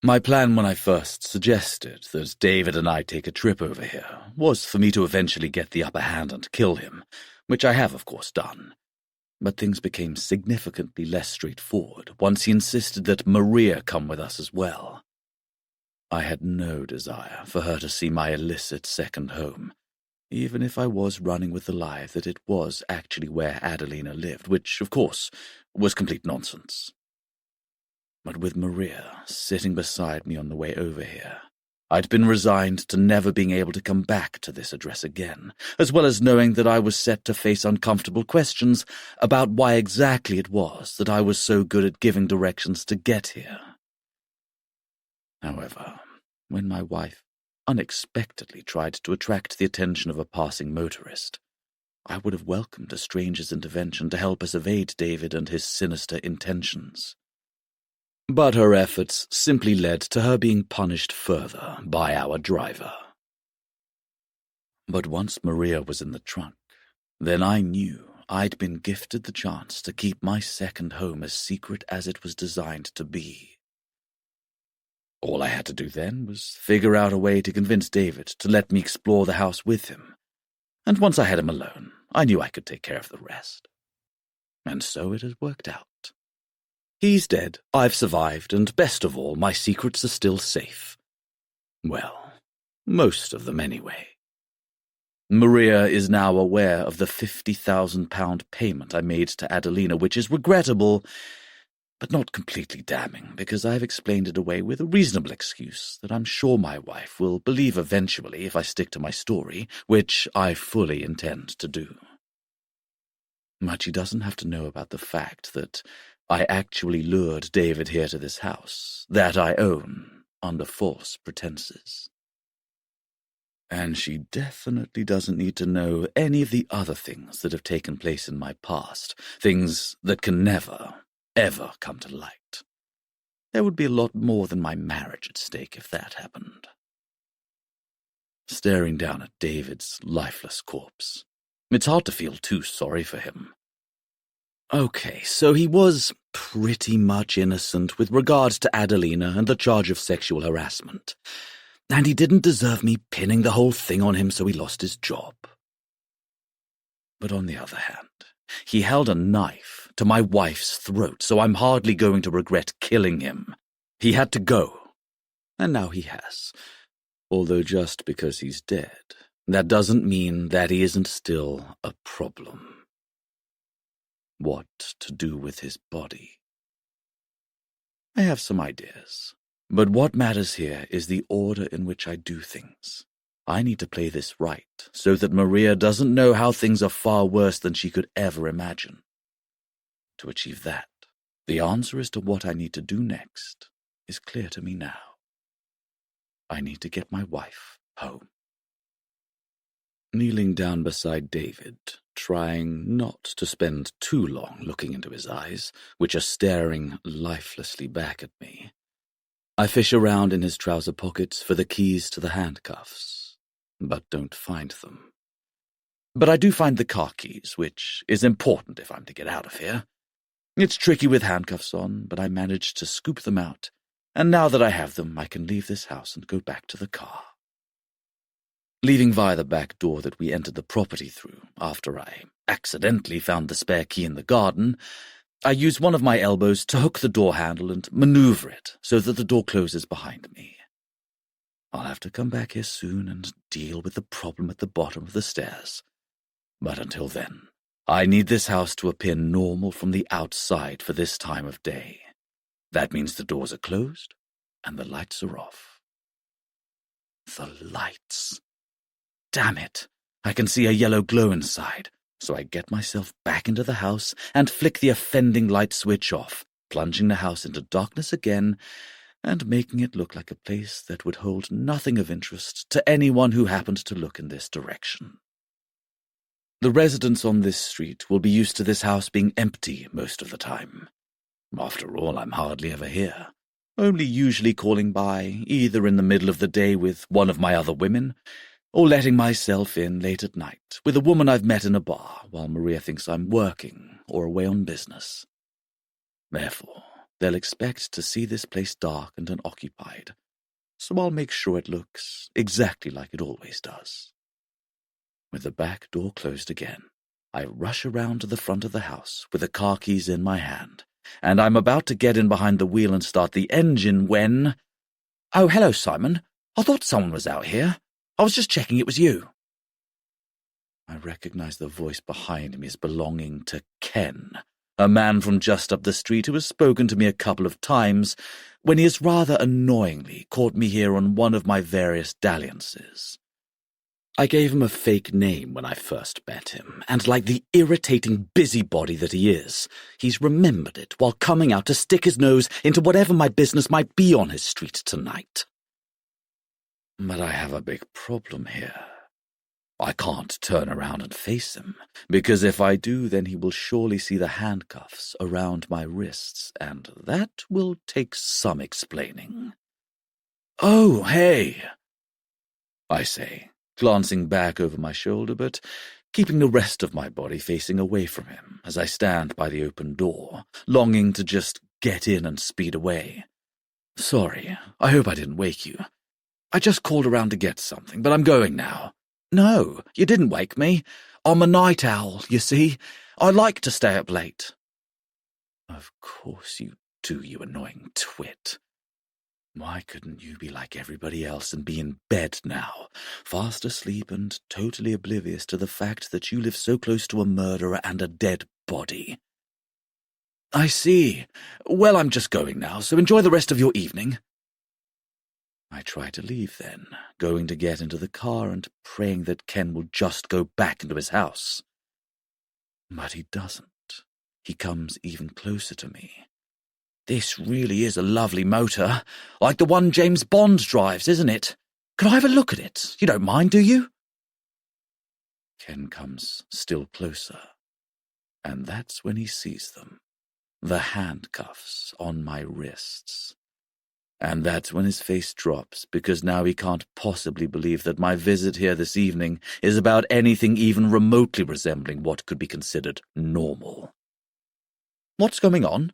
My plan when I first suggested that David and I take a trip over here was for me to eventually get the upper hand and kill him, which I have of course done. But things became significantly less straightforward once he insisted that Maria come with us as well. I had no desire for her to see my illicit second home, even if I was running with the lie that it was actually where Adelina lived, which, of course, was complete nonsense. But with Maria sitting beside me on the way over here, I'd been resigned to never being able to come back to this address again, as well as knowing that I was set to face uncomfortable questions about why exactly it was that I was so good at giving directions to get here. However, when my wife unexpectedly tried to attract the attention of a passing motorist, I would have welcomed a stranger's intervention to help us evade David and his sinister intentions. But her efforts simply led to her being punished further by our driver. But once Maria was in the trunk, then I knew I'd been gifted the chance to keep my second home as secret as it was designed to be. All I had to do then was figure out a way to convince David to let me explore the house with him, and once I had him alone, I knew I could take care of the rest. And so it has worked out. He's dead, I've survived, and best of all, my secrets are still safe. Well, most of them anyway. Maria is now aware of the £50,000 payment I made to Adelina, which is regrettable, but not completely damning, because I have explained it away with a reasonable excuse that I'm sure my wife will believe eventually if I stick to my story, which I fully intend to do. But she doesn't have to know about the fact that I actually lured David here to this house, that I own, under false pretenses. And she definitely doesn't need to know any of the other things that have taken place in my past, things that can never, ever come to light. There would be a lot more than my marriage at stake if that happened. Staring down at David's lifeless corpse, it's hard to feel too sorry for him. Okay, so he was pretty much innocent with regards to Adelina and the charge of sexual harassment, and he didn't deserve me pinning the whole thing on him so he lost his job. But on the other hand, he held a knife to my wife's throat, so I'm hardly going to regret killing him. He had to go, and now he has. Although just because he's dead, that doesn't mean that he isn't still a problem. What to do with his body? I have some ideas, but what matters here is the order in which I do things. I need to play this right, so that Maria doesn't know how things are far worse than she could ever imagine. To achieve that, the answer as to what I need to do next is clear to me now. I need to get my wife home. Kneeling down beside David, trying not to spend too long looking into his eyes, which are staring lifelessly back at me, I fish around in his trouser pockets for the keys to the handcuffs, but don't find them. But I do find the car keys, which is important if I'm to get out of here. It's tricky with handcuffs on, but I managed to scoop them out, and now that I have them, I can leave this house and go back to the car. Leaving via the back door that we entered the property through, after I accidentally found the spare key in the garden, I use one of my elbows to hook the door handle and maneuver it so that the door closes behind me. I'll have to come back here soon and deal with the problem at the bottom of the stairs. But until then, I need this house to appear normal from the outside for this time of day. That means the doors are closed and the lights are off. The lights. Damn it! I can see a yellow glow inside, so I get myself back into the house and flick the offending light switch off, plunging the house into darkness again and making it look like a place that would hold nothing of interest to anyone who happened to look in this direction. The residents on this street will be used to this house being empty most of the time. After all, I'm hardly ever here, only usually calling by, either in the middle of the day with one of my other women, or letting myself in late at night with a woman I've met in a bar while Maria thinks I'm working or away on business. Therefore, they'll expect to see this place dark and unoccupied, so I'll make sure it looks exactly like it always does. With the back door closed again, I rush around to the front of the house with the car keys in my hand, and I'm about to get in behind the wheel and start the engine when... "Oh, hello, Simon. I thought someone was out here. I was just checking it was you." I recognize the voice behind me as belonging to Ken, a man from just up the street who has spoken to me a couple of times when he has rather annoyingly caught me here on one of my various dalliances. I gave him a fake name when I first met him, and like the irritating busybody that he is, he's remembered it while coming out to stick his nose into whatever my business might be on his street tonight. But I have a big problem here. I can't turn around and face him, because if I do, then he will surely see the handcuffs around my wrists, and that will take some explaining. "Oh, hey," I say, glancing back over my shoulder, but keeping the rest of my body facing away from him as I stand by the open door, longing to just get in and speed away. "Sorry, I hope I didn't wake you. I just called around to get something, but I'm going now." "No, you didn't wake me. I'm a night owl, you see. I like to stay up late." "Of course you do, you annoying twit. Why couldn't you be like everybody else and be in bed now, fast asleep and totally oblivious to the fact that you live so close to a murderer and a dead body? I see. Well, I'm just going now, so enjoy the rest of your evening. I try to leave then, going to get into the car and praying that Ken will just go back into his house. But he doesn't. He comes even closer to me. This really is a lovely motor, like the one James Bond drives, isn't it? Could I have a look at it? You don't mind, do you? Ken comes still closer, and that's when he sees them, the handcuffs on my wrists. And that's when his face drops, because now he can't possibly believe that my visit here this evening is about anything even remotely resembling what could be considered normal. What's going on?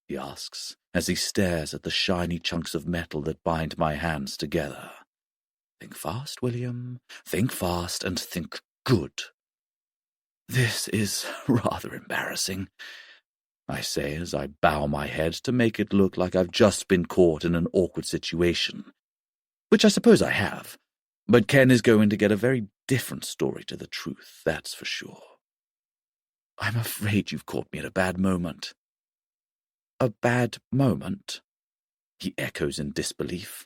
He asks, as he stares at the shiny chunks of metal that bind my hands together. Think fast, William. Think fast and think good. This is rather embarrassing, I say as I bow my head to make it look like I've just been caught in an awkward situation, which I suppose I have, but Ken is going to get a very different story to the truth, that's for sure. I'm afraid you've caught me at a bad moment. A bad moment? He echoes in disbelief.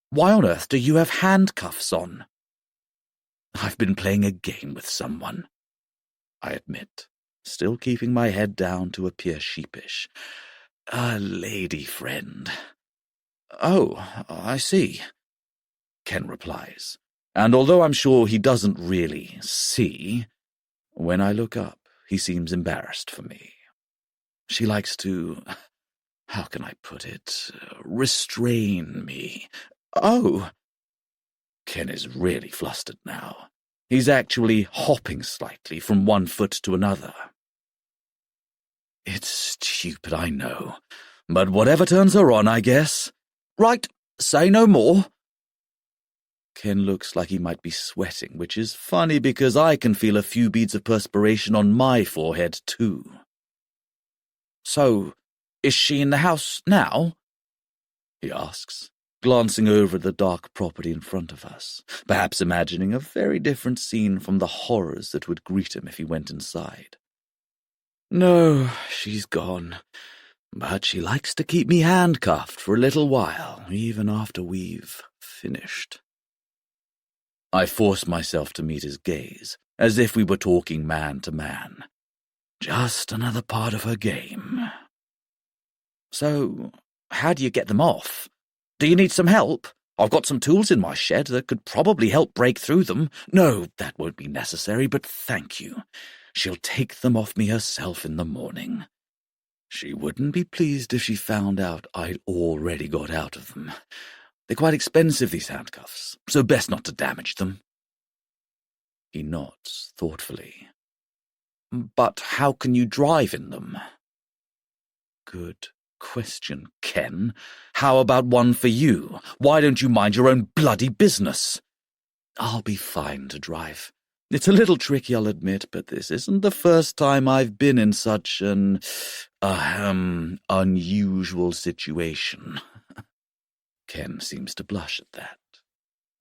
Why on earth do you have handcuffs on? I've been playing a game with someone, I admit, still keeping my head down to appear sheepish. A lady friend. Oh, I see, Ken replies, and although I'm sure he doesn't really see, when I look up, he seems embarrassed for me. She likes to, how can I put it, restrain me. Oh! Ken is really flustered now. He's actually hopping slightly from one foot to another. It's stupid, I know, but whatever turns her on, I guess. Right, say no more. Ken looks like he might be sweating, which is funny because I can feel a few beads of perspiration on my forehead, too. So, is she in the house now? He asks, glancing over at the dark property in front of us, perhaps imagining a very different scene from the horrors that would greet him if he went inside. No, she's gone, but she likes to keep me handcuffed for a little while, even after we've finished. I force myself to meet his gaze, as if we were talking man to man. Just another part of her game. So, how do you get them off? Do you need some help? I've got some tools in my shed that could probably help break through them. No, that won't be necessary, but thank you. She'll take them off me herself in the morning. She wouldn't be pleased if she found out I'd already got out of them. They're quite expensive, these handcuffs, so best not to damage them. He nods thoughtfully. But how can you drive in them? Good question, Ken. How about one for you? Why don't you mind your own bloody business? I'll be fine to drive. It's a little tricky, I'll admit, but this isn't the first time I've been in such an, unusual situation. Ken seems to blush at that.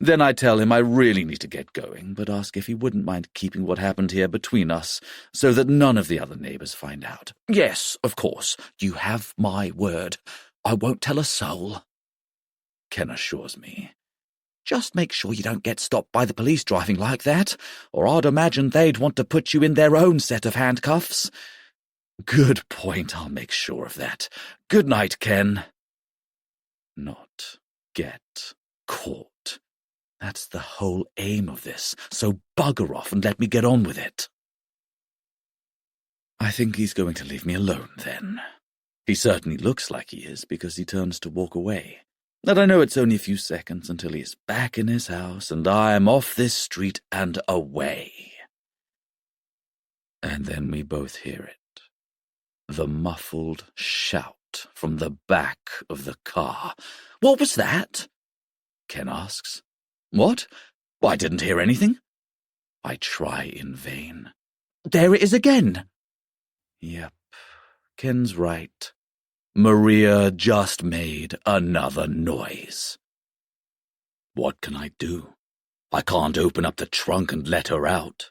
Then I tell him I really need to get going, but ask if he wouldn't mind keeping what happened here between us, so that none of the other neighbours find out. Yes, of course, you have my word. I won't tell a soul, Ken assures me. Just make sure you don't get stopped by the police driving like that, or I'd imagine they'd want to put you in their own set of handcuffs. Good point, I'll make sure of that. Good night, Ken. Not get caught. That's the whole aim of this, so bugger off and let me get on with it. I think he's going to leave me alone, then. He certainly looks like he is, because he turns to walk away. And I know it's only a few seconds until he is back in his house, and I am off this street and away. And then we both hear it. The muffled shout from the back of the car. What was that? Ken asks. What? I didn't hear anything. I try in vain. There it is again. Yep, Ken's right. Maria just made another noise. What can I do? I can't open up the trunk and let her out.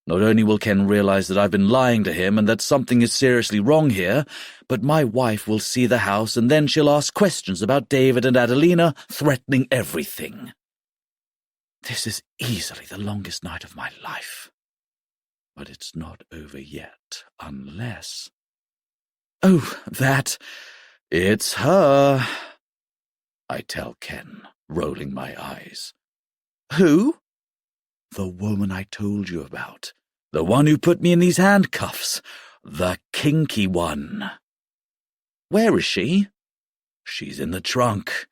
Not only will Ken realize that I've been lying to him and that something is seriously wrong here, but my wife will see the house and then she'll ask questions about David and Adelina, threatening everything. This is easily the longest night of my life. But it's not over yet, unless... Oh, it's her, I tell Ken, rolling my eyes. Who? The woman I told you about. The one who put me in these handcuffs. The kinky one. Where is she? She's in the trunk.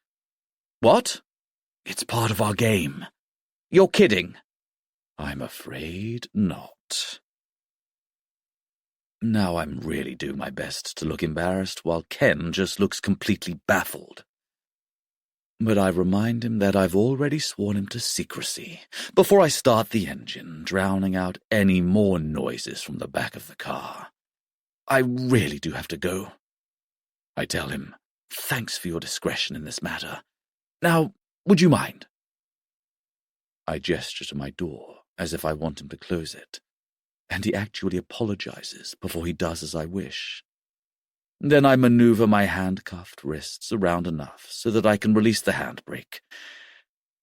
What? It's part of our game. You're kidding. I'm afraid not. Now I'm really doing my best to look embarrassed while Ken just looks completely baffled. But I remind him that I've already sworn him to secrecy before I start the engine, drowning out any more noises from the back of the car. I really do have to go. I tell him, thanks for your discretion in this matter. Now, would you mind? I gesture to my door as if I want him to close it, and he actually apologizes before he does as I wish. Then I maneuver my handcuffed wrists around enough so that I can release the handbrake.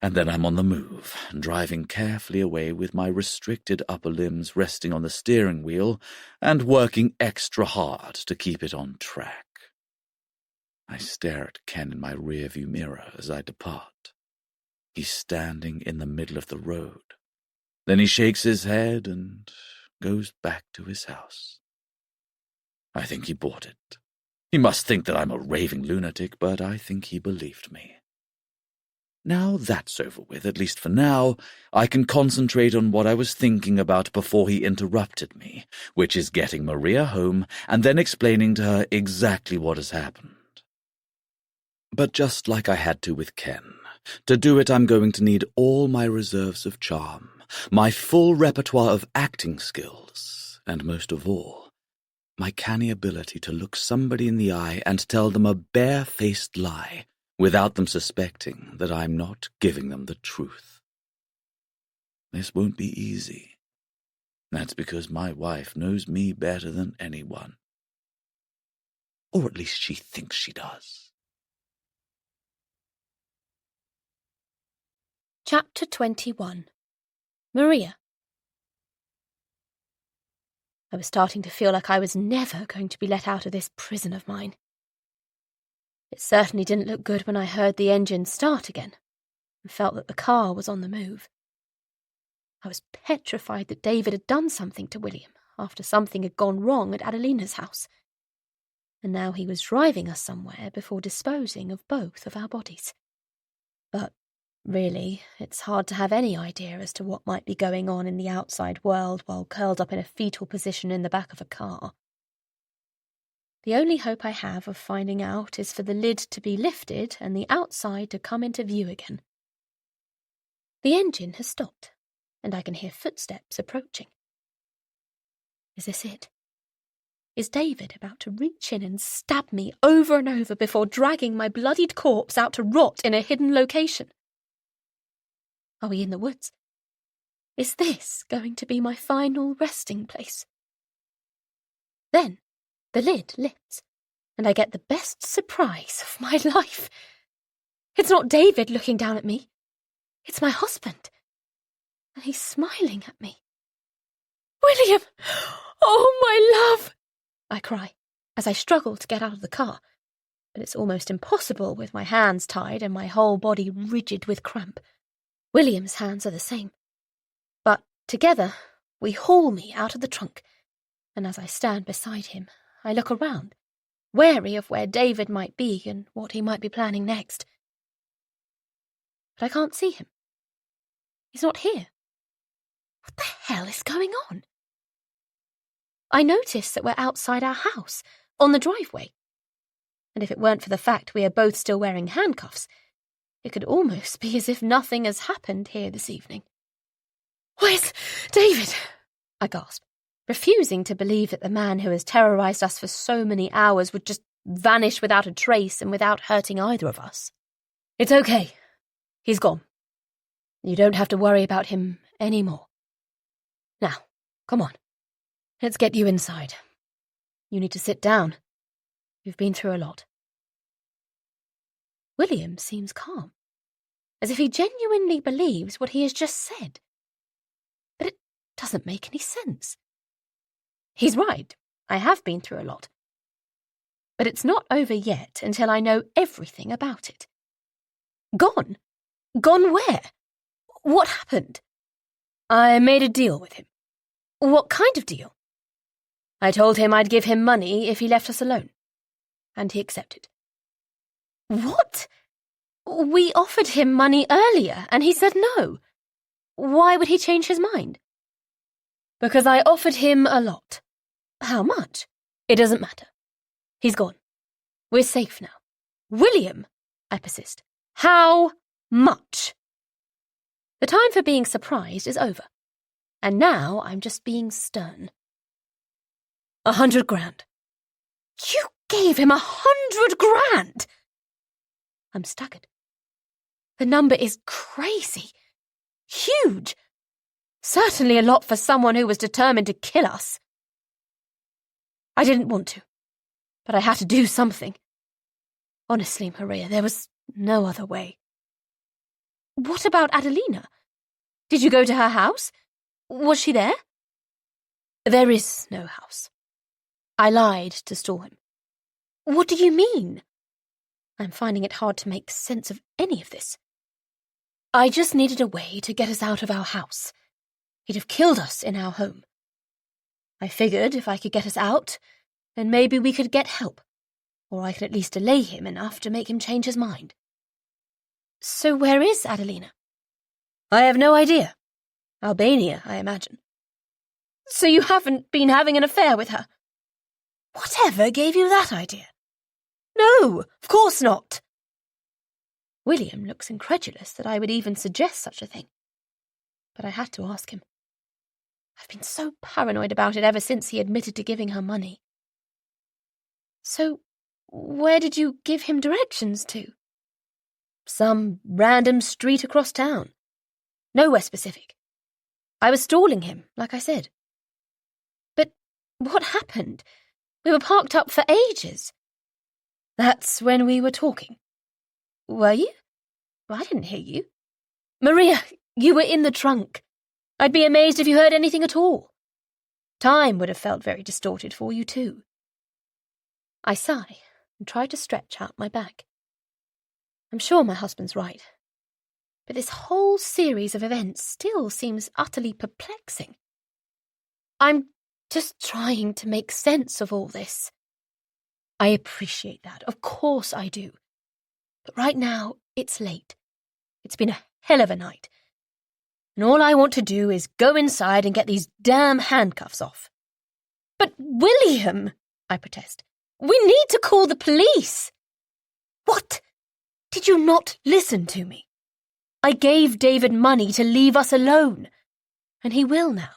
And then I'm on the move, driving carefully away with my restricted upper limbs resting on the steering wheel and working extra hard to keep it on track. I stare at Ken in my rearview mirror as I depart. He's standing in the middle of the road. Then he shakes his head and goes back to his house. I think he bought it. He must think that I'm a raving lunatic, but I think he believed me. Now that's over with, at least for now, I can concentrate on what I was thinking about before he interrupted me, which is getting Maria home and then explaining to her exactly what has happened. But just like I had to with Ken, to do it I'm going to need all my reserves of charm, my full repertoire of acting skills, and most of all, my canny ability to look somebody in the eye and tell them a bare-faced lie without them suspecting that I'm not giving them the truth. This won't be easy. That's because my wife knows me better than anyone. Or at least she thinks she does. Chapter 21. Maria. I was starting to feel like I was never going to be let out of this prison of mine. It certainly didn't look good when I heard the engine start again and felt that the car was on the move. I was petrified that David had done something to William after something had gone wrong at Adelina's house, and now he was driving us somewhere before disposing of both of our bodies. But really, it's hard to have any idea as to what might be going on in the outside world while curled up in a fetal position in the back of a car. The only hope I have of finding out is for the lid to be lifted and the outside to come into view again. The engine has stopped, and I can hear footsteps approaching. Is this it? Is David about to reach in and stab me over and over before dragging my bloodied corpse out to rot in a hidden location? Are we in the woods? Is this going to be my final resting place? Then the lid lifts, and I get the best surprise of my life. It's not David looking down at me. It's my husband. And he's smiling at me. William! Oh, my love! I cry, as I struggle to get out of the car. But it's almost impossible with my hands tied and my whole body rigid with cramp. William's hands are the same. But together, we haul me out of the trunk, and as I stand beside him, I look around, wary of where David might be and what he might be planning next. But I can't see him. He's not here. What the hell is going on? I notice that we're outside our house, on the driveway. And if it weren't for the fact we are both still wearing handcuffs, it could almost be as if nothing has happened here this evening. Where's David? I gasp, refusing to believe that the man who has terrorized us for so many hours would just vanish without a trace and without hurting either of us. It's okay. He's gone. You don't have to worry about him anymore. Now, come on. Let's get you inside. You need to sit down. You've been through a lot. William seems calm, as if he genuinely believes what he has just said. But it doesn't make any sense. He's right. I have been through a lot. But it's not over yet until I know everything about it. Gone? Gone where? What happened? I made a deal with him. What kind of deal? I told him I'd give him money if he left us alone. And he accepted. What? We offered him money earlier, and he said no. Why would he change his mind? Because I offered him a lot. How much? It doesn't matter. He's gone. We're safe now. William, I persist. How much? The time for being surprised is over, and now I'm just being stern. 100 grand. You gave him 100 grand? I'm staggered. The number is crazy. Huge. Certainly a lot for someone who was determined to kill us. I didn't want to, but I had to do something. Honestly, Maria, there was no other way. What about Adelina? Did you go to her house? Was she there? There is no house. I lied to stall him. What do you mean? I'm finding it hard to make sense of any of this. I just needed a way to get us out of our house. He'd have killed us in our home. I figured if I could get us out, then maybe we could get help, or I could at least delay him enough to make him change his mind. So where is Adelina? I have no idea. Albania, I imagine. So you haven't been having an affair with her? Whatever gave you that idea? No, of course not. William looks incredulous that I would even suggest such a thing. But I had to ask him. I've been so paranoid about it ever since he admitted to giving her money. So, where did you give him directions to? Some random street across town. Nowhere specific. I was stalling him, like I said. But what happened? We were parked up for ages. That's when we were talking. Were you? I didn't hear you. Maria, you were in the trunk. I'd be amazed if you heard anything at all. Time would have felt very distorted for you, too. I sigh and try to stretch out my back. I'm sure my husband's right. But this whole series of events still seems utterly perplexing. I'm just trying to make sense of all this. I appreciate that. Of course I do. But right now, it's late. It's been a hell of a night. And all I want to do is go inside and get these damn handcuffs off. But William, I protest, we need to call the police. What? Did you not listen to me? I gave David money to leave us alone. And he will now.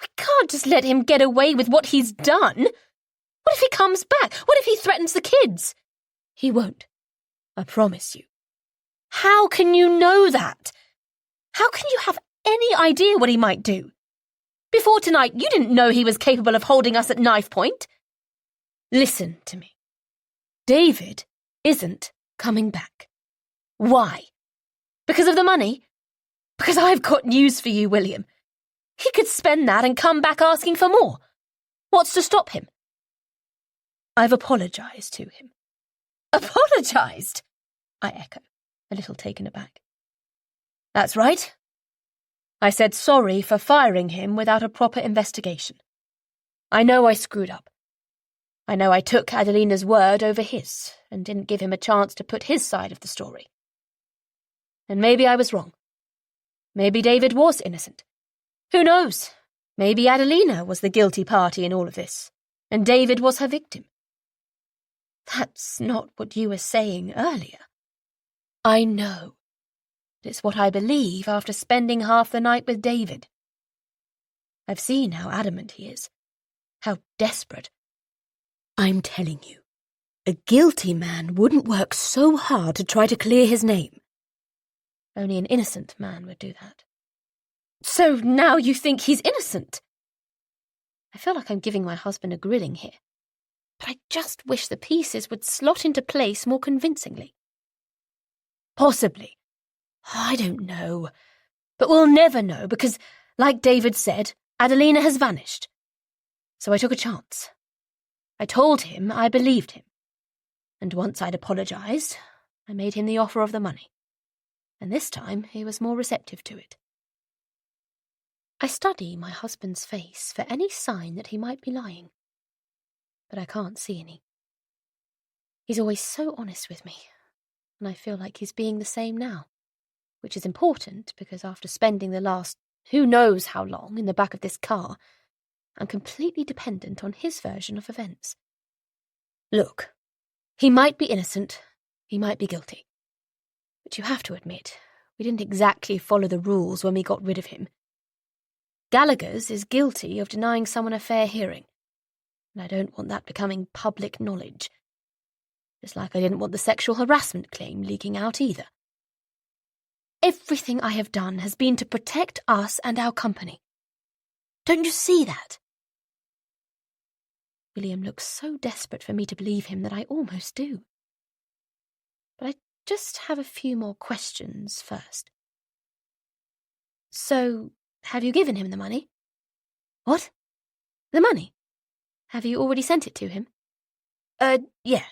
We can't just let him get away with what he's done. What if he comes back? What if he threatens the kids? He won't. I promise you. How can you know that? How can you have any idea what he might do? Before tonight, you didn't know he was capable of holding us at knife point. Listen to me. David isn't coming back. Why? Because of the money? Because I've got news for you, William. He could spend that and come back asking for more. What's to stop him? I've apologised to him. Apologised? I echo, a little taken aback. That's right. I said sorry for firing him without a proper investigation. I know I screwed up. I know I took Adelina's word over his and didn't give him a chance to put his side of the story. And maybe I was wrong. Maybe David was innocent. Who knows? Maybe Adelina was the guilty party in all of this, and David was her victim. That's not what you were saying earlier. I know. It's what I believe after spending half the night with David. I've seen how adamant he is, how desperate. I'm telling you, A guilty man wouldn't work so hard to try to clear his name. Only an innocent man would do that. So now you think he's innocent? I feel like I'm giving my husband a grilling here, but I just wish the pieces would slot into place more convincingly. Possibly. I don't know. But we'll never know because, like David said, Adelina has vanished. So I took a chance. I told him I believed him. And once I'd apologised, I made him the offer of the money. And this time he was more receptive to it. I study my husband's face for any sign that he might be lying. But I can't see any. He's always so honest with me, and I feel like he's being the same now, which is important because after spending the last who knows how long in the back of this car, I'm completely dependent on his version of events. Look, he might be innocent, he might be guilty. But you have to admit, we didn't exactly follow the rules when we got rid of him. Gallagher's is guilty of denying someone a fair hearing, and I don't want that becoming public knowledge. Just like I didn't want the sexual harassment claim leaking out either. Everything I have done has been to protect us and our company. Don't you see that? William looks so desperate for me to believe him that I almost do. But I just have a few more questions first. So, have you given him the money? What? The money? Have you already sent it to him? Yeah.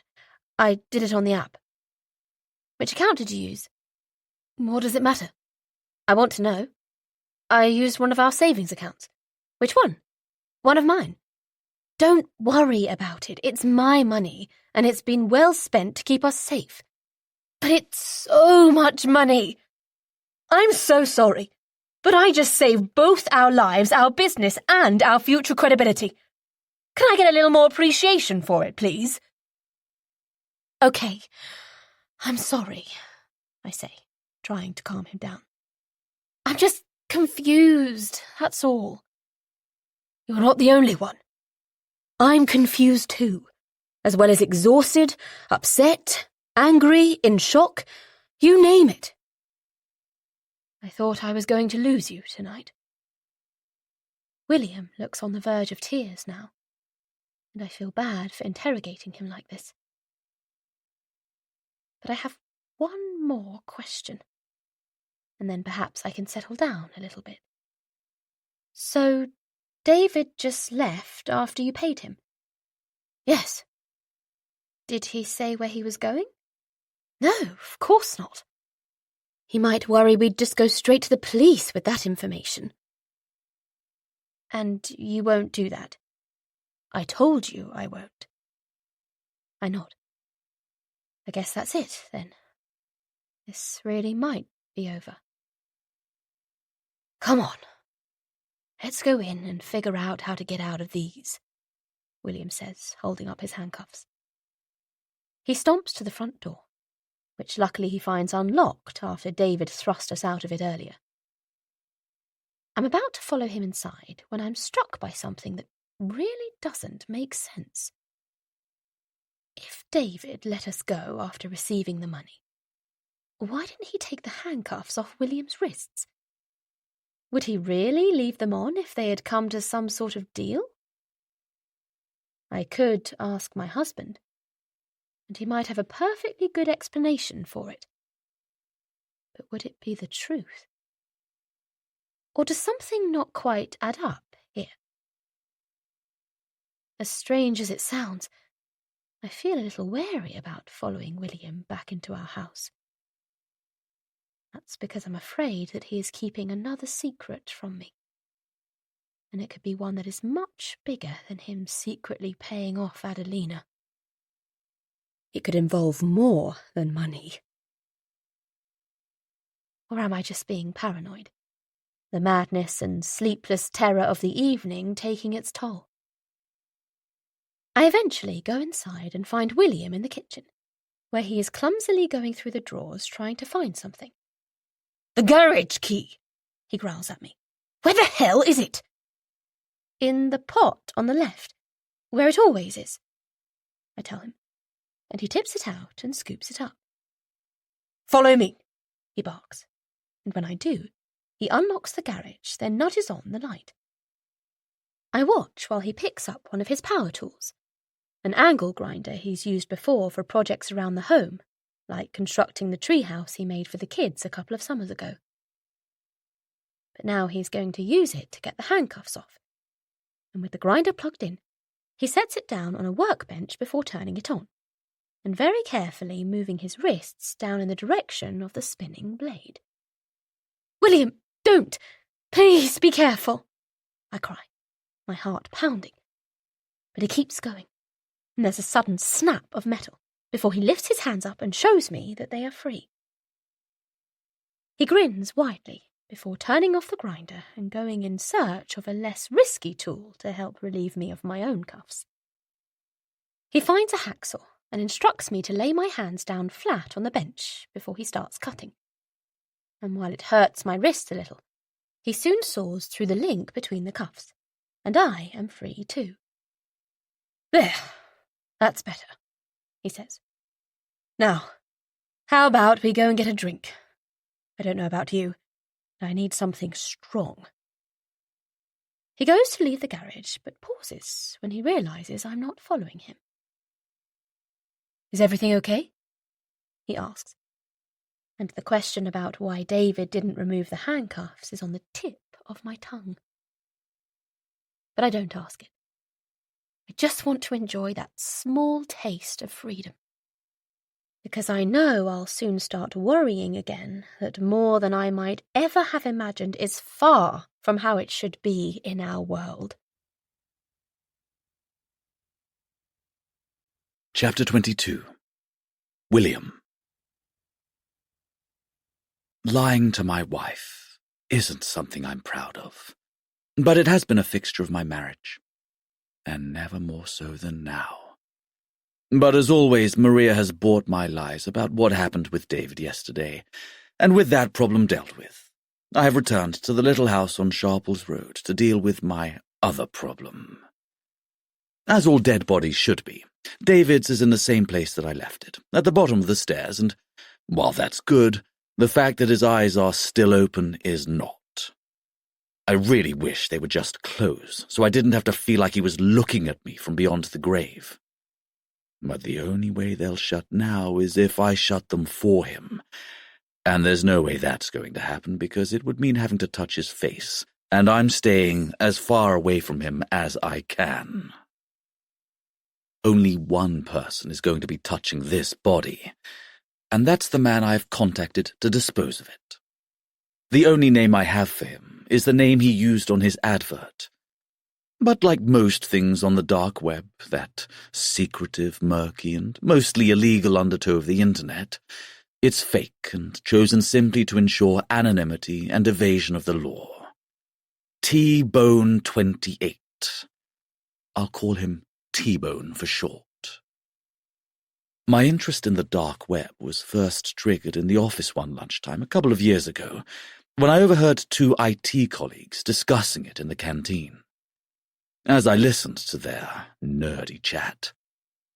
I did it on the app. Which account did you use? What does it matter? I want to know. I used one of our savings accounts. Which one? One of mine. Don't worry about it. It's my money, and it's been well spent to keep us safe. But it's so much money. I'm so sorry, but I just saved both our lives, our business, and our future credibility. Can I get a little more appreciation for it, please? Okay, I'm sorry, I say, trying to calm him down. I'm just confused, that's all. You're not the only one. I'm confused too, as well as exhausted, upset, angry, in shock, you name it. I thought I was going to lose you tonight. William looks on the verge of tears now, and I feel bad for interrogating him like this. But I have one more question, and then perhaps I can settle down a little bit. So, David just left after you paid him? Yes. Did he say where he was going? No, of course not. He might worry we'd just go straight to the police with that information. And you won't do that? I told you I won't. I nod. I guess that's it, then. This really might be over. Come on. Let's go in and figure out how to get out of these, William says, holding up his handcuffs. He stomps to the front door, which luckily he finds unlocked after David thrust us out of it earlier. I'm about to follow him inside when I'm struck by something that really doesn't make sense. If David let us go after receiving the money, why didn't he take the handcuffs off William's wrists? Would he really leave them on if they had come to some sort of deal? I could ask my husband, and he might have a perfectly good explanation for it. But would it be the truth? Or does something not quite add up here? As strange as it sounds, I feel a little wary about following William back into our house. That's because I'm afraid that he is keeping another secret from me. And it could be one that is much bigger than him secretly paying off Adelina. It could involve more than money. Or am I just being paranoid? The madness and sleepless terror of the evening taking its toll. I eventually go inside and find William in the kitchen, where he is clumsily going through the drawers trying to find something. The garage key, he growls at me. Where the hell is it? In the pot on the left, where it always is, I tell him. and he tips it out and scoops it up. "Follow me," he barks, and when I do, he unlocks the garage, then nudges on the light. I watch while he picks up one of his power tools, an angle grinder he's used before for projects around the home, like constructing the treehouse he made for the kids a couple of summers ago. But now he's going to use it to get the handcuffs off, and with the grinder plugged in, he sets it down on a workbench before turning it on, and very carefully moving his wrists down in the direction of the spinning blade. "William, don't! Please be careful!" I cry, my heart pounding. But he keeps going, and there's a sudden snap of metal before he lifts his hands up and shows me that they are free. He grins widely before turning off the grinder and going in search of a less risky tool to help relieve me of my own cuffs. He finds a hacksaw and instructs me to lay my hands down flat on the bench before he starts cutting. And while it hurts my wrist a little, he soon saws through the link between the cuffs, and I am free too. "There, that's better," he says. "Now, how about we go and get a drink? I don't know about you, but I need something strong." He goes to leave the garage, but pauses when he realizes I'm not following him. "Is everything okay?" he asks, and the question about why David didn't remove the handcuffs is on the tip of my tongue. But I don't ask it. I just want to enjoy that small taste of freedom, because I know I'll soon start worrying again that more than I might ever have imagined is far from how it should be in our world. Chapter 22. William. Lying to my wife isn't something I'm proud of, but it has been a fixture of my marriage, and never more so than now. But as always, Maria has bought my lies about what happened with David yesterday, and with that problem dealt with, I have returned to the little house on Sharples Road to deal with my other problem. As all dead bodies should be, David's is in the same place that I left it, at the bottom of the stairs, and while that's good, the fact that his eyes are still open is not. I really wish they would just close, so I didn't have to feel like he was looking at me from beyond the grave. But the only way they'll shut now is if I shut them for him, and there's no way that's going to happen because it would mean having to touch his face, and I'm staying as far away from him as I can. Only one person is going to be touching this body, and that's the man I've contacted to dispose of it. The only name I have for him is the name he used on his advert. But like most things on the dark web, that secretive, murky, and mostly illegal undertow of the internet, it's fake and chosen simply to ensure anonymity and evasion of the law. T-Bone 28. I'll call him T-Bone for short. My interest in the dark web was first triggered in the office one lunchtime a couple of years ago, when I overheard two IT colleagues discussing it in the canteen. As I listened to their nerdy chat,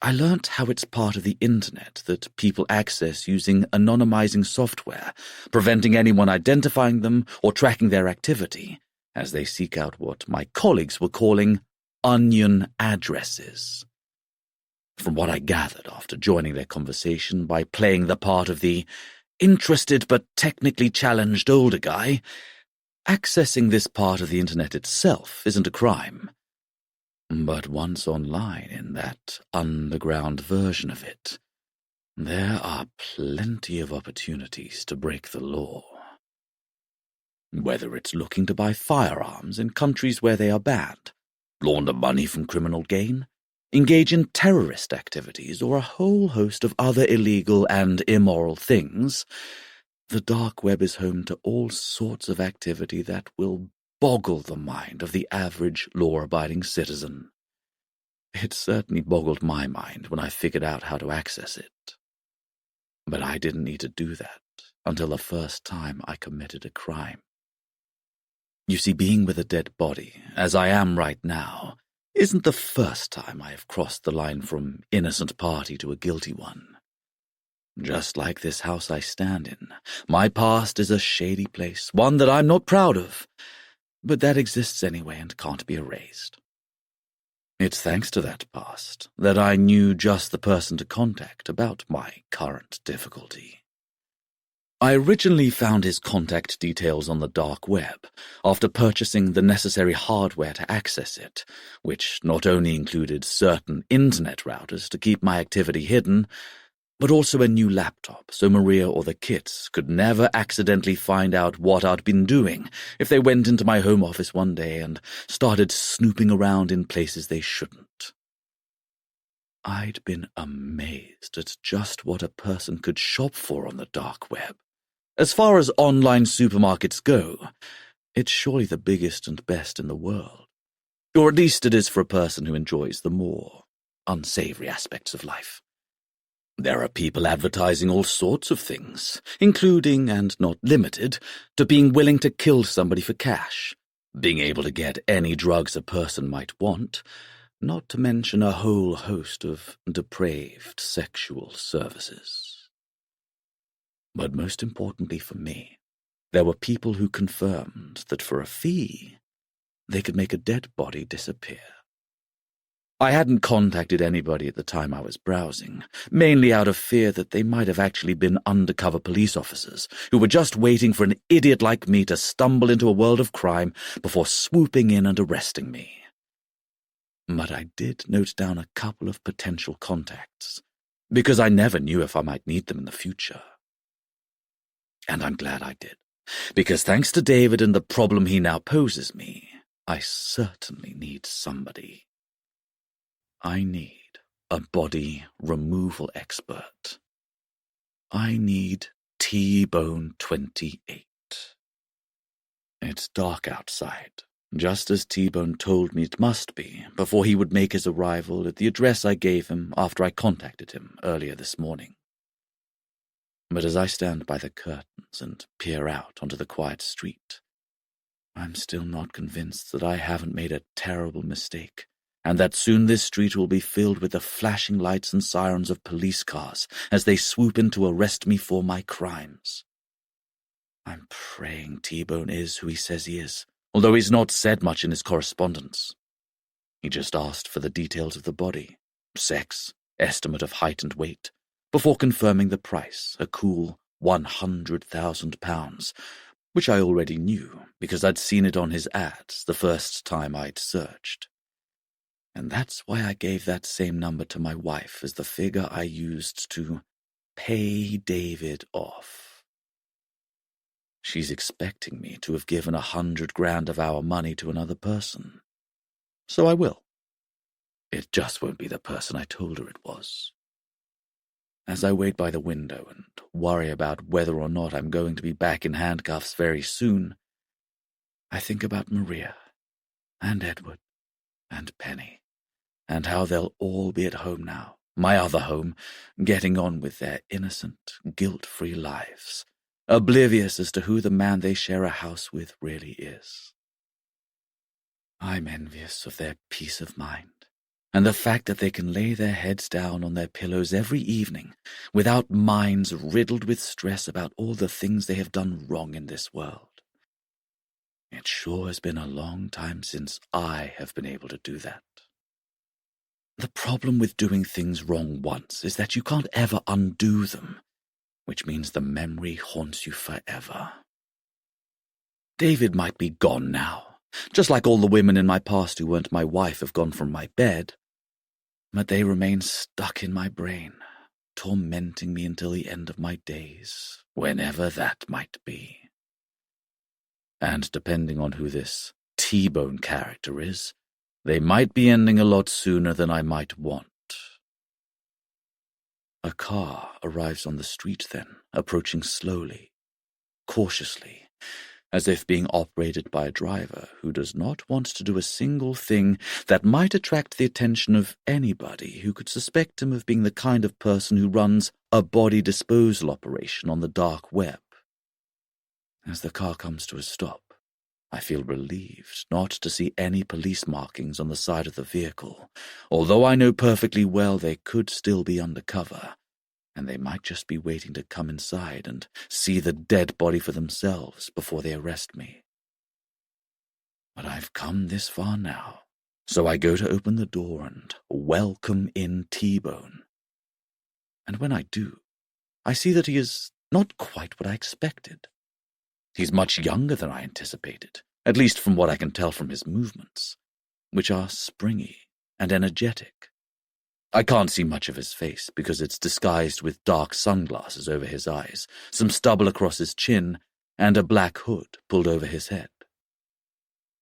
I learnt how it's part of the internet that people access using anonymizing software, preventing anyone identifying them or tracking their activity, as they seek out what my colleagues were calling onion addresses. From what I gathered after joining their conversation by playing the part of the interested but technically challenged older guy, accessing this part of the internet itself isn't a crime. But once online in that underground version of it, there are plenty of opportunities to break the law. Whether it's looking to buy firearms in countries where they are banned, launder money from criminal gain, engage in terrorist activities, or a whole host of other illegal and immoral things, the dark web is home to all sorts of activity that will boggle the mind of the average law-abiding citizen. It certainly boggled my mind when I figured out how to access it. But I didn't need to do that until the first time I committed a crime. You see, being with a dead body, as I am right now, isn't the first time I have crossed the line from innocent party to a guilty one. Just like this house I stand in, my past is a shady place, one that I'm not proud of, but that exists anyway and can't be erased. It's thanks to that past that I knew just the person to contact about my current difficulty. I originally found his contact details on the dark web after purchasing the necessary hardware to access it, which not only included certain internet routers to keep my activity hidden, but also a new laptop so Maria or the kids could never accidentally find out what I'd been doing if they went into my home office one day and started snooping around in places they shouldn't. I'd been amazed at just what a person could shop for on the dark web. As far as online supermarkets go, it's surely the biggest and best in the world. Or at least it is for a person who enjoys the more unsavory aspects of life. There are people advertising all sorts of things, including, and not limited, to being willing to kill somebody for cash, being able to get any drugs a person might want, not to mention a whole host of depraved sexual services. But most importantly for me, there were people who confirmed that for a fee, they could make a dead body disappear. I hadn't contacted anybody at the time I was browsing, mainly out of fear that they might have actually been undercover police officers who were just waiting for an idiot like me to stumble into a world of crime before swooping in and arresting me. But I did note down a couple of potential contacts, because I never knew if I might need them in the future. And I'm glad I did, because thanks to David and the problem he now poses me, I certainly need somebody. I need a body removal expert. I need T-Bone 28. It's dark outside, just as T-Bone told me it must be before he would make his arrival at the address I gave him after I contacted him earlier this morning. But as I stand by the curtains and peer out onto the quiet street, I'm still not convinced that I haven't made a terrible mistake, and that soon this street will be filled with the flashing lights and sirens of police cars as they swoop in to arrest me for my crimes. I'm praying T-Bone is who he says he is, although he's not said much in his correspondence. He just asked for the details of the body, sex, estimate of height and weight, before confirming the price, a cool £100,000, which I already knew because I'd seen it on his ads the first time I'd searched. And that's why I gave that same number to my wife as the figure I used to pay David off. She's expecting me to have given $100,000 of our money to another person. So I will. It just won't be the person I told her it was. As I wait by the window and worry about whether or not I'm going to be back in handcuffs very soon, I think about Maria and Edward and Penny, and how they'll all be at home now, my other home, getting on with their innocent, guilt-free lives, oblivious as to who the man they share a house with really is. I'm envious of their peace of mind, and the fact that they can lay their heads down on their pillows every evening without minds riddled with stress about all the things they have done wrong in this world. It sure has been a long time since I have been able to do that. The problem with doing things wrong once is that you can't ever undo them, which means the memory haunts you forever. David might be gone now, just like all the women in my past who weren't my wife have gone from my bed, but they remain stuck in my brain, tormenting me until the end of my days, whenever that might be. And depending on who this T-Bone character is, they might be ending a lot sooner than I might want. A car arrives on the street then, approaching slowly, cautiously, as if being operated by a driver who does not want to do a single thing that might attract the attention of anybody who could suspect him of being the kind of person who runs a body disposal operation on the dark web. As the car comes to a stop, I feel relieved not to see any police markings on the side of the vehicle, although I know perfectly well they could still be undercover, and they might just be waiting to come inside and see the dead body for themselves before they arrest me. But I've come this far now, so I go to open the door and welcome in T-Bone. And when I do, I see that he is not quite what I expected. He's much younger than I anticipated, at least from what I can tell from his movements, which are springy and energetic. I can't see much of his face because it's disguised with dark sunglasses over his eyes, some stubble across his chin, and a black hood pulled over his head.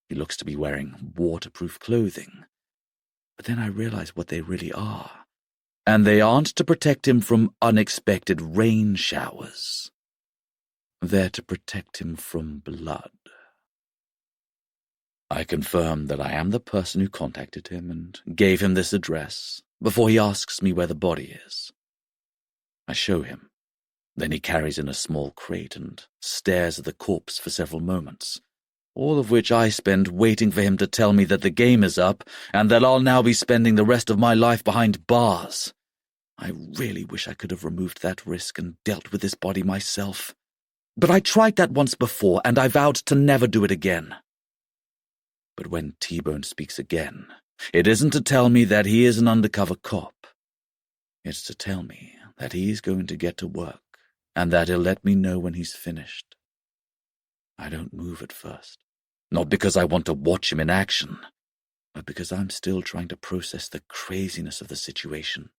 He looks to be wearing waterproof clothing, but then I realize what they really are, and they aren't to protect him from unexpected rain showers. They're to protect him from blood. I confirm that I am the person who contacted him and gave him this address before he asks me where the body is. I show him. Then he carries in a small crate and stares at the corpse for several moments, all of which I spend waiting for him to tell me that the game is up and that I'll now be spending the rest of my life behind bars. I really wish I could have removed that risk and dealt with this body myself. But I tried that once before, and I vowed to never do it again. But when T-Bone speaks again, it isn't to tell me that he is an undercover cop. It's to tell me that he's going to get to work, and that he'll let me know when he's finished. I don't move at first, not because I want to watch him in action, but because I'm still trying to process the craziness of the situation.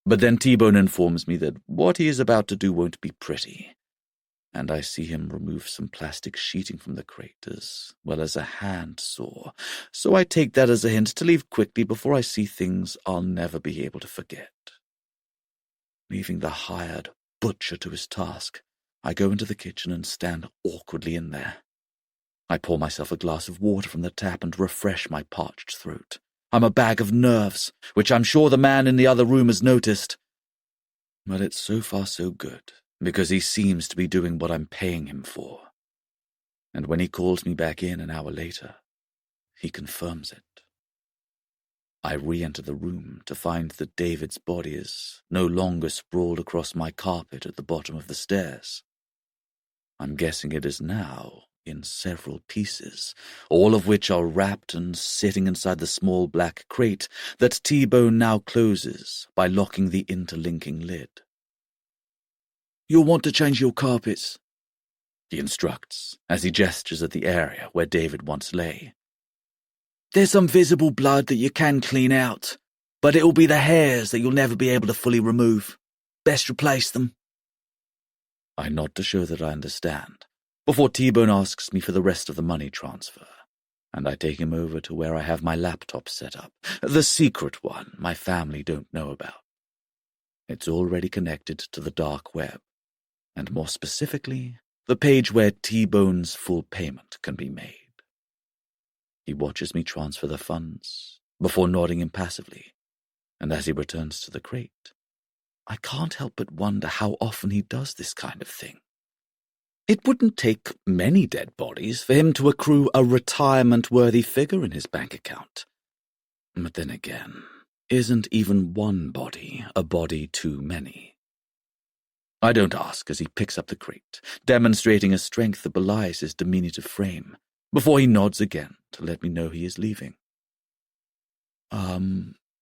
But then T-Bone informs me that what he is about to do won't be pretty, and I see him remove some plastic sheeting from the crate as well as a hand saw, so I take that as a hint to leave quickly before I see things I'll never be able to forget. Leaving the hired butcher to his task, I go into the kitchen and stand awkwardly in there. I pour myself a glass of water from the tap and refresh my parched throat. I'm a bag of nerves, which I'm sure the man in the other room has noticed. But it's so far so good, because he seems to be doing what I'm paying him for. And when he calls me back in an hour later, he confirms it. I re-enter the room to find that David's body is no longer sprawled across my carpet at the bottom of the stairs. I'm guessing it is now in several pieces, all of which are wrapped and sitting inside the small black crate that T-Bone now closes by locking the interlinking lid. "You'll want to change your carpets," he instructs as he gestures at the area where David once lay. "There's some visible blood that you can clean out, but it'll be the hairs that you'll never be able to fully remove. Best replace them." I nod to show that I understand, before T-Bone asks me for the rest of the money transfer, and I take him over to where I have my laptop set up, the secret one my family don't know about. It's already connected to the dark web, and more specifically, the page where T-Bone's full payment can be made. He watches me transfer the funds, before nodding impassively, and as he returns to the crate, I can't help but wonder how often he does this kind of thing. It wouldn't take many dead bodies for him to accrue a retirement-worthy figure in his bank account. But then again, isn't even one body a body too many? I don't ask as he picks up the crate, demonstrating a strength that belies his diminutive frame, before he nods again to let me know he is leaving.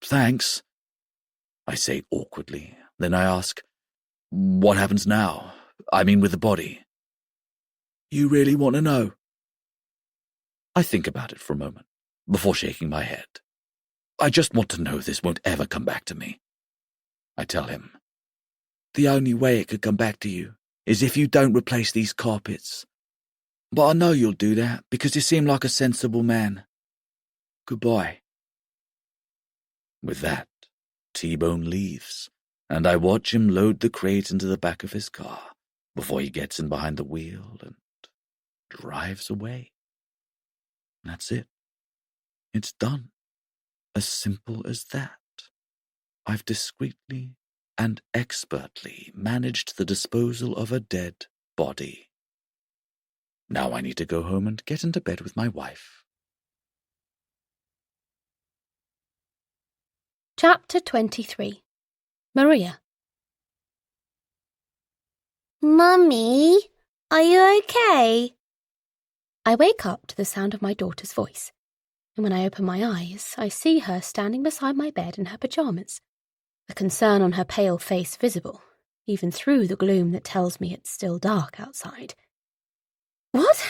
Thanks," I say awkwardly. Then I ask, "What happens now? I mean with the body?" "You really want to know?" I think about it for a moment, before shaking my head. "I just want to know this won't ever come back to me." I tell him, "The only way it could come back to you is if you don't replace these carpets. But I know you'll do that because you seem like a sensible man. Goodbye." With that, T-Bone leaves, and I watch him load the crate into the back of his car before he gets in behind the wheel and drives away. That's it. It's done. As simple as that. I've discreetly and expertly managed the disposal of a dead body. Now I need to go home and get into bed with my wife. Chapter 23. Maria. Mummy, are you okay? I wake up to the sound of my daughter's voice, and when I open my eyes, I see her standing beside my bed in her pyjamas, the concern on her pale face visible, even through the gloom that tells me it's still dark outside. What?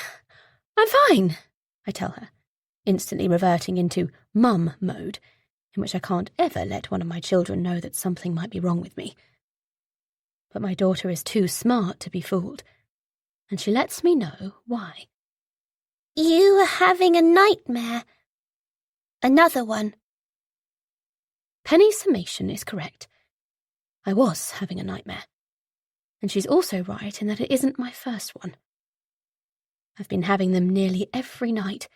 I'm fine, I tell her, instantly reverting into mum mode, in which I can't ever let one of my children know that something might be wrong with me. But my daughter is too smart to be fooled, and she lets me know why. You were having a nightmare. Another one. Penny's summation is correct. I was having a nightmare, and she's also right in that it isn't my first one. I've been having them nearly every night,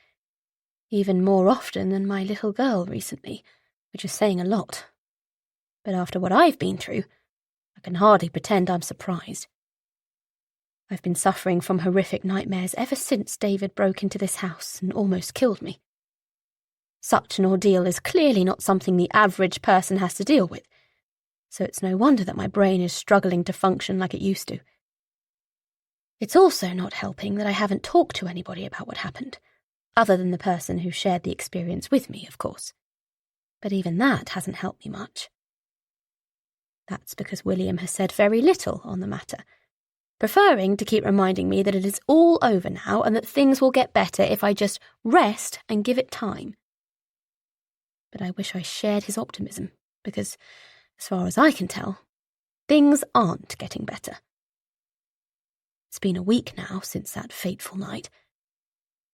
even more often than my little girl recently, which is saying a lot. But after what I've been through, I can hardly pretend I'm surprised. I've been suffering from horrific nightmares ever since David broke into this house and almost killed me. Such an ordeal is clearly not something the average person has to deal with, so it's no wonder that my brain is struggling to function like it used to. It's also not helping that I haven't talked to anybody about what happened, other than the person who shared the experience with me, of course. But even that hasn't helped me much. That's because William has said very little on the matter, preferring to keep reminding me that it is all over now and that things will get better if I just rest and give it time. But I wish I shared his optimism, because, as far as I can tell, things aren't getting better. It's been a week now since that fateful night,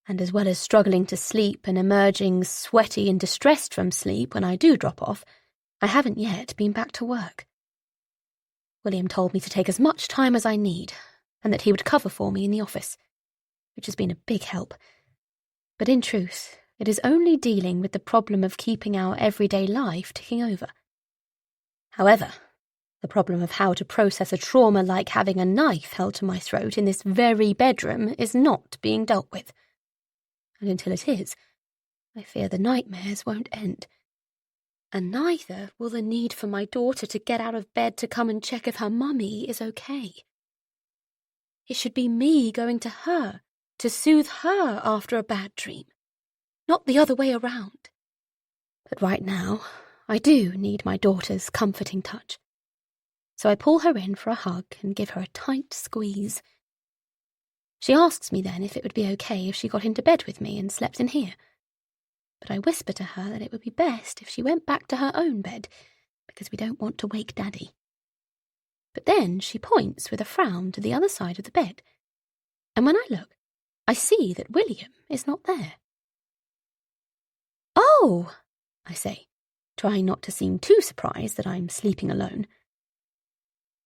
and as well as struggling to sleep and emerging sweaty and distressed from sleep when I do drop off, I haven't yet been back to work. William told me to take as much time as I need, and that he would cover for me in the office, which has been a big help. But in truth, it is only dealing with the problem of keeping our everyday life ticking over. However, the problem of how to process a trauma like having a knife held to my throat in this very bedroom is not being dealt with. And until it is, I fear the nightmares won't end. And neither will the need for my daughter to get out of bed to come and check if her mummy is okay. It should be me going to her to soothe her after a bad dream, not the other way around. But right now, I do need my daughter's comforting touch. So I pull her in for a hug and give her a tight squeeze. She asks me then if it would be okay if she got into bed with me and slept in here. But I whisper to her that it would be best if she went back to her own bed, because we don't want to wake Daddy. But then she points with a frown to the other side of the bed, and when I look, I see that William is not there. "Oh," I say, trying not to seem too surprised that I'm sleeping alone.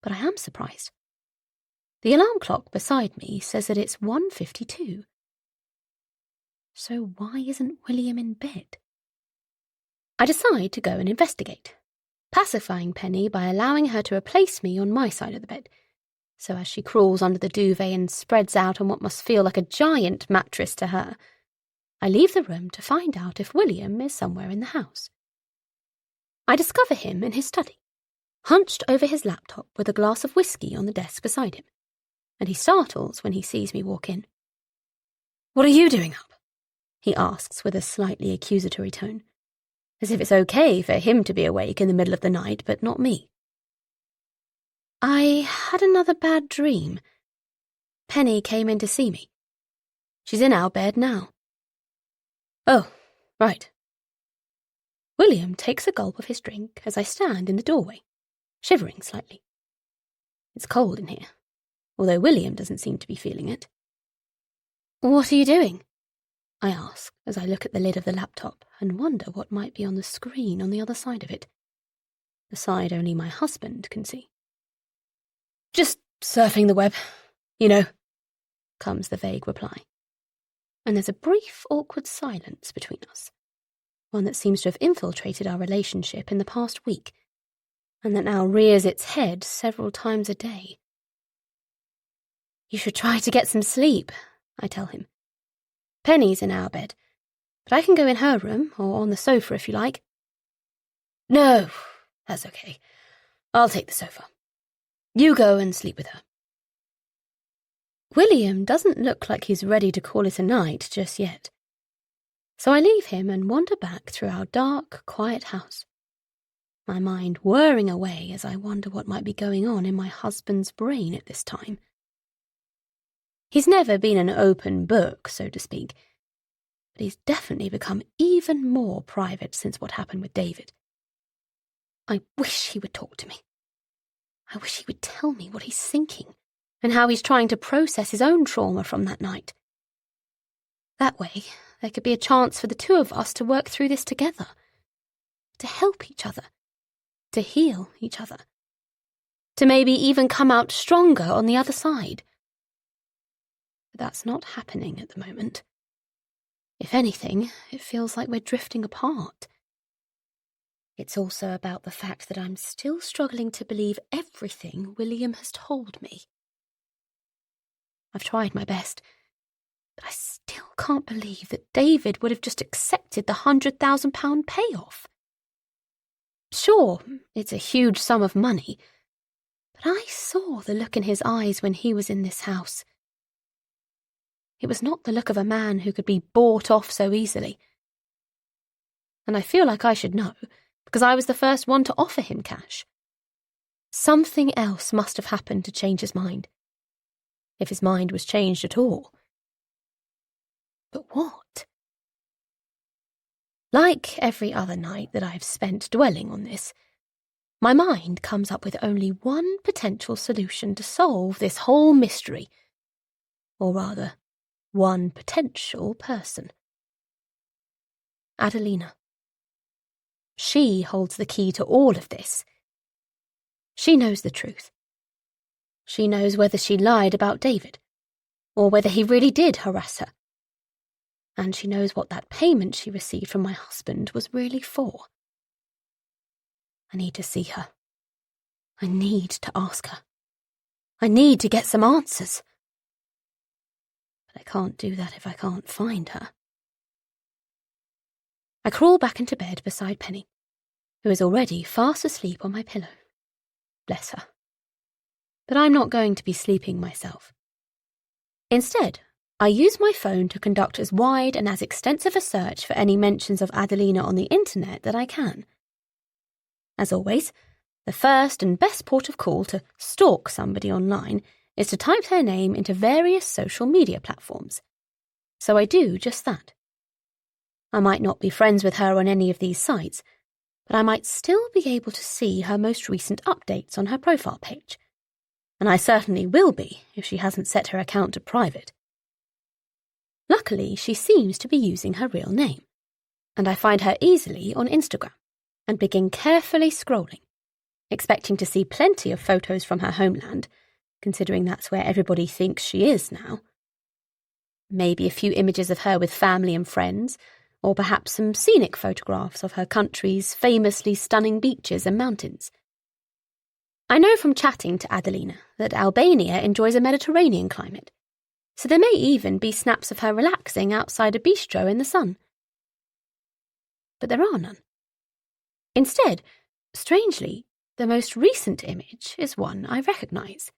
But I am surprised. The alarm clock beside me says that it's 1:52. So why isn't William in bed? I decide to go and investigate, pacifying Penny by allowing her to replace me on my side of the bed, so as she crawls under the duvet and spreads out on what must feel like a giant mattress to her, I leave the room to find out if William is somewhere in the house. I discover him in his study, hunched over his laptop with a glass of whiskey on the desk beside him, and he startles when he sees me walk in. "What are you doing up?" he asks with a slightly accusatory tone, as if it's okay for him to be awake in the middle of the night, but not me. "I had another bad dream. Penny came in to see me. She's in our bed now." "Oh, right." William takes a gulp of his drink as I stand in the doorway, shivering slightly. It's cold in here, although William doesn't seem to be feeling it. "What are you doing?" I ask as I look at the lid of the laptop and wonder what might be on the screen on the other side of it, the side only my husband can see. "Just surfing the web, you know," comes the vague reply. And there's a brief, awkward silence between us, one that seems to have infiltrated our relationship in the past week, and that now rears its head several times a day. "You should try to get some sleep," I tell him. Penny's in our bed, but I can go in her room, or on the sofa if you like. No, that's okay. I'll take the sofa. You go and sleep with her. William doesn't look like he's ready to call it a night just yet. So I leave him and wander back through our dark, quiet house, my mind whirring away as I wonder what might be going on in my husband's brain at this time. He's never been an open book, so to speak, but he's definitely become even more private since what happened with David. I wish he would talk to me. I wish he would tell me what he's thinking and how he's trying to process his own trauma from that night. That way, there could be a chance for the two of us to work through this together, to help each other, to heal each other, to maybe even come out stronger on the other side. But that's not happening at the moment. If anything, it feels like we're drifting apart. It's also about the fact that I'm still struggling to believe everything William has told me. I've tried my best, but I still can't believe that David would have just accepted the £100,000 payoff. Sure, it's a huge sum of money, but I saw the look in his eyes when he was in this house. It was not the look of a man who could be bought off so easily. And I feel like I should know, because I was the first one to offer him cash. Something else must have happened to change his mind, if his mind was changed at all. But what? Like every other night that I've spent dwelling on this, my mind comes up with only one potential solution to solve this whole mystery, or rather, one potential person. Adelina. She holds the key to all of this. She knows the truth. She knows whether she lied about David, or whether he really did harass her. And she knows what that payment she received from my husband was really for. I need to see her. I need to ask her. I need to get some answers. But I can't do that if I can't find her. I crawl back into bed beside Penny, who is already fast asleep on my pillow. Bless her. But I'm not going to be sleeping myself. Instead, I use my phone to conduct as wide and as extensive a search for any mentions of Adelina on the internet that I can. As always, the first and best port of call to stalk somebody online is to type their name into various social media platforms. So I do just that. I might not be friends with her on any of these sites, but I might still be able to see her most recent updates on her profile page. And I certainly will be if she hasn't set her account to private. Luckily, she seems to be using her real name, and I find her easily on Instagram and begin carefully scrolling, expecting to see plenty of photos from her homeland, considering that's where everybody thinks she is now. Maybe a few images of her with family and friends, or perhaps some scenic photographs of her country's famously stunning beaches and mountains. I know from chatting to Adelina that Albania enjoys a Mediterranean climate, so there may even be snaps of her relaxing outside a bistro in the sun. But there are none. Instead, strangely, the most recent image is one I recognise.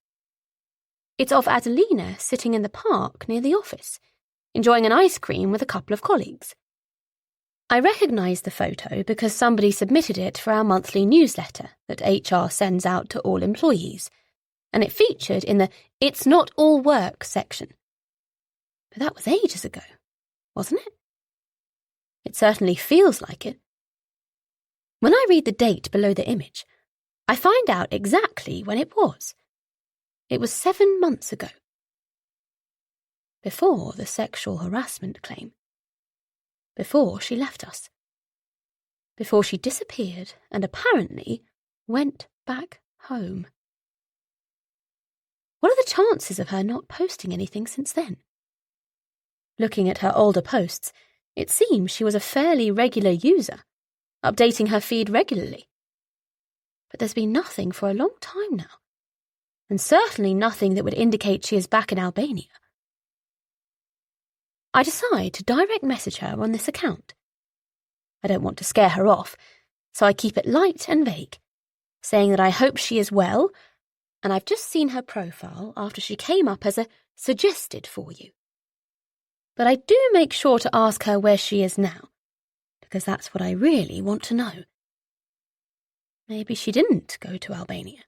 It's of Adelina sitting in the park near the office, enjoying an ice cream with a couple of colleagues. I recognise the photo because somebody submitted it for our monthly newsletter that HR sends out to all employees, and it featured in the "It's Not All Work" section. But that was ages ago, wasn't it? It certainly feels like it. When I read the date below the image, I find out exactly when it was. It was 7 months ago. Before the sexual harassment claim. Before she left us. Before she disappeared and apparently went back home. What are the chances of her not posting anything since then? Looking at her older posts, it seems she was a fairly regular user, updating her feed regularly. But there's been nothing for a long time now, and certainly nothing that would indicate she is back in Albania. I decide to direct message her on this account. I don't want to scare her off, so I keep it light and vague, saying that I hope she is well, and I've just seen her profile after she came up as a suggested for you. But I do make sure to ask her where she is now, because that's what I really want to know. Maybe she didn't go to Albania.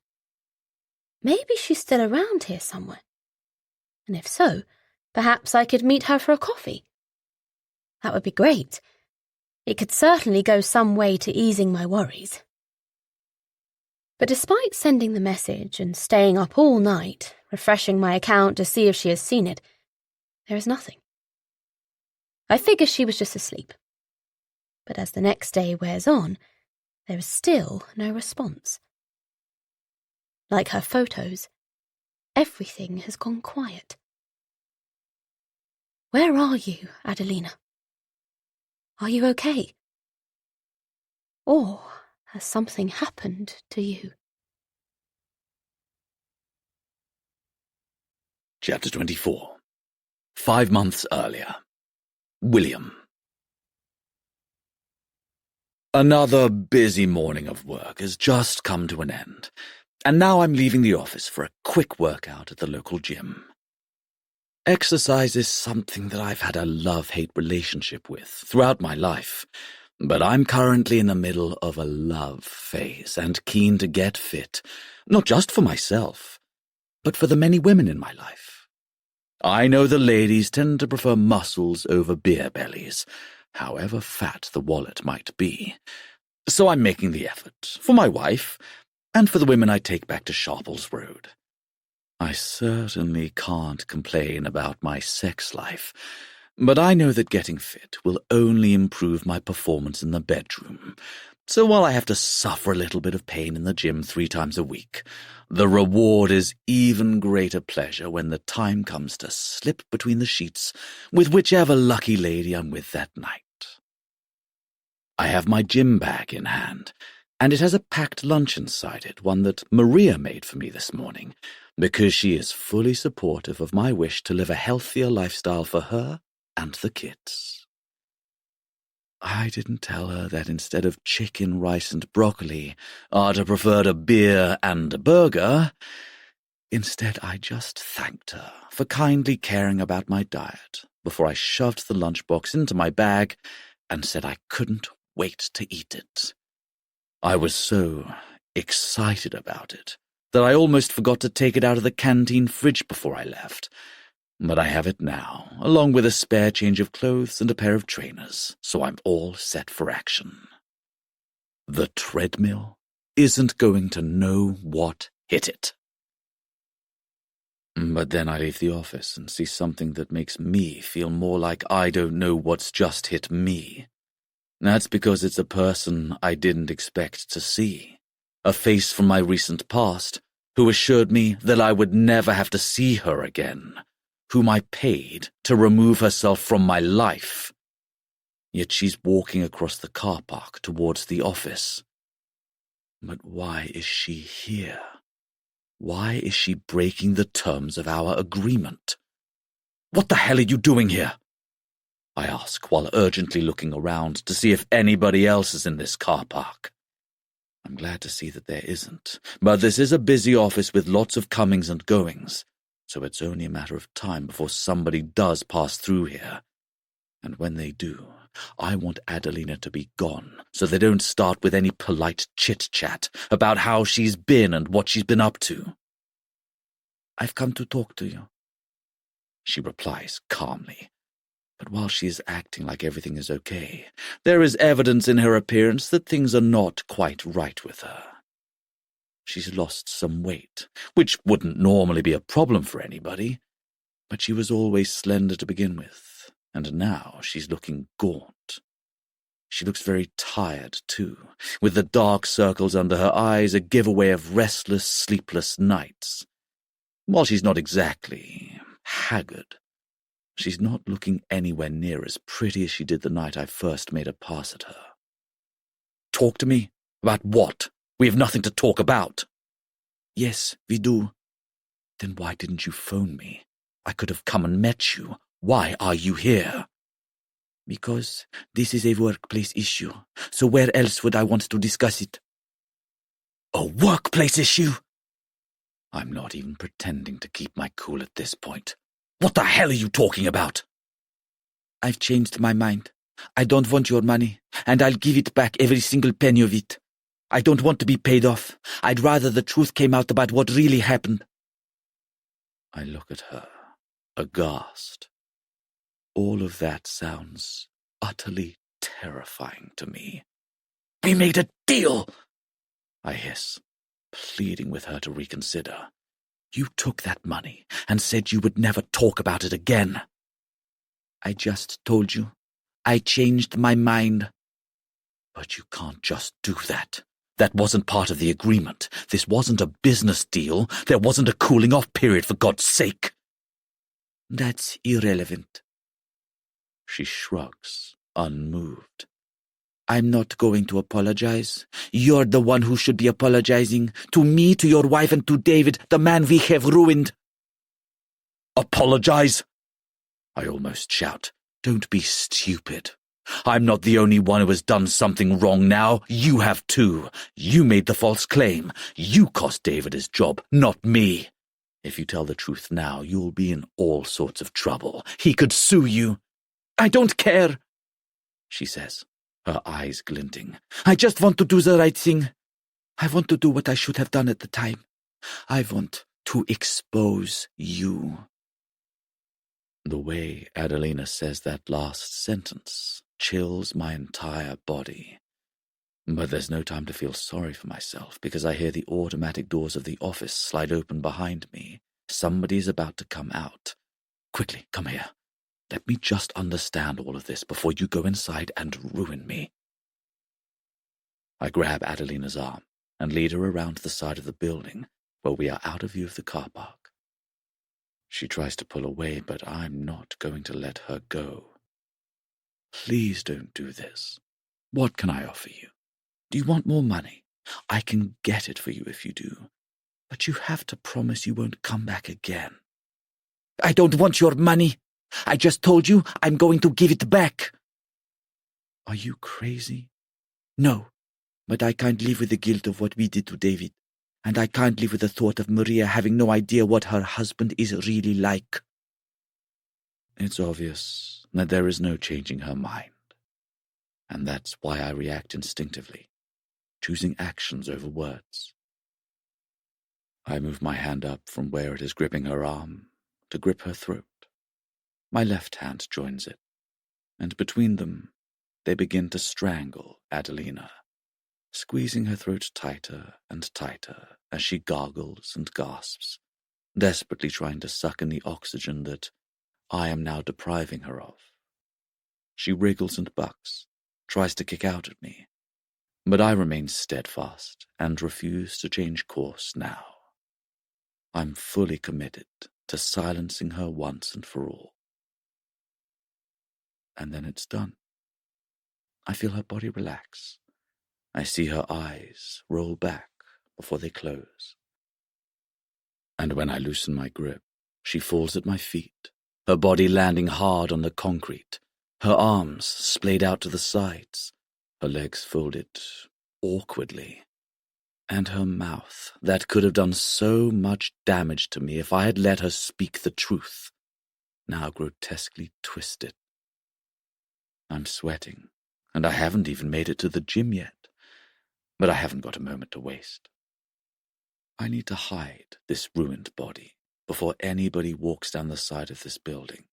Maybe she's still around here somewhere. And if so, perhaps I could meet her for a coffee. That would be great. It could certainly go some way to easing my worries. But despite sending the message and staying up all night, refreshing my account to see if she has seen it, there is nothing. I figure she was just asleep. But as the next day wears on, there is still no response. Like her photos, everything has gone quiet. Where are you, Adelina? Are you okay? Or has something happened to you? Chapter 24. 5 months earlier. William. Another busy morning of work has just come to an end, and now I'm leaving the office for a quick workout at the local gym. Exercise is something that I've had a love-hate relationship with throughout my life, but I'm currently in the middle of a love phase and keen to get fit, not just for myself, but for the many women in my life. I know the ladies tend to prefer muscles over beer bellies, however fat the wallet might be. So I'm making the effort, for my wife, and for the women I take back to Sharples Road. I certainly can't complain about my sex life, but I know that getting fit will only improve my performance in the bedroom. So while I have to suffer a little bit of pain in the gym 3 times a week, the reward is even greater pleasure when the time comes to slip between the sheets with whichever lucky lady I'm with that night. I have my gym bag in hand, and it has a packed lunch inside it, one that Maria made for me this morning, because she is fully supportive of my wish to live a healthier lifestyle for her and the kids. I didn't tell her that instead of chicken, rice, and broccoli, I'd preferred a beer and a burger. Instead, I just thanked her for kindly caring about my diet before I shoved the lunchbox into my bag and said I couldn't wait to eat it. I was so excited about it that I almost forgot to take it out of the canteen fridge before I left. But I have it now, along with a spare change of clothes and a pair of trainers, so I'm all set for action. The treadmill isn't going to know what hit it. But then I leave the office and see something that makes me feel more like I don't know what's just hit me. That's because it's a person I didn't expect to see, a face from my recent past, who assured me that I would never have to see her again, whom I paid to remove herself from my life. Yet she's walking across the car park towards the office. But why is she here? Why is she breaking the terms of our agreement? What the hell are you doing here? I ask while urgently looking around to see if anybody else is in this car park. I'm glad to see that there isn't, but this is a busy office with lots of comings and goings, so it's only a matter of time before somebody does pass through here. And when they do, I want Adelina to be gone, so they don't start with any polite chit-chat about how she's been and what she's been up to. I've come to talk to you, she replies calmly. But while she is acting like everything is okay, there is evidence in her appearance that things are not quite right with her. She's lost some weight, which wouldn't normally be a problem for anybody, but she was always slender to begin with, and now she's looking gaunt. She looks very tired, too, with the dark circles under her eyes a giveaway of restless, sleepless nights. While she's not exactly haggard, she's not looking anywhere near as pretty as she did the night I first made a pass at her. Talk to me? About what? We have nothing to talk about. Yes, we do. Then why didn't you phone me? I could have come and met you. Why are you here? Because this is a workplace issue, so where else would I want to discuss it? A workplace issue? I'm not even pretending to keep my cool at this point. What the hell are you talking about? I've changed my mind. I don't want your money, and I'll give it back, every single penny of it. I don't want to be paid off. I'd rather the truth came out about what really happened. I look at her, aghast. All of that sounds utterly terrifying to me. We made a deal, I hiss, pleading with her to reconsider. You took that money and said you would never talk about it again. I just told you. I changed my mind. But you can't just do that. That wasn't part of the agreement. This wasn't a business deal. There wasn't a cooling-off period, for God's sake. That's irrelevant. She shrugs, unmoved. I'm not going to apologize. You're the one who should be apologizing. To me, to your wife, and to David, the man we have ruined. Apologize? I almost shout. Don't be stupid. I'm not the only one who has done something wrong now. You have too. You made the false claim. You cost David his job, not me. If you tell the truth now, you'll be in all sorts of trouble. He could sue you. I don't care, she says, her eyes glinting. I just want to do the right thing. I want to do what I should have done at the time. I want to expose you. The way Adelina says that last sentence chills my entire body. But there's no time to feel sorry for myself, because I hear the automatic doors of the office slide open behind me. Somebody's about to come out. Quickly, come here. Let me just understand all of this before you go inside and ruin me. I grab Adelina's arm and lead her around to the side of the building where we are out of view of the car park. She tries to pull away, but I'm not going to let her go. Please don't do this. What can I offer you? Do you want more money? I can get it for you if you do. But you have to promise you won't come back again. I don't want your money. I just told you I'm going to give it back. Are you crazy? No, but I can't live with the guilt of what we did to David. And I can't live with the thought of Maria having no idea what her husband is really like. It's obvious that there is no changing her mind. And that's why I react instinctively, choosing actions over words. I move my hand up from where it is gripping her arm to grip her throat. My left hand joins it, and between them, they begin to strangle Adelina, squeezing her throat tighter and tighter as she gargles and gasps, desperately trying to suck in the oxygen that I am now depriving her of. She wriggles and bucks, tries to kick out at me, but I remain steadfast and refuse to change course now. I'm fully committed to silencing her once and for all. And then it's done. I feel her body relax. I see her eyes roll back before they close. And when I loosen my grip, she falls at my feet, her body landing hard on the concrete, her arms splayed out to the sides, her legs folded awkwardly, and her mouth, that could have done so much damage to me if I had let her speak the truth, now grotesquely twisted. I'm sweating, and I haven't even made it to the gym yet, but I haven't got a moment to waste. I need to hide this ruined body before anybody walks down the side of this building.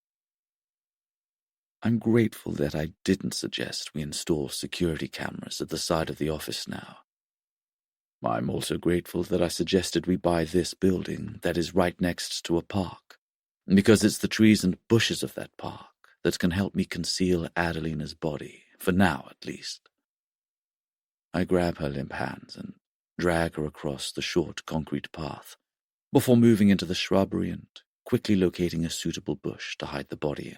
I'm grateful that I didn't suggest we install security cameras at the side of the office now. I'm also grateful that I suggested we buy this building that is right next to a park, because it's the trees and bushes of that park that can help me conceal Adelina's body, for now at least. I grab her limp hands and drag her across the short concrete path, before moving into the shrubbery and quickly locating a suitable bush to hide the body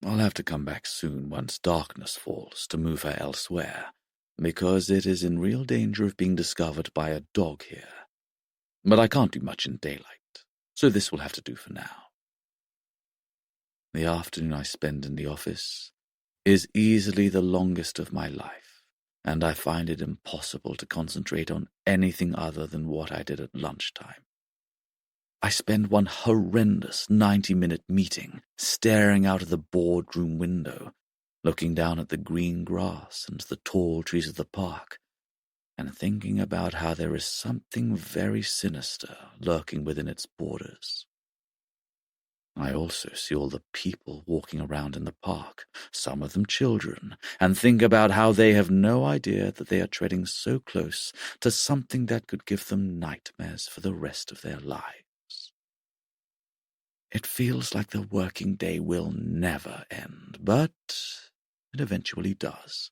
in. I'll have to come back soon once darkness falls to move her elsewhere, because it is in real danger of being discovered by a dog here. But I can't do much in daylight, so this will have to do for now. the afternoon I spend in the office is easily the longest of my life, and I find it impossible to concentrate on anything other than what I did at lunchtime. I spend one horrendous 90-minute meeting staring out of the boardroom window, looking down at the green grass and the tall trees of the park, and thinking about how there is something very sinister lurking within its borders. I also see all the people walking around in the park, some of them children, and think about how they have no idea that they are treading so close to something that could give them nightmares for the rest of their lives. It feels like the working day will never end, but it eventually does.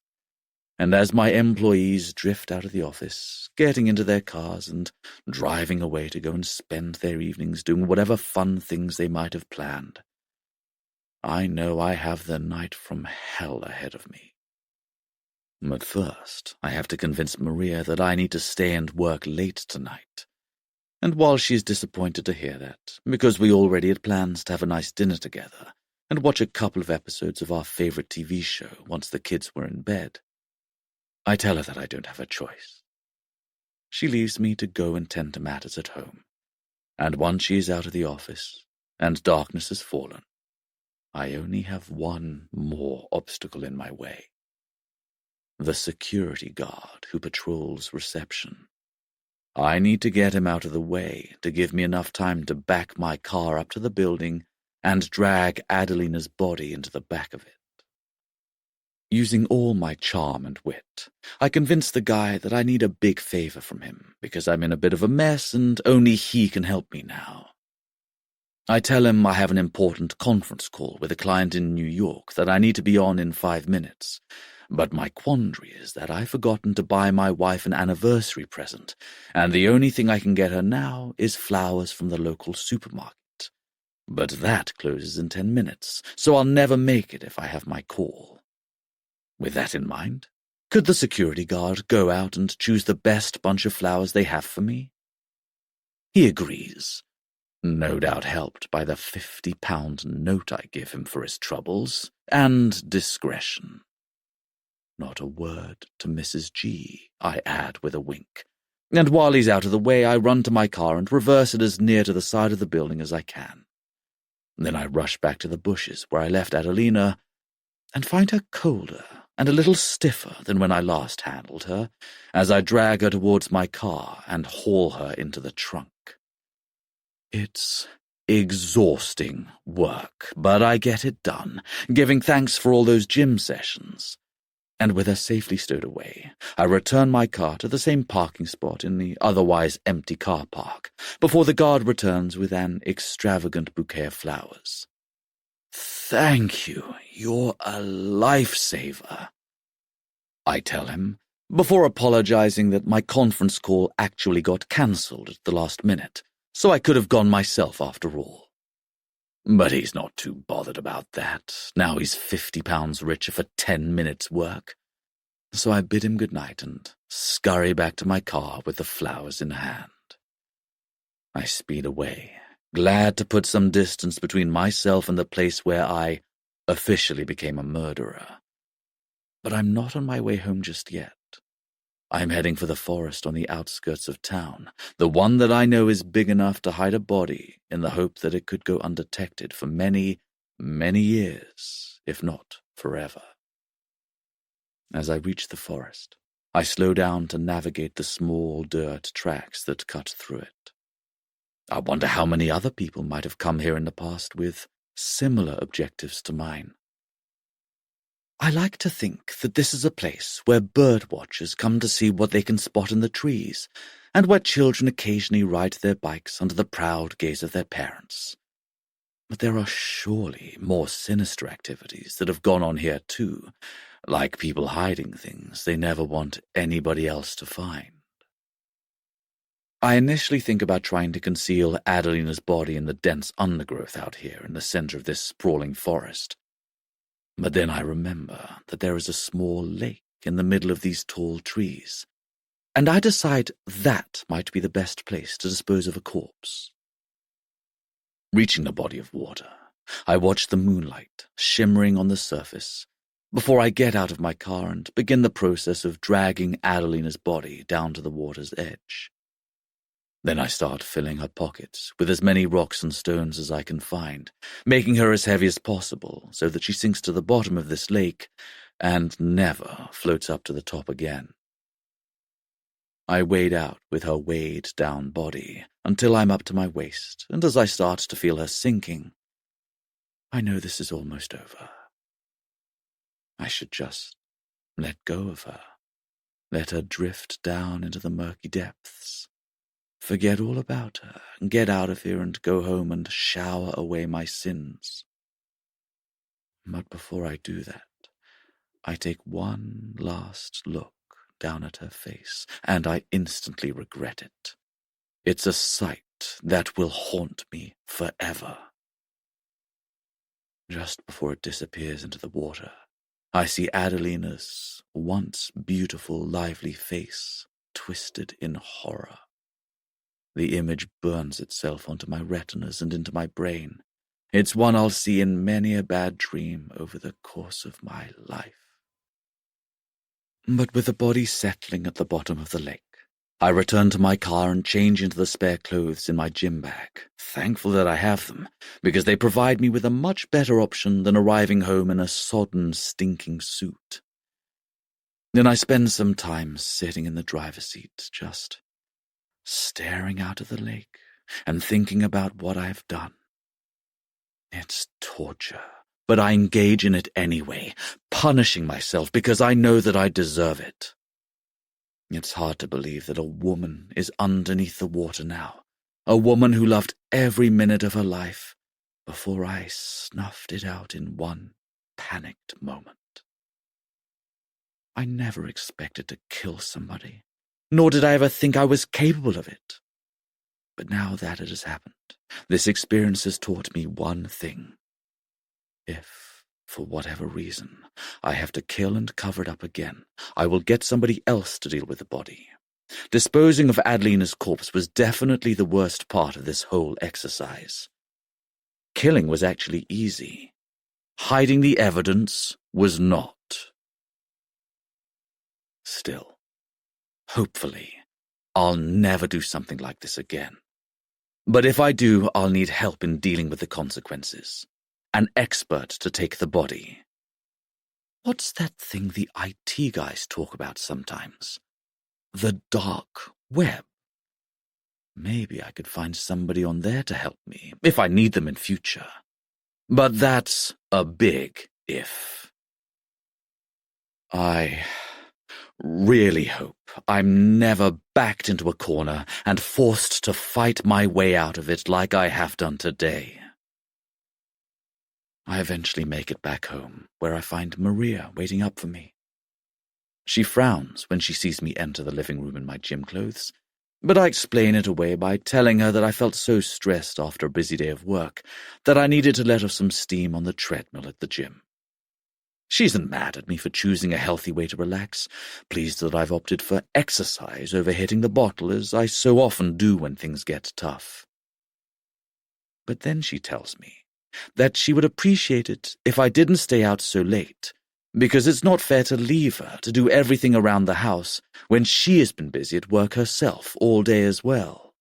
And as my employees drift out of the office, getting into their cars and driving away to go and spend their evenings doing whatever fun things they might have planned, I know I have the night from hell ahead of me. But first, I have to convince Maria that I need to stay and work late tonight. And while she's disappointed to hear that, because we already had plans to have a nice dinner together and watch a couple of episodes of our favorite TV show once the kids were in bed, I tell her that I don't have a choice. She leaves me to go and tend to matters at home, and once she is out of the office and darkness has fallen, I only have one more obstacle in my way. The security guard who patrols reception. I need to get him out of the way to give me enough time to back my car up to the building and drag Adelina's body into the back of it. Using all my charm and wit, I convince the guy that I need a big favor from him because I'm in a bit of a mess and only he can help me now. I tell him I have an important conference call with a client in New York that I need to be on in 5 minutes, but my quandary is that I've forgotten to buy my wife an anniversary present, and the only thing I can get her now is flowers from the local supermarket. But that closes in 10 minutes, so I'll never make it if I have my call. With that in mind, could the security guard go out and choose the best bunch of flowers they have for me? He agrees, no doubt helped by the £50 note I give him for his troubles, and discretion. Not a word to Mrs. G, I add with a wink, and while he's out of the way I run to my car and reverse it as near to the side of the building as I can. Then I rush back to the bushes where I left Adelina and find her colder and a little stiffer than when I last handled her, as I drag her towards my car and haul her into the trunk. It's exhausting work, but I get it done, giving thanks for all those gym sessions. And with her safely stowed away, I return my car to the same parking spot in the otherwise empty car park, before the guard returns with an extravagant bouquet of flowers. "Thank you, you're a lifesaver," I tell him, before apologizing that my conference call actually got cancelled at the last minute, so I could have gone myself after all. But he's not too bothered about that, now he's £50 richer for 10 minutes' work. So I bid him good night and scurry back to my car with the flowers in hand. I speed away, glad to put some distance between myself and the place where I officially became a murderer. But I'm not on my way home just yet. I'm heading for the forest on the outskirts of town, the one that I know is big enough to hide a body in the hope that it could go undetected for many, many years, if not forever. As I reach the forest, I slow down to navigate the small dirt tracks that cut through it. I wonder how many other people might have come here in the past with similar objectives to mine. I like to think that this is a place where bird watchers come to see what they can spot in the trees, and where children occasionally ride their bikes under the proud gaze of their parents. But there are surely more sinister activities that have gone on here too, like people hiding things they never want anybody else to find. I initially think about trying to conceal Adelina's body in the dense undergrowth out here in the center of this sprawling forest. But then I remember that there is a small lake in the middle of these tall trees, and I decide that might be the best place to dispose of a corpse. Reaching the body of water, I watch the moonlight shimmering on the surface before I get out of my car and begin the process of dragging Adelina's body down to the water's edge. Then I start filling her pockets with as many rocks and stones as I can find, making her as heavy as possible so that she sinks to the bottom of this lake and never floats up to the top again. I wade out with her weighed-down body until I'm up to my waist, and as I start to feel her sinking, I know this is almost over. I should just let go of her, let her drift down into the murky depths, forget all about her, and get out of here and go home and shower away my sins. But before I do that, I take one last look down at her face, and I instantly regret it. It's a sight that will haunt me forever. Just before it disappears into the water, I see Adelina's once beautiful, lively face twisted in horror. The image burns itself onto my retinas and into my brain. It's one I'll see in many a bad dream over the course of my life. But with the body settling at the bottom of the lake, I return to my car and change into the spare clothes in my gym bag, thankful that I have them, because they provide me with a much better option than arriving home in a sodden, stinking suit. Then I spend some time sitting in the driver's seat, just staring out at the lake and thinking about what I've done. It's torture, but I engage in it anyway, punishing myself because I know that I deserve it. It's hard to believe that a woman is underneath the water now, a woman who loved every minute of her life before I snuffed it out in one panicked moment. I never expected to kill somebody, nor did I ever think I was capable of it. But now that it has happened, this experience has taught me one thing. If, for whatever reason, I have to kill and cover it up again, I will get somebody else to deal with the body. Disposing of Adelina's corpse was definitely the worst part of this whole exercise. Killing was actually easy. Hiding the evidence was not. Still, hopefully, I'll never do something like this again. But if I do, I'll need help in dealing with the consequences. An expert to take the body. What's that thing the IT guys talk about sometimes? The dark web. Maybe I could find somebody on there to help me, if I need them in future. But that's a big if. I really hope I'm never backed into a corner and forced to fight my way out of it like I have done today. I eventually make it back home, where I find Maria waiting up for me. She frowns when she sees me enter the living room in my gym clothes, but I explain it away by telling her that I felt so stressed after a busy day of work that I needed to let off some steam on the treadmill at the gym. She isn't mad at me for choosing a healthy way to relax, pleased that I've opted for exercise over hitting the bottle, as I so often do when things get tough. But then she tells me that she would appreciate it if I didn't stay out so late, because it's not fair to leave her to do everything around the house when she has been busy at work herself all day as well.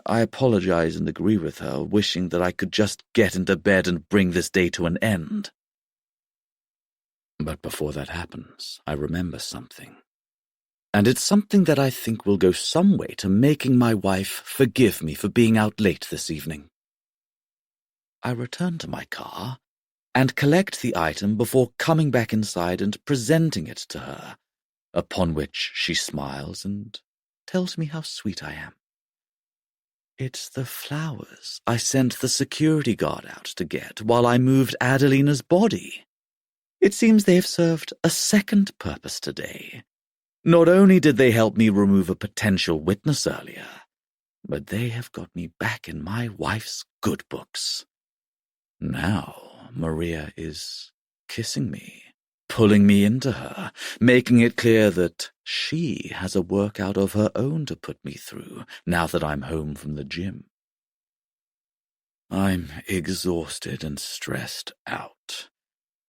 I apologize and agree with her, wishing that I could just get into bed and bring this day to an end. But before that happens, I remember something. And it's something that I think will go some way to making my wife forgive me for being out late this evening. I return to my car and collect the item before coming back inside and presenting it to her, upon which she smiles and tells me how sweet I am. It's the flowers I sent the security guard out to get while I moved Adelina's body. It seems they've served a second purpose today. Not only did they help me remove a potential witness earlier, but they have got me back in my wife's good books. Now Maria is kissing me, pulling me into her, making it clear that she has a workout of her own to put me through now that I'm home from the gym. I'm exhausted and stressed out,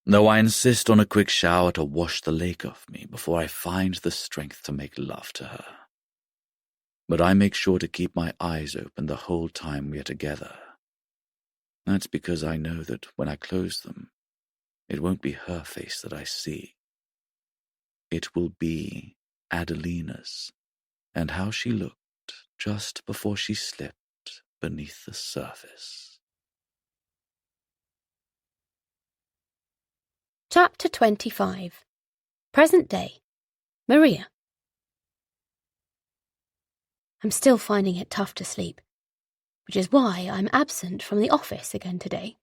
though I insist on a quick shower to wash the lake off me before I find the strength to make love to her. But I make sure to keep my eyes open the whole time we are together. That's because I know that when I close them, it won't be her face that I see. It will be Adelina's, and how she looked just before she slipped beneath the surface. Chapter 25. Present Day. Maria. I'm still finding it tough to sleep, which is why I'm absent from the office again today.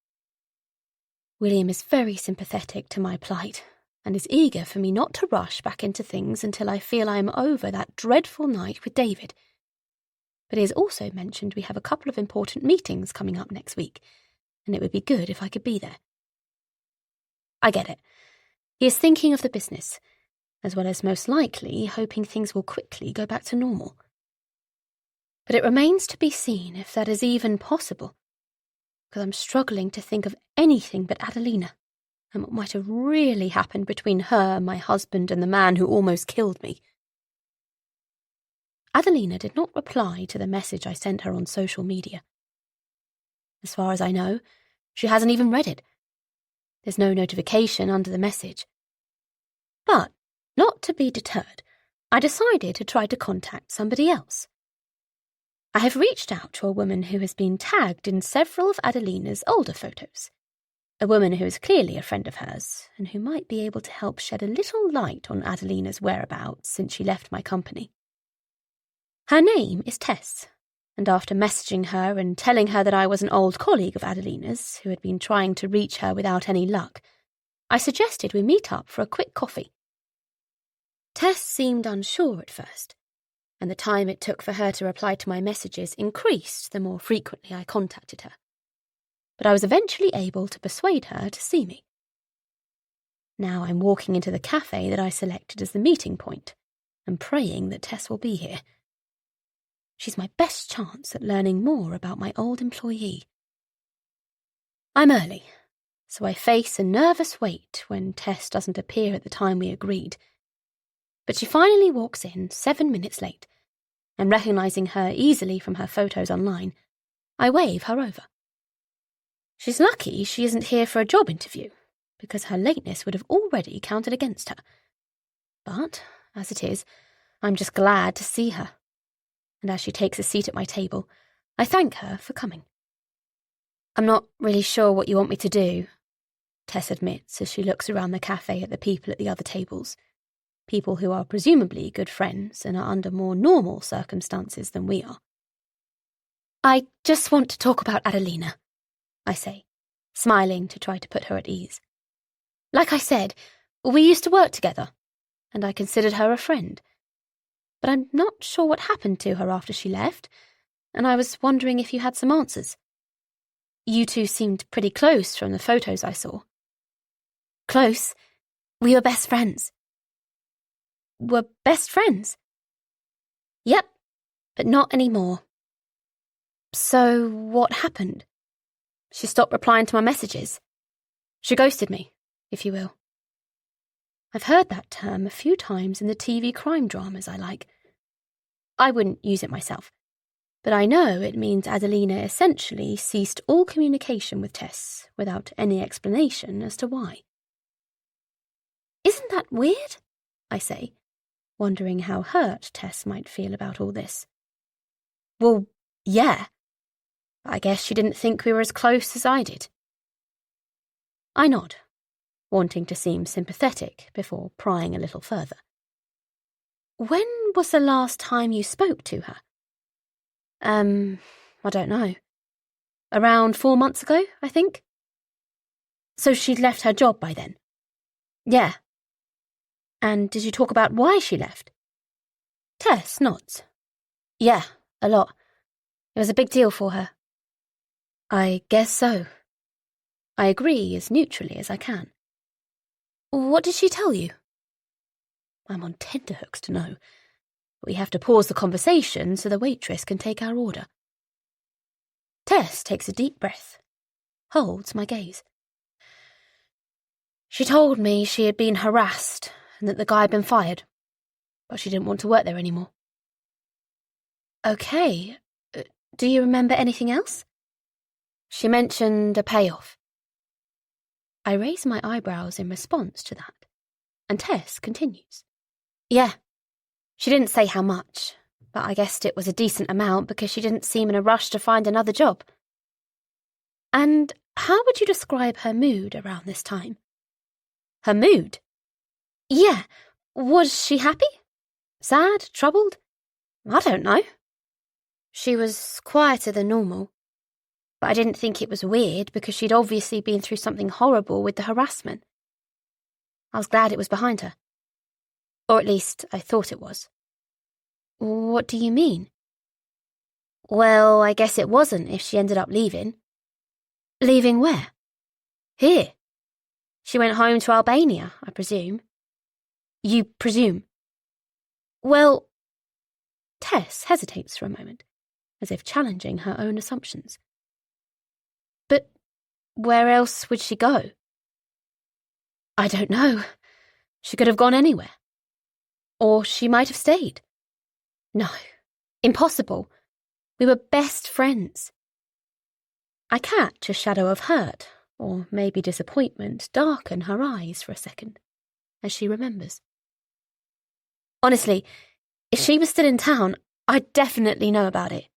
William is very sympathetic to my plight and is eager for me not to rush back into things until I feel I am over that dreadful night with David. But he has also mentioned we have a couple of important meetings coming up next week, and it would be good if I could be there. I get it. He is thinking of the business, as well as most likely hoping things will quickly go back to normal. But it remains to be seen if that is even possible, because I'm struggling to think of anything but Adelina, and what might have really happened between her, my husband, and the man who almost killed me. Adelina did not reply to the message I sent her on social media. As far as I know, she hasn't even read it. There's no notification under the message. But, not to be deterred, I decided to try to contact somebody else. I have reached out to a woman who has been tagged in several of Adelina's older photos. A woman who is clearly a friend of hers, and who might be able to help shed a little light on Adelina's whereabouts since she left my company. Her name is Tess, and after messaging her and telling her that I was an old colleague of Adelina's who had been trying to reach her without any luck, I suggested we meet up for a quick coffee. Tess seemed unsure at first, and the time it took for her to reply to my messages increased the more frequently I contacted her. But I was eventually able to persuade her to see me. Now I'm walking into the cafe that I selected as the meeting point, and praying that Tess will be here. She's my best chance at learning more about my old employee. I'm early, so I face a nervous wait when Tess doesn't appear at the time we agreed. But she finally walks in 7 minutes late, and recognizing her easily from her photos online, I wave her over. She's lucky she isn't here for a job interview, because her lateness would have already counted against her. But, as it is, I'm just glad to see her. And as she takes a seat at my table, I thank her for coming. I'm not really sure what you want me to do, Tess admits as she looks around the cafe at the people at the other tables. People who are presumably good friends and are under more normal circumstances than we are. I just want to talk about Adelina, I say, smiling to try to put her at ease. Like I said, we used to work together, and I considered her a friend. But I'm not sure what happened to her after she left, and I was wondering if you had some answers. You two seemed pretty close from the photos I saw. Close? We were best friends. Were best friends? Yep, but not anymore. So what happened? She stopped replying to my messages. She ghosted me, if you will. I've heard that term a few times in the TV crime dramas I like. I wouldn't use it myself, but I know it means Adelina essentially ceased all communication with Tess without any explanation as to why. Isn't that weird? I say, wondering how hurt Tess might feel about all this. Well, yeah. I guess she didn't think we were as close as I did. I nod, wanting to seem sympathetic before prying a little further. When was the last time you spoke to her? I don't know. Around 4 months ago, I think. So she'd left her job by then? Yeah. And did you talk about why she left? Tess nods. Yeah, a lot. It was a big deal for her. I guess so. I agree as neutrally as I can. What did she tell you? I'm on tenterhooks to know, but we have to pause the conversation so the waitress can take our order. Tess takes a deep breath, holds my gaze. She told me she had been harassed and that the guy had been fired, but she didn't want to work there anymore. Okay, do you remember anything else? She mentioned a payoff. I raise my eyebrows in response to that, and Tess continues. Yeah, she didn't say how much, but I guessed it was a decent amount because she didn't seem in a rush to find another job. And how would you describe her mood around this time? Her mood? Yeah, was she happy? Sad? Troubled? I don't know. She was quieter than normal, but I didn't think it was weird because she'd obviously been through something horrible with the harassment. I was glad it was behind her. Or at least I thought it was. What do you mean? Well, I guess it wasn't if she ended up leaving. Leaving where? Here. She went home to Albania, I presume. You presume? Well, Tess hesitates for a moment, as if challenging her own assumptions. But where else would she go? I don't know. She could have gone anywhere. Or she might have stayed. No, impossible. We were best friends. I catch a shadow of hurt, or maybe disappointment, darken her eyes for a second, as she remembers. Honestly, if she was still in town, I'd definitely know about it.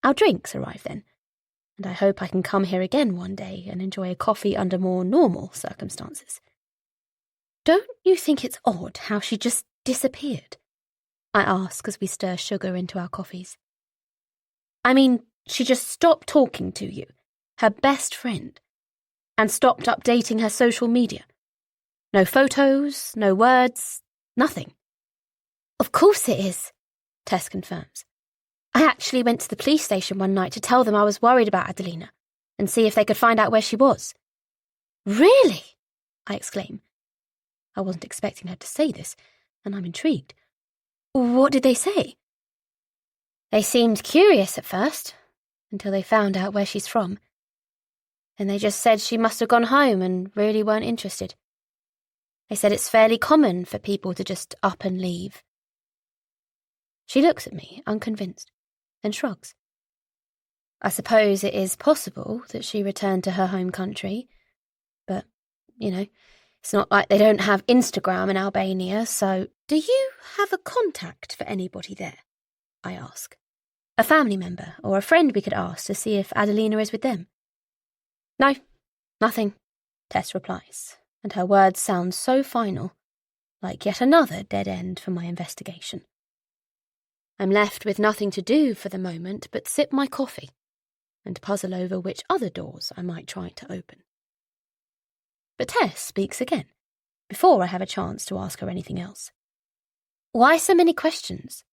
Our drinks arrive then, and I hope I can come here again one day and enjoy a coffee under more normal circumstances. Don't you think it's odd how she just disappeared? I ask as we stir sugar into our coffees. I mean, she just stopped talking to you, her best friend, and stopped updating her social media. No photos, no words, nothing. Of course it is, Tess confirms. I actually went to the police station one night to tell them I was worried about Adelina and see if they could find out where she was. Really? I exclaim. I wasn't expecting her to say this, and I'm intrigued. What did they say? They seemed curious at first, until they found out where she's from. And they just said she must have gone home and really weren't interested. They said it's fairly common for people to just up and leave. She looks at me, unconvinced, then shrugs. I suppose it is possible that she returned to her home country, but, it's not like they don't have Instagram in Albania, so... Do you have a contact for anybody there? I ask. A family member or a friend we could ask to see if Adelina is with them? No, nothing, Tess replies, and her words sound so final, like yet another dead end for my investigation. I'm left with nothing to do for the moment but sip my coffee and puzzle over which other doors I might try to open. But Tess speaks again, before I have a chance to ask her anything else. Why so many questions?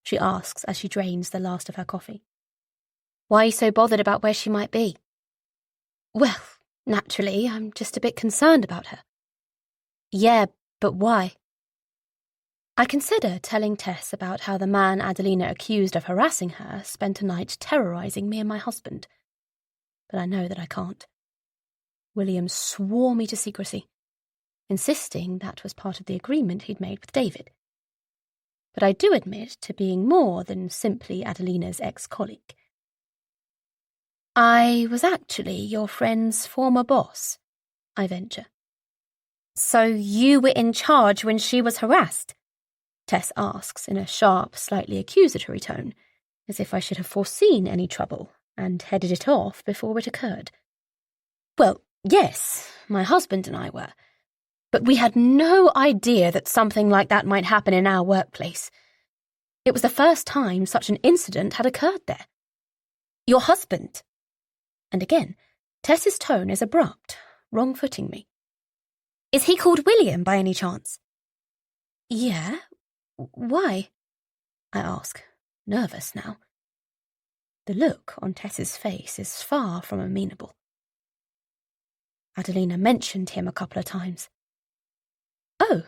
She asks as she drains the last of her coffee. Why are you so bothered about where she might be? Well, naturally, I'm just a bit concerned about her. Yeah, but why? I consider telling Tess about how the man Adelina accused of harassing her spent a night terrorising me and my husband. But I know that I can't. William swore me to secrecy, insisting that was part of the agreement he'd made with David. But I do admit to being more than simply Adelina's ex-colleague. I was actually your friend's former boss, I venture. So you were in charge when she was harassed? Tess asks in a sharp, slightly accusatory tone, as if I should have foreseen any trouble and headed it off before it occurred. Well, yes, my husband and I were. But we had no idea that something like that might happen in our workplace. It was the first time such an incident had occurred there. Your husband? And again, Tess's tone is abrupt, wrong-footing me. Is he called William by any chance? Yeah? Why? I ask, nervous now. The look on Tess's face is far from amenable. Adelina mentioned him a couple of times. Oh,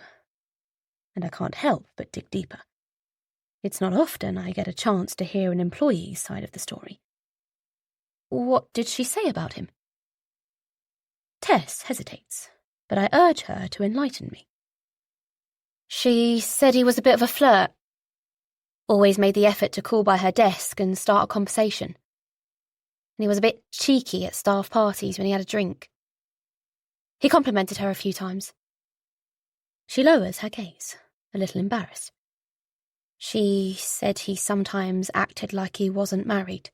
and I can't help but dig deeper. It's not often I get a chance to hear an employee's side of the story. What did she say about him? Tess hesitates, but I urge her to enlighten me. She said he was a bit of a flirt. Always made the effort to call by her desk and start a conversation. And he was a bit cheeky at staff parties when he had a drink. He complimented her a few times. She lowers her gaze, a little embarrassed. She said he sometimes acted like he wasn't married.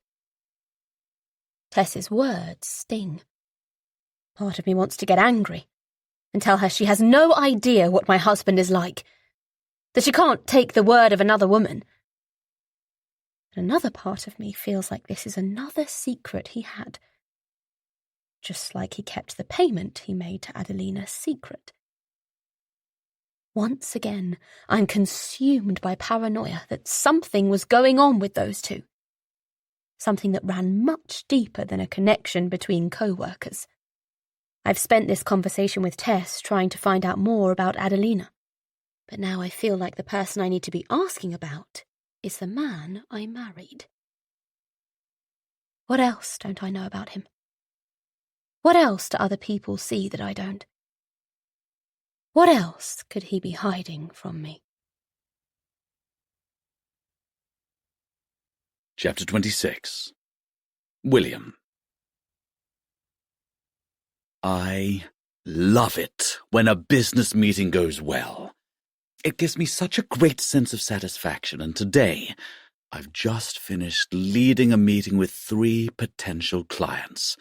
Tess's words sting. Part of me wants to get angry and tell her she has no idea what my husband is like, that she can't take the word of another woman. But another part of me feels like this is another secret he had, just like he kept the payment he made to Adelina secret. Once again, I'm consumed by paranoia that something was going on with those two. Something that ran much deeper than a connection between co-workers. I've spent this conversation with Tess trying to find out more about Adelina. But now I feel like the person I need to be asking about is the man I married. What else don't I know about him? What else do other people see that I don't? What else could he be hiding from me? Chapter 26. William. I love it when a business meeting goes well. It gives me such a great sense of satisfaction, and today I've just finished leading a meeting with 3 potential clients,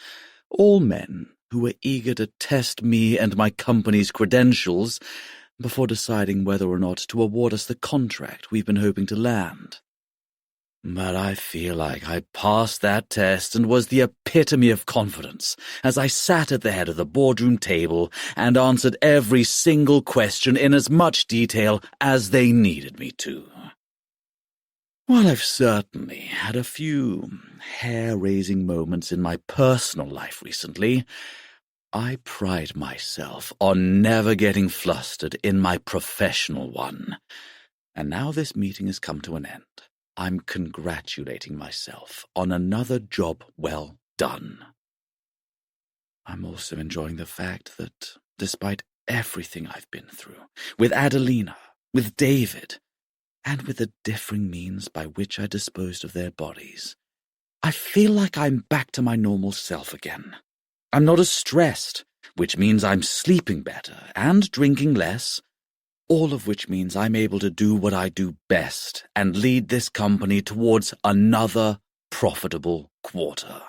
all men who were eager to test me and my company's credentials before deciding whether or not to award us the contract we've been hoping to land. But I feel like I passed that test and was the epitome of confidence as I sat at the head of the boardroom table and answered every single question in as much detail as they needed me to. While I've certainly had a few hair-raising moments in my personal life recently, I pride myself on never getting flustered in my professional one. And now this meeting has come to an end. I'm congratulating myself on another job well done. I'm also enjoying the fact that, despite everything I've been through, with Adelina, with David, and with the differing means by which I disposed of their bodies, I feel like I'm back to my normal self again. I'm not as stressed, which means I'm sleeping better and drinking less, all of which means I'm able to do what I do best and lead this company towards another profitable quarter.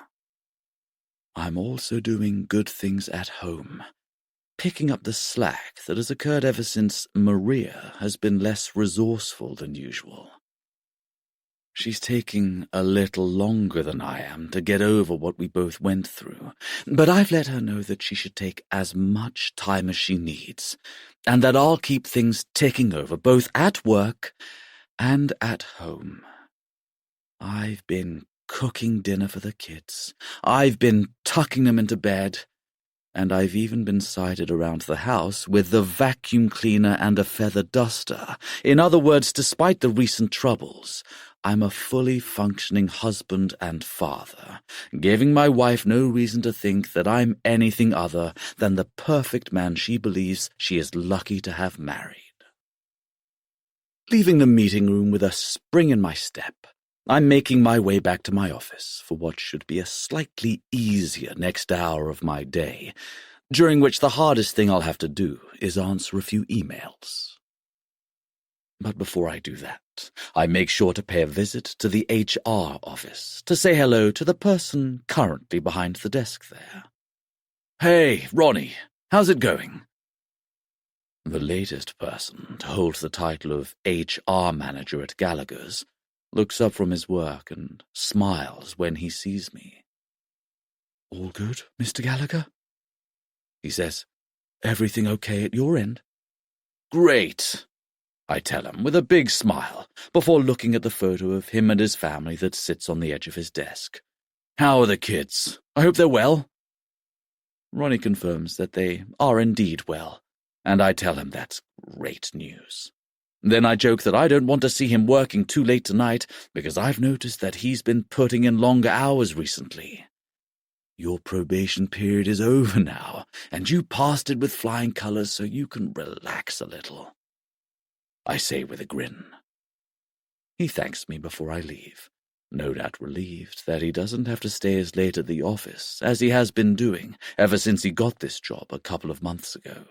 I'm also doing good things at home, picking up the slack that has occurred ever since Maria has been less resourceful than usual. She's taking a little longer than I am to get over what we both went through, but I've let her know that she should take as much time as she needs, and that I'll keep things ticking over both at work and at home. I've been cooking dinner for the kids, I've been tucking them into bed, and I've even been sighted around the house with the vacuum cleaner and a feather duster. In other words, despite the recent troubles, I'm a fully functioning husband and father, giving my wife no reason to think that I'm anything other than the perfect man she believes she is lucky to have married. Leaving the meeting room with a spring in my step, I'm making my way back to my office for what should be a slightly easier next hour of my day, during which the hardest thing I'll have to do is answer a few emails. But before I do that, I make sure to pay a visit to the HR office to say hello to the person currently behind the desk there. "Hey, Ronnie, how's it going?" The latest person to hold the title of HR manager at Gallagher's looks up from his work and smiles when he sees me. "All good, Mr. Gallagher?" he says. "Everything okay at your end?" "Great," I tell him with a big smile, before looking at the photo of him and his family that sits on the edge of his desk. "How are the kids? I hope they're well?" Ronnie confirms that they are indeed well, and I tell him that's great news. Then I joke that I don't want to see him working too late tonight, because I've noticed that he's been putting in longer hours recently. Your probation period is over now, and you passed it with flying colors, so you can relax a little. I say with a grin. He thanks me before I leave, no doubt relieved that he doesn't have to stay as late at the office as he has been doing ever since he got this job a couple of months ago.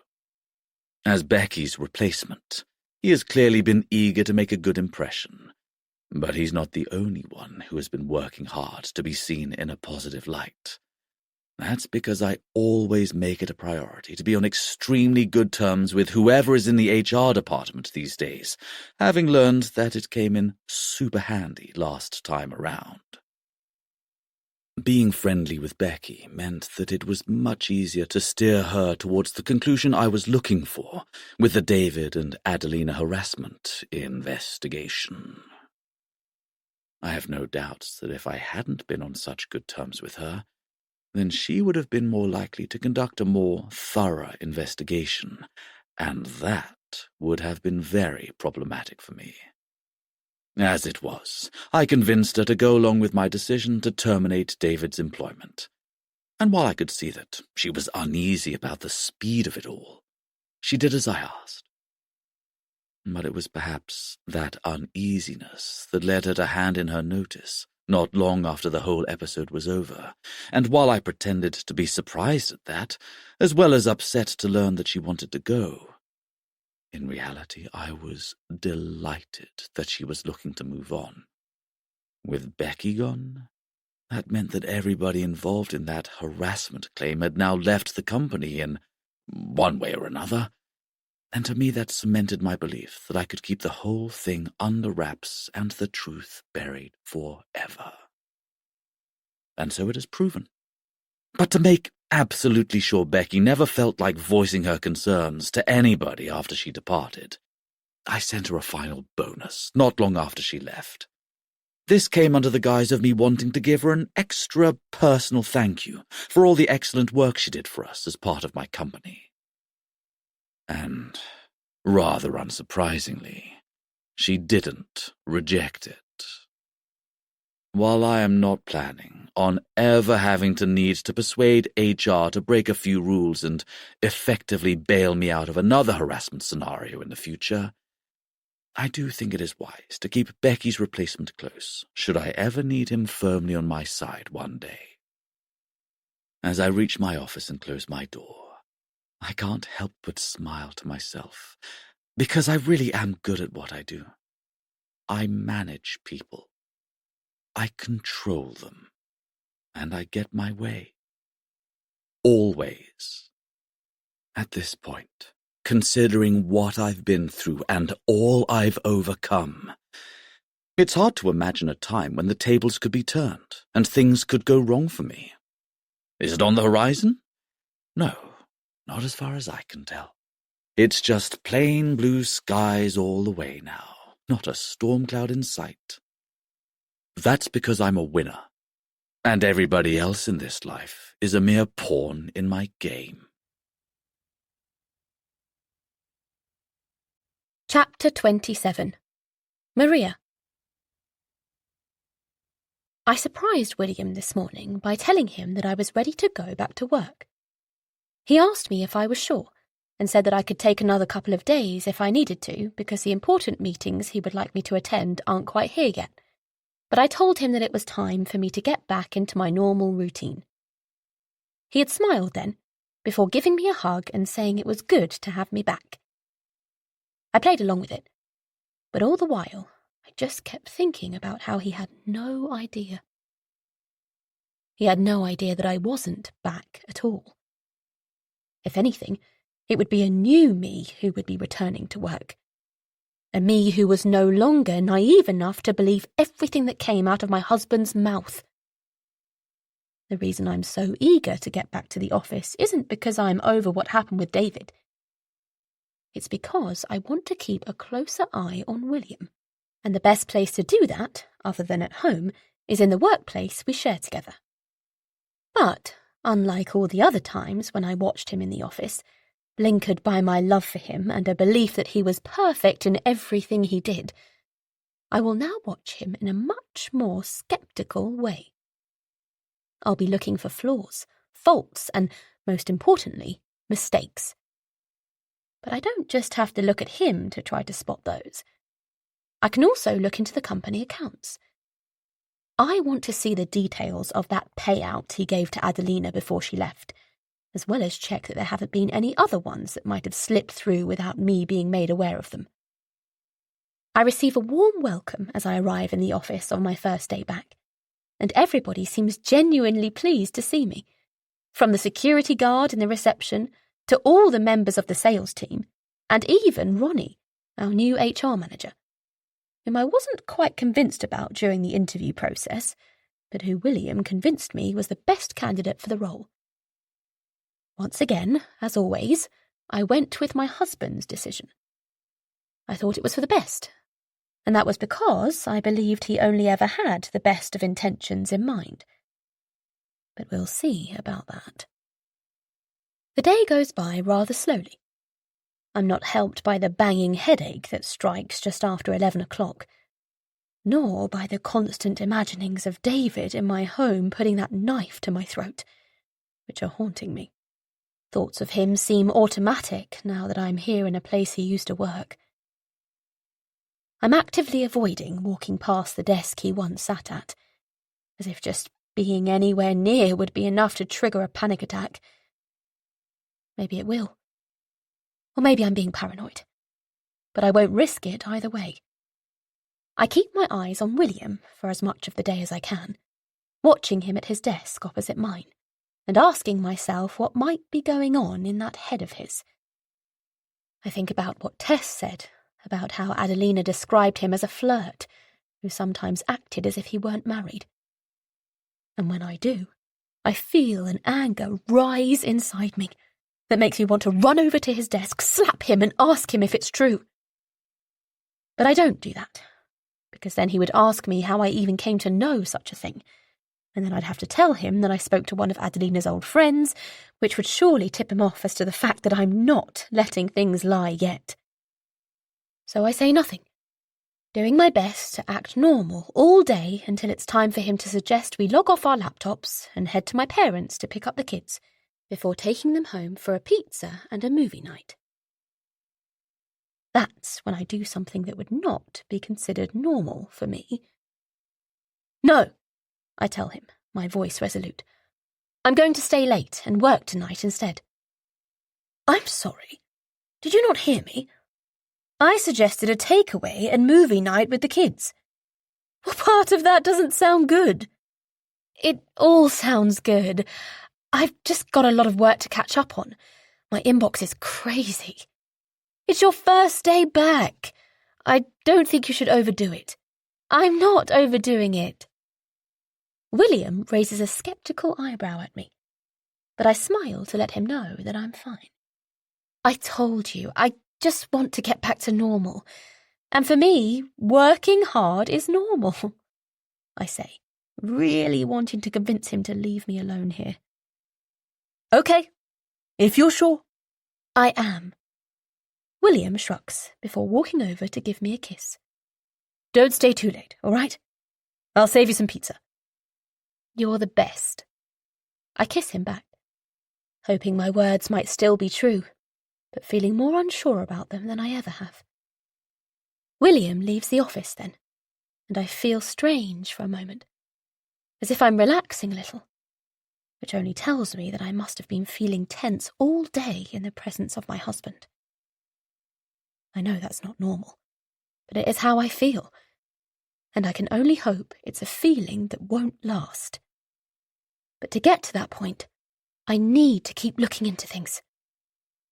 As Becky's replacement, he has clearly been eager to make a good impression, but he's not the only one who has been working hard to be seen in a positive light. That's because I always make it a priority to be on extremely good terms with whoever is in the HR department these days, having learned that it came in super handy last time around. Being friendly with Becky meant that it was much easier to steer her towards the conclusion I was looking for with the David and Adelina harassment investigation. I have no doubts that if I hadn't been on such good terms with her, then she would have been more likely to conduct a more thorough investigation, and that would have been very problematic for me. As it was, I convinced her to go along with my decision to terminate David's employment. And while I could see that she was uneasy about the speed of it all, she did as I asked. But it was perhaps that uneasiness that led her to hand in her notice not long after the whole episode was over, and while I pretended to be surprised at that, as well as upset to learn that she wanted to go, in reality I was delighted that she was looking to move on. With Becky gone, that meant that everybody involved in that harassment claim had now left the company in one way or another, and to me that cemented my belief that I could keep the whole thing under wraps and the truth buried forever. And so it has proven. But to make absolutely sure Becky never felt like voicing her concerns to anybody after she departed, I sent her a final bonus not long after she left. This came under the guise of me wanting to give her an extra personal thank you for all the excellent work she did for us as part of my company. And, rather unsurprisingly, she didn't reject it. While I am not planning on ever having to need to persuade HR to break a few rules and effectively bail me out of another harassment scenario in the future, I do think it is wise to keep Becky's replacement close, should I ever need him firmly on my side one day. As I reach my office and close my door, I can't help but smile to myself, because I really am good at what I do. I manage people. I control them. And I get my way. Always. At this point, considering what I've been through and all I've overcome, it's hard to imagine a time when the tables could be turned and things could go wrong for me. Is it on the horizon? No. Not as far as I can tell. It's just plain blue skies all the way now, not a storm cloud in sight. That's because I'm a winner, and everybody else in this life is a mere pawn in my game. Chapter 27. Maria. I surprised William this morning by telling him that I was ready to go back to work. He asked me if I was sure, and said that I could take another couple of days if I needed to, because the important meetings he would like me to attend aren't quite here yet. But I told him that it was time for me to get back into my normal routine. He had smiled then, before giving me a hug and saying it was good to have me back. I played along with it, but all the while I just kept thinking about how he had no idea. He had no idea that I wasn't back at all. If anything, it would be a new me who would be returning to work. A me who was no longer naive enough to believe everything that came out of my husband's mouth. The reason I'm so eager to get back to the office isn't because I'm over what happened with David. It's because I want to keep a closer eye on William. And the best place to do that, other than at home, is in the workplace we share together. But unlike all the other times when I watched him in the office, blinkered by my love for him and a belief that he was perfect in everything he did, I will now watch him in a much more sceptical way. I'll be looking for flaws, faults, and, most importantly, mistakes. But I don't just have to look at him to try to spot those. I can also look into the company accounts. I want to see the details of that payout he gave to Adelina before she left, as well as check that there haven't been any other ones that might have slipped through without me being made aware of them. I receive a warm welcome as I arrive in the office on my first day back, and everybody seems genuinely pleased to see me, from the security guard in the reception to all the members of the sales team, and even Ronnie, our new HR manager, whom I wasn't quite convinced about during the interview process, but who William convinced me was the best candidate for the role. Once again, as always, I went with my husband's decision. I thought it was for the best, and that was because I believed he only ever had the best of intentions in mind. But we'll see about that. The day goes by rather slowly. I'm not helped by the banging headache that strikes just after 11 o'clock, nor by the constant imaginings of David in my home putting that knife to my throat, which are haunting me. Thoughts of him seem automatic now that I'm here in a place he used to work. I'm actively avoiding walking past the desk he once sat at, as if just being anywhere near would be enough to trigger a panic attack. Maybe it will. Or maybe I'm being paranoid. But I won't risk it either way. I keep my eyes on William for as much of the day as I can, watching him at his desk opposite mine, and asking myself what might be going on in that head of his. I think about what Tess said, about how Adelina described him as a flirt, who sometimes acted as if he weren't married. And when I do, I feel an anger rise inside me that makes me want to run over to his desk, slap him, and ask him if it's true. But I don't do that, because then he would ask me how I even came to know such a thing, and then I'd have to tell him that I spoke to one of Adelina's old friends, which would surely tip him off as to the fact that I'm not letting things lie yet. So I say nothing, doing my best to act normal all day until it's time for him to suggest we log off our laptops and head to my parents to pick up the kids, before taking them home for a pizza and a movie night. That's when I do something that would not be considered normal for me. No, I tell him, my voice resolute. I'm going to stay late and work tonight instead. I'm sorry. Did you not hear me? I suggested a takeaway and movie night with the kids. What part of that doesn't sound good? It all sounds good. I've just got a lot of work to catch up on. My inbox is crazy. It's your first day back. I don't think you should overdo it. I'm not overdoing it. William raises a sceptical eyebrow at me, but I smile to let him know that I'm fine. I told you, I just want to get back to normal. And for me, working hard is normal, I say, really wanting to convince him to leave me alone here. Okay, if you're sure. I am. William shrugs before walking over to give me a kiss. Don't stay too late, all right? I'll save you some pizza. You're the best. I kiss him back, hoping my words might still be true, but feeling more unsure about them than I ever have. William leaves the office then, and I feel strange for a moment, as if I'm relaxing a little, which only tells me that I must have been feeling tense all day in the presence of my husband. I know that's not normal, but it is how I feel, and I can only hope it's a feeling that won't last. But to get to that point, I need to keep looking into things.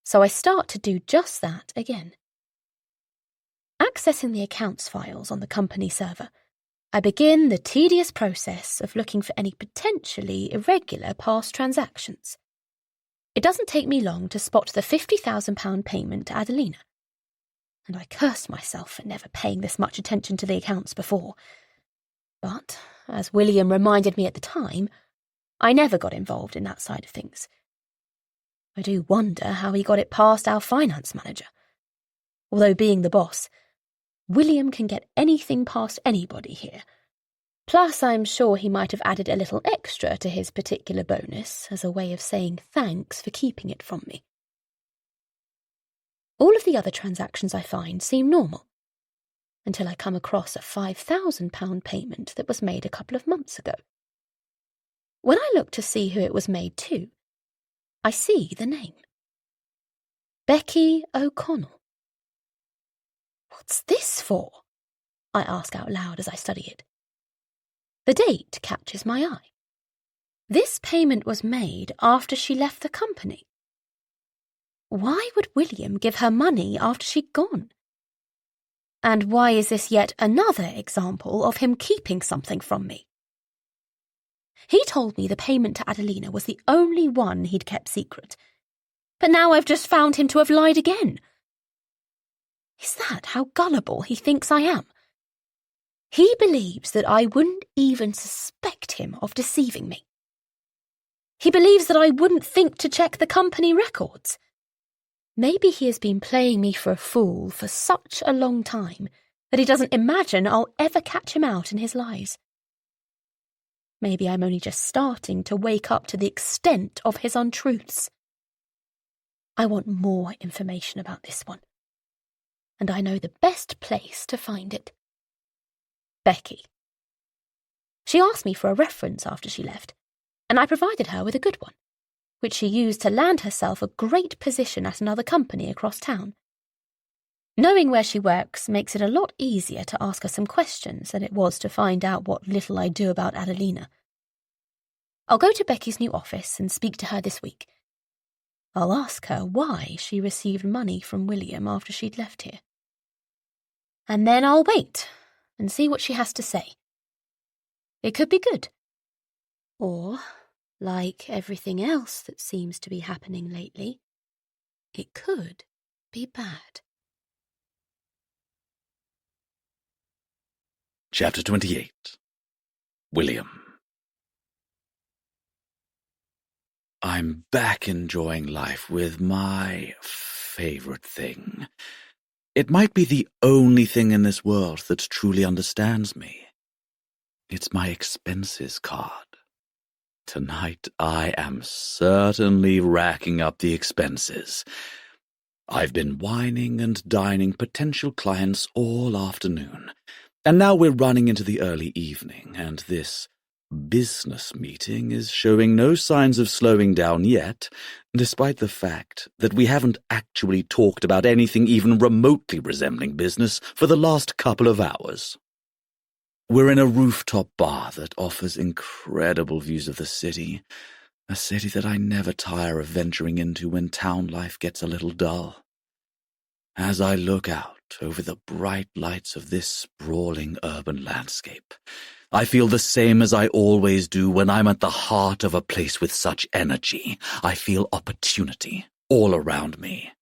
So I start to do just that again. Accessing the accounts files on the company server, I begin the tedious process of looking for any potentially irregular past transactions. It doesn't take me long to spot the £50,000 payment to Adelina, and I curse myself for never paying this much attention to the accounts before. But, as William reminded me at the time, I never got involved in that side of things. I do wonder how he got it past our finance manager. Although being the boss, William can get anything past anybody here, Plus, I'm sure he might have added a little extra to his particular bonus as a way of saying thanks for keeping it from me. All of the other transactions I find seem normal, until I come across a £5,000 payment that was made a couple of months ago. When I look to see who it was made to, I see the name. Becky O'Connell. What's this for? I ask out loud as I study it. The date catches my eye. This payment was made after she left the company. Why would William give her money after she'd gone? And why is this yet another example of him keeping something from me? He told me the payment to Adelina was the only one he'd kept secret, but now I've just found him to have lied again. Is that how gullible he thinks I am? He believes that I wouldn't even suspect him of deceiving me. He believes that I wouldn't think to check the company records. Maybe he has been playing me for a fool for such a long time that he doesn't imagine I'll ever catch him out in his lies. Maybe I'm only just starting to wake up to the extent of his untruths. I want more information about this one, and I know the best place to find it. Becky. She asked me for a reference after she left, and I provided her with a good one, which she used to land herself a great position at another company across town. Knowing where she works makes it a lot easier to ask her some questions than it was to find out what little I do about Adelina. I'll go to Becky's new office and speak to her this week. I'll ask her why she received money from William after she'd left here. And then I'll wait and see what she has to say. It could be good. Or, like everything else that seems to be happening lately, it could be bad. Chapter 28. William. I'm back enjoying life with my favorite thing. It might be the only thing in this world that truly understands me. It's my expenses card. Tonight I am certainly racking up the expenses. I've been whining and dining potential clients all afternoon, and now we're running into the early evening, and this business meeting is showing no signs of slowing down yet, despite the fact that we haven't actually talked about anything even remotely resembling business for the last couple of hours. We're in a rooftop bar that offers incredible views of the city, a city that I never tire of venturing into when town life gets a little dull. As I look out over the bright lights of this sprawling urban landscape, I feel the same as I always do when I'm at the heart of a place with such energy. I feel opportunity all around me.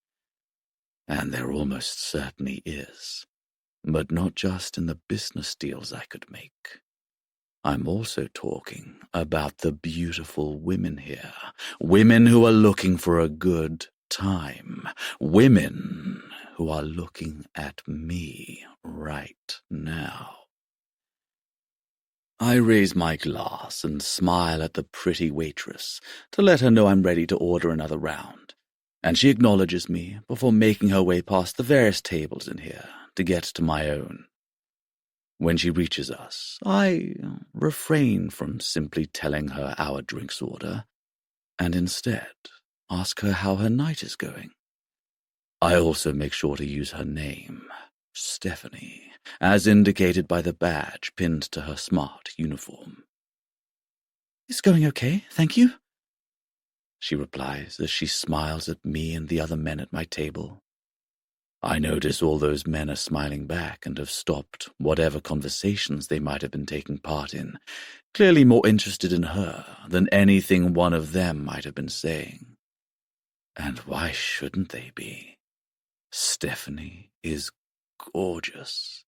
And there almost certainly is. But not just in the business deals I could make. I'm also talking about the beautiful women here. Women who are looking for a good time. Women who are looking at me right now. I raise my glass and smile at the pretty waitress to let her know I'm ready to order another round, and she acknowledges me before making her way past the various tables in here to get to my own. When she reaches us, I refrain from simply telling her our drinks order, and instead ask her how her night is going. I also make sure to use her name, Stephanie, as indicated by the badge pinned to her smart uniform. "It's going okay, thank you," she replies as she smiles at me and the other men at my table. I notice all those men are smiling back and have stopped whatever conversations they might have been taking part in, clearly more interested in her than anything one of them might have been saying. And why shouldn't they be? Stephanie is gorgeous.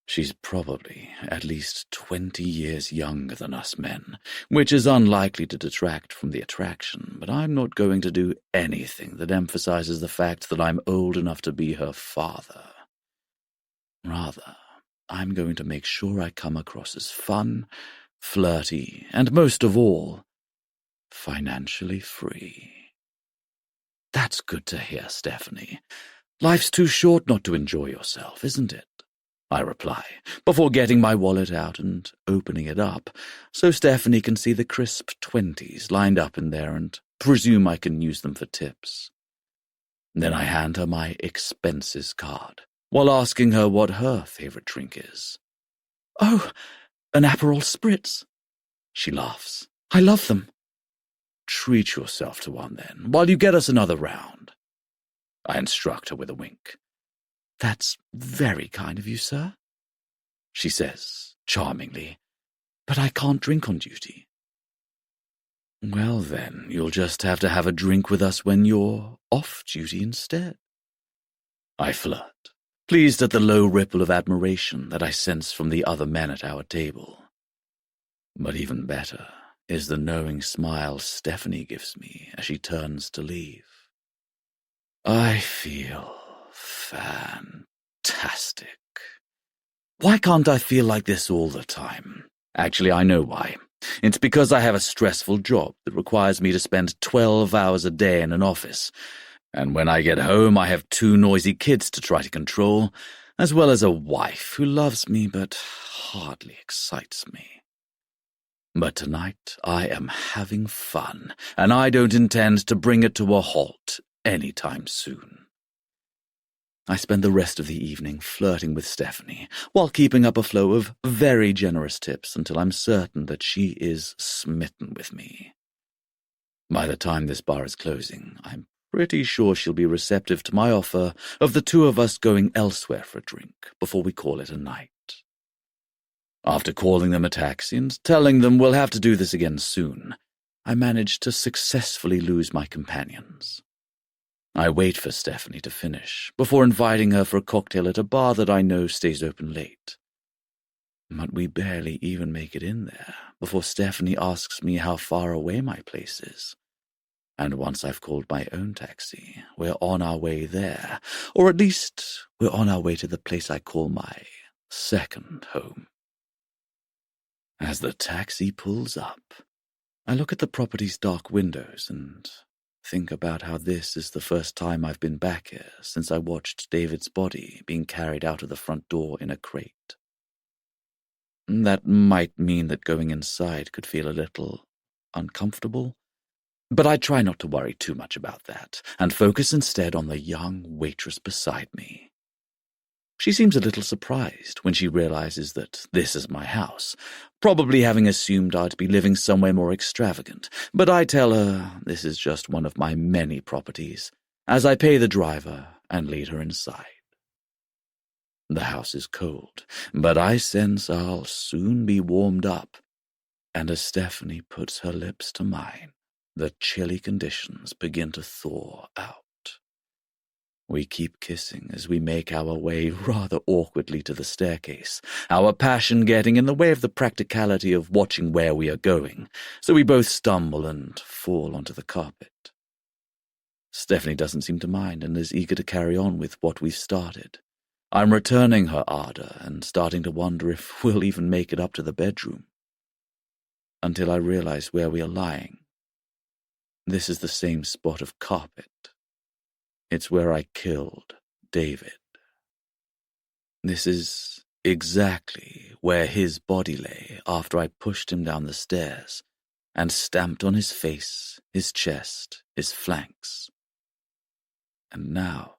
She's probably at least 20 years younger than us men, which is unlikely to detract from the attraction, but I'm not going to do anything that emphasizes the fact that I'm old enough to be her father. Rather, I'm going to make sure I come across as fun, flirty, and most of all, financially free. That's good to hear, Stephanie. Life's too short not to enjoy yourself, isn't it? I reply, before getting my wallet out and opening it up, so Stephanie can see the crisp 20s lined up in there and presume I can use them for tips. Then I hand her my expenses card, while asking her what her favorite drink is. Oh, an Aperol Spritz. She laughs. I love them. Treat yourself to one then, while you get us another round. I instruct her with a wink. That's very kind of you, sir, she says, charmingly, but I can't drink on duty. Well then, you'll just have to have a drink with us when you're off duty instead. I flirt, pleased at the low ripple of admiration that I sense from the other men at our table. But even better is the knowing smile Stephanie gives me as she turns to leave. I feel fantastic. Why can't I feel like this all the time? Actually, I know why. It's because I have a stressful job that requires me to spend 12 hours a day in an office, and when I get home I have 2 noisy kids to try to control, as well as a wife who loves me but hardly excites me. But tonight I am having fun, and I don't intend to bring it to a halt anytime soon. I spend the rest of the evening flirting with Stephanie, while keeping up a flow of very generous tips until I'm certain that she is smitten with me. By the time this bar is closing, I'm pretty sure she'll be receptive to my offer of the 2 of us going elsewhere for a drink before we call it a night. After calling them a taxi and telling them we'll have to do this again soon, I manage to successfully lose my companions. I wait for Stephanie to finish before inviting her for a cocktail at a bar that I know stays open late. But we barely even make it in there before Stephanie asks me how far away my place is. And once I've called my own taxi, we're on our way there, or at least we're on our way to the place I call my second home. As the taxi pulls up, I look at the property's dark windows and think about how this is the first time I've been back here since I watched David's body being carried out of the front door in a crate. That might mean that going inside could feel a little uncomfortable, but I try not to worry too much about that and focus instead on the young waitress beside me. She seems a little surprised when she realizes that this is my house, probably having assumed I'd be living somewhere more extravagant, but I tell her this is just one of my many properties, as I pay the driver and lead her inside. The house is cold, but I sense I'll soon be warmed up, and as Stephanie puts her lips to mine, the chilly conditions begin to thaw out. We keep kissing as we make our way rather awkwardly to the staircase, our passion getting in the way of the practicality of watching where we are going, so we both stumble and fall onto the carpet. Stephanie doesn't seem to mind and is eager to carry on with what we've started. I'm returning her ardor and starting to wonder if we'll even make it up to the bedroom. Until I realize where we are lying. This is the same spot of carpet. It's where I killed David. This is exactly where his body lay after I pushed him down the stairs and stamped on his face, his chest, his flanks. And now,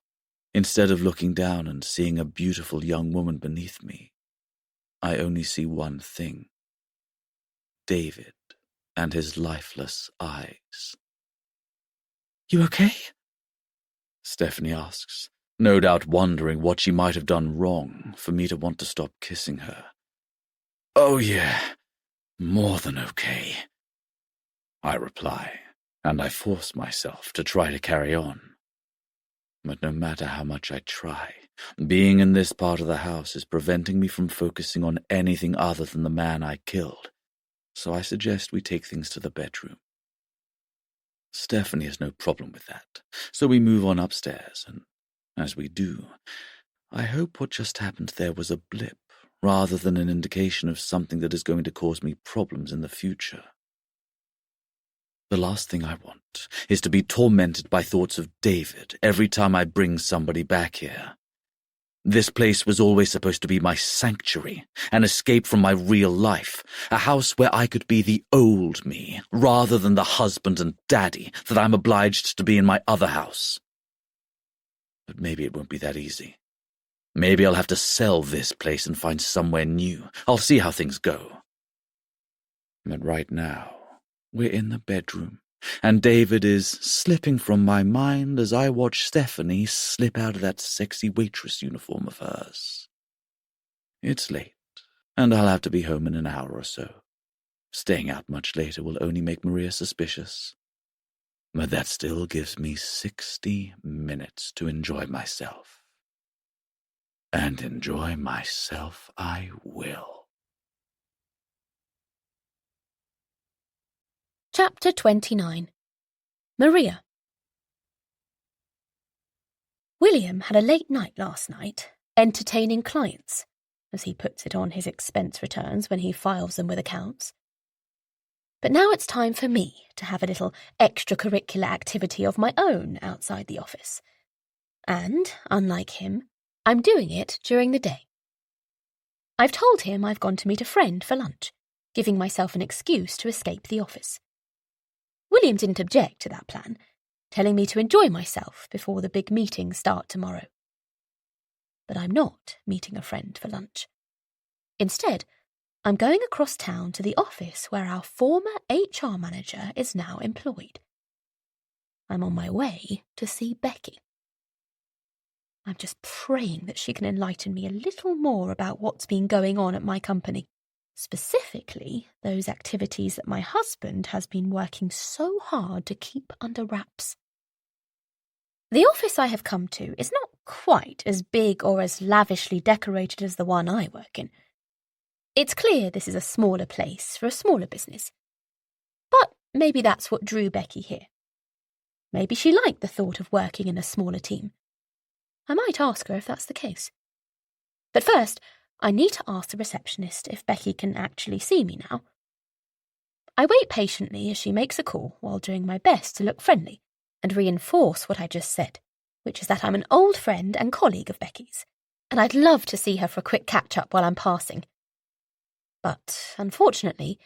instead of looking down and seeing a beautiful young woman beneath me, I only see one thing: David and his lifeless eyes. "You okay?" Stephanie asks, no doubt wondering what she might have done wrong for me to want to stop kissing her. "Oh yeah, more than okay," I reply, and I force myself to try to carry on. But no matter how much I try, being in this part of the house is preventing me from focusing on anything other than the man I killed, so I suggest we take things to the bedroom. Stephanie has no problem with that, so we move on upstairs, and as we do, I hope what just happened there was a blip rather than an indication of something that is going to cause me problems in the future. The last thing I want is to be tormented by thoughts of David every time I bring somebody back here. This place was always supposed to be my sanctuary, an escape from my real life, a house where I could be the old me, rather than the husband and daddy that I'm obliged to be in my other house. But maybe it won't be that easy. Maybe I'll have to sell this place and find somewhere new. I'll see how things go. But right now, we're in the bedroom, and David is slipping from my mind as I watch Stephanie slip out of that sexy waitress uniform of hers. It's late, and I'll have to be home in an hour or so. Staying out much later will only make Maria suspicious. But that still gives me 60 minutes to enjoy myself. And enjoy myself I will. Chapter 29. Maria. William had a late night last night, entertaining clients, as he puts it on his expense returns when he files them with accounts. But now it's time for me to have a little extracurricular activity of my own outside the office. And, unlike him, I'm doing it during the day. I've told him I've gone to meet a friend for lunch, giving myself an excuse to escape the office. William didn't object to that plan, telling me to enjoy myself before the big meetings start tomorrow. But I'm not meeting a friend for lunch. Instead, I'm going across town to the office where our former HR manager is now employed. I'm on my way to see Becky. I'm just praying that she can enlighten me a little more about what's been going on at my company. Specifically, those activities that my husband has been working so hard to keep under wraps. The office I have come to is not quite as big or as lavishly decorated as the one I work in. It's clear this is a smaller place for a smaller business. But maybe that's what drew Becky here. Maybe she liked the thought of working in a smaller team. I might ask her if that's the case. But first, I need to ask the receptionist if Becky can actually see me now. I wait patiently as she makes a call while doing my best to look friendly and reinforce what I just said, which is that I'm an old friend and colleague of Becky's, and I'd love to see her for a quick catch-up while I'm passing. But, unfortunately,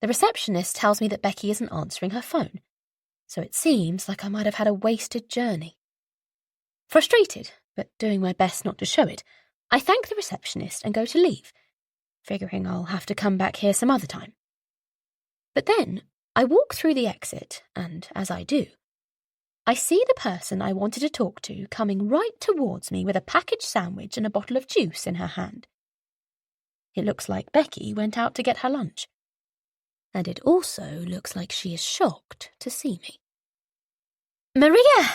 the receptionist tells me that Becky isn't answering her phone, so it seems like I might have had a wasted journey. Frustrated, but doing my best not to show it, I thank the receptionist and go to leave, figuring I'll have to come back here some other time. But then I walk through the exit, and as I do, I see the person I wanted to talk to coming right towards me with a packaged sandwich and a bottle of juice in her hand. It looks like Becky went out to get her lunch. And it also looks like she is shocked to see me. "Maria,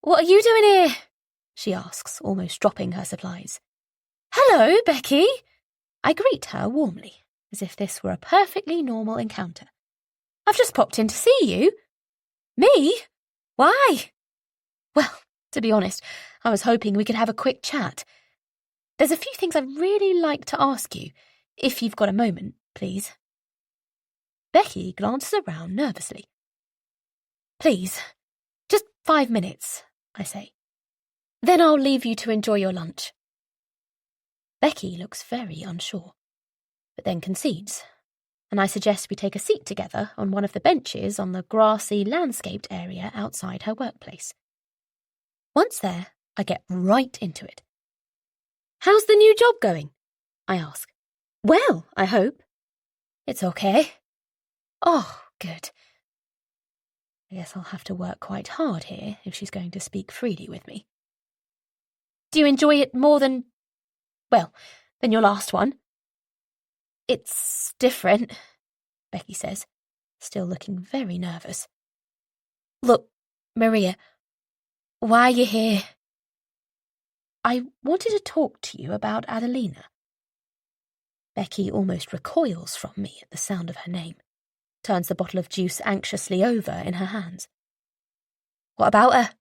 what are you doing here?" she asks, almost dropping her supplies. "Hello, Becky." I greet her warmly, as if this were a perfectly normal encounter. "I've just popped in to see you." "Me? Why?" "Well, to be honest, I was hoping we could have a quick chat. There's a few things I'd really like to ask you, if you've got a moment, please." Becky glances around nervously. "Please, just 5 minutes," I say. "Then I'll leave you to enjoy your lunch." Becky looks very unsure, but then concedes, and I suggest we take a seat together on one of the benches on the grassy, landscaped area outside her workplace. Once there, I get right into it. "How's the new job going?" I ask. "Well, I hope." "It's okay." "Oh, good." I guess I'll have to work quite hard here if she's going to speak freely with me. "Do you enjoy it more than your last one?" "It's different," Becky says, still looking very nervous. "Look, Maria, why are you here?" "I wanted to talk to you about Adelina." Becky almost recoils from me at the sound of her name, turns the bottle of juice anxiously over in her hands. "What about her?"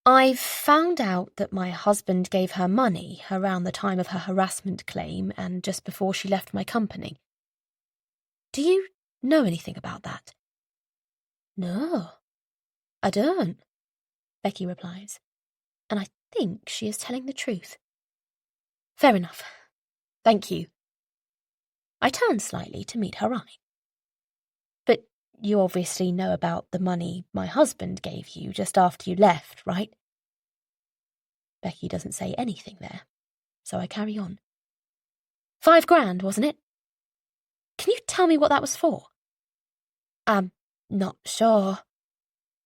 I've found out that my husband gave her money around the time of her harassment claim and just before she left my company. Do you know anything about that? No, I don't, Becky replies, and I think she is telling the truth. Fair enough. Thank you. I turn slightly to meet her eye. But you obviously know about the money my husband gave you just after you left, right? Becky doesn't say anything there, so I carry on. $5,000, wasn't it? Can you tell me what that was for? I'm not sure.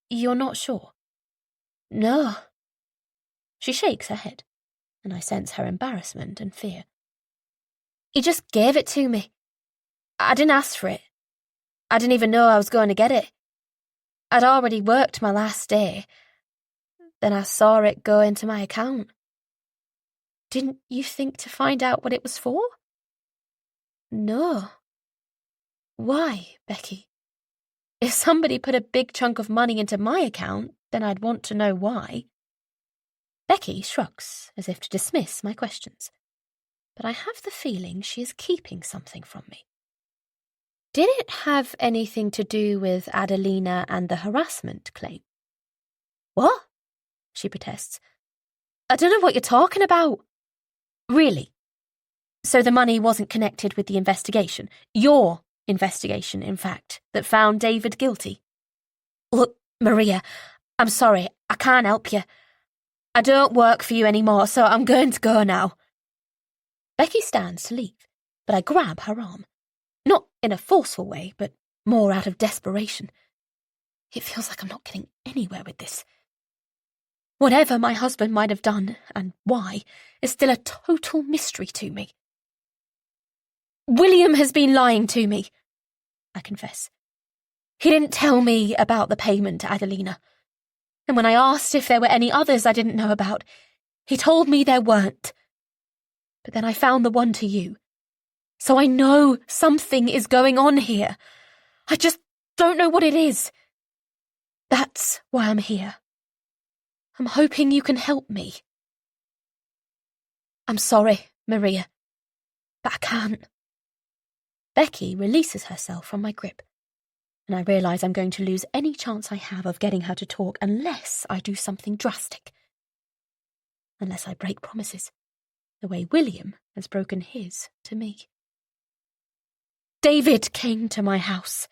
You're not sure? No. She shakes her head, and I sense her embarrassment and fear. He just gave it to me. I didn't ask for it. I didn't even know I was going to get it. I'd already worked my last day. Then I saw it go into my account. Didn't you think to find out what it was for? No. Why, Becky? If somebody put a big chunk of money into my account, then I'd want to know why. Becky shrugs, as if to dismiss my questions. But I have the feeling she is keeping something from me. Did it have anything to do with Adelina and the harassment claim? What? She protests. I don't know what you're talking about. Really? So the money wasn't connected with the investigation? Your investigation, in fact, that found David guilty? Look, Maria, I'm sorry, I can't help you. I don't work for you anymore, so I'm going to go now. Becky stands to leave, but I grab her arm. Not in a forceful way, but more out of desperation. It feels like I'm not getting anywhere with this. Whatever my husband might have done, and why, is still a total mystery to me. William has been lying to me, I confess. He didn't tell me about the payment to Adelina. And when I asked if there were any others I didn't know about, he told me there weren't. But then I found the one to you. So I know something is going on here. I just don't know what it is. That's why I'm here. I'm hoping you can help me. I'm sorry, Maria, but I can't. Becky releases herself from my grip, and I realise I'm going to lose any chance I have of getting her to talk unless I do something drastic. Unless I break promises, the way William has broken his to me. David came to my house,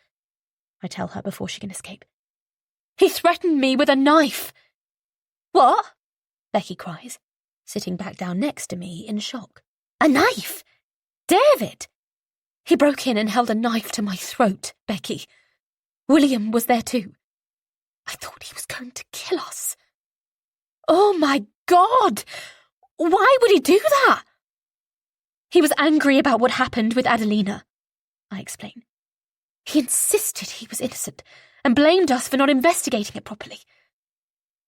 I tell her before she can escape. He threatened me with a knife. What? Becky cries, sitting back down next to me in shock. A knife? David? He broke in and held a knife to my throat, Becky. William was there too. I thought he was going to kill us. Oh my God! Why would he do that? He was angry about what happened with Adelina, I explain. He insisted he was innocent and blamed us for not investigating it properly.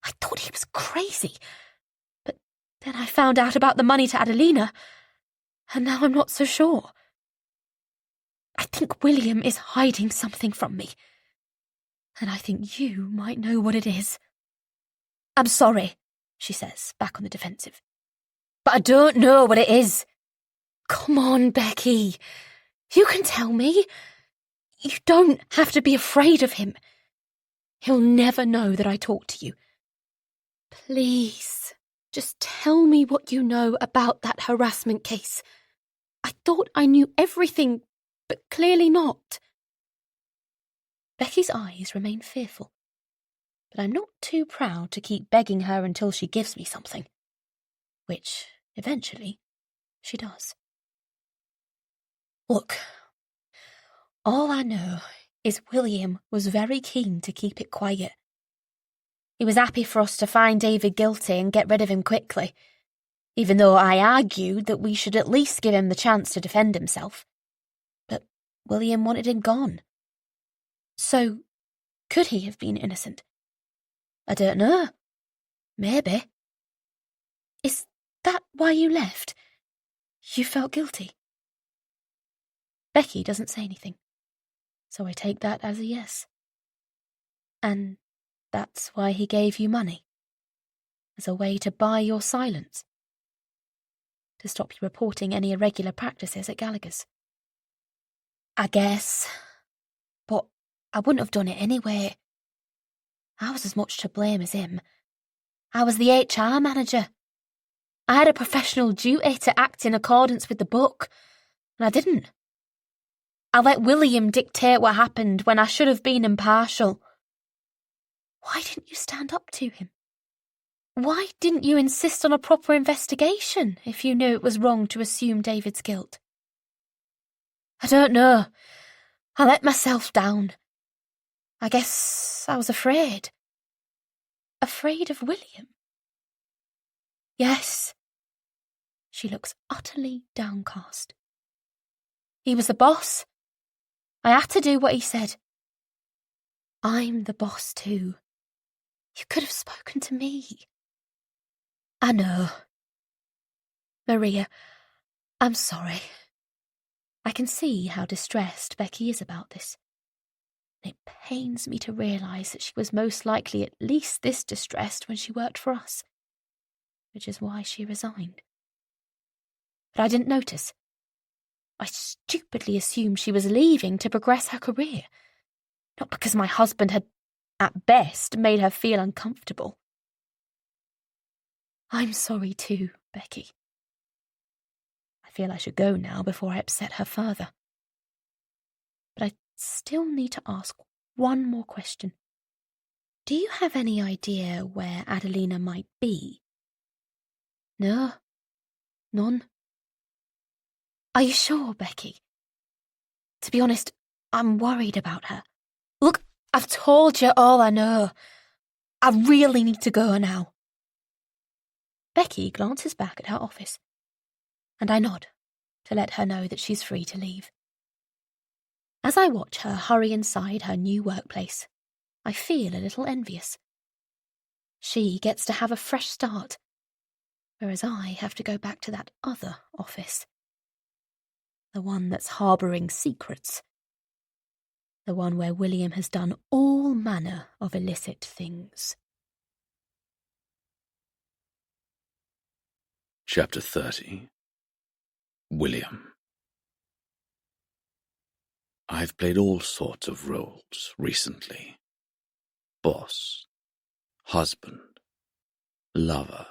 I thought he was crazy, but then I found out about the money to Adelina, and now I'm not so sure. I think William is hiding something from me, and I think you might know what it is. I'm sorry, she says, back on the defensive, but I don't know what it is. Come on, Becky. You can tell me. You don't have to be afraid of him. He'll never know that I talked to you. Please, just tell me what you know about that harassment case. I thought I knew everything, but clearly not. Becky's eyes remain fearful, but I'm not too proud to keep begging her until she gives me something, which, eventually, she does. Look, all I know is William was very keen to keep it quiet. He was happy for us to find David guilty and get rid of him quickly, even though I argued that we should at least give him the chance to defend himself. But William wanted him gone. So, could he have been innocent? I don't know. Maybe. Is that why you left? You felt guilty? Becky doesn't say anything, so I take that as a yes. And that's why he gave you money? as a way to buy your silence, to stop you reporting any irregular practices at Gallagher's. I guess, but I wouldn't have done it anyway. I was as much to blame as him. I was the HR manager. I had a professional duty to act in accordance with the book, and I didn't. I let William dictate what happened when I should have been impartial. Why didn't you stand up to him? Why didn't you insist on a proper investigation if you knew it was wrong to assume David's guilt? I don't know. I let myself down. I guess I was afraid. Afraid of William? Yes. She looks utterly downcast. He was the boss. I had to do what he said. I'm the boss too. You could have spoken to me. I know. Maria, I'm sorry. I can see how distressed Becky is about this. It pains me to realise that she was most likely at least this distressed when she worked for us, which is why she resigned. But I didn't notice. I stupidly assumed she was leaving to progress her career, not because my husband had, at best, made her feel uncomfortable. I'm sorry too, Becky. I feel I should go now before I upset her further. But I still need to ask one more question. Do you have any idea where Adelina might be? No? None? Are you sure, Becky? To be honest, I'm worried about her. Look, I've told you all I know. I really need to go now. Becky glances back at her office, and I nod to let her know that she's free to leave. As I watch her hurry inside her new workplace, I feel a little envious. She gets to have a fresh start, whereas I have to go back to that other office. The one that's harbouring secrets. The one where William has done all manner of illicit things. Chapter 30. William. I've played all sorts of roles recently. Boss, husband, lover,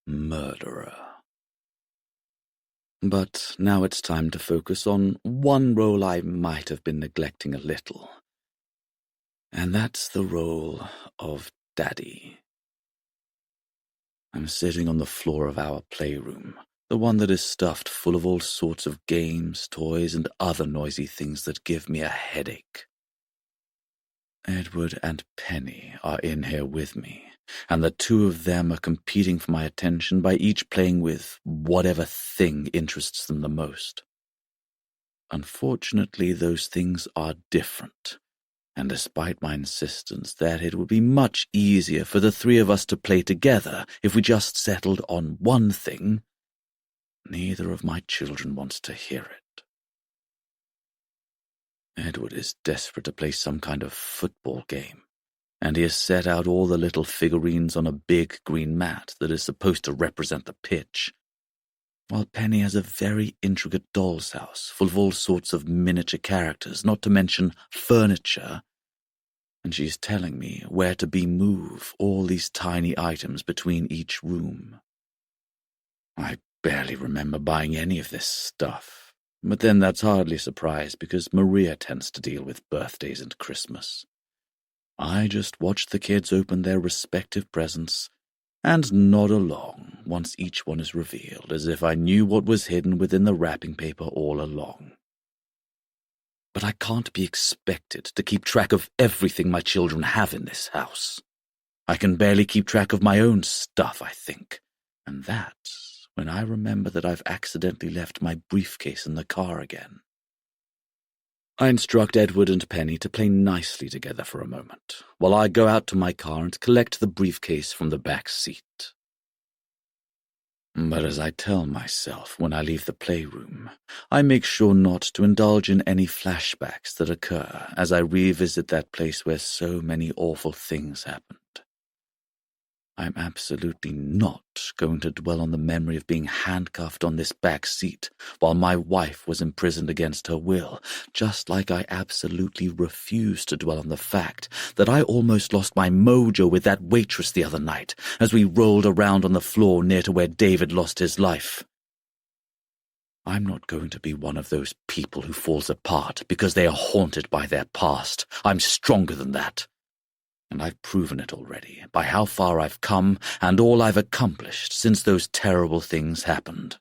murderer. But now it's time to focus on one role I might have been neglecting a little. And that's the role of Daddy. I'm sitting on the floor of our playroom, the one that is stuffed full of all sorts of games, toys, and other noisy things that give me a headache. Edward and Penny are in here with me, and the two of them are competing for my attention by each playing with whatever thing interests them the most. Unfortunately, those things are different. And despite my insistence that it would be much easier for the three of us to play together if we just settled on one thing, neither of my children wants to hear it. Edward is desperate to play some kind of football game, and he has set out all the little figurines on a big green mat that is supposed to represent the pitch, while Penny has a very intricate doll's house full of all sorts of miniature characters, not to mention furniture, and she's telling me where to move all these tiny items between each room. I barely remember buying any of this stuff, but then that's hardly a surprise because Maria tends to deal with birthdays and Christmas. I just watch the kids open their respective presents and nod along once each one is revealed, as if I knew what was hidden within the wrapping paper all along. But I can't be expected to keep track of everything my children have in this house. I can barely keep track of my own stuff, I think, and that's when I remember that I've accidentally left my briefcase in the car again. I instruct Edward and Penny to play nicely together for a moment, while I go out to my car and collect the briefcase from the back seat. But as I tell myself when I leave the playroom, I make sure not to indulge in any flashbacks that occur as I revisit that place where so many awful things happened. I'm absolutely not going to dwell on the memory of being handcuffed on this back seat while my wife was imprisoned against her will, just like I absolutely refuse to dwell on the fact that I almost lost my mojo with that waitress the other night as we rolled around on the floor near to where David lost his life. I'm not going to be one of those people who falls apart because they are haunted by their past. I'm stronger than that. And I've proven it already by how far I've come and all I've accomplished since those terrible things happened.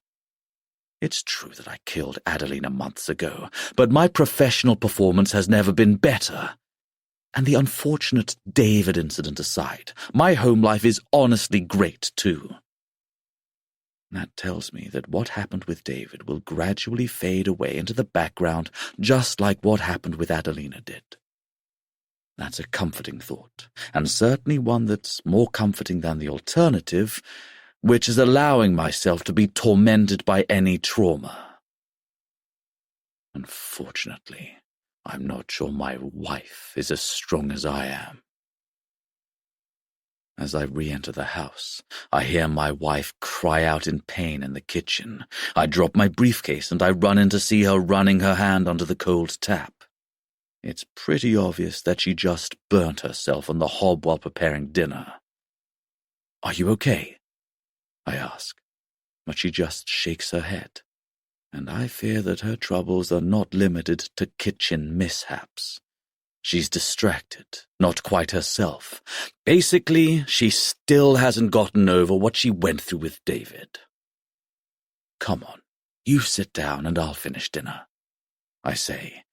It's true that I killed Adelina months ago, but my professional performance has never been better. And the unfortunate David incident aside, my home life is honestly great too. That tells me that what happened with David will gradually fade away into the background, just like what happened with Adelina did. That's a comforting thought, and certainly one that's more comforting than the alternative, which is allowing myself to be tormented by any trauma. Unfortunately, I'm not sure my wife is as strong as I am. As I re-enter the house, I hear my wife cry out in pain in the kitchen. I drop my briefcase and I run in to see her running her hand onto the cold tap. It's pretty obvious that she just burnt herself on the hob while preparing dinner. "Are you okay?" I ask, but she just shakes her head, and I fear that her troubles are not limited to kitchen mishaps. She's distracted, not quite herself. Basically, she still hasn't gotten over what she went through with David. "Come on, you sit down and I'll finish dinner," I say,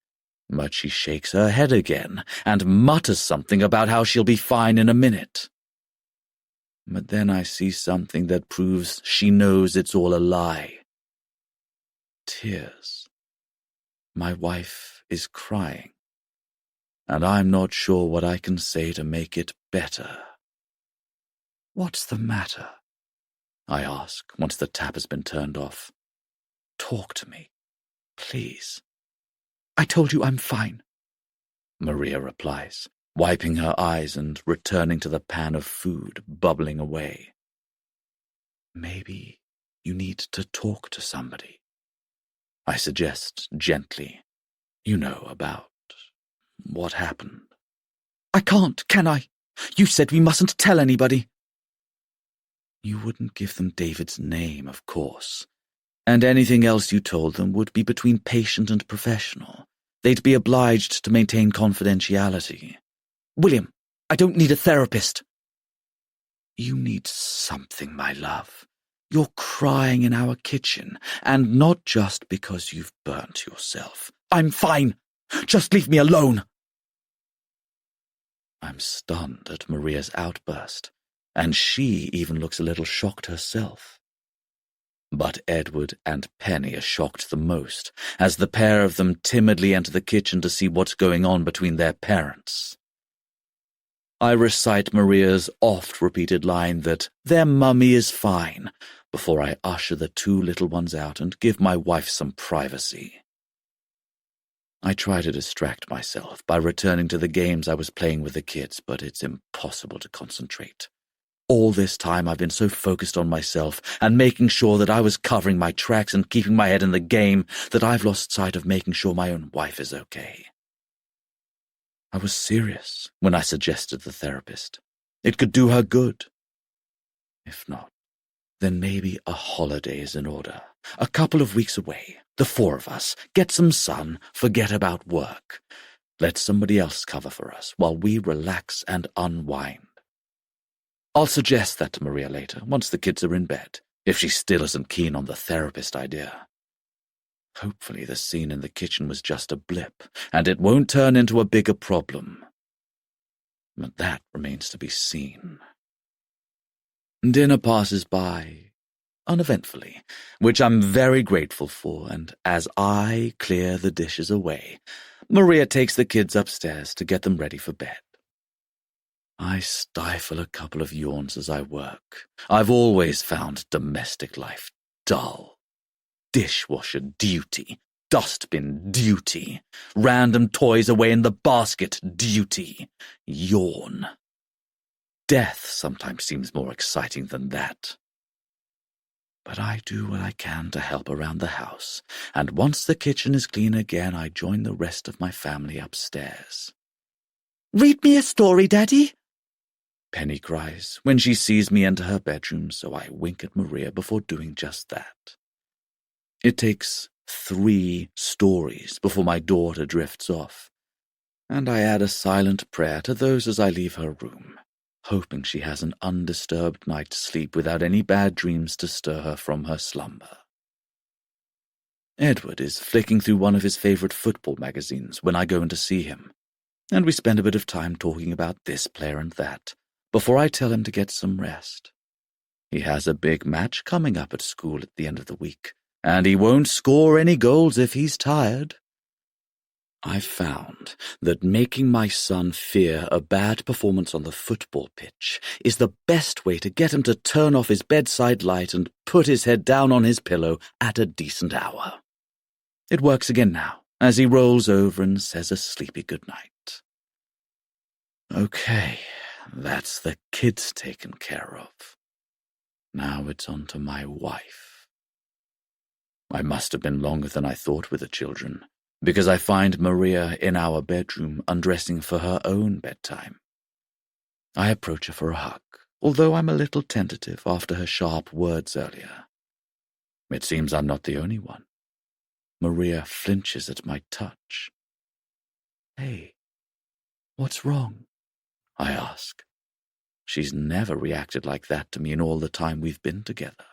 but she shakes her head again and mutters something about how she'll be fine in a minute. But then I see something that proves she knows it's all a lie. Tears. My wife is crying, and I'm not sure what I can say to make it better. "What's the matter?" I ask once the tap has been turned off. "Talk to me, please." "I told you I'm fine," Maria replies, wiping her eyes and returning to the pan of food bubbling away. "Maybe you need to talk to somebody," I suggest gently. "You know about what happened." "I can't, can I? You said we mustn't tell anybody." "You wouldn't give them David's name, of course. And anything else you told them would be between patient and professional. They'd be obliged to maintain confidentiality." "William, I don't need a therapist." "You need something, my love. You're crying in our kitchen, and not just because you've burnt yourself." "I'm fine. Just leave me alone." I'm stunned at Maria's outburst, and she even looks a little shocked herself. But Edward and Penny are shocked the most, as the pair of them timidly enter the kitchen to see what's going on between their parents. I recite Maria's oft-repeated line that their mummy is fine, before I usher the two little ones out and give my wife some privacy. I try to distract myself by returning to the games I was playing with the kids, but it's impossible to concentrate. All this time I've been so focused on myself and making sure that I was covering my tracks and keeping my head in the game that I've lost sight of making sure my own wife is okay. I was serious when I suggested the therapist. It could do her good. If not, then maybe a holiday is in order. A couple of weeks away, the four of us, get some sun, forget about work. Let somebody else cover for us while we relax and unwind. I'll suggest that to Maria later, once the kids are in bed, if she still isn't keen on the therapist idea. Hopefully the scene in the kitchen was just a blip, and it won't turn into a bigger problem. But that remains to be seen. Dinner passes by uneventfully, which I'm very grateful for, and as I clear the dishes away, Maria takes the kids upstairs to get them ready for bed. I stifle a couple of yawns as I work. I've always found domestic life dull. Dishwasher duty, dustbin duty, random toys away in the basket duty, yawn. death sometimes seems more exciting than that. But I do what I can to help around the house, and once the kitchen is clean again, I join the rest of my family upstairs. "Read me a story, Daddy," Penny cries when she sees me enter her bedroom, so I wink at Maria before doing just that. It takes 3 stories before my daughter drifts off, and I add a silent prayer to those as I leave her room, hoping she has an undisturbed night's sleep without any bad dreams to stir her from her slumber. Edward is flicking through one of his favorite football magazines when I go in to see him, and we spend a bit of time talking about this player and that, before I tell him to get some rest. He has a big match coming up at school at the end of the week, and he won't score any goals if he's tired. I've found that making my son fear a bad performance on the football pitch is the best way to get him to turn off his bedside light and put his head down on his pillow at a decent hour. It works again now, as he rolls over and says a sleepy goodnight. Okay, that's the kids taken care of. Now it's on to my wife. I must have been longer than I thought with the children, because I find Maria in our bedroom undressing for her own bedtime. I approach her for a hug, although I'm a little tentative after her sharp words earlier. It seems I'm not the only one. Maria flinches at my touch. "Hey, what's wrong?" I ask. She's never reacted like that to me in all the time we've been together.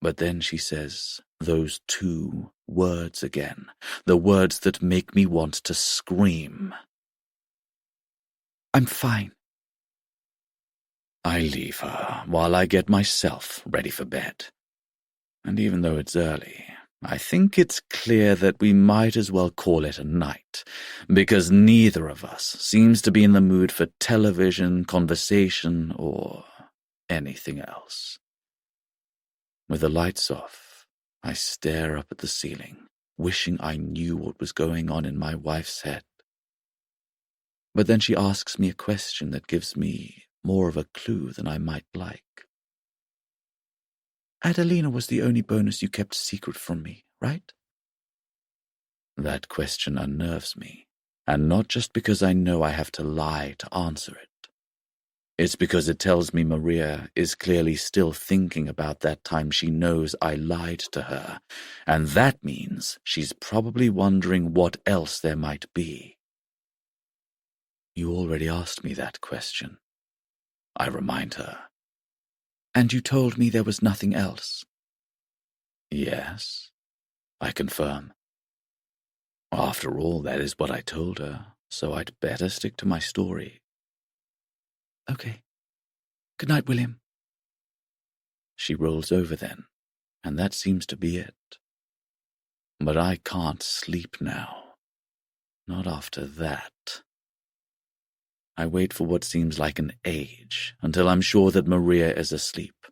But then she says those 2 words again, the words that make me want to scream. "I'm fine." I leave her while I get myself ready for bed. And even though it's early, I think it's clear that we might as well call it a night, because neither of us seems to be in the mood for television, conversation, or anything else. With the lights off, I stare up at the ceiling, wishing I knew what was going on in my wife's head. But then she asks me a question that gives me more of a clue than I might like. "Adelina was the only bonus you kept secret from me, right?" That question unnerves me, and not just because I know I have to lie to answer it. It's because it tells me Maria is clearly still thinking about that time she knows I lied to her, and that means she's probably wondering what else there might be. You already asked me that question, I remind her. "And you told me there was nothing else." Yes, I confirm. After all, that is what I told her, so I'd better stick to my story. "Okay. Good night, William." She rolls over then, and that seems to be it. But I can't sleep now. Not after that. I wait for what seems like an age until I'm sure that Maria is asleep,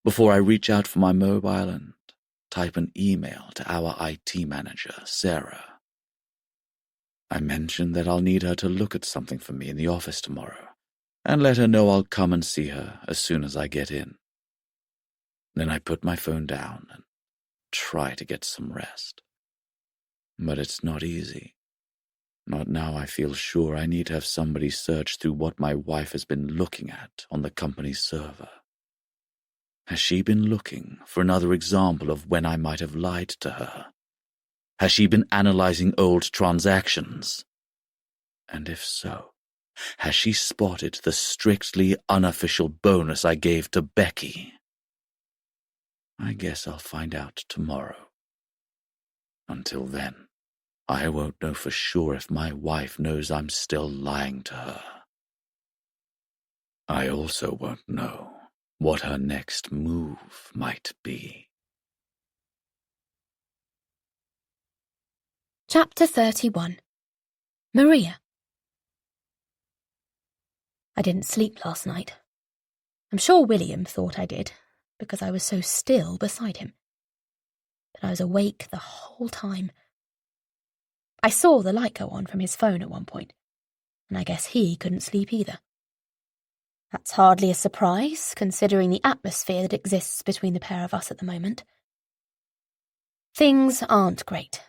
before I reach out for my mobile and type an email to our IT manager, Sarah. I mention that I'll need her to look at something for me in the office tomorrow, and let her know I'll come and see her as soon as I get in. Then I put my phone down and try to get some rest. But it's not easy. Not now I feel sure I need to have somebody search through what my wife has been looking at on the company's server. Has she been looking for another example of when I might have lied to her? Has she been analyzing old transactions? And if so, has she spotted the strictly unofficial bonus I gave to Becky? I guess I'll find out tomorrow. Until then, I won't know for sure if my wife knows I'm still lying to her. I also won't know what her next move might be. Chapter 31. Maria. I didn't sleep last night. I'm sure William thought I did, because I was so still beside him. But I was awake the whole time. I saw the light go on from his phone at one point, and I guess he couldn't sleep either. That's hardly a surprise, considering the atmosphere that exists between the pair of us at the moment. Things aren't great.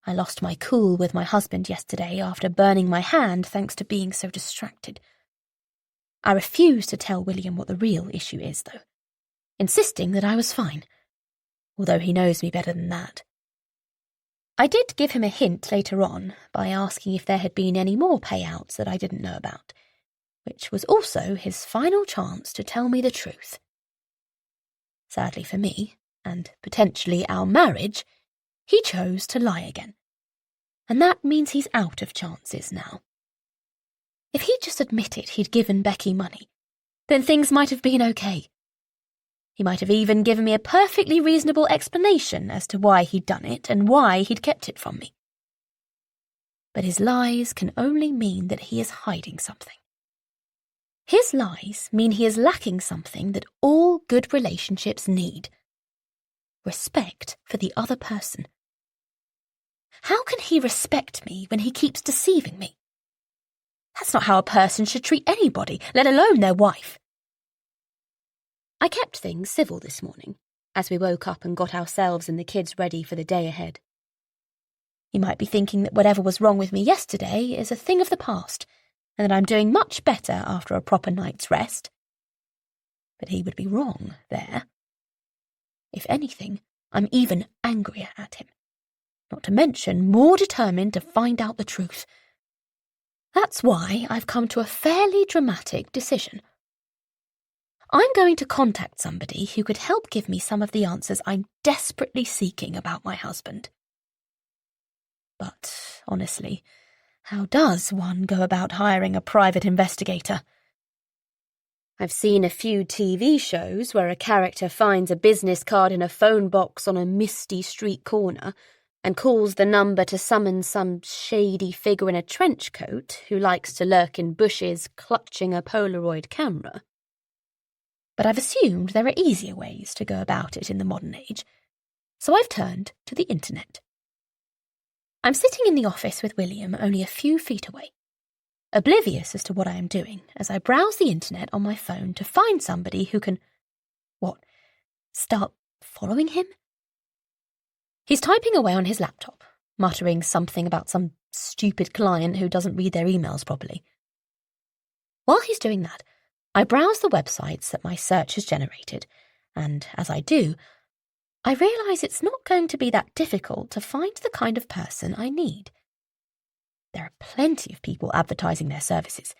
I lost my cool with my husband yesterday after burning my hand thanks to being so distracted. I refuse to tell William what the real issue is, though, insisting that I was fine, although he knows me better than that. I did give him a hint later on by asking if there had been any more payouts that I didn't know about, which was also his final chance to tell me the truth. Sadly for me, and potentially our marriage, he chose to lie again. And that means he's out of chances now. If he'd just admitted he'd given Becky money, then things might have been okay. He might have even given me a perfectly reasonable explanation as to why he'd done it and why he'd kept it from me. But his lies can only mean that he is hiding something. His lies mean he is lacking something that all good relationships need: respect for the other person. How can he respect me when he keeps deceiving me? That's not how a person should treat anybody, let alone their wife. I kept things civil this morning, as we woke up and got ourselves and the kids ready for the day ahead. You might be thinking that whatever was wrong with me yesterday is a thing of the past, and that I'm doing much better after a proper night's rest. But he would be wrong there. If anything, I'm even angrier at him, not to mention more determined to find out the truth. That's why I've come to a fairly dramatic decision. I'm going to contact somebody who could help give me some of the answers I'm desperately seeking about my husband. But, honestly, how does one go about hiring a private investigator? I've seen a few TV shows where a character finds a business card in a phone box on a misty street corner and calls the number to summon some shady figure in a trench coat who likes to lurk in bushes clutching a Polaroid camera. But I've assumed there are easier ways to go about it in the modern age, so I've turned to the internet. I'm sitting in the office with William only a few feet away, oblivious as to what I am doing as I browse the internet on my phone to find somebody who can, start following him? He's typing away on his laptop, muttering something about some stupid client who doesn't read their emails properly. While he's doing that, I browse the websites that my search has generated, and as I do, I realise it's not going to be that difficult to find the kind of person I need. There are plenty of people advertising their services,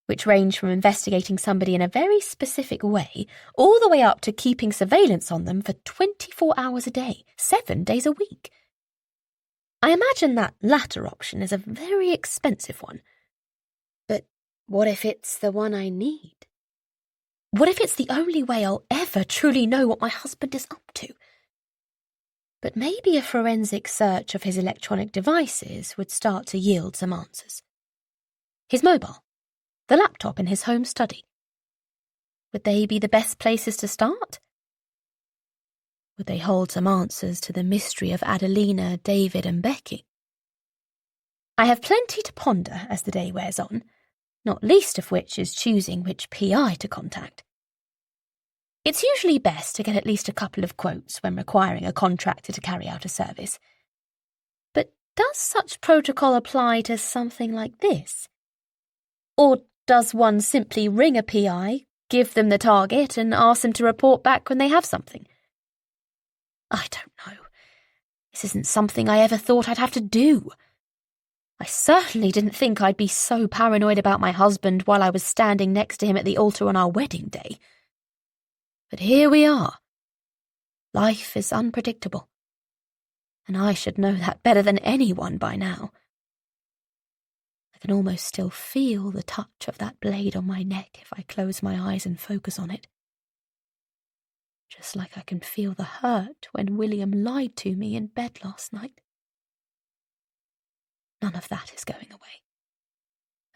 which range from investigating somebody in a very specific way all the way up to keeping surveillance on them for 24 hours a day, 7 days a week. I imagine that latter option is a very expensive one. But what if it's the one I need? What if it's the only way I'll ever truly know what my husband is up to? But maybe a forensic search of his electronic devices would start to yield some answers. His mobile, the laptop in his home study. Would they be the best places to start? Would they hold some answers to the mystery of Adelina, David, and Becky? I have plenty to ponder as the day wears on, not least of which is choosing which PI to contact. It's usually best to get at least a couple of quotes when requiring a contractor to carry out a service. But does such protocol apply to something like this? Or does one simply ring a PI, give them the target, and ask them to report back when they have something? I don't know. This isn't something I ever thought I'd have to do. I certainly didn't think I'd be so paranoid about my husband while I was standing next to him at the altar on our wedding day. But here we are. Life is unpredictable. And I should know that better than anyone by now. I can almost still feel the touch of that blade on my neck if I close my eyes and focus on it. Just like I can feel the hurt when William lied to me in bed last night. None of that is going away.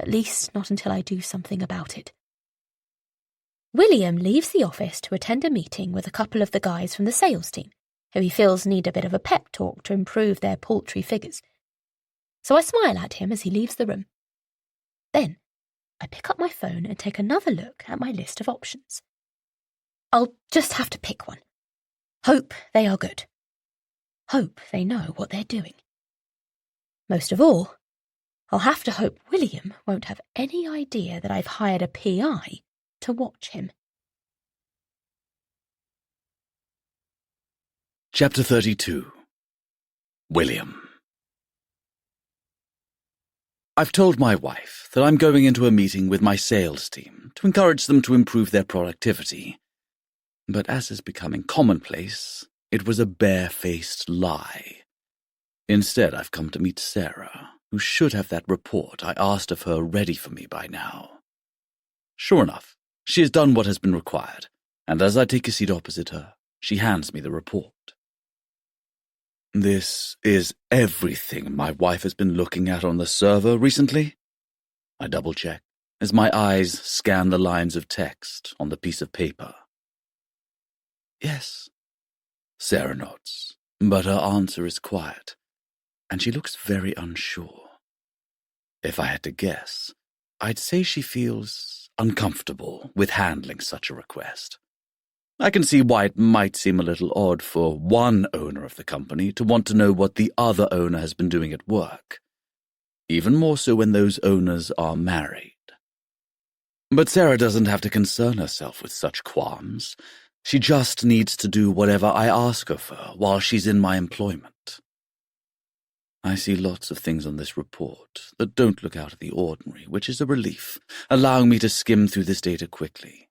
At least not until I do something about it. William leaves the office to attend a meeting with a couple of the guys from the sales team, who he feels need a bit of a pep talk to improve their paltry figures. So I smile at him as he leaves the room. Then, I pick up my phone and take another look at my list of options. I'll just have to pick one. Hope they are good. Hope they know what they're doing. Most of all, I'll have to hope William won't have any idea that I've hired a PI to watch him. Chapter 32. William. I've told my wife that I'm going into a meeting with my sales team to encourage them to improve their productivity. But as is becoming commonplace, it was a barefaced lie. Instead, I've come to meet Sarah, who should have that report I asked of her ready for me by now. Sure enough, she has done what has been required, and as I take a seat opposite her, she hands me the report. This is everything my wife has been looking at on the server recently? I double-check as my eyes scan the lines of text on the piece of paper. Yes. Sarah nods, but her answer is quiet, and she looks very unsure. If I had to guess, I'd say she feels uncomfortable with handling such a request. I can see why it might seem a little odd for one owner of the company to want to know what the other owner has been doing at work, even more so when those owners are married. But Sarah doesn't have to concern herself with such qualms. She just needs to do whatever I ask of her while she's in my employment. I see lots of things on this report that don't look out of the ordinary, which is a relief, allowing me to skim through this data quickly.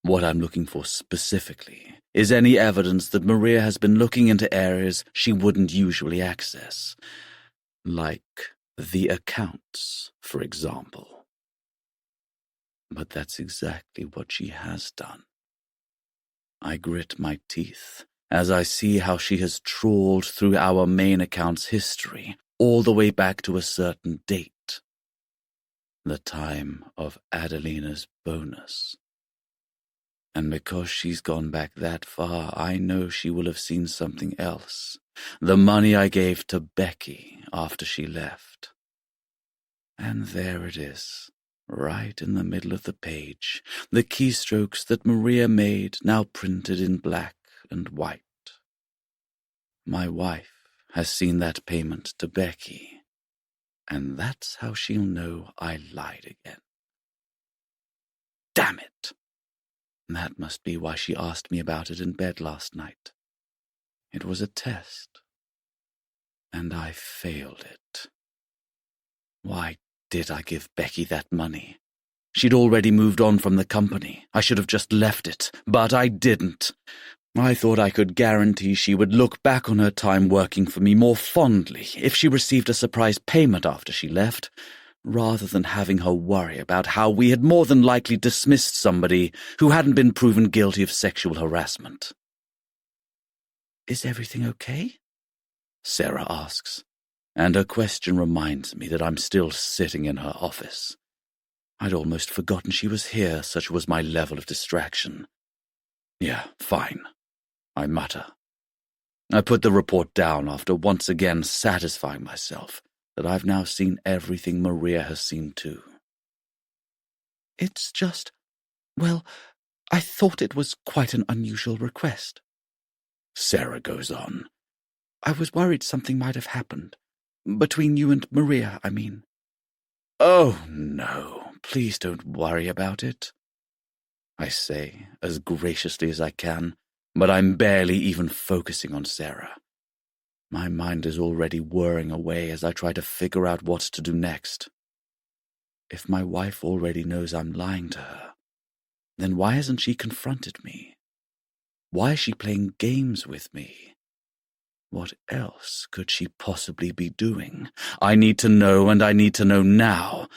What I'm looking for specifically is any evidence that Maria has been looking into areas she wouldn't usually access, like the accounts, for example. But that's exactly what she has done. I grit my teeth as I see how she has trawled through our main account's history all the way back to a certain date, the time of Adelina's bonus. And because she's gone back that far, I know she will have seen something else. The money I gave to Becky after she left. And there it is, right in the middle of the page, the keystrokes that Maria made, now printed in black and white. My wife has seen that payment to Becky, and that's how she'll know I lied again. Damn it! That must be why she asked me about it in bed last night. It was a test, and I failed it. Why did I give Becky that money? She'd already moved on from the company. I should have just left it, but I didn't. I thought I could guarantee she would look back on her time working for me more fondly if she received a surprise payment after she left, rather than having her worry about how we had more than likely dismissed somebody who hadn't been proven guilty of sexual harassment. "Is everything okay?" Sarah asks, and her question reminds me that I'm still sitting in her office. I'd almost forgotten she was here, such was my level of distraction. "Yeah, fine," I mutter. I put the report down after once again satisfying myself that I've now seen everything Maria has seen too. "It's just, well, I thought it was quite an unusual request," Sarah goes on. "I was worried something might have happened. Between you and Maria, I mean." "Oh, no, please don't worry about it," I say, as graciously as I can, but I'm barely even focusing on Sarah. My mind is already whirring away as I try to figure out what to do next. If my wife already knows I'm lying to her, then why hasn't she confronted me? Why is she playing games with me? What else could she possibly be doing? I need to know, and I need to know now.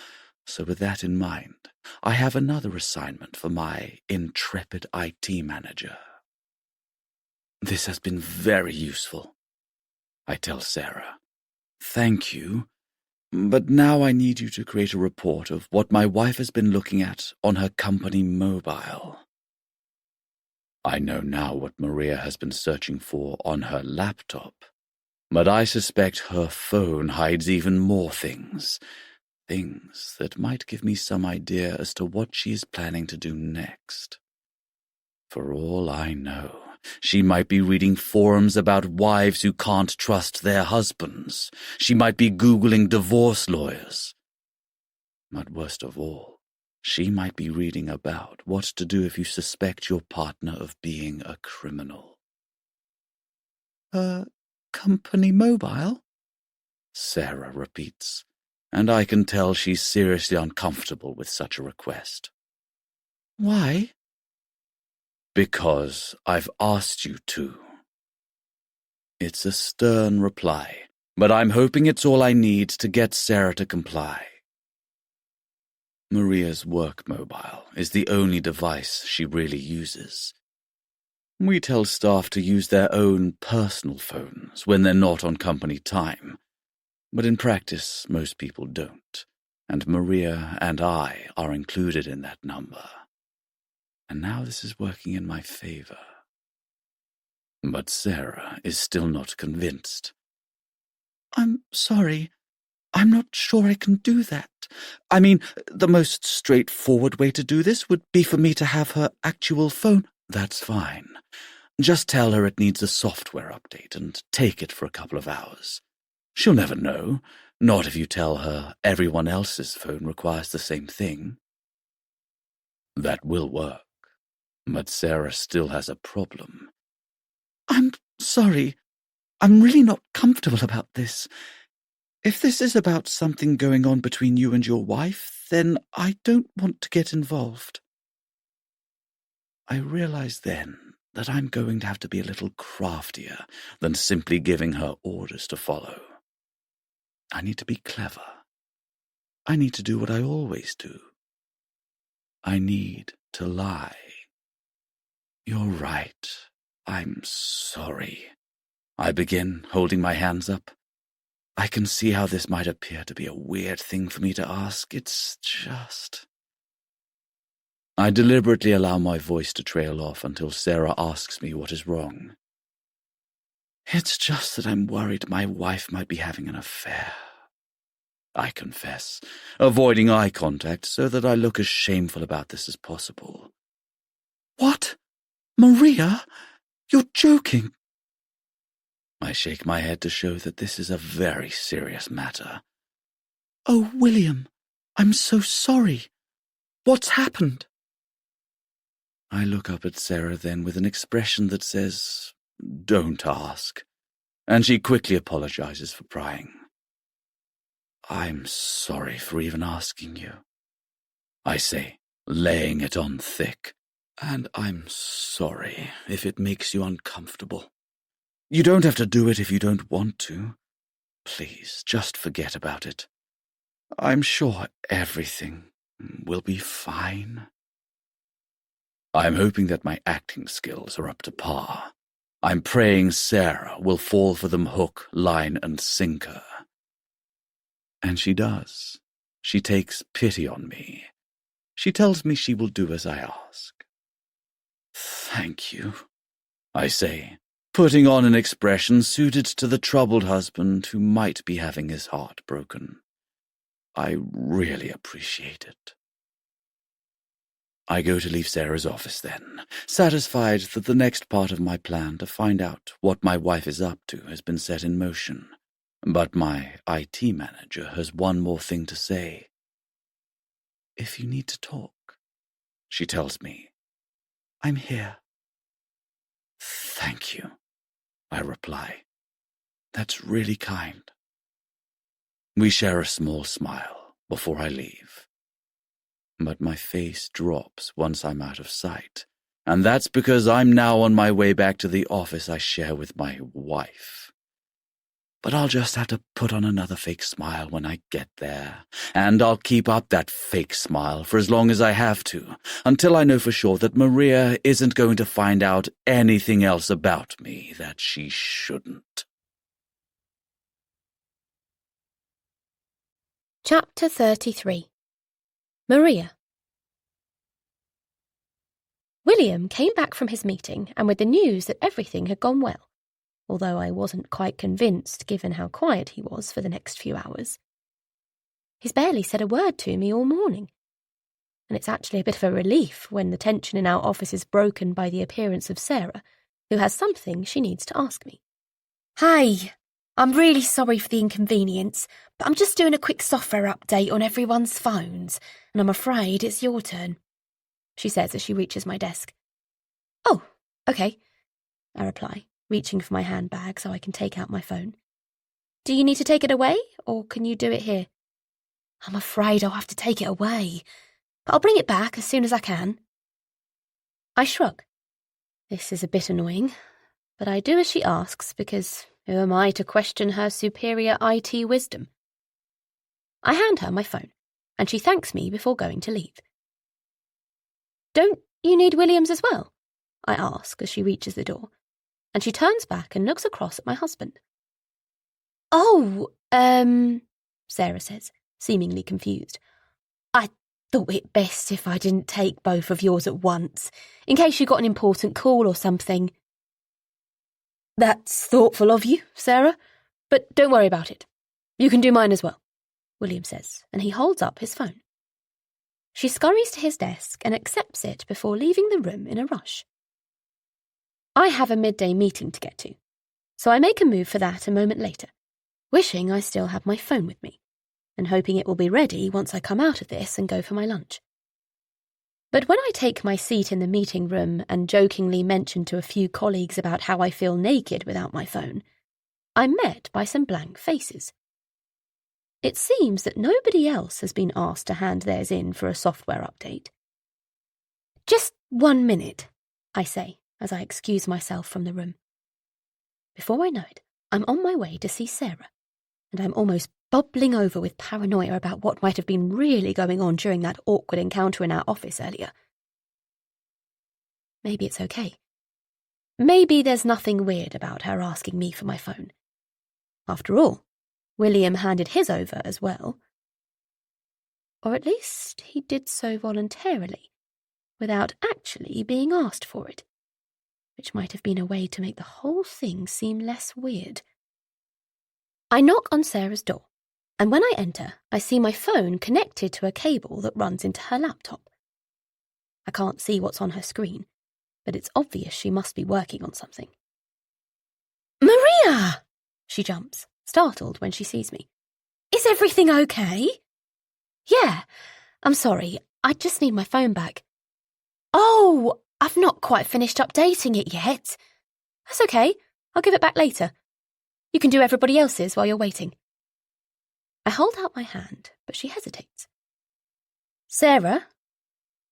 So with that in mind, I have another assignment for my intrepid IT manager. "This has been very useful," I tell Sarah. "Thank you, but now I need you to create a report of what my wife has been looking at on her company mobile." I know now what Maria has been searching for on her laptop, but I suspect her phone hides even more things. Things that might give me some idea as to what she is planning to do next. For all I know, she might be reading forums about wives who can't trust their husbands. She might be Googling divorce lawyers. But worst of all, she might be reading about what to do if you suspect your partner of being a criminal. Company mobile? Sarah repeats, and I can tell she's seriously uncomfortable with such a request. Why? Because I've asked you to. It's a stern reply, but I'm hoping it's all I need to get Sarah to comply. Maria's work mobile is the only device she really uses. We tell staff to use their own personal phones when they're not on company time, but in practice most people don't, and Maria and I are included in that number. And now this is working in my favor. But Sarah is still not convinced. I'm sorry. I'm not sure I can do that. I mean, the most straightforward way to do this would be for me to have her actual phone. That's fine. Just tell her it needs a software update and take it for a couple of hours. She'll never know, not if you tell her everyone else's phone requires the same thing. That will work, but Sarah still has a problem. I'm sorry. I'm really not comfortable about this. If this is about something going on between you and your wife, then I don't want to get involved. I realize then that I'm going to have to be a little craftier than simply giving her orders to follow. I need to be clever. I need to do what I always do. I need to lie. You're right. I'm sorry. I begin, holding my hands up. I can see how this might appear to be a weird thing for me to ask. It's just... I deliberately allow my voice to trail off until Sarah asks me what is wrong. It's just that I'm worried my wife might be having an affair. I confess, avoiding eye contact so that I look as shameful about this as possible. What? Maria? You're joking. I shake my head to show that this is a very serious matter. Oh, William, I'm so sorry. What's happened? I look up at Sarah then with an expression that says, "Don't ask," and she quickly apologizes for prying. I'm sorry for even asking you, I say, laying it on thick, and I'm sorry if it makes you uncomfortable. You don't have to do it if you don't want to. Please, just forget about it. I'm sure everything will be fine. I'm hoping that my acting skills are up to par. I'm praying Sarah will fall for them hook, line, and sinker. And she does. She takes pity on me. She tells me she will do as I ask. Thank you, I say, putting on an expression suited to the troubled husband who might be having his heart broken. I really appreciate it. I go to leave Sarah's office then, satisfied that the next part of my plan to find out what my wife is up to has been set in motion. But my IT manager has one more thing to say. If you need to talk, she tells me, I'm here. Thank you, I reply. That's really kind. We share a small smile before I leave. But my face drops once I'm out of sight, and that's because I'm now on my way back to the office I share with my wife. But I'll just have to put on another fake smile when I get there, and I'll keep up that fake smile for as long as I have to, until I know for sure that Maria isn't going to find out anything else about me that she shouldn't. Chapter 33. Maria. William came back from his meeting and with the news that everything had gone well, although I wasn't quite convinced given how quiet he was for the next few hours. He's barely said a word to me all morning. And it's actually a bit of a relief when the tension in our office is broken by the appearance of Sarah, who has something she needs to ask me. Hey, I'm really sorry for the inconvenience, but I'm just doing a quick software update on everyone's phones, and I'm afraid it's your turn, she says as she reaches my desk. Oh, okay, I reply, reaching for my handbag so I can take out my phone. Do you need to take it away, or can you do it here? I'm afraid I'll have to take it away, but I'll bring it back as soon as I can. I shrug. This is a bit annoying, but I do as she asks because who am I to question her superior IT wisdom? I hand her my phone, and she thanks me before going to leave. Don't you need William's as well? I ask as she reaches the door, and she turns back and looks across at my husband. Oh, Sarah says, seemingly confused. I thought it best if I didn't take both of yours at once, in case you got an important call or something. That's thoughtful of you, Sarah, but don't worry about it. You can do mine as well, William says, and he holds up his phone. She scurries to his desk and accepts it before leaving the room in a rush. I have a midday meeting to get to, so I make a move for that a moment later, wishing I still had my phone with me, and hoping it will be ready once I come out of this and go for my lunch. But when I take my seat in the meeting room and jokingly mention to a few colleagues about how I feel naked without my phone, I'm met by some blank faces. It seems that nobody else has been asked to hand theirs in for a software update. Just 1 minute, I say as I excuse myself from the room. Before I know it, I'm on my way to see Sarah, and I'm almost bubbling over with paranoia about what might have been really going on during that awkward encounter in our office earlier. Maybe it's okay. Maybe there's nothing weird about her asking me for my phone. After all, William handed his over as well. Or at least he did so voluntarily, without actually being asked for it, which might have been a way to make the whole thing seem less weird. I knock on Sarah's door, and when I enter, I see my phone connected to a cable that runs into her laptop. I can't see what's on her screen, but it's obvious she must be working on something. Maria! She jumps, startled when she sees me. Is everything okay? Yeah, I'm sorry, I just need my phone back. Oh, I've not quite finished updating it yet. That's okay, I'll give it back later. You can do everybody else's while you're waiting. I hold out my hand, but she hesitates. Sarah,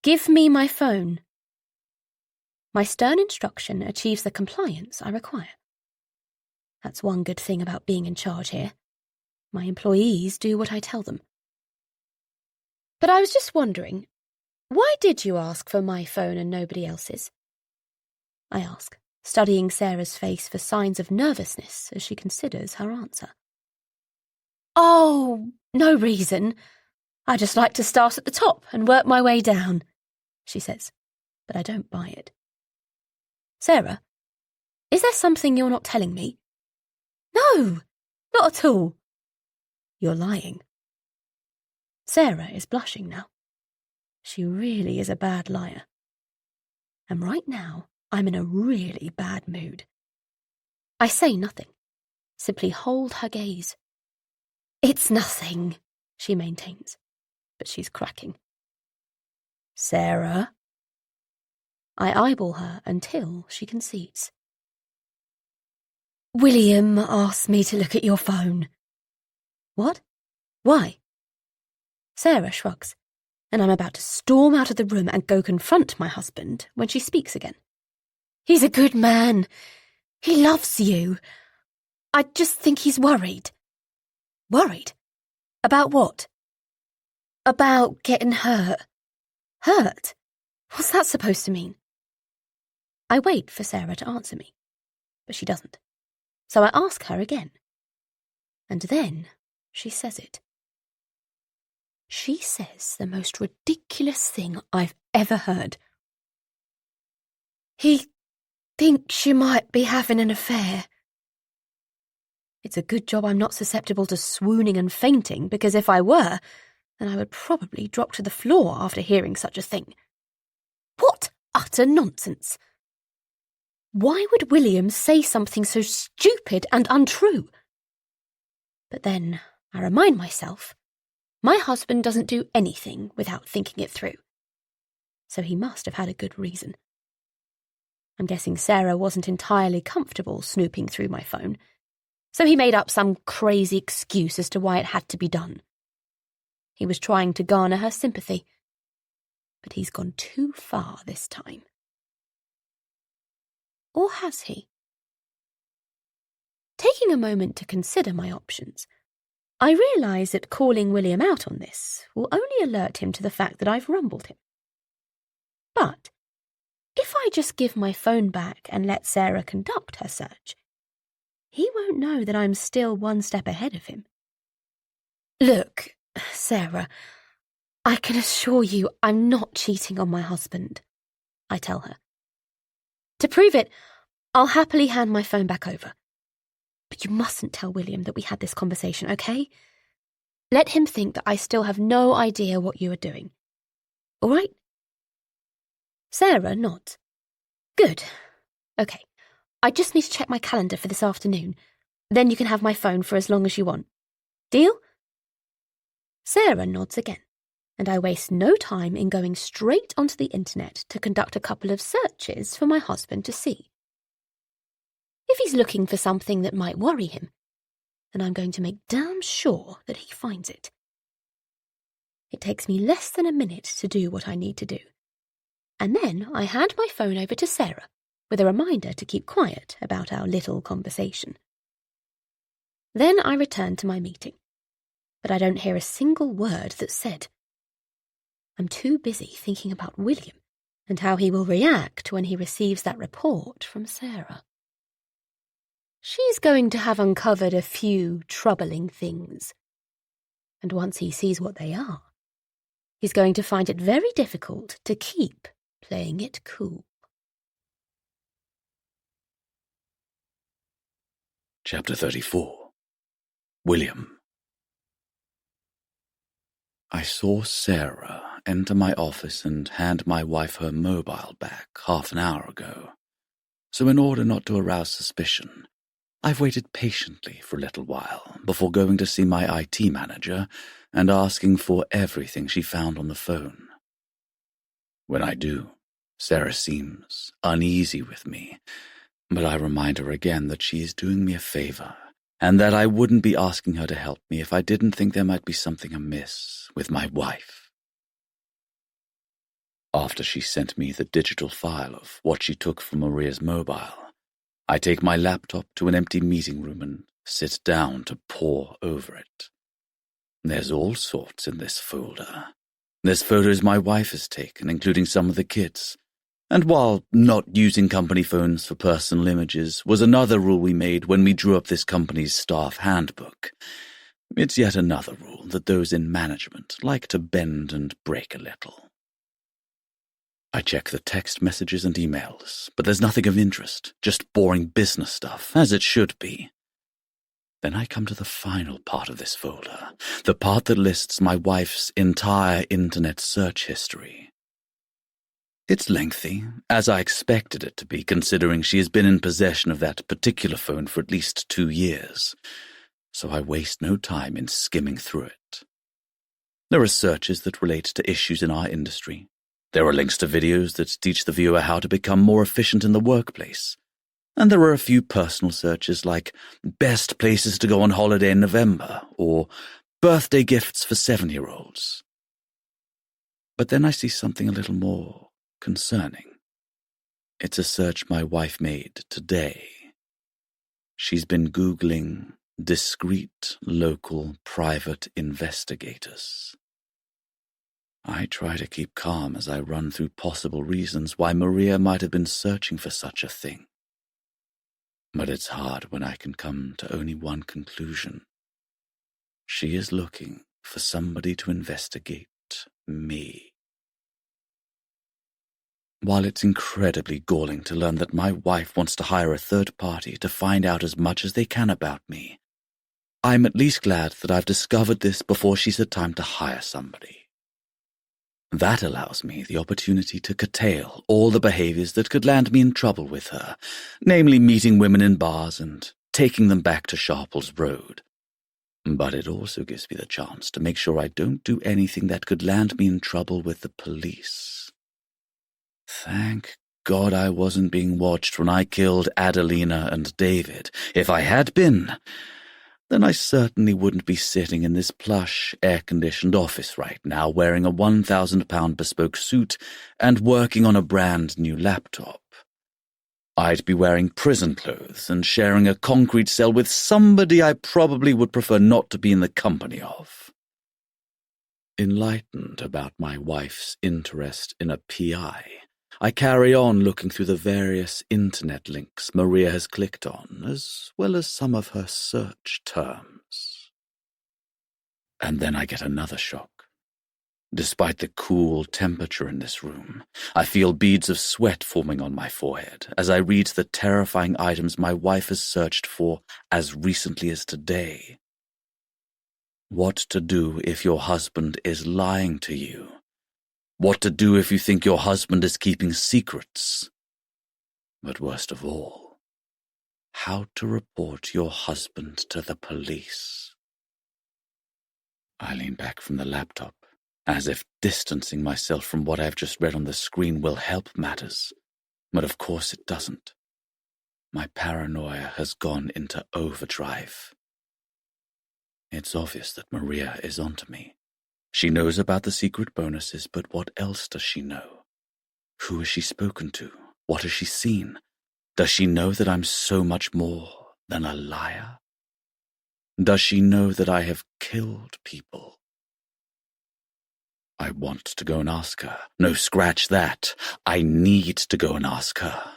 give me my phone. My stern instruction achieves the compliance I require. That's one good thing about being in charge here. My employees do what I tell them. But I was just wondering, why did you ask for my phone and nobody else's? I ask, studying Sarah's face for signs of nervousness as she considers her answer. Oh, no reason. I just like to start at the top and work my way down, she says, but I don't buy it. Sarah, is there something you're not telling me? No, not at all. You're lying. Sarah is blushing now. She really is a bad liar. And right now, I'm in a really bad mood. I say nothing, simply hold her gaze. It's nothing, she maintains, but she's cracking. Sarah? I eyeball her until she concedes. William asked me to look at your phone. What? Why? Sarah shrugs, and I'm about to storm out of the room and go confront my husband when she speaks again. He's a good man. He loves you. I just think he's worried. Worried? About what? About getting hurt. Hurt? What's that supposed to mean? I wait for Sarah to answer me, but she doesn't. So I ask her again. And then she says it. She says the most ridiculous thing I've ever heard. He thinks you might be having an affair. It's a good job I'm not susceptible to swooning and fainting, because if I were, then I would probably drop to the floor after hearing such a thing. What utter nonsense! Why would William say something so stupid and untrue? But then I remind myself, my husband doesn't do anything without thinking it through. So he must have had a good reason. I'm guessing Sarah wasn't entirely comfortable snooping through my phone, so he made up some crazy excuse as to why it had to be done. He was trying to garner her sympathy, but he's gone too far this time. Or has he? Taking a moment to consider my options, I realise that calling William out on this will only alert him to the fact that I've rumbled him. But if I just give my phone back and let Sarah conduct her search, he won't know that I'm still one step ahead of him. Look, Sarah, I can assure you I'm not cheating on my husband, I tell her. To prove it, I'll happily hand my phone back over. But you mustn't tell William that we had this conversation, okay? Let him think that I still have no idea what you are doing. All right? Sarah nods. Good. Okay. I just need to check my calendar for this afternoon. Then you can have my phone for as long as you want. Deal? Sarah nods again, and I waste no time in going straight onto the internet to conduct a couple of searches for my husband to see. If he's looking for something that might worry him, then I'm going to make damn sure that he finds it. It takes me less than a minute to do what I need to do. And then I hand my phone over to Sarah with a reminder to keep quiet about our little conversation. Then I return to my meeting, but I don't hear a single word that's said. I'm too busy thinking about William and how he will react when he receives that report from Sarah. She's going to have uncovered a few troubling things, and once he sees what they are, he's going to find it very difficult to keep playing it cool. Chapter 34. William. I saw Sarah enter my office and hand my wife her mobile back half an hour ago, so in order not to arouse suspicion, I've waited patiently for a little while before going to see my IT manager and asking for everything she found on the phone. When I do, Sarah seems uneasy with me, but I remind her again that she is doing me a favor and that I wouldn't be asking her to help me if I didn't think there might be something amiss with my wife. After she sent me the digital file of what she took from Maria's mobile, I take my laptop to an empty meeting room and sit down to pore over it. There's all sorts in this folder. There's photos my wife has taken, including some of the kids. And while not using company phones for personal images was another rule we made when we drew up this company's staff handbook, it's yet another rule that those in management like to bend and break a little. I check the text messages and emails, but there's nothing of interest, just boring business stuff, as it should be. Then I come to the final part of this folder, the part that lists my wife's entire internet search history. It's lengthy, as I expected it to be, considering she has been in possession of that particular phone for at least 2 years, so I waste no time in skimming through it. There are searches that relate to issues in our industry. There are links to videos that teach the viewer how to become more efficient in the workplace. And there are a few personal searches like best places to go on holiday in November or birthday gifts for 7-year-olds. But then I see something a little more concerning. It's a search my wife made today. She's been Googling discreet local private investigators. I try to keep calm as I run through possible reasons why Maria might have been searching for such a thing. But it's hard when I can come to only one conclusion. She is looking for somebody to investigate me. While it's incredibly galling to learn that my wife wants to hire a third party to find out as much as they can about me, I'm at least glad that I've discovered this before she's had time to hire somebody. That allows me the opportunity to curtail all the behaviors that could land me in trouble with her, namely meeting women in bars and taking them back to Sharples Road. But it also gives me the chance to make sure I don't do anything that could land me in trouble with the police. Thank God I wasn't being watched when I killed Adelina and David. If I had been, then I certainly wouldn't be sitting in this plush, air-conditioned office right now wearing a £1,000 bespoke suit and working on a brand-new laptop. I'd be wearing prison clothes and sharing a concrete cell with somebody I probably would prefer not to be in the company of. Enlightened about my wife's interest in a PI, I carry on looking through the various internet links Maria has clicked on, as well as some of her search terms. And then I get another shock. Despite the cool temperature in this room, I feel beads of sweat forming on my forehead as I read the terrifying items my wife has searched for as recently as today. What to do if your husband is lying to you? What to do if you think your husband is keeping secrets? But worst of all, how to report your husband to the police. I lean back from the laptop, as if distancing myself from what I've just read on the screen will help matters. But of course it doesn't. My paranoia has gone into overdrive. It's obvious that Maria is onto me. She knows about the secret bonuses, but what else does she know? Who has she spoken to? What has she seen? Does she know that I'm so much more than a liar? Does she know that I have killed people? I want to go and ask her. No, scratch that. I need to go and ask her.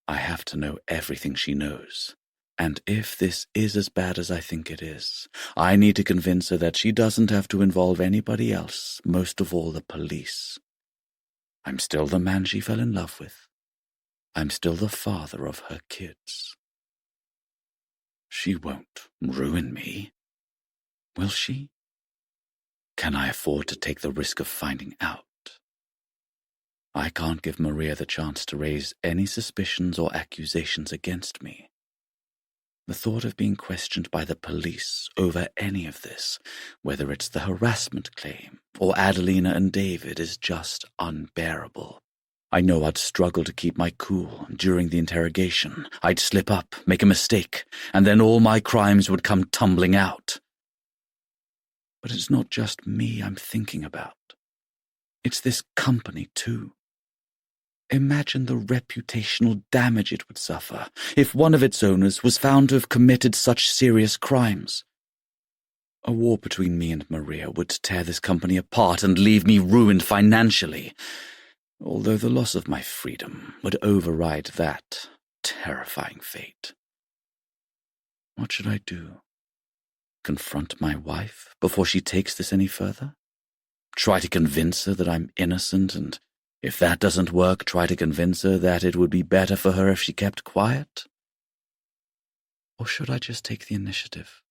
I have to know everything she knows. And if this is as bad as I think it is, I need to convince her that she doesn't have to involve anybody else, most of all the police. I'm still the man she fell in love with. I'm still the father of her kids. She won't ruin me, will she? Can I afford to take the risk of finding out? I can't give Maria the chance to raise any suspicions or accusations against me. The thought of being questioned by the police over any of this, whether it's the harassment claim or Adelina and David, is just unbearable. I know I'd struggle to keep my cool during the interrogation. I'd slip up, make a mistake, and then all my crimes would come tumbling out. But it's not just me I'm thinking about. It's this company, too. Imagine the reputational damage it would suffer if one of its owners was found to have committed such serious crimes. A war between me and Maria would tear this company apart and leave me ruined financially, although the loss of my freedom would override that terrifying fate. What should I do? Confront my wife before she takes this any further? Try to convince her that I'm innocent, and if that doesn't work, try to convince her that it would be better for her if she kept quiet? Or should I just take the initiative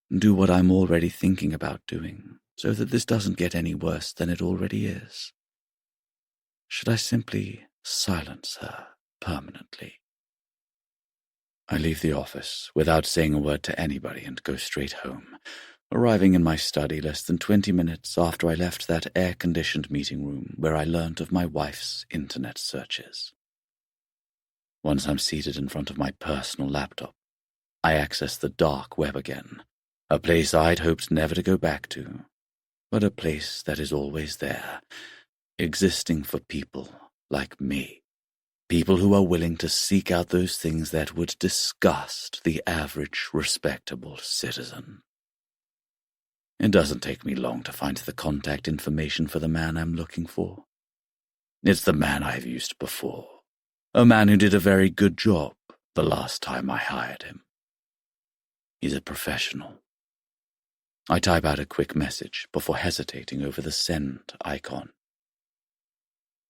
and do what I'm already thinking about doing, so that this doesn't get any worse than it already is? Should I simply silence her permanently? I leave the office without saying a word to anybody and go straight home, arriving in my study less than 20 minutes after I left that air-conditioned meeting room where I learnt of my wife's internet searches. Once I'm seated in front of my personal laptop, I access the dark web again, a place I'd hoped never to go back to, but a place that is always there, existing for people like me. People who are willing to seek out those things that would disgust the average, respectable citizen. It doesn't take me long to find the contact information for the man I'm looking for. It's the man I've used before, a man who did a very good job the last time I hired him. He's a professional. I type out a quick message before hesitating over the send icon.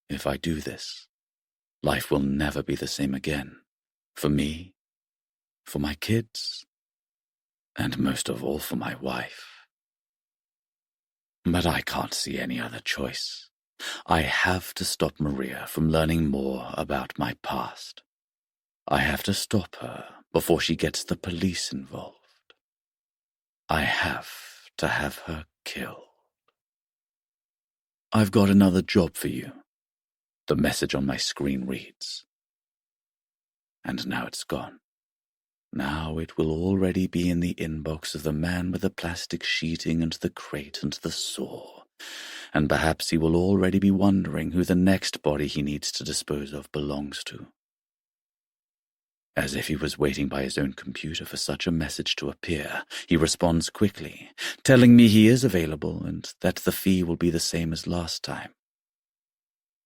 If I do this, life will never be the same again, for me, for my kids, And most of all for my wife. But I can't see any other choice. I have to stop Maria from learning more about my past. I have to stop her before she gets the police involved. I have to have her killed. I've got another job for you. The message on my screen reads. And now it's gone. Now it will already be in the inbox of the man with the plastic sheeting and the crate and the saw, and perhaps he will already be wondering who the next body he needs to dispose of belongs to. As if he was waiting by his own computer for such a message to appear, he responds quickly, telling me he is available and that the fee will be the same as last time.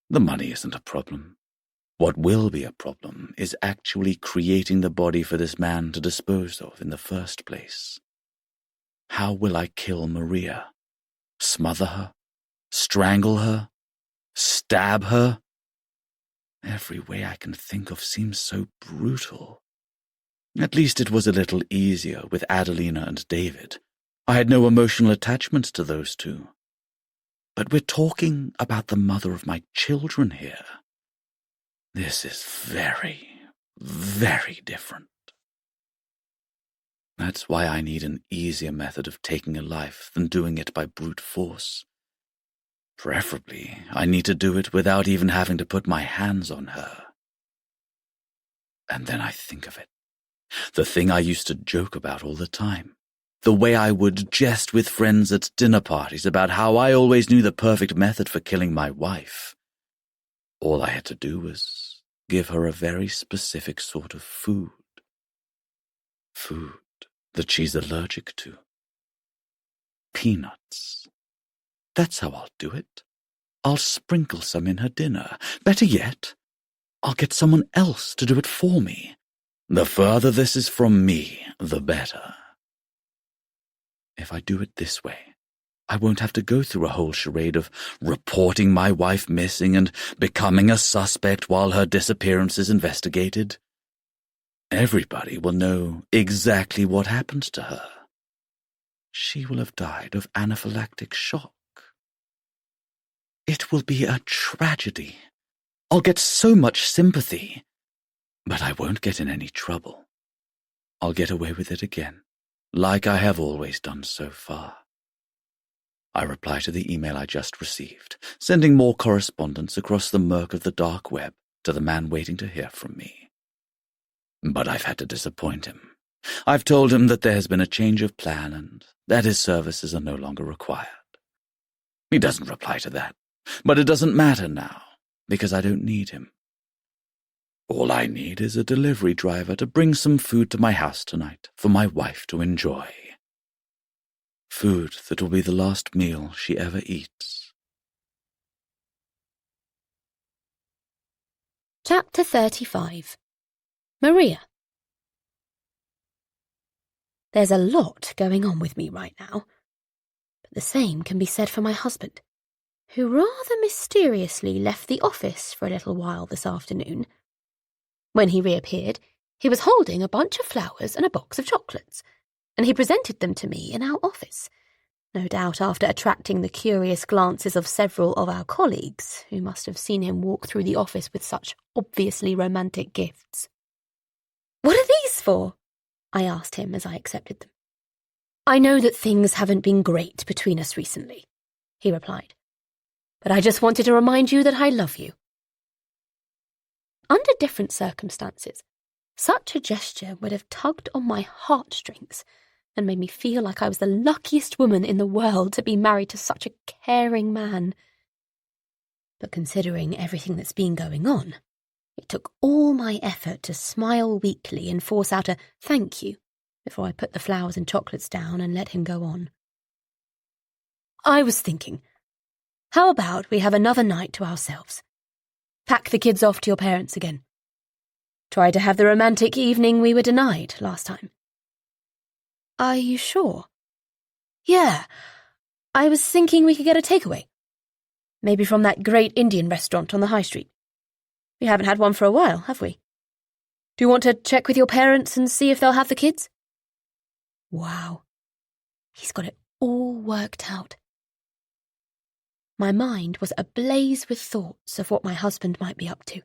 The money isn't a problem. What will be a problem is actually creating the body for this man to dispose of in the first place. How will I kill Maria? Smother her? Strangle her? Stab her? Every way I can think of seems so brutal. At least it was a little easier with Adelina and David. I had no emotional attachment to those two. But we're talking about the mother of my children here. This is very, very different. That's why I need an easier method of taking a life than doing it by brute force. Preferably, I need to do it without even having to put my hands on her. And then I think of it. The thing I used to joke about all the time. The way I would jest with friends at dinner parties about how I always knew the perfect method for killing my wife. All I had to do was give her a very specific sort of food. Food that she's allergic to. Peanuts. That's how I'll do it. I'll sprinkle some in her dinner. Better yet, I'll get someone else to do it for me. The further this is from me, the better. If I do it this way, I won't have to go through a whole charade of reporting my wife missing and becoming a suspect while her disappearance is investigated. Everybody will know exactly what happened to her. She will have died of anaphylactic shock. It will be a tragedy. I'll get so much sympathy, but I won't get in any trouble. I'll get away with it again, like I have always done so far. I reply to the email I just received, sending more correspondence across the murk of the dark web to the man waiting to hear from me. But I've had to disappoint him. I've told him that there has been a change of plan and that his services are no longer required. He doesn't reply to that, but it doesn't matter now, because I don't need him. All I need is a delivery driver to bring some food to my house tonight for my wife to enjoy. Food that will be the last meal she ever eats. Chapter 35. Maria. There's a lot going on with me right now, but the same can be said for my husband, who rather mysteriously left the office for a little while this afternoon. When he reappeared, he was holding a bunch of flowers and a box of chocolates, and he presented them to me in our office, no doubt after attracting the curious glances of several of our colleagues, who must have seen him walk through the office with such obviously romantic gifts. "What are these for?" I asked him as I accepted them. "I know that things haven't been great between us recently," he replied, "but I just wanted to remind you that I love you." Under different circumstances, such a gesture would have tugged on my heartstrings and made me feel like I was the luckiest woman in the world to be married to such a caring man. But considering everything that's been going on, it took all my effort to smile weakly and force out a thank you before I put the flowers and chocolates down and let him go on. "I was thinking, how about we have another night to ourselves? Pack the kids off to your parents again. Try to have the romantic evening we were denied last time." "Are you sure?" "Yeah, I was thinking we could get a takeaway. Maybe from that great Indian restaurant on the high street. We haven't had one for a while, have we? Do you want to check with your parents and see if they'll have the kids?" Wow. He's got it all worked out. My mind was ablaze with thoughts of what my husband might be up to.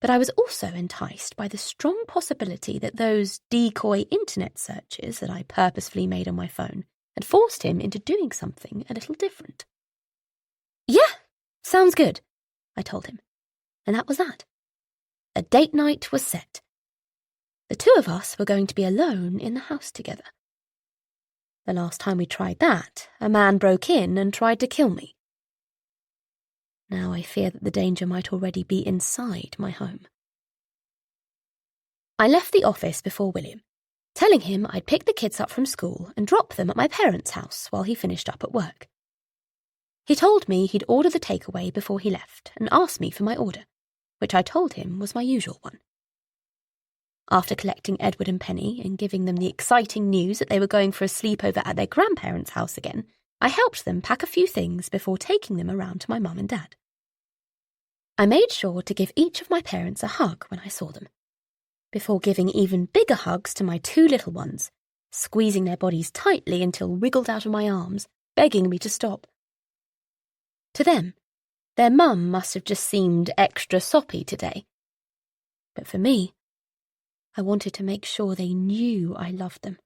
But I was also enticed by the strong possibility that those decoy internet searches that I purposefully made on my phone had forced him into doing something a little different. Yeah, sounds good, I told him. And that was that. A date night was set. The two of us were going to be alone in the house together. The last time we tried that, a man broke in and tried to kill me. Now I fear that the danger might already be inside my home. I left the office before William, telling him I'd pick the kids up from school and drop them at my parents' house while he finished up at work. He told me he'd order the takeaway before he left and asked me for my order, which I told him was my usual one. After collecting Edward and Penny and giving them the exciting news that they were going for a sleepover at their grandparents' house again, I helped them pack a few things before taking them around to my mum and dad. I made sure to give each of my parents a hug when I saw them, before giving even bigger hugs to my two little ones, squeezing their bodies tightly until wriggled out of my arms, begging me to stop. To them, their mum must have just seemed extra soppy today. But for me, I wanted to make sure they knew I loved them,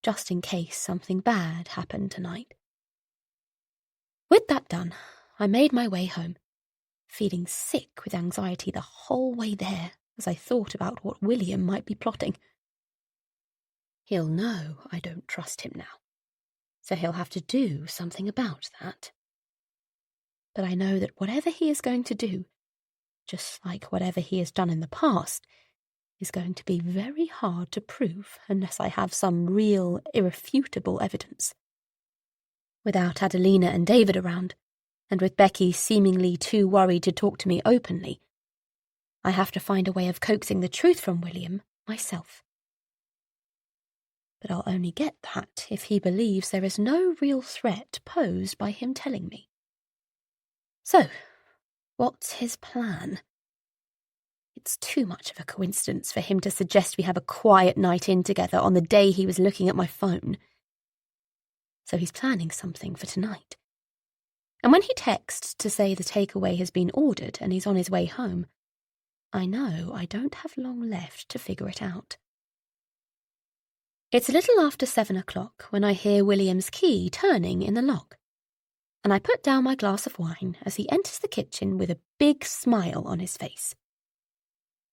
just in case something bad happened tonight. With that done, I made my way home, feeling sick with anxiety the whole way there as I thought about what William might be plotting. He'll know I don't trust him now, so he'll have to do something about that. But I know that whatever he is going to do, just like whatever he has done in the past, is going to be very hard to prove unless I have some real, irrefutable evidence. Without Adelina and David around, and with Becky seemingly too worried to talk to me openly, I have to find a way of coaxing the truth from William myself. But I'll only get that if he believes there is no real threat posed by him telling me. So, what's his plan? It's too much of a coincidence for him to suggest we have a quiet night in together on the day he was looking at my phone. So he's planning something for tonight. And when he texts to say the takeaway has been ordered and he's on his way home, I know I don't have long left to figure it out. It's a little after 7 o'clock when I hear William's key turning in the lock, and I put down my glass of wine as he enters the kitchen with a big smile on his face.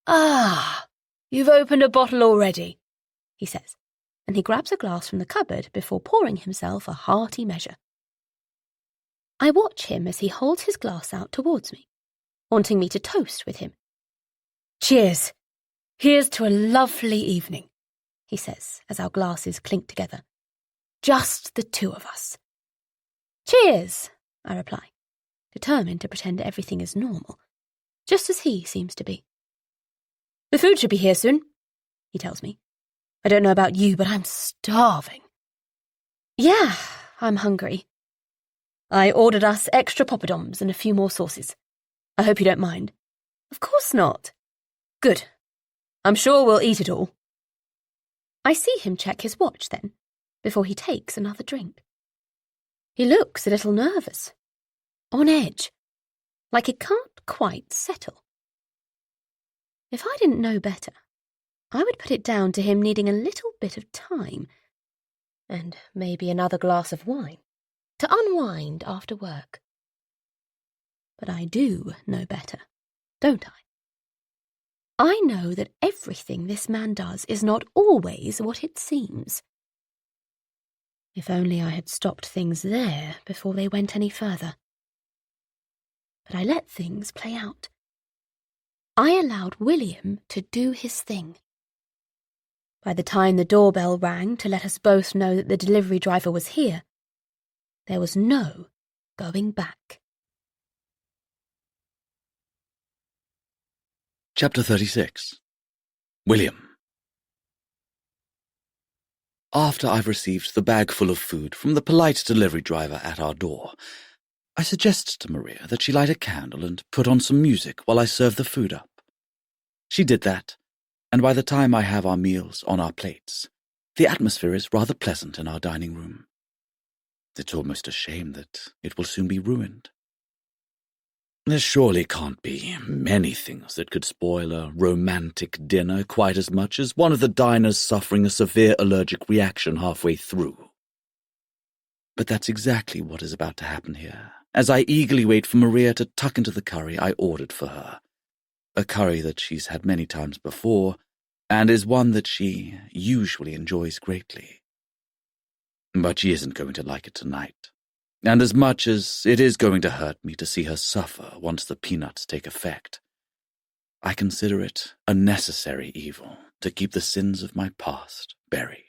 "Ah, you've opened a bottle already," he says, and he grabs a glass from the cupboard before pouring himself a hearty measure. I watch him as he holds his glass out towards me, wanting me to toast with him. "Cheers. Here's to a lovely evening," he says as our glasses clink together. "Just the two of us." "Cheers," I reply, determined to pretend everything is normal, just as he seems to be. "The food should be here soon," he tells me. "I don't know about you, but I'm starving." "Yeah, I'm hungry. I ordered us extra poppadoms and a few more sauces. I hope you don't mind." "Of course not." "Good. I'm sure we'll eat it all." I see him check his watch then, before he takes another drink. He looks a little nervous, on edge, like he can't quite settle. If I didn't know better, I would put it down to him needing a little bit of time, and maybe another glass of wine, to unwind after work. But I do know better, don't I? I know that everything this man does is not always what it seems. If only I had stopped things there before they went any further. But I let things play out. I allowed William to do his thing. By the time the doorbell rang to let us both know that the delivery driver was here, there was no going back. Chapter 36. William. After I've received the bag full of food from the polite delivery driver at our door, I suggest to Maria that she light a candle and put on some music while I serve the food up. She did that, and by the time I have our meals on our plates, The atmosphere is rather pleasant in our dining room. It's almost a shame that it will soon be ruined. There surely can't be many things that could spoil a romantic dinner quite as much as one of the diners suffering a severe allergic reaction halfway through. But that's exactly what is about to happen here, as I eagerly wait for Maria to tuck into the curry I ordered for her. A curry that she's had many times before, and is one that she usually enjoys greatly. But she isn't going to like it tonight. And as much as it is going to hurt me to see her suffer once the peanuts take effect, I consider it a necessary evil to keep the sins of my past buried.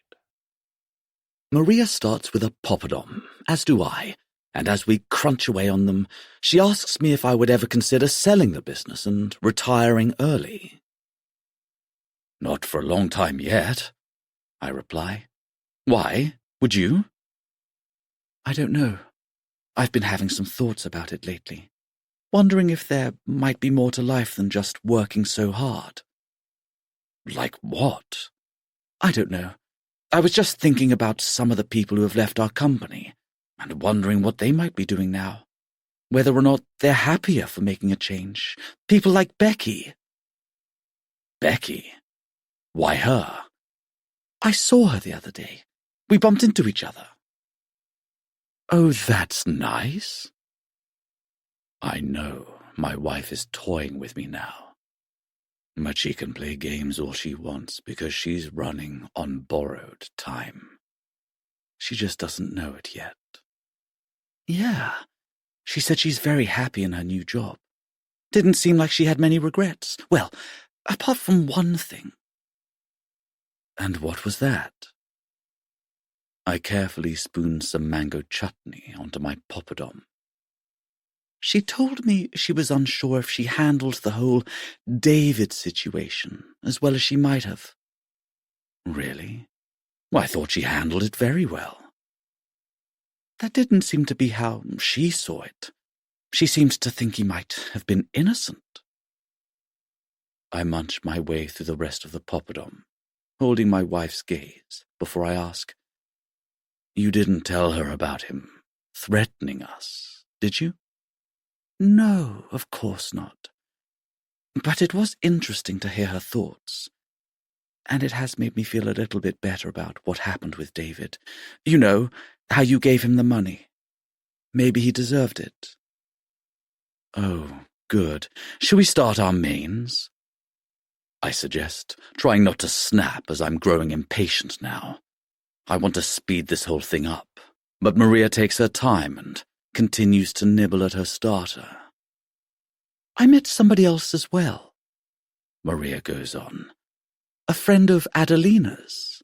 Maria starts with a poppadom, as do I, and as we crunch away on them, she asks me if I would ever consider selling the business and retiring early. Not for a long time yet, I reply. Why? Would you? I don't know. I've been having some thoughts about it lately, wondering if there might be more to life than just working so hard. Like what? I don't know. I was just thinking about some of the people who have left our company, and wondering what they might be doing now. Whether or not they're happier for making a change. People like Becky. Becky? Why her? I saw her the other day. We bumped into each other. Oh, that's nice. I know my wife is toying with me now, but she can play games all she wants because she's running on borrowed time. She just doesn't know it yet. Yeah, she said she's very happy in her new job. Didn't seem like she had many regrets. Well, apart from one thing. And what was that? I carefully spooned some mango chutney onto my poppadom. She told me she was unsure if she handled the whole David situation as well as she might have. Really? Well, I thought she handled it very well. That didn't seem to be how she saw it. She seemed to think he might have been innocent. I munch my way through the rest of the poppadom, holding my wife's gaze before I ask, You didn't tell her about him threatening us, did you? No, of course not. But it was interesting to hear her thoughts, and it has made me feel a little bit better about what happened with David. You know, how you gave him the money. Maybe he deserved it. Oh, good. Shall we start our mains? I suggest, trying not to snap as I'm growing impatient now. I want to speed this whole thing up, but Maria takes her time and continues to nibble at her starter. I met somebody else as well, Maria goes on. A friend of Adelina's.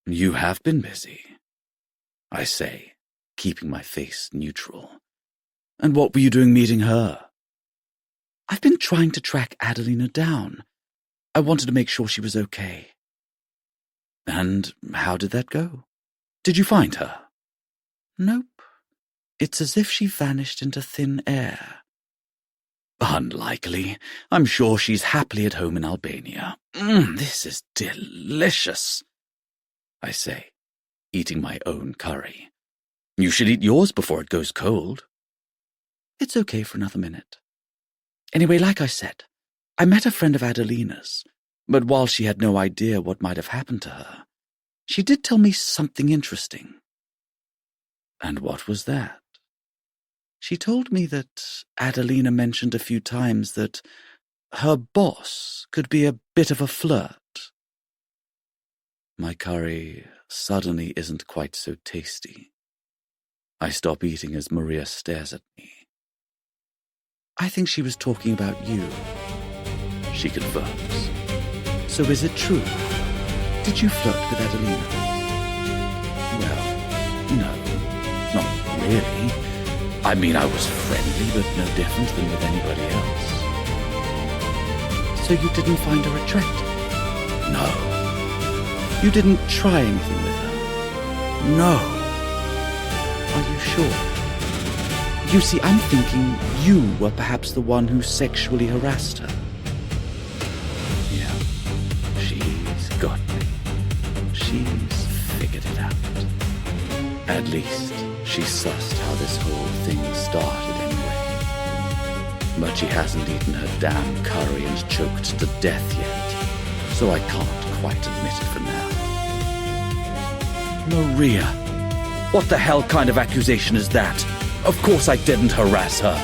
You have been busy, I say, keeping my face neutral. And what were you doing meeting her? I've been trying to track Adelina down. I wanted to make sure she was okay. And how did that go? Did you find her? Nope. It's as if she vanished into thin air. Unlikely. I'm sure she's happily at home in Albania. This is delicious, I say, eating my own curry. You should eat yours before it goes cold. It's okay for another minute. Anyway, like I said, I met a friend of Adelina's, but while she had no idea what might have happened to her, she did tell me something interesting. And what was that? She told me that Adelina mentioned a few times that her boss could be a bit of a flirt. My curry suddenly isn't quite so tasty. I stop eating as Maria stares at me. I think she was talking about you, she confirms. So is it true? Did you flirt with Adelina? Well, no, not really. I mean, I was friendly, but no different than with anybody else. So you didn't find her attractive? No. You didn't try anything with her? No. Are you sure? You see, I'm thinking you were perhaps the one who sexually harassed her. Yeah, she's got me. She She's figured it out. At least, she sussed how this whole thing started anyway. But she hasn't eaten her damn curry and choked to death yet, so I can't quite admit it for now. Maria, what the hell kind of accusation is that? Of course I didn't harass her.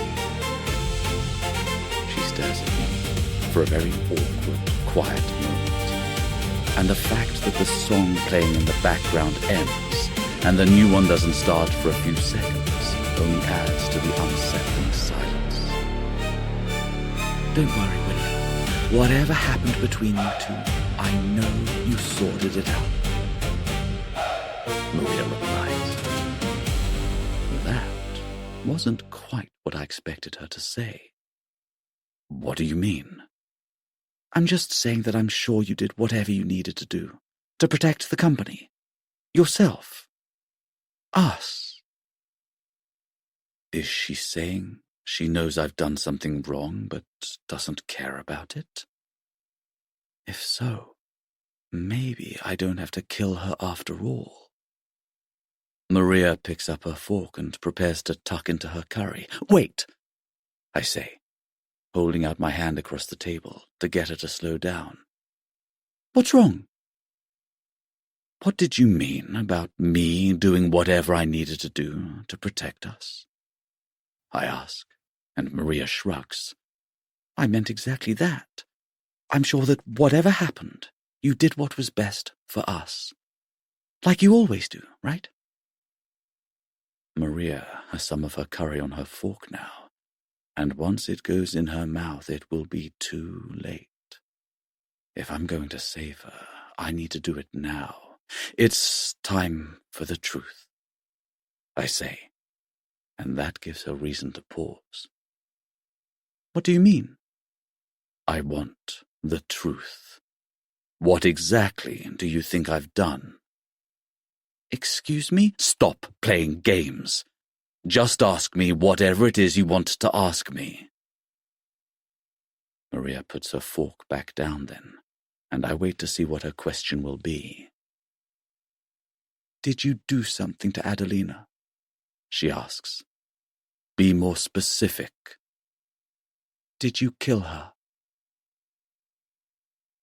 She stares at me for a very awkward, quiet moment. And the fact that the song playing in the background ends and the new one doesn't start for a few seconds only adds to the unsettling silence. Don't worry, William. Whatever happened between you two, I know you sorted it out. Maria replies. That wasn't quite what I expected her to say. What do you mean? I'm just saying that I'm sure you did whatever you needed to do to protect the company, yourself, us. Is she saying she knows I've done something wrong but doesn't care about it? If so, maybe I don't have to kill her after all. Maria picks up her fork and prepares to tuck into her curry. Wait, I say, holding out my hand across the table to get her to slow down. What's wrong? What did you mean about me doing whatever I needed to do to protect us? I ask, and Maria shrugs. I meant exactly that. I'm sure that whatever happened, you did what was best for us. Like you always do, right? Maria has some of her curry on her fork now, and once it goes in her mouth, it will be too late. If I'm going to save her, I need to do it now. It's time for the truth, I say, and that gives her reason to pause. What do you mean? I want the truth. What exactly do you think I've done? Excuse me? Stop playing games. Just ask me whatever it is you want to ask me. Maria puts her fork back down then, and I wait to see what her question will be. Did you do something to Adelina? She asks. Be more specific. Did you kill her?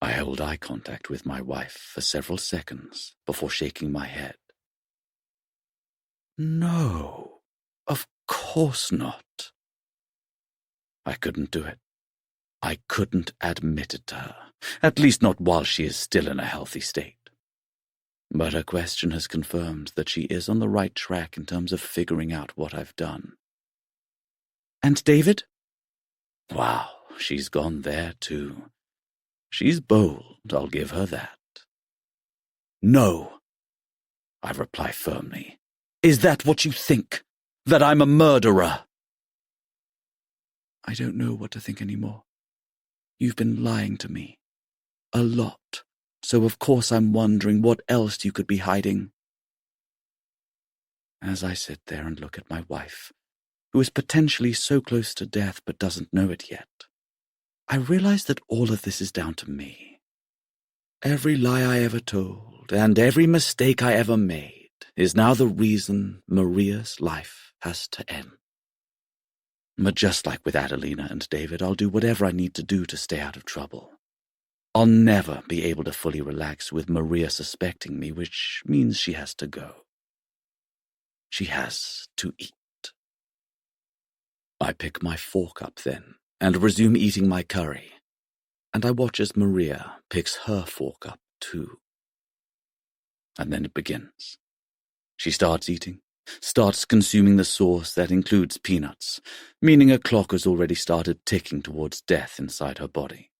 I hold eye contact with my wife for several seconds before shaking my head. No, of course not. I couldn't do it. I couldn't admit it to her, at least not while she is still in a healthy state. But her question has confirmed that she is on the right track in terms of figuring out what I've done. And David? Wow, she's gone there too. She's bold, I'll give her that. No, I reply firmly. Is that what you think? That I'm a murderer? I don't know what to think anymore. You've been lying to me. A lot. So of course I'm wondering what else you could be hiding. As I sit there and look at my wife, who is potentially so close to death but doesn't know it yet, I realize that all of this is down to me. Every lie I ever told and every mistake I ever made is now the reason Maria's life has to end. But just like with Adelina and David, I'll do whatever I need to do to stay out of trouble. I'll never be able to fully relax with Maria suspecting me, which means she has to go. She has to eat. I pick my fork up then and resume eating my curry, and I watch as Maria picks her fork up too. And then it begins. She starts eating, starts consuming the sauce that includes peanuts, meaning a clock has already started ticking towards death inside her body.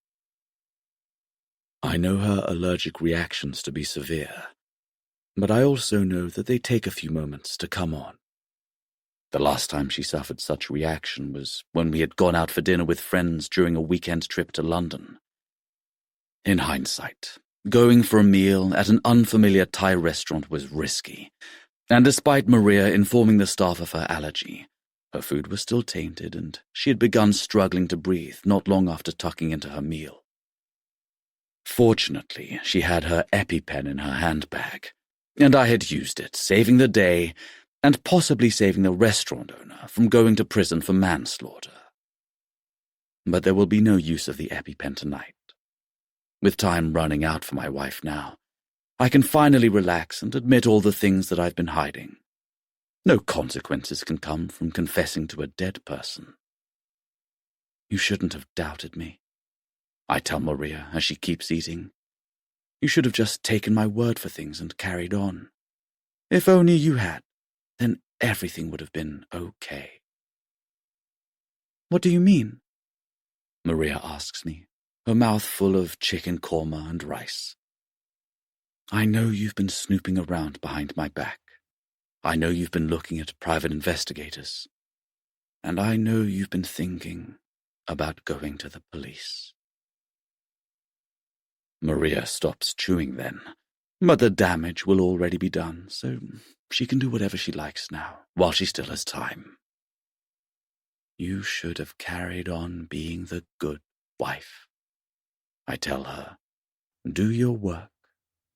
I know her allergic reactions to be severe, but I also know that they take a few moments to come on. The last time she suffered such reaction was when we had gone out for dinner with friends during a weekend trip to London. In hindsight, going for a meal at an unfamiliar Thai restaurant was risky, and despite Maria informing the staff of her allergy, her food was still tainted and she had begun struggling to breathe not long after tucking into her meal. Fortunately, she had her EpiPen in her handbag, and I had used it, saving the day and possibly saving the restaurant owner from going to prison for manslaughter. But there will be no use of the EpiPen tonight. With time running out for my wife now, I can finally relax and admit all the things that I've been hiding. No consequences can come from confessing to a dead person. You shouldn't have doubted me, I tell Maria as she keeps eating. You should have just taken my word for things and carried on. If only you had, then everything would have been okay. What do you mean? Maria asks me, her mouth full of chicken korma and rice. I know you've been snooping around behind my back. I know you've been looking at private investigators. And I know you've been thinking about going to the police. Maria stops chewing then, but the damage will already be done, so she can do whatever she likes now, while she still has time. You should have carried on being the good wife. I tell her, do your work,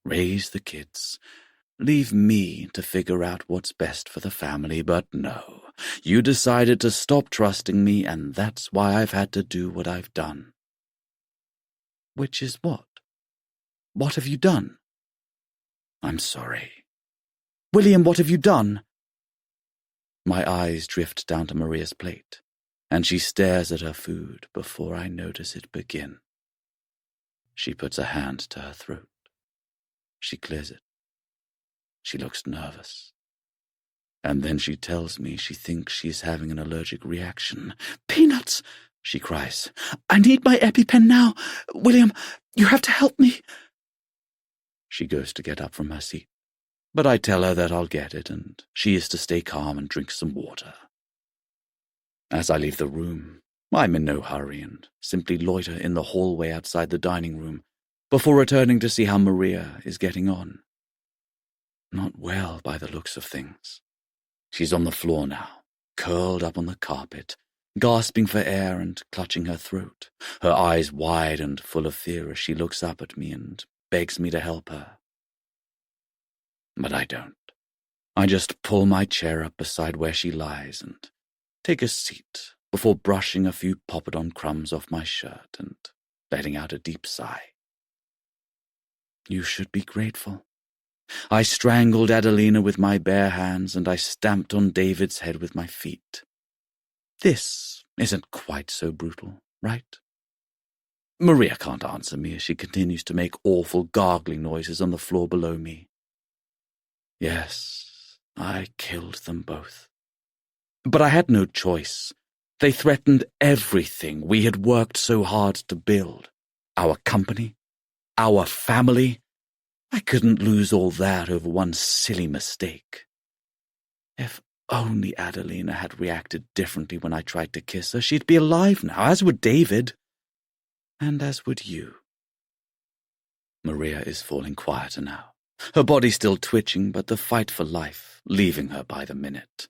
raise the kids, leave me to figure out what's best for the family, but no, you decided to stop trusting me, and that's why I've had to do what I've done. Which is what? What have you done? I'm sorry. William, what have you done? My eyes drift down to Maria's plate, and she stares at her food before I notice it begin. She puts a hand to her throat. She clears it. She looks nervous. And then she tells me she thinks she's having an allergic reaction. Peanuts! She cries. I need my EpiPen now. William, you have to help me. She goes to get up from her seat, but I tell her that I'll get it, and she is to stay calm and drink some water. As I leave the room, I'm in no hurry and simply loiter in the hallway outside the dining room before returning to see how Maria is getting on. Not well by the looks of things. She's on the floor now, curled up on the carpet, gasping for air and clutching her throat, her eyes wide and full of fear as she looks up at me and begs me to help her. But I don't. I just pull my chair up beside where she lies and take a seat before brushing a few poppadom crumbs off my shirt and letting out a deep sigh. You should be grateful. I strangled Adelina with my bare hands, and I stamped on David's head with my feet. This isn't quite so brutal, right? Maria can't answer me as she continues to make awful gargling noises on the floor below me. Yes, I killed them both. But I had no choice. They threatened everything we had worked so hard to build. Our company, our family. I couldn't lose all that over one silly mistake. If only Adelina had reacted differently when I tried to kiss her, she'd be alive now, as would David. And as would you. Maria is falling quieter now, her body still twitching, but the fight for life leaving her by the minute.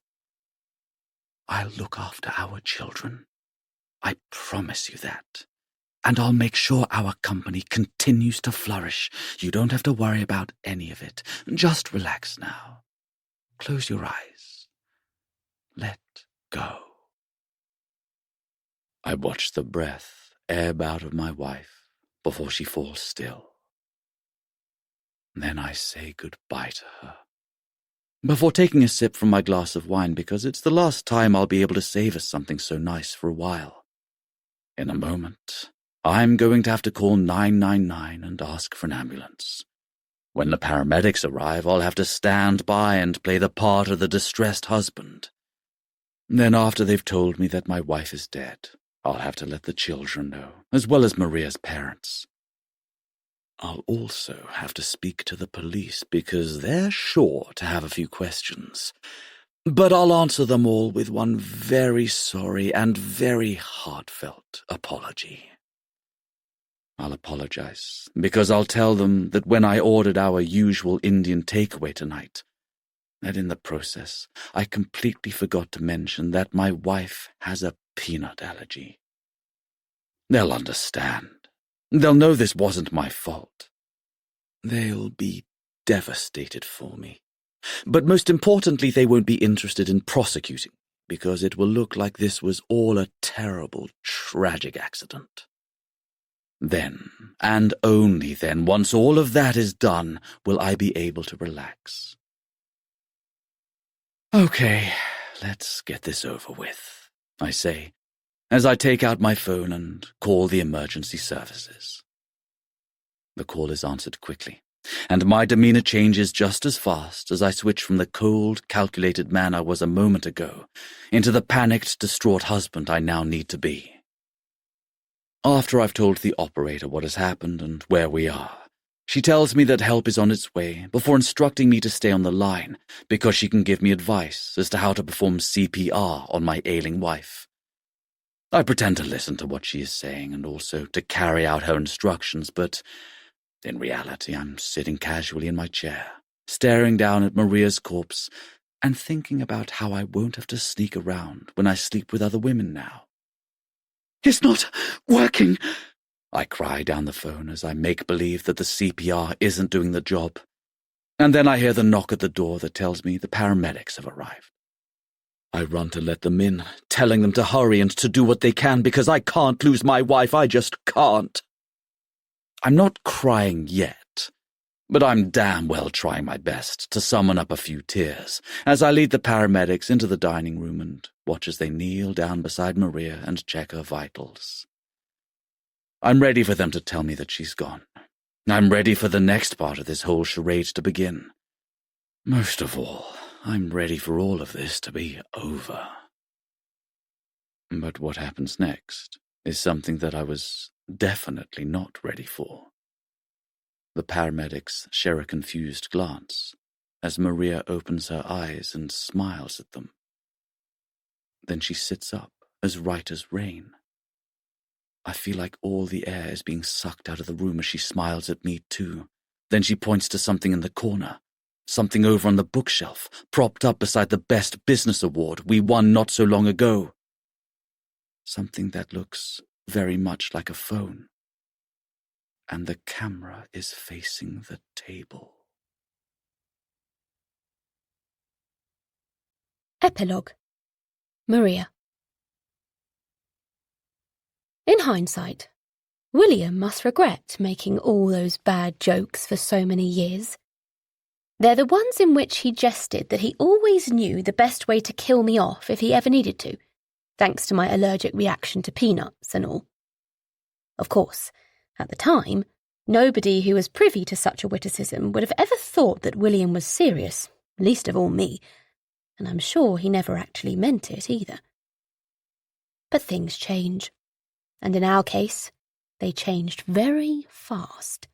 I'll look after our children. I promise you that. And I'll make sure our company continues to flourish. You don't have to worry about any of it. Just relax now. Close your eyes. Let go. I watch the breath ebb out of my wife before she falls still. Then I say goodbye to her, before taking a sip from my glass of wine, because it's the last time I'll be able to savor something so nice for a while. In a moment, I'm going to have to call 999 and ask for an ambulance. When the paramedics arrive, I'll have to stand by and play the part of the distressed husband. Then after they've told me that my wife is dead, I'll have to let the children know, as well as Maria's parents. I'll also have to speak to the police because they're sure to have a few questions. But I'll answer them all with one very sorry and very heartfelt apology. I'll apologize because I'll tell them that when I ordered our usual Indian takeaway tonight, that in the process I completely forgot to mention that my wife has a peanut allergy. They'll understand. They'll know this wasn't my fault. They'll be devastated for me. But most importantly, they won't be interested in prosecuting, because it will look like this was all a terrible, tragic accident. Then, and only then, once all of that is done, will I be able to relax. Okay, let's get this over with, I say, as I take out my phone and call the emergency services. The call is answered quickly, and my demeanor changes just as fast as I switch from the cold, calculated man I was a moment ago into the panicked, distraught husband I now need to be. After I've told the operator what has happened and where we are, she tells me that help is on its way before instructing me to stay on the line because she can give me advice as to how to perform CPR on my ailing wife. I pretend to listen to what she is saying and also to carry out her instructions, but in reality I'm sitting casually in my chair, staring down at Maria's corpse and thinking about how I won't have to sneak around when I sleep with other women now. "It's not working," I cry down the phone as I make believe that the CPR isn't doing the job. And then I hear the knock at the door that tells me the paramedics have arrived. I run to let them in, telling them to hurry and to do what they can because I can't lose my wife, I just can't. I'm not crying yet, but I'm damn well trying my best to summon up a few tears as I lead the paramedics into the dining room and watch as they kneel down beside Maria and check her vitals. I'm ready for them to tell me that she's gone. I'm ready for the next part of this whole charade to begin. Most of all, I'm ready for all of this to be over. But what happens next is something that I was definitely not ready for. The paramedics share a confused glance as Maria opens her eyes and smiles at them. Then she sits up as right as rain. I feel like all the air is being sucked out of the room as she smiles at me too. Then she points to something in the corner, something over on the bookshelf, propped up beside the Best Business Award we won not so long ago. Something that looks very much like a phone. And the camera is facing the table. Epilogue. Maria. In hindsight, William must regret making all those bad jokes for so many years. They're the ones in which he jested that he always knew the best way to kill me off if he ever needed to, thanks to my allergic reaction to peanuts and all. Of course, at the time, nobody who was privy to such a witticism would have ever thought that William was serious, least of all me, and I'm sure he never actually meant it either. But things change, and in our case, they changed very fast.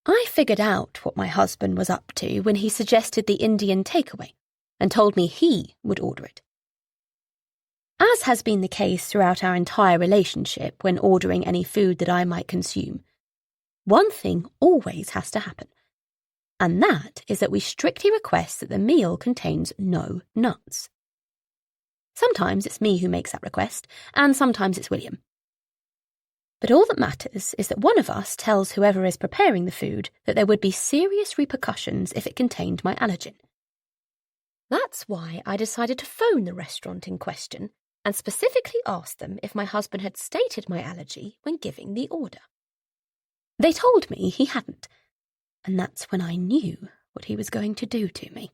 I figured out what my husband was up to when he suggested the Indian takeaway and told me he would order it. As has been the case throughout our entire relationship when ordering any food that I might consume, one thing always has to happen, and that is that we strictly request that the meal contains no nuts. Sometimes it's me who makes that request, and sometimes it's William. But all that matters is that one of us tells whoever is preparing the food that there would be serious repercussions if it contained my allergen. That's why I decided to phone the restaurant in question and specifically ask them if my husband had stated my allergy when giving the order. They told me he hadn't, and that's when I knew what he was going to do to me.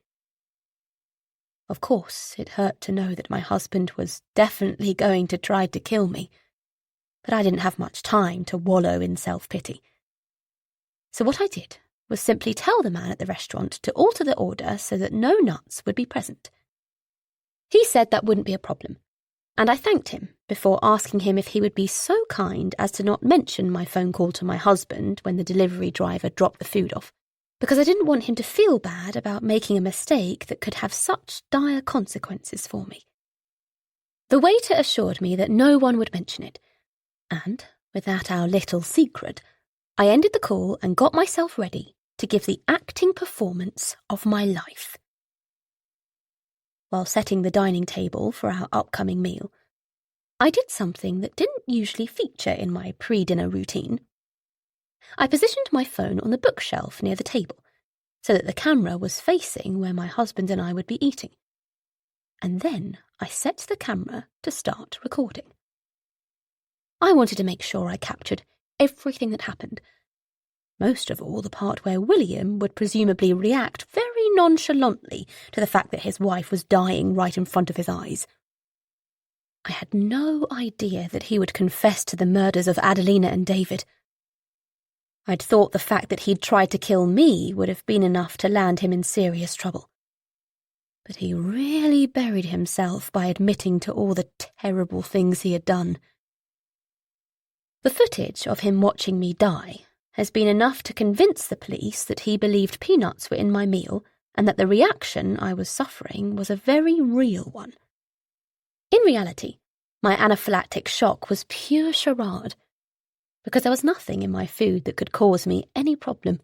Of course, it hurt to know that my husband was definitely going to try to kill me, but I didn't have much time to wallow in self-pity. So what I did was simply tell the man at the restaurant to alter the order so that no nuts would be present. He said that wouldn't be a problem, and I thanked him before asking him if he would be so kind as to not mention my phone call to my husband when the delivery driver dropped the food off, because I didn't want him to feel bad about making a mistake that could have such dire consequences for me. The waiter assured me that no one would mention it, and, with that our little secret, I ended the call and got myself ready to give the acting performance of my life. While setting the dining table for our upcoming meal, I did something that didn't usually feature in my pre-dinner routine. I positioned my phone on the bookshelf near the table, so that the camera was facing where my husband and I would be eating. And then I set the camera to start recording. I wanted to make sure I captured everything that happened. Most of all, the part where William would presumably react very nonchalantly to the fact that his wife was dying right in front of his eyes. I had no idea that he would confess to the murders of Adelina and David. I'd thought the fact that he'd tried to kill me would have been enough to land him in serious trouble. But he really buried himself by admitting to all the terrible things he had done. The footage of him watching me die has been enough to convince the police that he believed peanuts were in my meal and that the reaction I was suffering was a very real one. In reality, my anaphylactic shock was pure charade, because there was nothing in my food that could cause me any problem.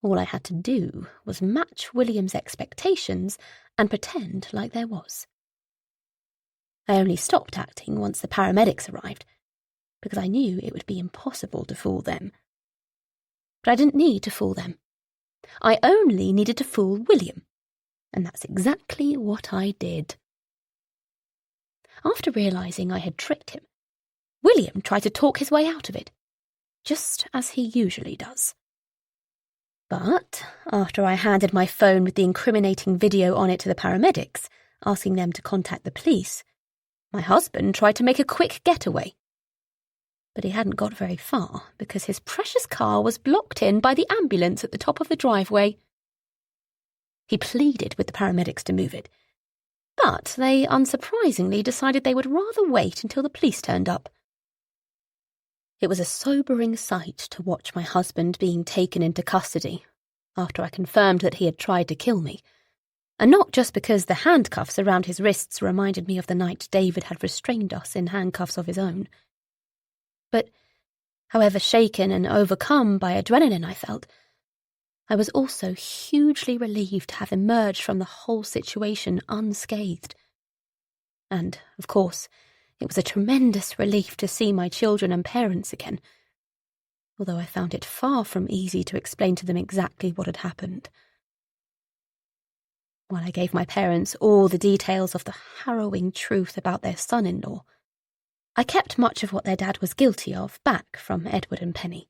All I had to do was match William's expectations and pretend like there was. I only stopped acting once the paramedics arrived, because I knew it would be impossible to fool them. But I didn't need to fool them. I only needed to fool William, and that's exactly what I did. After realising I had tricked him, William tried to talk his way out of it, just as he usually does. But after I handed my phone with the incriminating video on it to the paramedics, asking them to contact the police, my husband tried to make a quick getaway. But he hadn't got very far because his precious car was blocked in by the ambulance at the top of the driveway. He pleaded with the paramedics to move it, but they unsurprisingly decided they would rather wait until the police turned up. It was a sobering sight to watch my husband being taken into custody after I confirmed that he had tried to kill me, and not just because the handcuffs around his wrists reminded me of the night David had restrained us in handcuffs of his own. But, however shaken and overcome by adrenaline I felt, I was also hugely relieved to have emerged from the whole situation unscathed. And, of course, it was a tremendous relief to see my children and parents again, although I found it far from easy to explain to them exactly what had happened. While I gave my parents all the details of the harrowing truth about their son-in-law, I kept much of what their dad was guilty of back from Edward and Penny.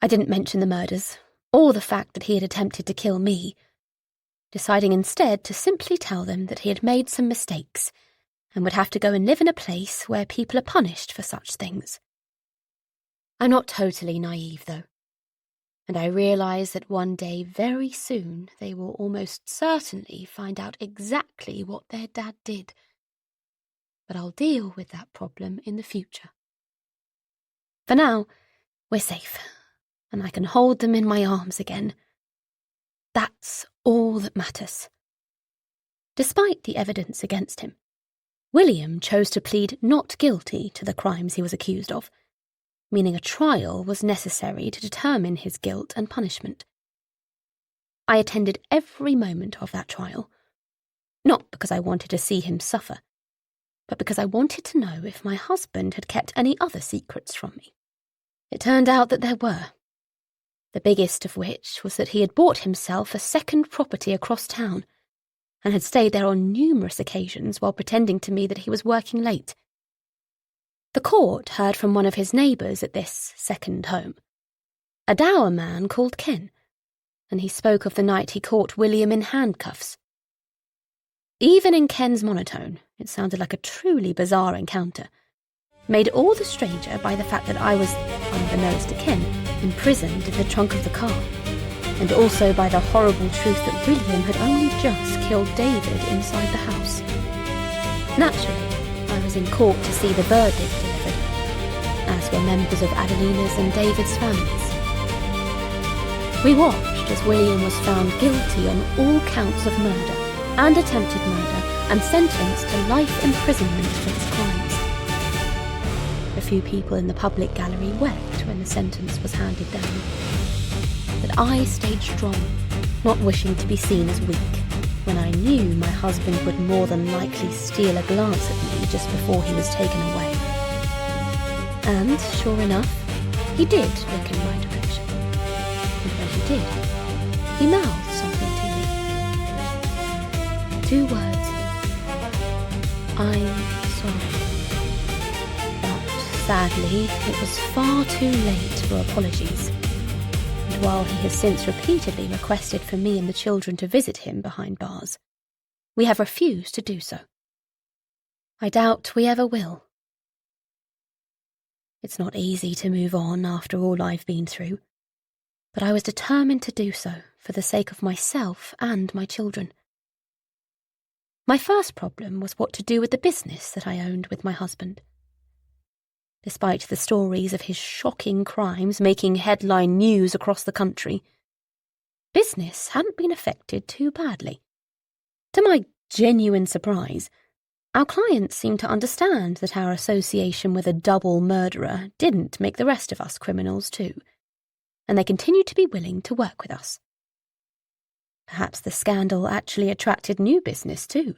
I didn't mention the murders, or the fact that he had attempted to kill me, deciding instead to simply tell them that he had made some mistakes and would have to go and live in a place where people are punished for such things. I'm not totally naive, though, and I realise that one day very soon they will almost certainly find out exactly what their dad did. But I'll deal with that problem in the future. For now, we're safe, and I can hold them in my arms again. That's all that matters. Despite the evidence against him, William chose to plead not guilty to the crimes he was accused of, meaning a trial was necessary to determine his guilt and punishment. I attended every moment of that trial, not because I wanted to see him suffer, but because I wanted to know if my husband had kept any other secrets from me. It turned out that there were, the biggest of which was that he had bought himself a second property across town and had stayed there on numerous occasions while pretending to me that he was working late. The court heard from one of his neighbours at this second home, a dour man called Ken, and he spoke of the night he caught William in handcuffs. Even in Ken's monotone, it sounded like a truly bizarre encounter, made all the stranger by the fact that I was, unbeknownst to Ken, imprisoned in the trunk of the car, and also by the horrible truth that William had only just killed David inside the house. Naturally, I was in court to see the verdict delivered, as were members of Adelina's and David's families. We watched as William was found guilty on all counts of murder and attempted murder and sentenced to life imprisonment for his crimes. A few people in the public gallery wept when the sentence was handed down. But I stayed strong, not wishing to be seen as weak. when I knew my husband would more than likely steal a glance at me just before he was taken away. And, sure enough, he did look in my direction. And when he did, he mouthed something to me. 2 words. I'm sorry. But, sadly, it was far too late for apologies. And while he has since repeatedly requested for me and the children to visit him behind bars, we have refused to do so. I doubt we ever will. It's not easy to move on after all I've been through, but I was determined to do so for the sake of myself and my children. My first problem was what to do with the business that I owned with my husband. Despite the stories of his shocking crimes making headline news across the country, business hadn't been affected too badly. To my genuine surprise, our clients seemed to understand that our association with a double murderer didn't make the rest of us criminals too, and they continued to be willing to work with us. Perhaps the scandal actually attracted new business too,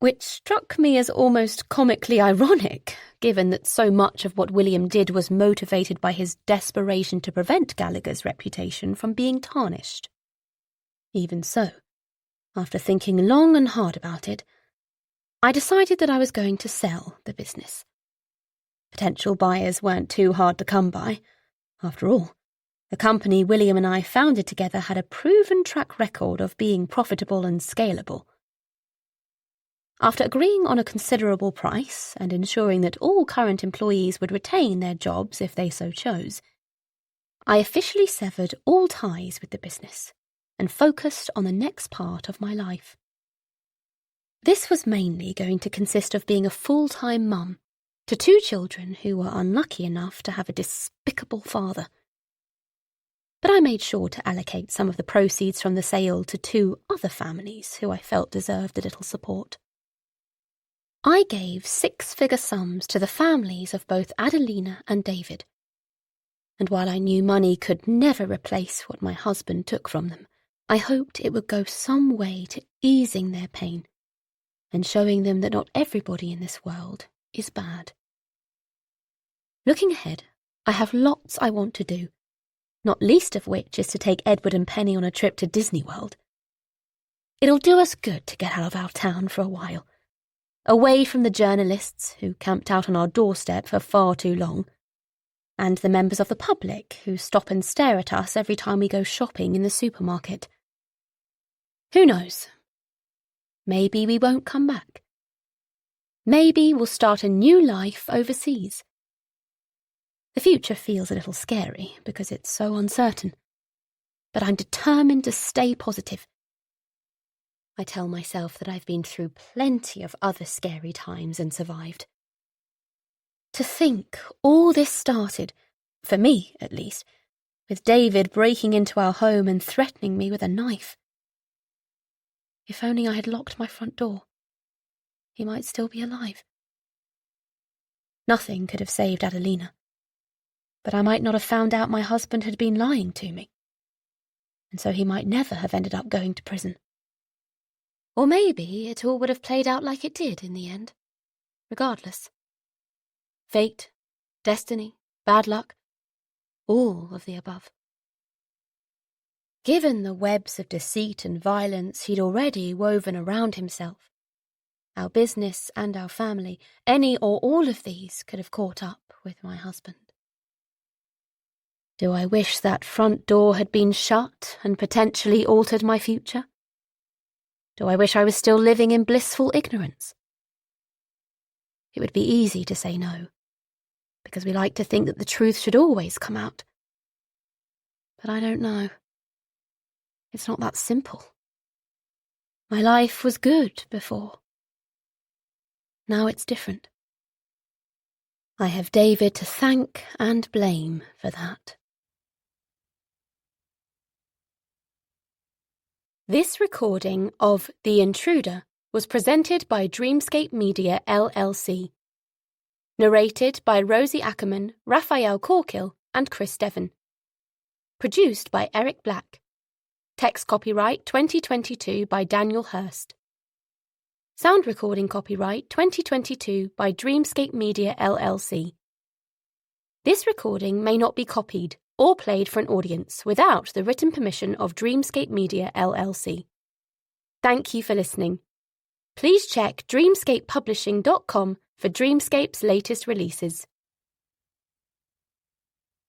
which struck me as almost comically ironic, given that so much of what William did was motivated by his desperation to prevent Gallagher's reputation from being tarnished. Even so, after thinking long and hard about it, I decided that I was going to sell the business. Potential buyers weren't too hard to come by. After all, the company William and I founded together had a proven track record of being profitable and scalable. After agreeing on a considerable price and ensuring that all current employees would retain their jobs if they so chose, I officially severed all ties with the business and focused on the next part of my life. This was mainly going to consist of being a full-time mum to 2 children who were unlucky enough to have a despicable father. But I made sure to allocate some of the proceeds from the sale to 2 other families who I felt deserved a little support. I gave 6-figure sums to the families of both Adelina and David. And while I knew money could never replace what my husband took from them, I hoped it would go some way to easing their pain and showing them that not everybody in this world is bad. Looking ahead, I have lots I want to do, not least of which is to take Edward and Penny on a trip to Disney World. It'll do us good to get out of our town for a while, away from the journalists who camped out on our doorstep for far too long, and the members of the public who stop and stare at us every time we go shopping in the supermarket. Who knows? Maybe we won't come back. Maybe we'll start a new life overseas. The future feels a little scary because it's so uncertain, but I'm determined to stay positive. I tell myself that I've been through plenty of other scary times and survived. To think all this started, for me at least, with David breaking into our home and threatening me with a knife. If only I had locked my front door, he might still be alive. Nothing could have saved Adelina, but I might not have found out my husband had been lying to me, and so he might never have ended up going to prison. Or maybe it all would have played out like it did in the end, regardless. Fate, destiny, bad luck, all of the above. Given the webs of deceit and violence he'd already woven around himself, our business and our family, any or all of these could have caught up with my husband. Do I wish that front door had been shut and potentially altered my future? Do I wish I was still living in blissful ignorance? It would be easy to say no, because we like to think that the truth should always come out. But I don't know. It's not that simple. My life was good before. Now it's different. I have David to thank and blame for that. This recording of The Intruder was presented by Dreamscape Media LLC. Narrated by Rosie Ackerman, Raphael Corkill and Chris Devon. Produced by Eric Black. Text copyright 2022 by Daniel Hurst. Sound recording copyright 2022 by Dreamscape Media LLC. This recording may not be copied or played for an audience without the written permission of Dreamscape Media LLC. Thank you for listening. Please check dreamscapepublishing.com for Dreamscape's latest releases.